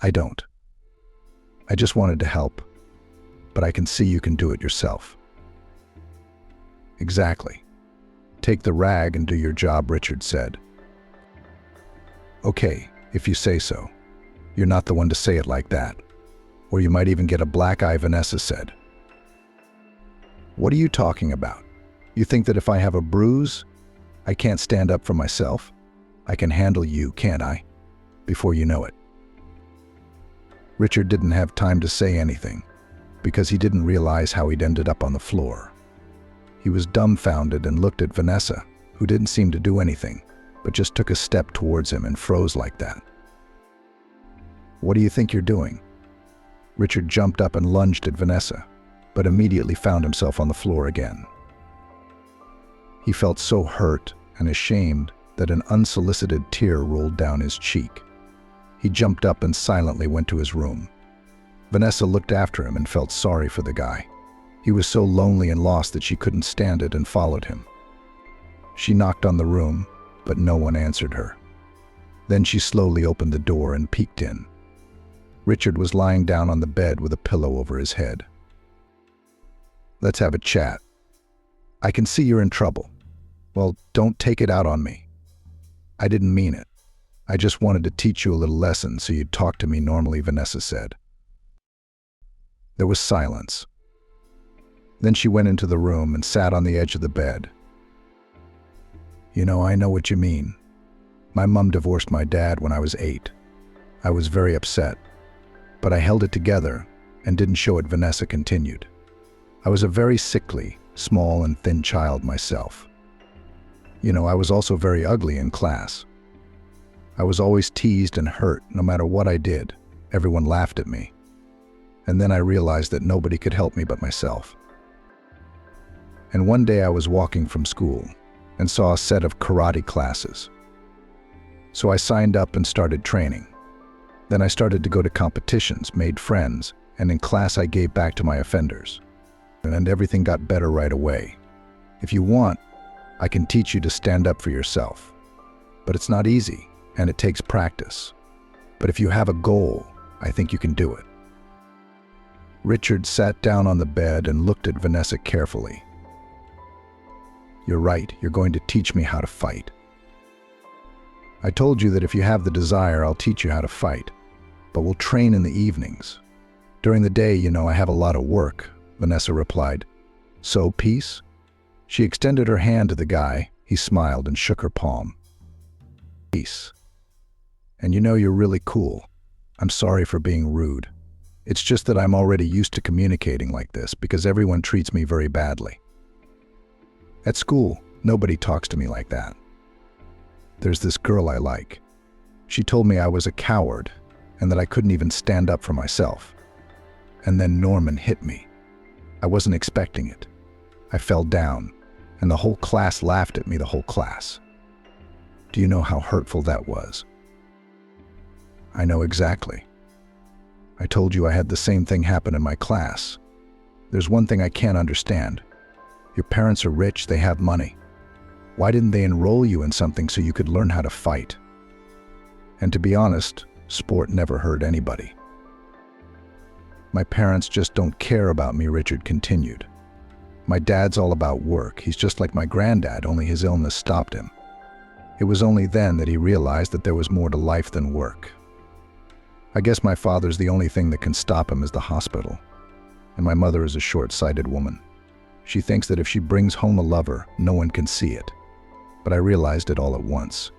"I don't. I just wanted to help, but I can see you can do it yourself." "Exactly. Take the rag and do your job," Richard said. "Okay, if you say so. You're not the one to say it like that. Or you might even get a black eye," Vanessa said. "What are you talking about? You think that if I have a bruise, I can't stand up for myself? I can handle you, can't I? Before you know it." Richard didn't have time to say anything, because he didn't realize how he'd ended up on the floor. He was dumbfounded and looked at Vanessa, who didn't seem to do anything, but just took a step towards him and froze like that. "What do you think you're doing?" Richard jumped up and lunged at Vanessa, but immediately found himself on the floor again. He felt so hurt and ashamed that an unsolicited tear rolled down his cheek. He jumped up and silently went to his room. Vanessa looked after him and felt sorry for the guy. He was so lonely and lost that she couldn't stand it and followed him. She knocked on the room, but no one answered her. Then she slowly opened the door and peeked in. Richard was lying down on the bed with a pillow over his head. "Let's have a chat. I can see you're in trouble. Well, don't take it out on me. I didn't mean it. I just wanted to teach you a little lesson so you'd talk to me normally," Vanessa said. There was silence. Then she went into the room and sat on the edge of the bed. "You know, I know what you mean. My mom divorced my dad when I was 8. I was very upset, but I held it together and didn't show it," Vanessa continued. "I was a very sickly, small and thin child myself. You know, I was also very ugly in class. I was always teased and hurt no matter what I did. Everyone laughed at me. And then I realized that nobody could help me but myself. And one day I was walking from school and saw a set of karate classes. So I signed up and started training. Then I started to go to competitions, made friends, and in class I gave back to my offenders. And everything got better right away. If you want, I can teach you to stand up for yourself. But it's not easy, and it takes practice. But if you have a goal, I think you can do it. Richard sat down on the bed and looked at Vanessa carefully. You're right, you're going to teach me how to fight. I told you that if you have the desire, I'll teach you how to fight. But we'll train in the evenings. During the day, I have a lot of work, Vanessa replied. So, peace? She extended her hand to the guy. He smiled and shook her palm. Peace. And you're really cool. I'm sorry for being rude. It's just that I'm already used to communicating like this because everyone treats me very badly. At school, nobody talks to me like that. There's this girl I like. She told me I was a coward and that I couldn't even stand up for myself. And then Norman hit me. I wasn't expecting it. I fell down, and the whole class laughed at me, the whole class. Do you know how hurtful that was? I know exactly. I told you I had the same thing happen in my class. There's one thing I can't understand. Your parents are rich, they have money. Why didn't they enroll you in something so you could learn how to fight? And to be honest, sport never hurt anybody. My parents just don't care about me, Richard continued. My dad's all about work. He's just like my granddad, only his illness stopped him. It was only then that he realized that there was more to life than work. I guess my father's the only thing that can stop him is the hospital. And my mother is a short-sighted woman. She thinks that if she brings home a lover, no one can see it. But I realized it all at once.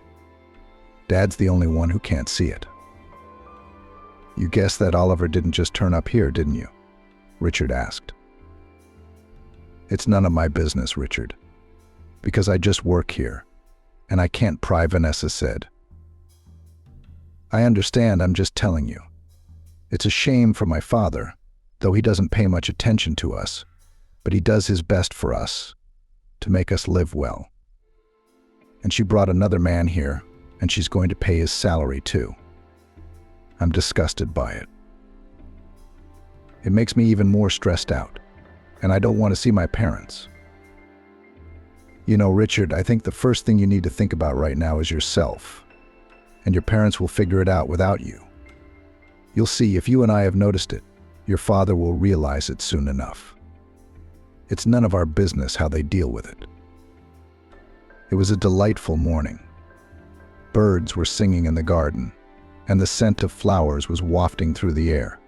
Dad's the only one who can't see it. You guessed that Oliver didn't just turn up here, didn't you? Richard asked. It's none of my business, Richard. Because I just work here. And I can't pry, Vanessa said. I understand, I'm just telling you. It's a shame for my father, though he doesn't pay much attention to us, but he does his best for us, to make us live well. And she brought another man here, and she's going to pay his salary too. I'm disgusted by it. It makes me even more stressed out, and I don't want to see my parents. Richard, I think the first thing you need to think about right now is yourself, and your parents will figure it out without you. You'll see, if you and I have noticed it, your father will realize it soon enough. It's none of our business how they deal with it. It was a delightful morning. Birds were singing in the garden, and the scent of flowers was wafting through the air.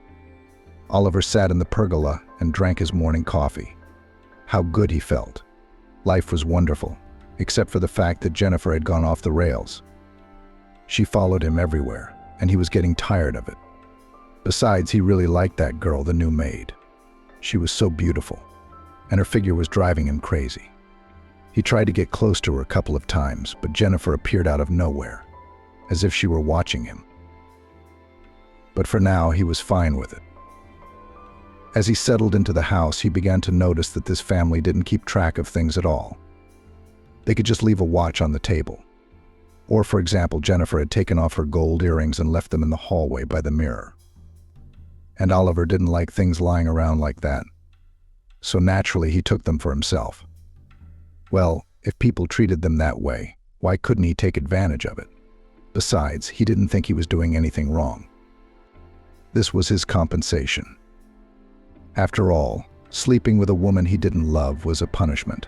Oliver sat in the pergola and drank his morning coffee. How good he felt. Life was wonderful, except for the fact that Jennifer had gone off the rails. She followed him everywhere, and he was getting tired of it. Besides, he really liked that girl, the new maid. She was so beautiful, and her figure was driving him crazy. He tried to get close to her a couple of times, but Jennifer appeared out of nowhere, as if she were watching him. But for now, he was fine with it. As he settled into the house, he began to notice that this family didn't keep track of things at all. They could just leave a watch on the table. Or, for example, Jennifer had taken off her gold earrings and left them in the hallway by the mirror. And Oliver didn't like things lying around like that. So naturally, he took them for himself. Well, if people treated them that way, why couldn't he take advantage of it? Besides, he didn't think he was doing anything wrong. This was his compensation. After all, sleeping with a woman he didn't love was a punishment.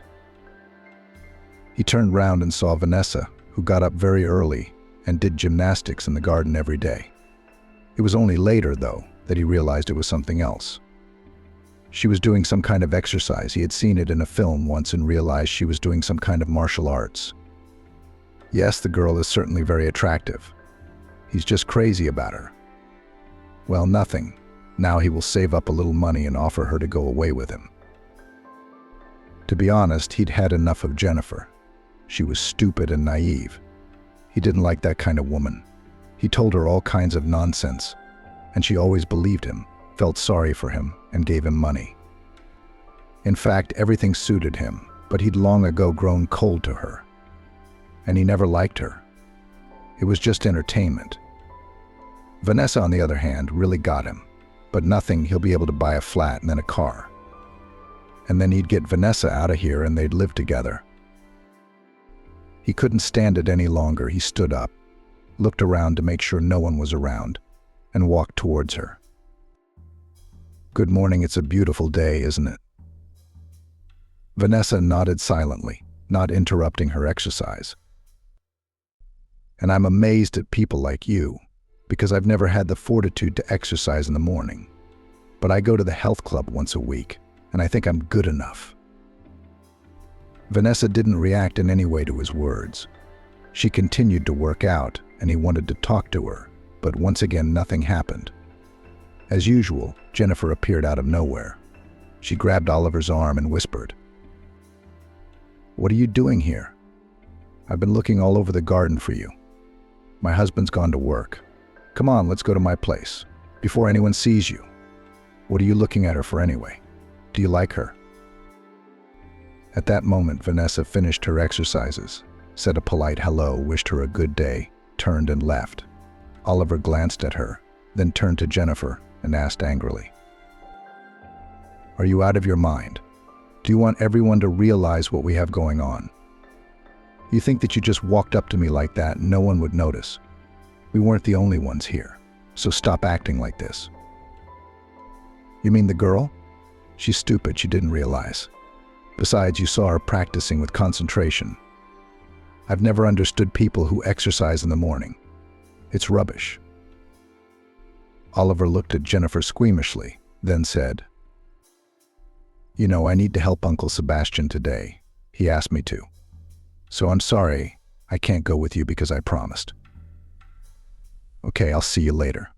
He turned round and saw Vanessa, who got up very early and did gymnastics in the garden every day. It was only later, though, that he realized it was something else. She was doing some kind of exercise. He had seen it in a film once and realized she was doing some kind of martial arts. Yes, the girl is certainly very attractive. He's just crazy about her. Well, nothing. Now he will save up a little money and offer her to go away with him. To be honest, he'd had enough of Jennifer. She was stupid and naive. He didn't like that kind of woman. He told her all kinds of nonsense, and she always believed him, felt sorry for him, and gave him money. In fact, everything suited him, but he'd long ago grown cold to her. And he never liked her. It was just entertainment. Vanessa, on the other hand, really got him. But nothing, he'll be able to buy a flat and then a car. And then he'd get Vanessa out of here and they'd live together. He couldn't stand it any longer. He stood up, looked around to make sure no one was around, and walked towards her. "Good morning, it's a beautiful day, isn't it?" Vanessa nodded silently, not interrupting her exercise. "And I'm amazed at people like you, because I've never had the fortitude to exercise in the morning. But I go to the health club once a week, and I think I'm good enough." Vanessa didn't react in any way to his words. She continued to work out, and he wanted to talk to her, but once again nothing happened. As usual, Jennifer appeared out of nowhere. She grabbed Oliver's arm and whispered, "What are you doing here? I've been looking all over the garden for you. My husband's gone to work. Come on, let's go to my place, before anyone sees you. What are you looking at her for anyway? Do you like her?" At that moment, Vanessa finished her exercises, said a polite hello, wished her a good day, turned and left. Oliver glanced at her, then turned to Jennifer and asked angrily, "Are you out of your mind? Do you want everyone to realize what we have going on? You think that you just walked up to me like that and no one would notice? We weren't the only ones here, so stop acting like this." "You mean the girl? She's stupid, she didn't realize. Besides, you saw her practicing with concentration. I've never understood people who exercise in the morning. It's rubbish." Oliver looked at Jennifer squeamishly, then said, "You know, I need to help Uncle Sebastian today. He asked me to. So I'm sorry, I can't go with you because I promised." "Okay, I'll see you later.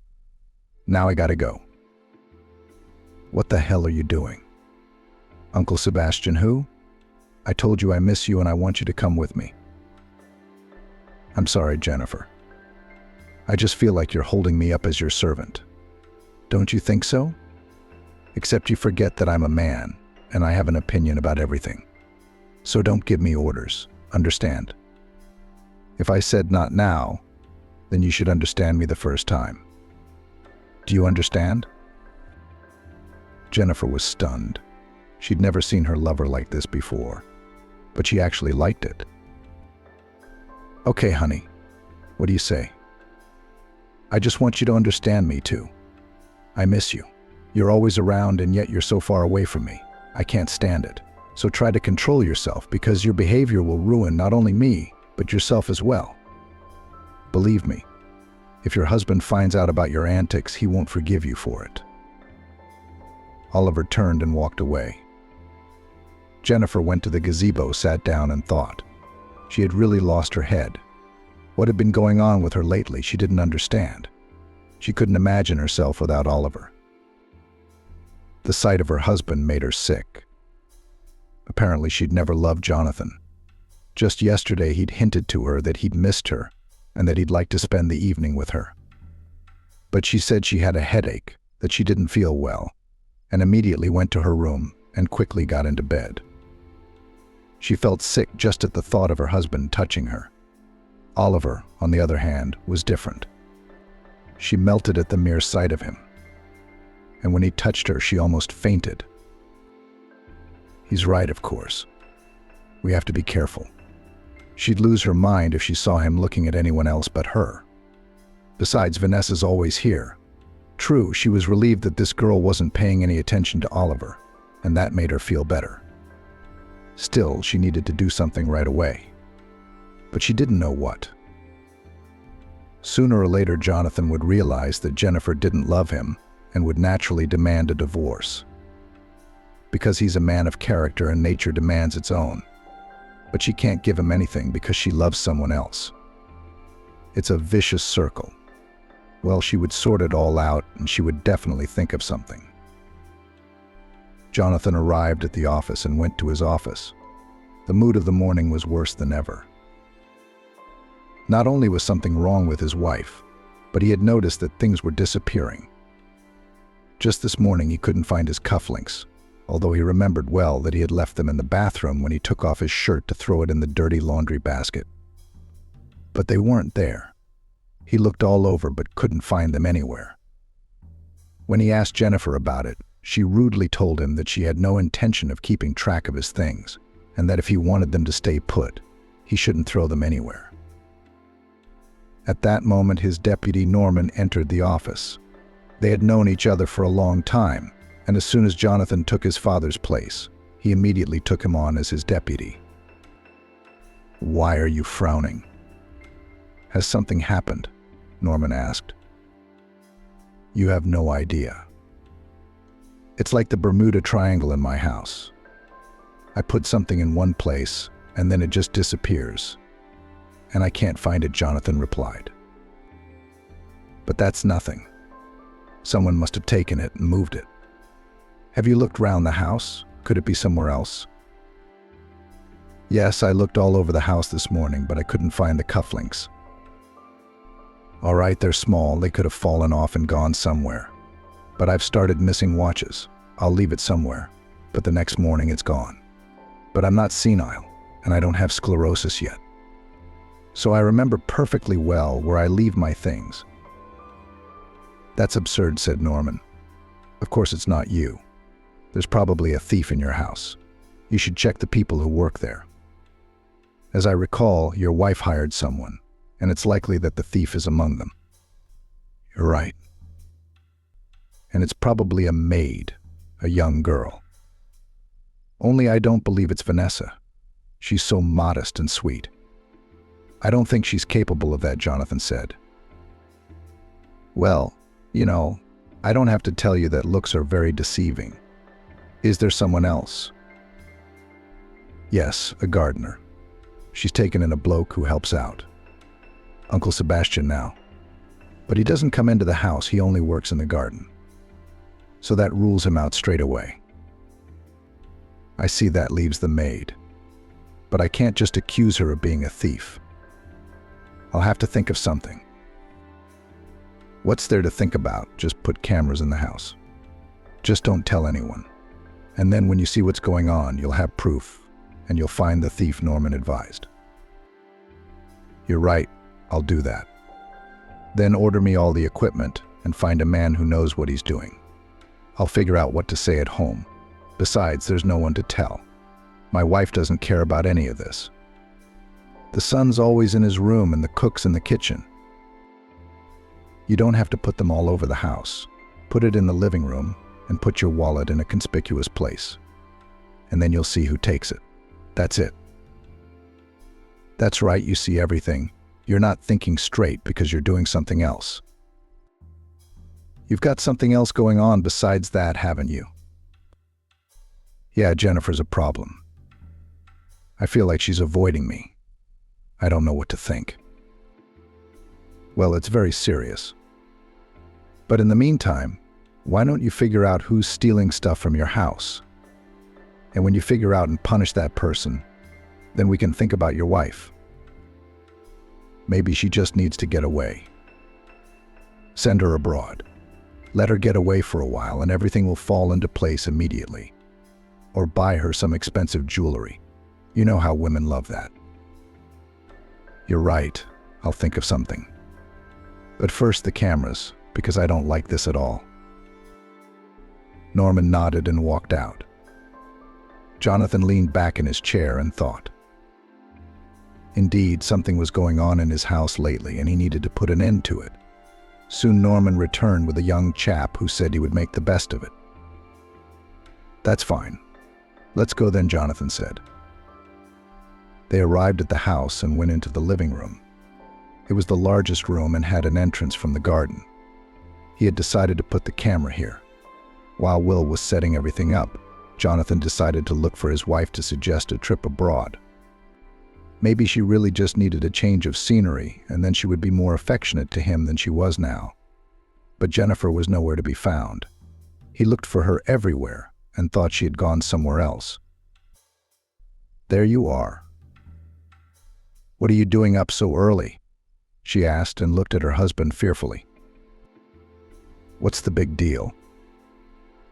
Now I gotta go." "What the hell are you doing?" "Uncle Sebastian who? I told you I miss you and I want you to come with me." "I'm sorry, Jennifer. I just feel like you're holding me up as your servant. Don't you think so? Except you forget that I'm a man and I have an opinion about everything. So don't give me orders, understand? If I said not now, then you should understand me the first time. Do you understand?" Jennifer was stunned. She'd never seen her lover like this before, but she actually liked it. "Okay, honey, what do you say? I just want you to understand me too. I miss you. You're always around and yet you're so far away from me. I can't stand it. So try to control yourself because your behavior will ruin not only me, but yourself as well. Believe me, if your husband finds out about your antics, he won't forgive you for it." Oliver turned and walked away. Jennifer went to the gazebo, sat down and thought. She had really lost her head. What had been going on with her lately, she didn't understand. She couldn't imagine herself without Oliver. The sight of her husband made her sick. Apparently she'd never loved Jonathan. Just yesterday he'd hinted to her that he'd missed her and that he'd like to spend the evening with her. But she said she had a headache, that she didn't feel well, and immediately went to her room and quickly got into bed. She felt sick just at the thought of her husband touching her. Oliver, on the other hand, was different. She melted at the mere sight of him. And when he touched her, she almost fainted. He's right, of course. We have to be careful. She'd lose her mind if she saw him looking at anyone else but her. Besides, Vanessa's always here. True, she was relieved that this girl wasn't paying any attention to Oliver, and that made her feel better. Still, she needed to do something right away. But she didn't know what. Sooner or later, Jonathan would realize that Jennifer didn't love him and would naturally demand a divorce. Because he's a man of character and nature demands its own. But she can't give him anything because she loves someone else. It's a vicious circle. Well, she would sort it all out and she would definitely think of something. Jonathan arrived at the office and went to his office. The mood of the morning was worse than ever. Not only was something wrong with his wife, but he had noticed that things were disappearing. Just this morning he couldn't find his cufflinks, although he remembered well that he had left them in the bathroom when he took off his shirt to throw it in the dirty laundry basket. But they weren't there. He looked all over but couldn't find them anywhere. When he asked Jennifer about it, she rudely told him that she had no intention of keeping track of his things, and that if he wanted them to stay put, he shouldn't throw them anywhere. At that moment, his deputy Norman entered the office. They had known each other for a long time, and as soon as Jonathan took his father's place, he immediately took him on as his deputy. "Why are you frowning?" "Has something happened?" Norman asked. "You have no idea. It's like the Bermuda Triangle in my house. I put something in one place, and then it just disappears. And I can't find it," Jonathan replied. "But that's nothing. Someone must have taken it and moved it. Have you looked round the house? Could it be somewhere else?" "Yes, I looked all over the house this morning, but I couldn't find the cufflinks." "All right, they're small. They could have fallen off and gone somewhere. But I've started missing watches. I'll leave it somewhere, but the next morning it's gone. But I'm not senile, and I don't have sclerosis yet. So I remember perfectly well where I leave my things." "That's absurd," said Norman. "Of course it's not you. There's probably a thief in your house. You should check the people who work there. As I recall, your wife hired someone, and it's likely that the thief is among them." "You're right. And it's probably a maid, a young girl. Only I don't believe it's Vanessa. She's so modest and sweet." "I don't think she's capable of that," Jonathan said. "Well, I don't have to tell you that looks are very deceiving. Is there someone else?" "Yes, a gardener. She's taken in a bloke who helps out. Uncle Sebastian now. But he doesn't come into the house, he only works in the garden. So that rules him out straight away. I see that leaves the maid. But I can't just accuse her of being a thief. I'll have to think of something." "What's there to think about? Just put cameras in the house. Just don't tell anyone. And then when you see what's going on, you'll have proof, and you'll find the thief," Norman advised. "You're right. I'll do that. Then order me all the equipment and find a man who knows what he's doing. I'll figure out what to say at home. Besides, there's no one to tell. My wife doesn't care about any of this. The son's always in his room and the cook's in the kitchen. You don't have to put them all over the house. Put it in the living room and put your wallet in a conspicuous place. And then you'll see who takes it. That's it." "That's right, you see everything. You're not thinking straight because you're doing something else. You've got something else going on besides that, haven't you?" "Yeah, Jennifer's a problem. I feel like she's avoiding me. I don't know what to think." "Well, it's very serious. But in the meantime, why don't you figure out who's stealing stuff from your house? And when you figure out and punish that person, then we can think about your wife. Maybe she just needs to get away. Send her abroad. Let her get away for a while and everything will fall into place immediately. Or buy her some expensive jewelry. You know how women love that." "You're right. I'll think of something. But first the cameras, because I don't like this at all." Norman nodded and walked out. Jonathan leaned back in his chair and thought. Indeed, something was going on in his house lately and he needed to put an end to it. Soon Norman returned with a young chap who said he would make the best of it. "That's fine. Let's go then," Jonathan said. They arrived at the house and went into the living room. It was the largest room and had an entrance from the garden. He had decided to put the camera here. While Will was setting everything up, Jonathan decided to look for his wife to suggest a trip abroad. Maybe she really just needed a change of scenery, and then she would be more affectionate to him than she was now. But Jennifer was nowhere to be found. He looked for her everywhere and thought she had gone somewhere else. "There you are. What are you doing up so early?" she asked and looked at her husband fearfully. "What's the big deal?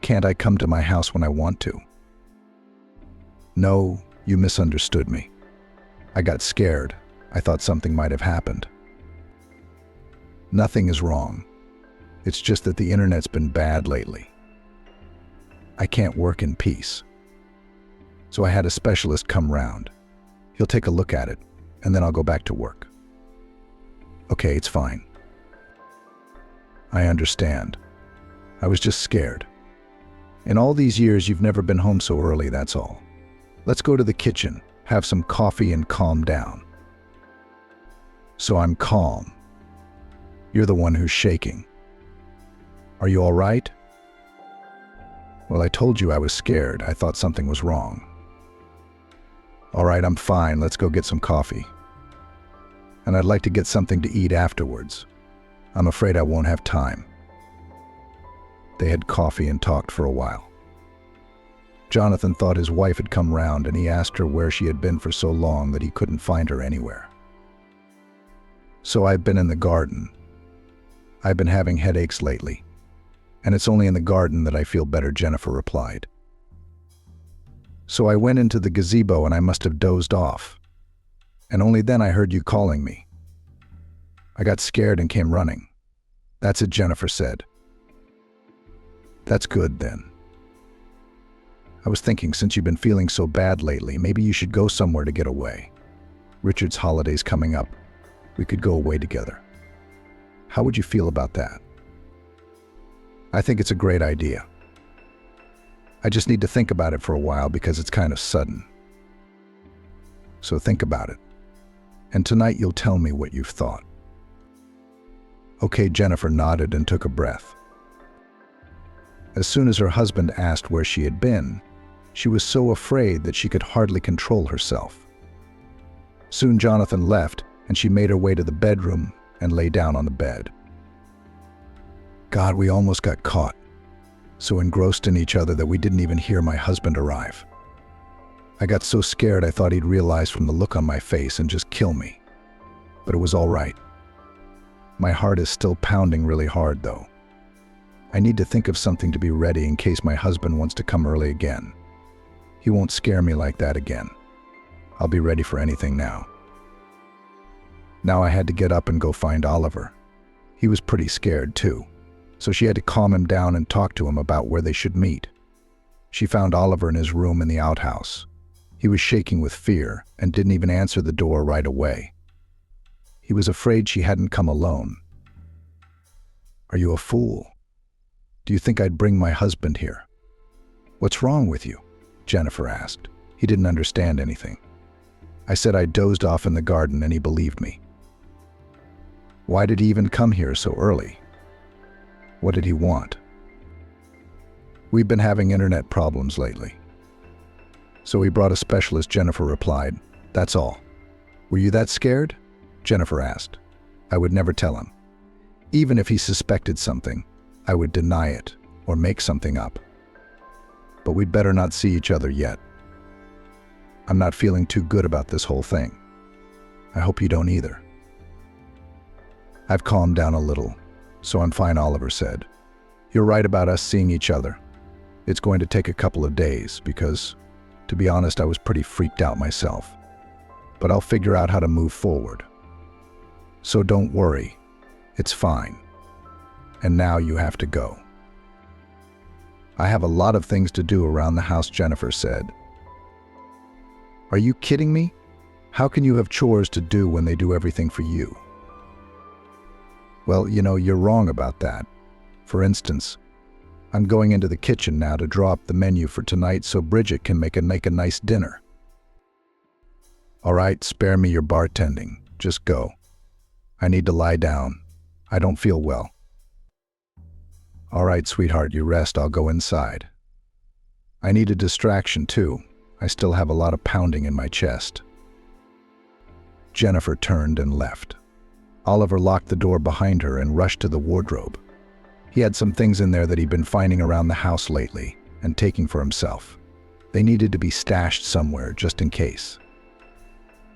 Can't I come to my house when I want to?" "No, you misunderstood me. I got scared. I thought something might have happened." Nothing is wrong. It's just that the internet's been bad lately. I can't work in peace. So I had a specialist come round. He'll take a look at it, and then I'll go back to work. Okay, it's fine. I understand. I was just scared. In all these years, you've never been home so early, that's all. Let's go to the kitchen, have some coffee, and calm down. So I'm calm. You're the one who's shaking. Are you all right? Well, I told you I was scared. I thought something was wrong. All right, I'm fine. Let's go get some coffee. And I'd like to get something to eat afterwards. I'm afraid I won't have time. They had coffee and talked for a while. Jonathan thought his wife had come round, and he asked her where she had been for so long that he couldn't find her anywhere. So I've been in the garden. I've been having headaches lately. And it's only in the garden that I feel better, Jennifer replied. So I went into the gazebo and I must have dozed off. And only then I heard you calling me. I got scared and came running. That's it, Jennifer said. That's good then. I was thinking, since you've been feeling so bad lately, maybe you should go somewhere to get away. Richard's holiday's coming up. We could go away together. How would you feel about that? I think it's a great idea. I just need to think about it for a while because it's kind of sudden. So think about it. And tonight you'll tell me what you've thought. Okay, Jennifer nodded and took a breath. As soon as her husband asked where she had been, she was so afraid that she could hardly control herself. Soon Jonathan left, and she made her way to the bedroom and lay down on the bed. God, we almost got caught, so engrossed in each other that we didn't even hear my husband arrive. I got so scared I thought he'd realize from the look on my face and just kill me. But it was all right. My heart is still pounding really hard, though. I need to think of something to be ready in case my husband wants to come early again. He won't scare me like that again. I'll be ready for anything now. Now I had to get up and go find Oliver. He was pretty scared too, so she had to calm him down and talk to him about where they should meet. She found Oliver in his room in the outhouse. He was shaking with fear and didn't even answer the door right away. He was afraid she hadn't come alone. Are you a fool? Do you think I'd bring my husband here? What's wrong with you? Jennifer asked. He didn't understand anything. I said I dozed off in the garden and he believed me. Why did he even come here so early? What did he want? We've been having internet problems lately. So he brought a specialist, Jennifer replied. That's all. Were you that scared? Jennifer asked. I would never tell him. Even if he suspected something, I would deny it or make something up. But we'd better not see each other yet. I'm not feeling too good about this whole thing. I hope you don't either. I've calmed down a little, so I'm fine, Oliver said. You're right about us seeing each other. It's going to take a couple of days because, to be honest, I was pretty freaked out myself. But I'll figure out how to move forward. So don't worry. It's fine. And now you have to go. I have a lot of things to do around the house, Jennifer said. Are you kidding me? How can you have chores to do when they do everything for you? Well, you're wrong about that. For instance, I'm going into the kitchen now to draw up the menu for tonight so Bridget can make a nice dinner. All right, spare me your bartending. Just go. I need to lie down. I don't feel well. All right, sweetheart, you rest. I'll go inside. I need a distraction, too. I still have a lot of pounding in my chest. Jennifer turned and left. Oliver locked the door behind her and rushed to the wardrobe. He had some things in there that he'd been finding around the house lately and taking for himself. They needed to be stashed somewhere just in case.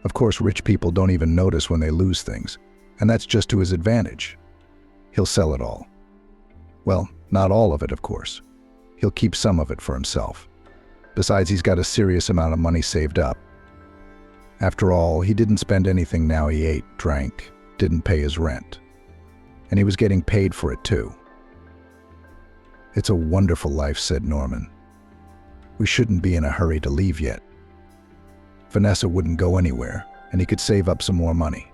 Of course, rich people don't even notice when they lose things, and that's just to his advantage. He'll sell it all. Well, not all of it, of course. He'll keep some of it for himself. Besides, he's got a serious amount of money saved up. After all, he didn't spend anything now. He ate, drank, didn't pay his rent. And he was getting paid for it too. "It's a wonderful life," said Norman. "We shouldn't be in a hurry to leave yet." Vanessa wouldn't go anywhere, and he could save up some more money.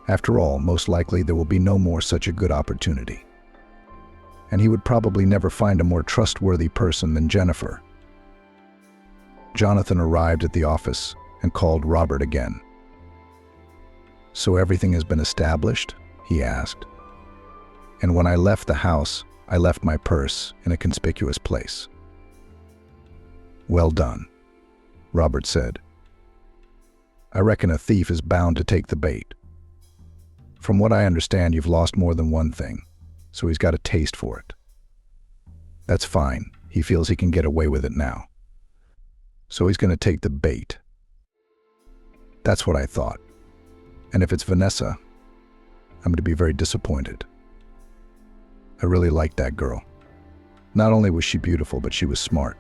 After all, most likely there will be no more such a good opportunity. And he would probably never find a more trustworthy person than Jennifer. Jonathan arrived at the office and called Robert again. "So everything has been established?" he asked. "And when I left the house, I left my purse in a conspicuous place." "Well done," Robert said. "I reckon a thief is bound to take the bait. From what I understand, you've lost more than one thing, so he's got a taste for it. That's fine. He feels he can get away with it now. So he's going to take the bait." "That's what I thought. And if it's Vanessa, I'm going to be very disappointed. I really liked that girl. Not only was she beautiful, but she was smart.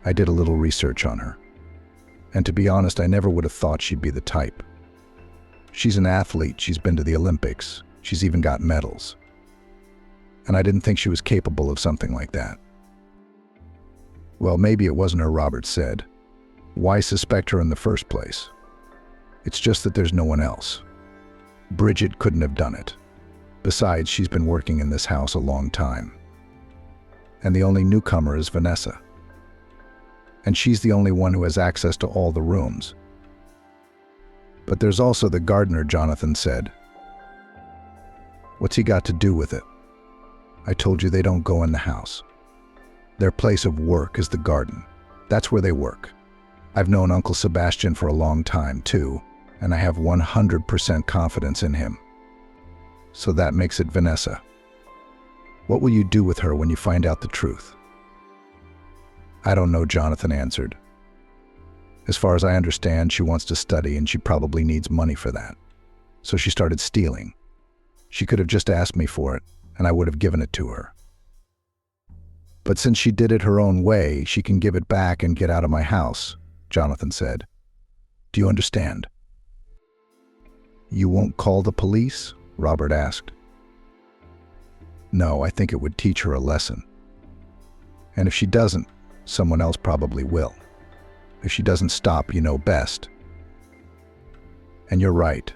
I did a little research on her. And to be honest, I never would have thought she'd be the type. She's an athlete, she's been to the Olympics, she's even got medals. And I didn't think she was capable of something like that." "Well, maybe it wasn't her," Robert said. "Why suspect her in the first place? It's just that there's no one else. Bridget couldn't have done it. Besides, she's been working in this house a long time. And the only newcomer is Vanessa. And she's the only one who has access to all the rooms. But there's also the gardener," Jonathan said. "What's he got to do with it? I told you they don't go in the house. Their place of work is the garden. That's where they work. I've known Uncle Sebastian for a long time, too, and I have 100% confidence in him. So that makes it Vanessa. What will you do with her when you find out the truth?" "I don't know," Jonathan answered. "As far as I understand, she wants to study and she probably needs money for that. So she started stealing. She could have just asked me for it, and I would have given it to her. But since she did it her own way, she can give it back and get out of my house," Jonathan said. "Do you understand?" "You won't call the police?" Robert asked. "No, I think it would teach her a lesson. And if she doesn't, someone else probably will. If she doesn't stop, you know best. And you're right.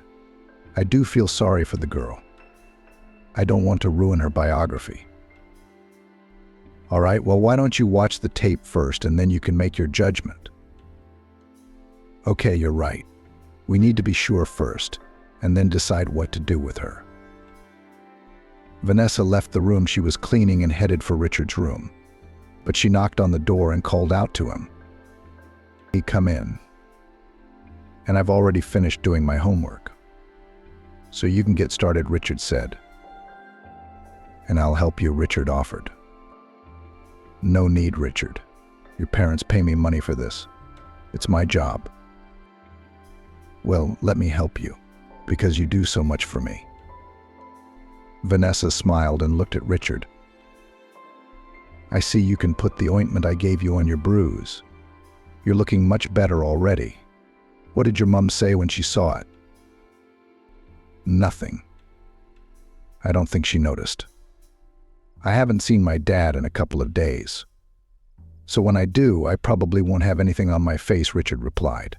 I do feel sorry for the girl. I don't want to ruin her biography." "All right, well, why don't you watch the tape first and then you can make your judgment." "Okay, you're right. We need to be sure first, and then decide what to do with her." Vanessa left the room she was cleaning and headed for Richard's room. But she knocked on the door and called out to him. "Hey, come in. And I've already finished doing my homework. So you can get started," Richard said. "And I'll help you," Richard offered. "No need, Richard. Your parents pay me money for this. It's my job." "Well, let me help you, because you do so much for me." Vanessa smiled and looked at Richard. "I see you can put the ointment I gave you on your bruise. You're looking much better already. What did your mom say when she saw it?" "Nothing. I don't think she noticed. I haven't seen my dad in a couple of days. So when I do, I probably won't have anything on my face," Richard replied.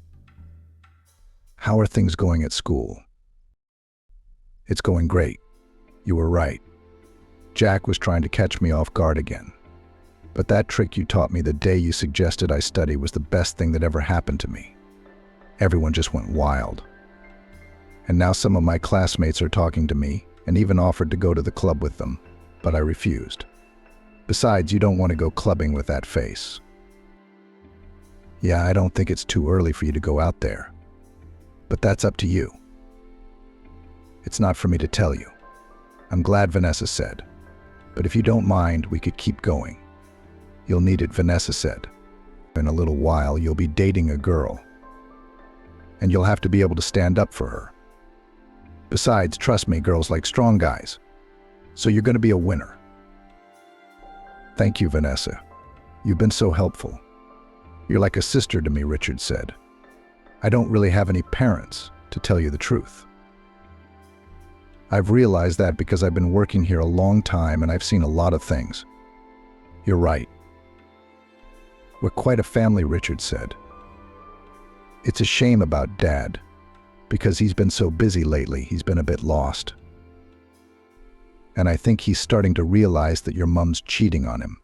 "How are things going at school?" "It's going great. You were right. Jack was trying to catch me off guard again. But that trick you taught me the day you suggested I study was the best thing that ever happened to me. Everyone just went wild. And now some of my classmates are talking to me and even offered to go to the club with them, but I refused. Besides, you don't want to go clubbing with that face." "Yeah, I don't think it's too early for you to go out there. But that's up to you. It's not for me to tell you." "I'm glad," Vanessa said. "But if you don't mind, we could keep going." "You'll need it," Vanessa said. "In a little while, you'll be dating a girl. And you'll have to be able to stand up for her. Besides, trust me, girls like strong guys. So you're going to be a winner." "Thank you, Vanessa. You've been so helpful. You're like a sister to me," Richard said. "I don't really have any parents, to tell you the truth." I've realized that because I've been working here a long time and I've seen a lot of things. You're right. We're quite a family, Richard said. It's a shame about Dad, because he's been so busy lately, he's been a bit lost. And I think he's starting to realize that your mum's cheating on him.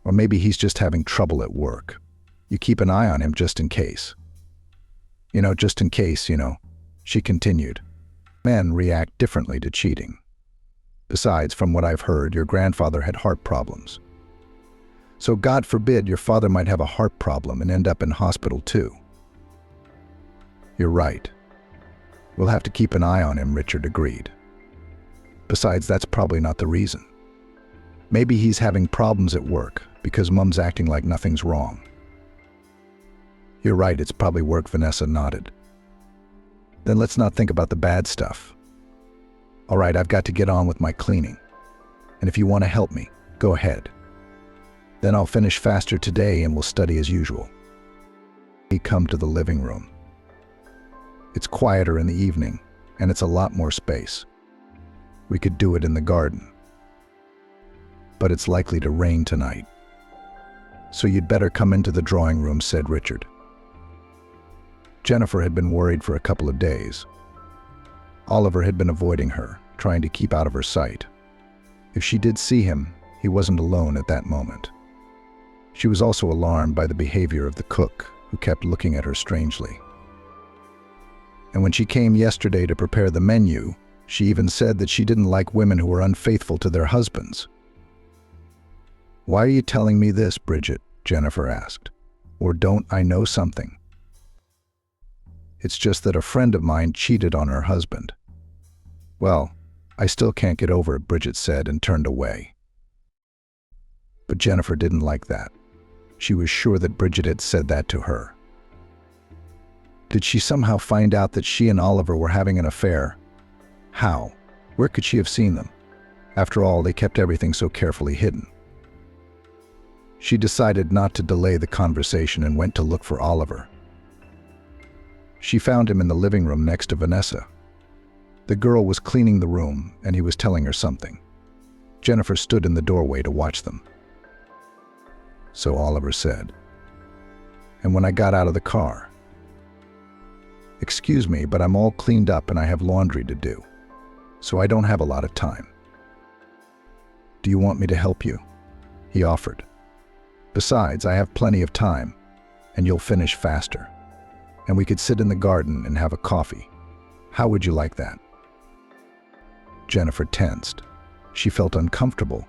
Or maybe he's just having trouble at work. You keep an eye on him just in case. Just in case, she continued. Men react differently to cheating. Besides, from what I've heard, your grandfather had heart problems. So God forbid your father might have a heart problem and end up in hospital too. You're right. We'll have to keep an eye on him, Richard agreed. Besides, that's probably not the reason. Maybe he's having problems at work because Mum's acting like nothing's wrong. You're right, it's probably work, Vanessa nodded. Then let's not think about the bad stuff. All right, I've got to get on with my cleaning. And if you want to help me, go ahead. Then I'll finish faster today and we'll study as usual. We come to the living room. It's quieter in the evening, and it's a lot more space. We could do it in the garden. But it's likely to rain tonight. So you'd better come into the drawing room, said Richard. Jennifer had been worried for a couple of days. Oliver had been avoiding her, trying to keep out of her sight. If she did see him, he wasn't alone at that moment. She was also alarmed by the behavior of the cook, who kept looking at her strangely. And when she came yesterday to prepare the menu, she even said that she didn't like women who were unfaithful to their husbands. Why are you telling me this, Bridget? Jennifer asked. Or don't I know something? It's just that a friend of mine cheated on her husband. Well, I still can't get over it, Bridget said and turned away. But Jennifer didn't like that. She was sure that Bridget had said that to her. Did she somehow find out that she and Oliver were having an affair? How? Where could she have seen them? After all, they kept everything so carefully hidden. She decided not to delay the conversation and went to look for Oliver. She found him in the living room next to Vanessa. The girl was cleaning the room, and he was telling her something. Jennifer stood in the doorway to watch them. So Oliver said, "And when I got out of the car, excuse me, but I'm all cleaned up and I have laundry to do, so I don't have a lot of time. Do you want me to help you?" he offered. "Besides, I have plenty of time, and you'll finish faster. And we could sit in the garden and have a coffee. How would you like that?" Jennifer tensed. She felt uncomfortable,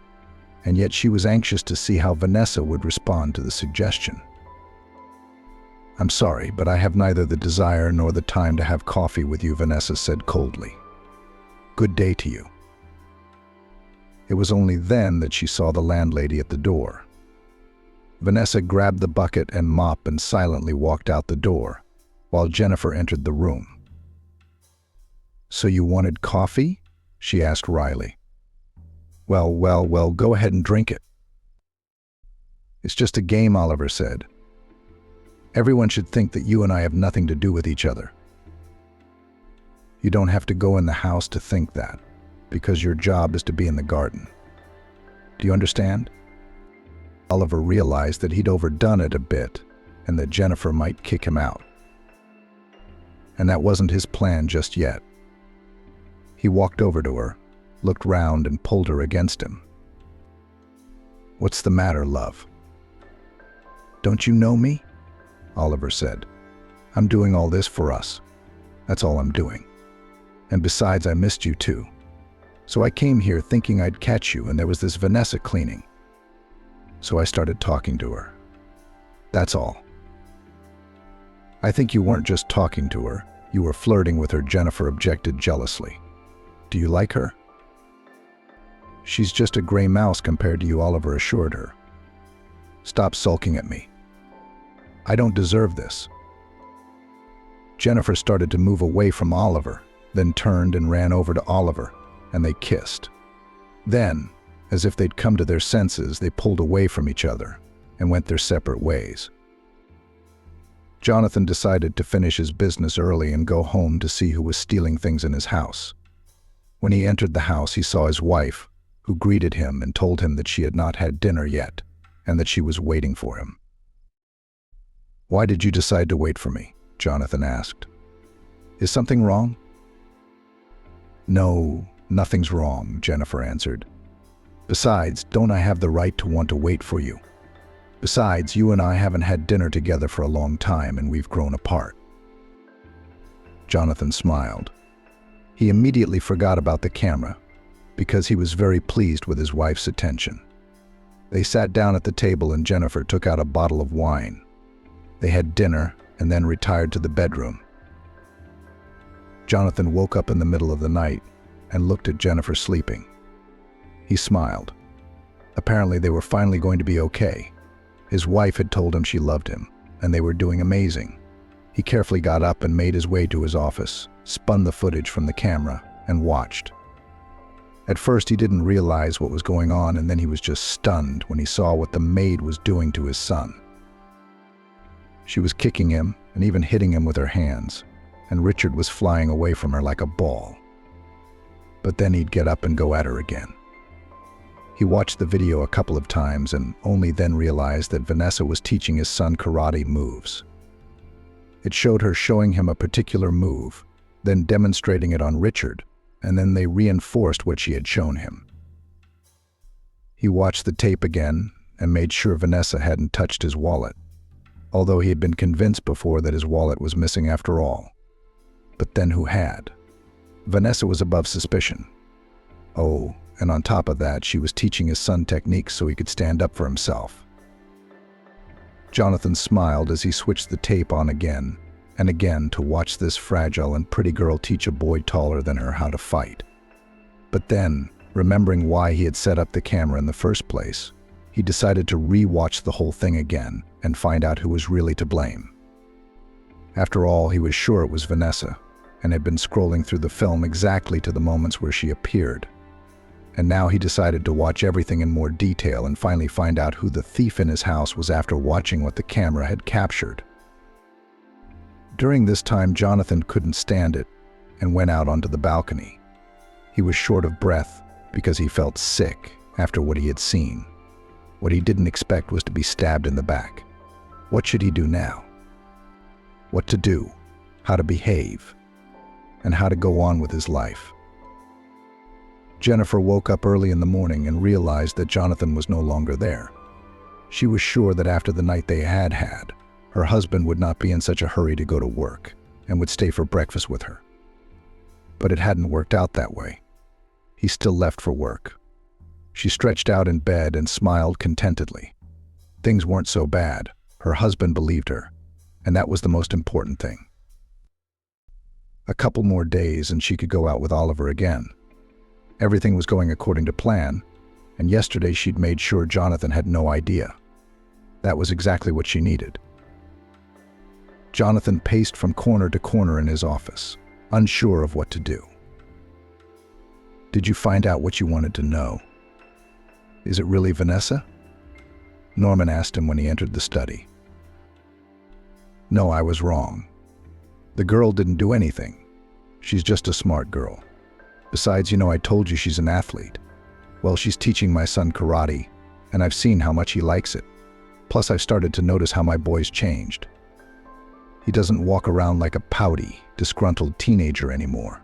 and yet she was anxious to see how Vanessa would respond to the suggestion. "I'm sorry, but I have neither the desire nor the time to have coffee with you," Vanessa said coldly. "Good day to you." It was only then that she saw the landlady at the door. Vanessa grabbed the bucket and mop and silently walked out the door, while Jennifer entered the room. "So you wanted coffee?" she asked wryly. Well, go ahead and drink it." "It's just a game," Oliver said. "Everyone should think that you and I have nothing to do with each other. You don't have to go in the house to think that, because your job is to be in the garden. Do you understand?" Oliver realized that he'd overdone it a bit and that Jennifer might kick him out. And that wasn't his plan just yet. He walked over to her, looked round and pulled her against him. "What's the matter, love?" "Don't you know me?" Oliver said. "I'm doing all this for us. That's all I'm doing. And besides, I missed you too. So I came here thinking I'd catch you, and there was this Vanessa cleaning. So I started talking to her. That's all." "I think you weren't just talking to her. You were flirting with her," Jennifer objected jealously. "Do you like her?" "She's just a gray mouse compared to you," Oliver assured her. "Stop sulking at me. I don't deserve this." Jennifer started to move away from Oliver, then turned and ran over to Oliver, and they kissed. Then, as if they'd come to their senses, they pulled away from each other and went their separate ways. Jonathan decided to finish his business early and go home to see who was stealing things in his house. When he entered the house, he saw his wife, who greeted him and told him that she had not had dinner yet and that she was waiting for him. "Why did you decide to wait for me?" Jonathan asked. "Is something wrong?" "No, nothing's wrong," Jennifer answered. "Besides, don't I have the right to want to wait for you? Besides, you and I haven't had dinner together for a long time and we've grown apart." Jonathan smiled. He immediately forgot about the camera because he was very pleased with his wife's attention. They sat down at the table and Jennifer took out a bottle of wine. They had dinner and then retired to the bedroom. Jonathan woke up in the middle of the night and looked at Jennifer sleeping. He smiled. Apparently they were finally going to be okay. His wife had told him she loved him, and they were doing amazing. He carefully got up and made his way to his office, spun the footage from the camera, and watched. At first he didn't realize what was going on, and then he was just stunned when he saw what the maid was doing to his son. She was kicking him and even hitting him with her hands, and Richard was flying away from her like a ball. But then he'd get up and go at her again. He watched the video a couple of times and only then realized that Vanessa was teaching his son karate moves. It showed her showing him a particular move, then demonstrating it on Richard, and then they reinforced what she had shown him. He watched the tape again and made sure Vanessa hadn't touched his wallet, although he had been convinced before that his wallet was missing after all. But then who had? Vanessa was above suspicion. Oh, and on top of that, she was teaching his son techniques so he could stand up for himself. Jonathan smiled as he switched the tape on again and again to watch this fragile and pretty girl teach a boy taller than her how to fight. But then, remembering why he had set up the camera in the first place, he decided to re-watch the whole thing again and find out who was really to blame. After all, he was sure it was Vanessa, and had been scrolling through the film exactly to the moments where she appeared. And now he decided to watch everything in more detail and finally find out who the thief in his house was after watching what the camera had captured. During this time, Jonathan couldn't stand it and went out onto the balcony. He was short of breath because he felt sick after what he had seen. What he didn't expect was to be stabbed in the back. What should he do now? What to do, how to behave, and how to go on with his life. Jennifer woke up early in the morning and realized that Jonathan was no longer there. She was sure that after the night they had had, her husband would not be in such a hurry to go to work and would stay for breakfast with her. But it hadn't worked out that way. He still left for work. She stretched out in bed and smiled contentedly. Things weren't so bad. Her husband believed her, and that was the most important thing. A couple more days and she could go out with Oliver again. Everything was going according to plan, and yesterday she'd made sure Jonathan had no idea. That was exactly what she needed. Jonathan paced from corner to corner in his office, unsure of what to do. "Did you find out what you wanted to know? Is it really Vanessa?" Norman asked him when he entered the study. "No, I was wrong. The girl didn't do anything. She's just a smart girl. Besides, I told you she's an athlete. Well, she's teaching my son karate, and I've seen how much he likes it. Plus, I've started to notice how my boy's changed. He doesn't walk around like a pouty, disgruntled teenager anymore.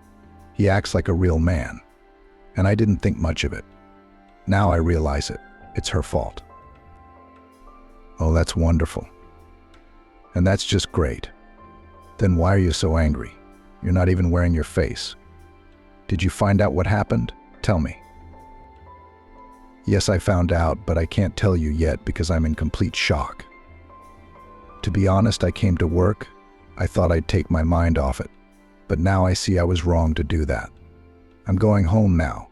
He acts like a real man, and I didn't think much of it. Now I realize it. It's her fault." "Oh, that's wonderful. And that's just great. Then why are you so angry? You're not even wearing your face. Did you find out what happened? Tell me." "Yes, I found out, but I can't tell you yet because I'm in complete shock. To be honest, I came to work. I thought I'd take my mind off it, but now I see I was wrong to do that. I'm going home now.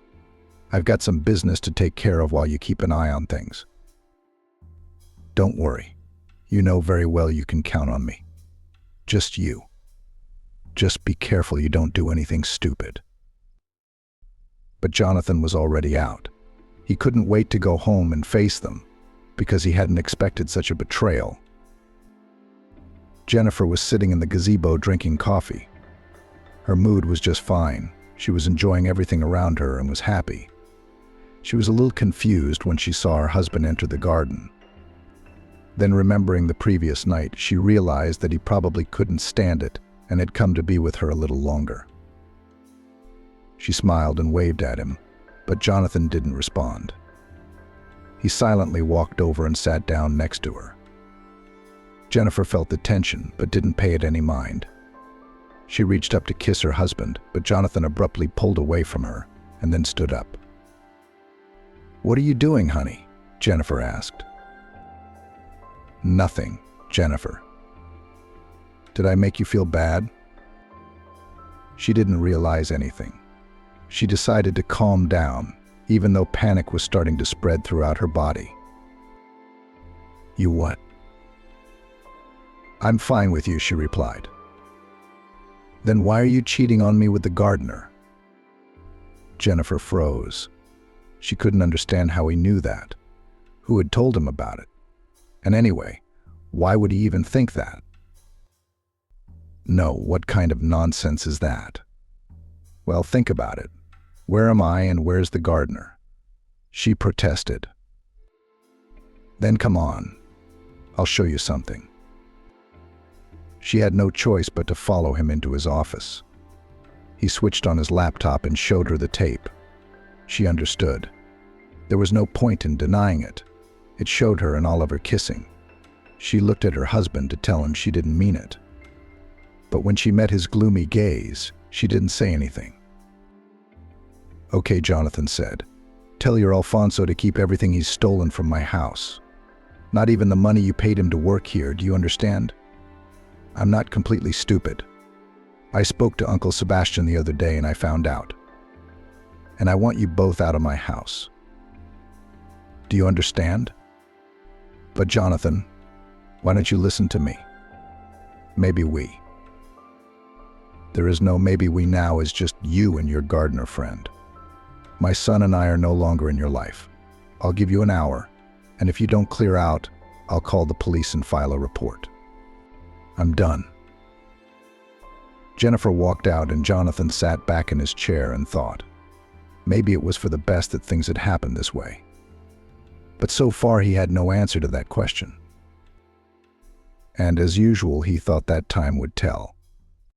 I've got some business to take care of while you keep an eye on things." "Don't worry. You know very well you can count on me. Just you. Just be careful you don't do anything stupid." But Jonathan was already out. He couldn't wait to go home and face them, because he hadn't expected such a betrayal. Jennifer was sitting in the gazebo drinking coffee. Her mood was just fine. She was enjoying everything around her and was happy. She was a little confused when she saw her husband enter the garden. Then, remembering the previous night, she realized that he probably couldn't stand it and had come to be with her a little longer. She smiled and waved at him, but Jonathan didn't respond. He silently walked over and sat down next to her. Jennifer felt the tension, but didn't pay it any mind. She reached up to kiss her husband, but Jonathan abruptly pulled away from her and then stood up. "What are you doing, honey?" Jennifer asked. "Nothing, Jennifer." "Did I make you feel bad?" She didn't realize anything. She decided to calm down, even though panic was starting to spread throughout her body. "You what?" "I'm fine with you," she replied. "Then why are you cheating on me with the gardener?" Jennifer froze. She couldn't understand how he knew that. Who had told him about it? And anyway, why would he even think that? No, what kind of nonsense is that? Well, think about it. Where am I and where's the gardener? She protested. Then come on. I'll show you something. She had no choice but to follow him into his office. He switched on his laptop and showed her the tape. She understood. There was no point in denying it. It showed her and Oliver kissing. She looked at her husband to tell him she didn't mean it. But when she met his gloomy gaze, she didn't say anything. "Okay," Jonathan said. "Tell your Alfonso to keep everything he's stolen from my house. Not even the money you paid him to work here, do you understand? I'm not completely stupid. I spoke to Uncle Sebastian the other day and I found out. And I want you both out of my house. Do you understand? But Jonathan, why don't you listen to me? Maybe we." "There is no maybe we now, is just you and your gardener friend. My son and I are no longer in your life. I'll give you an hour, and if you don't clear out, I'll call the police and file a report. I'm done." Jennifer walked out and Jonathan sat back in his chair and thought. Maybe it was for the best that things had happened this way. But so far he had no answer to that question. And as usual, he thought that time would tell.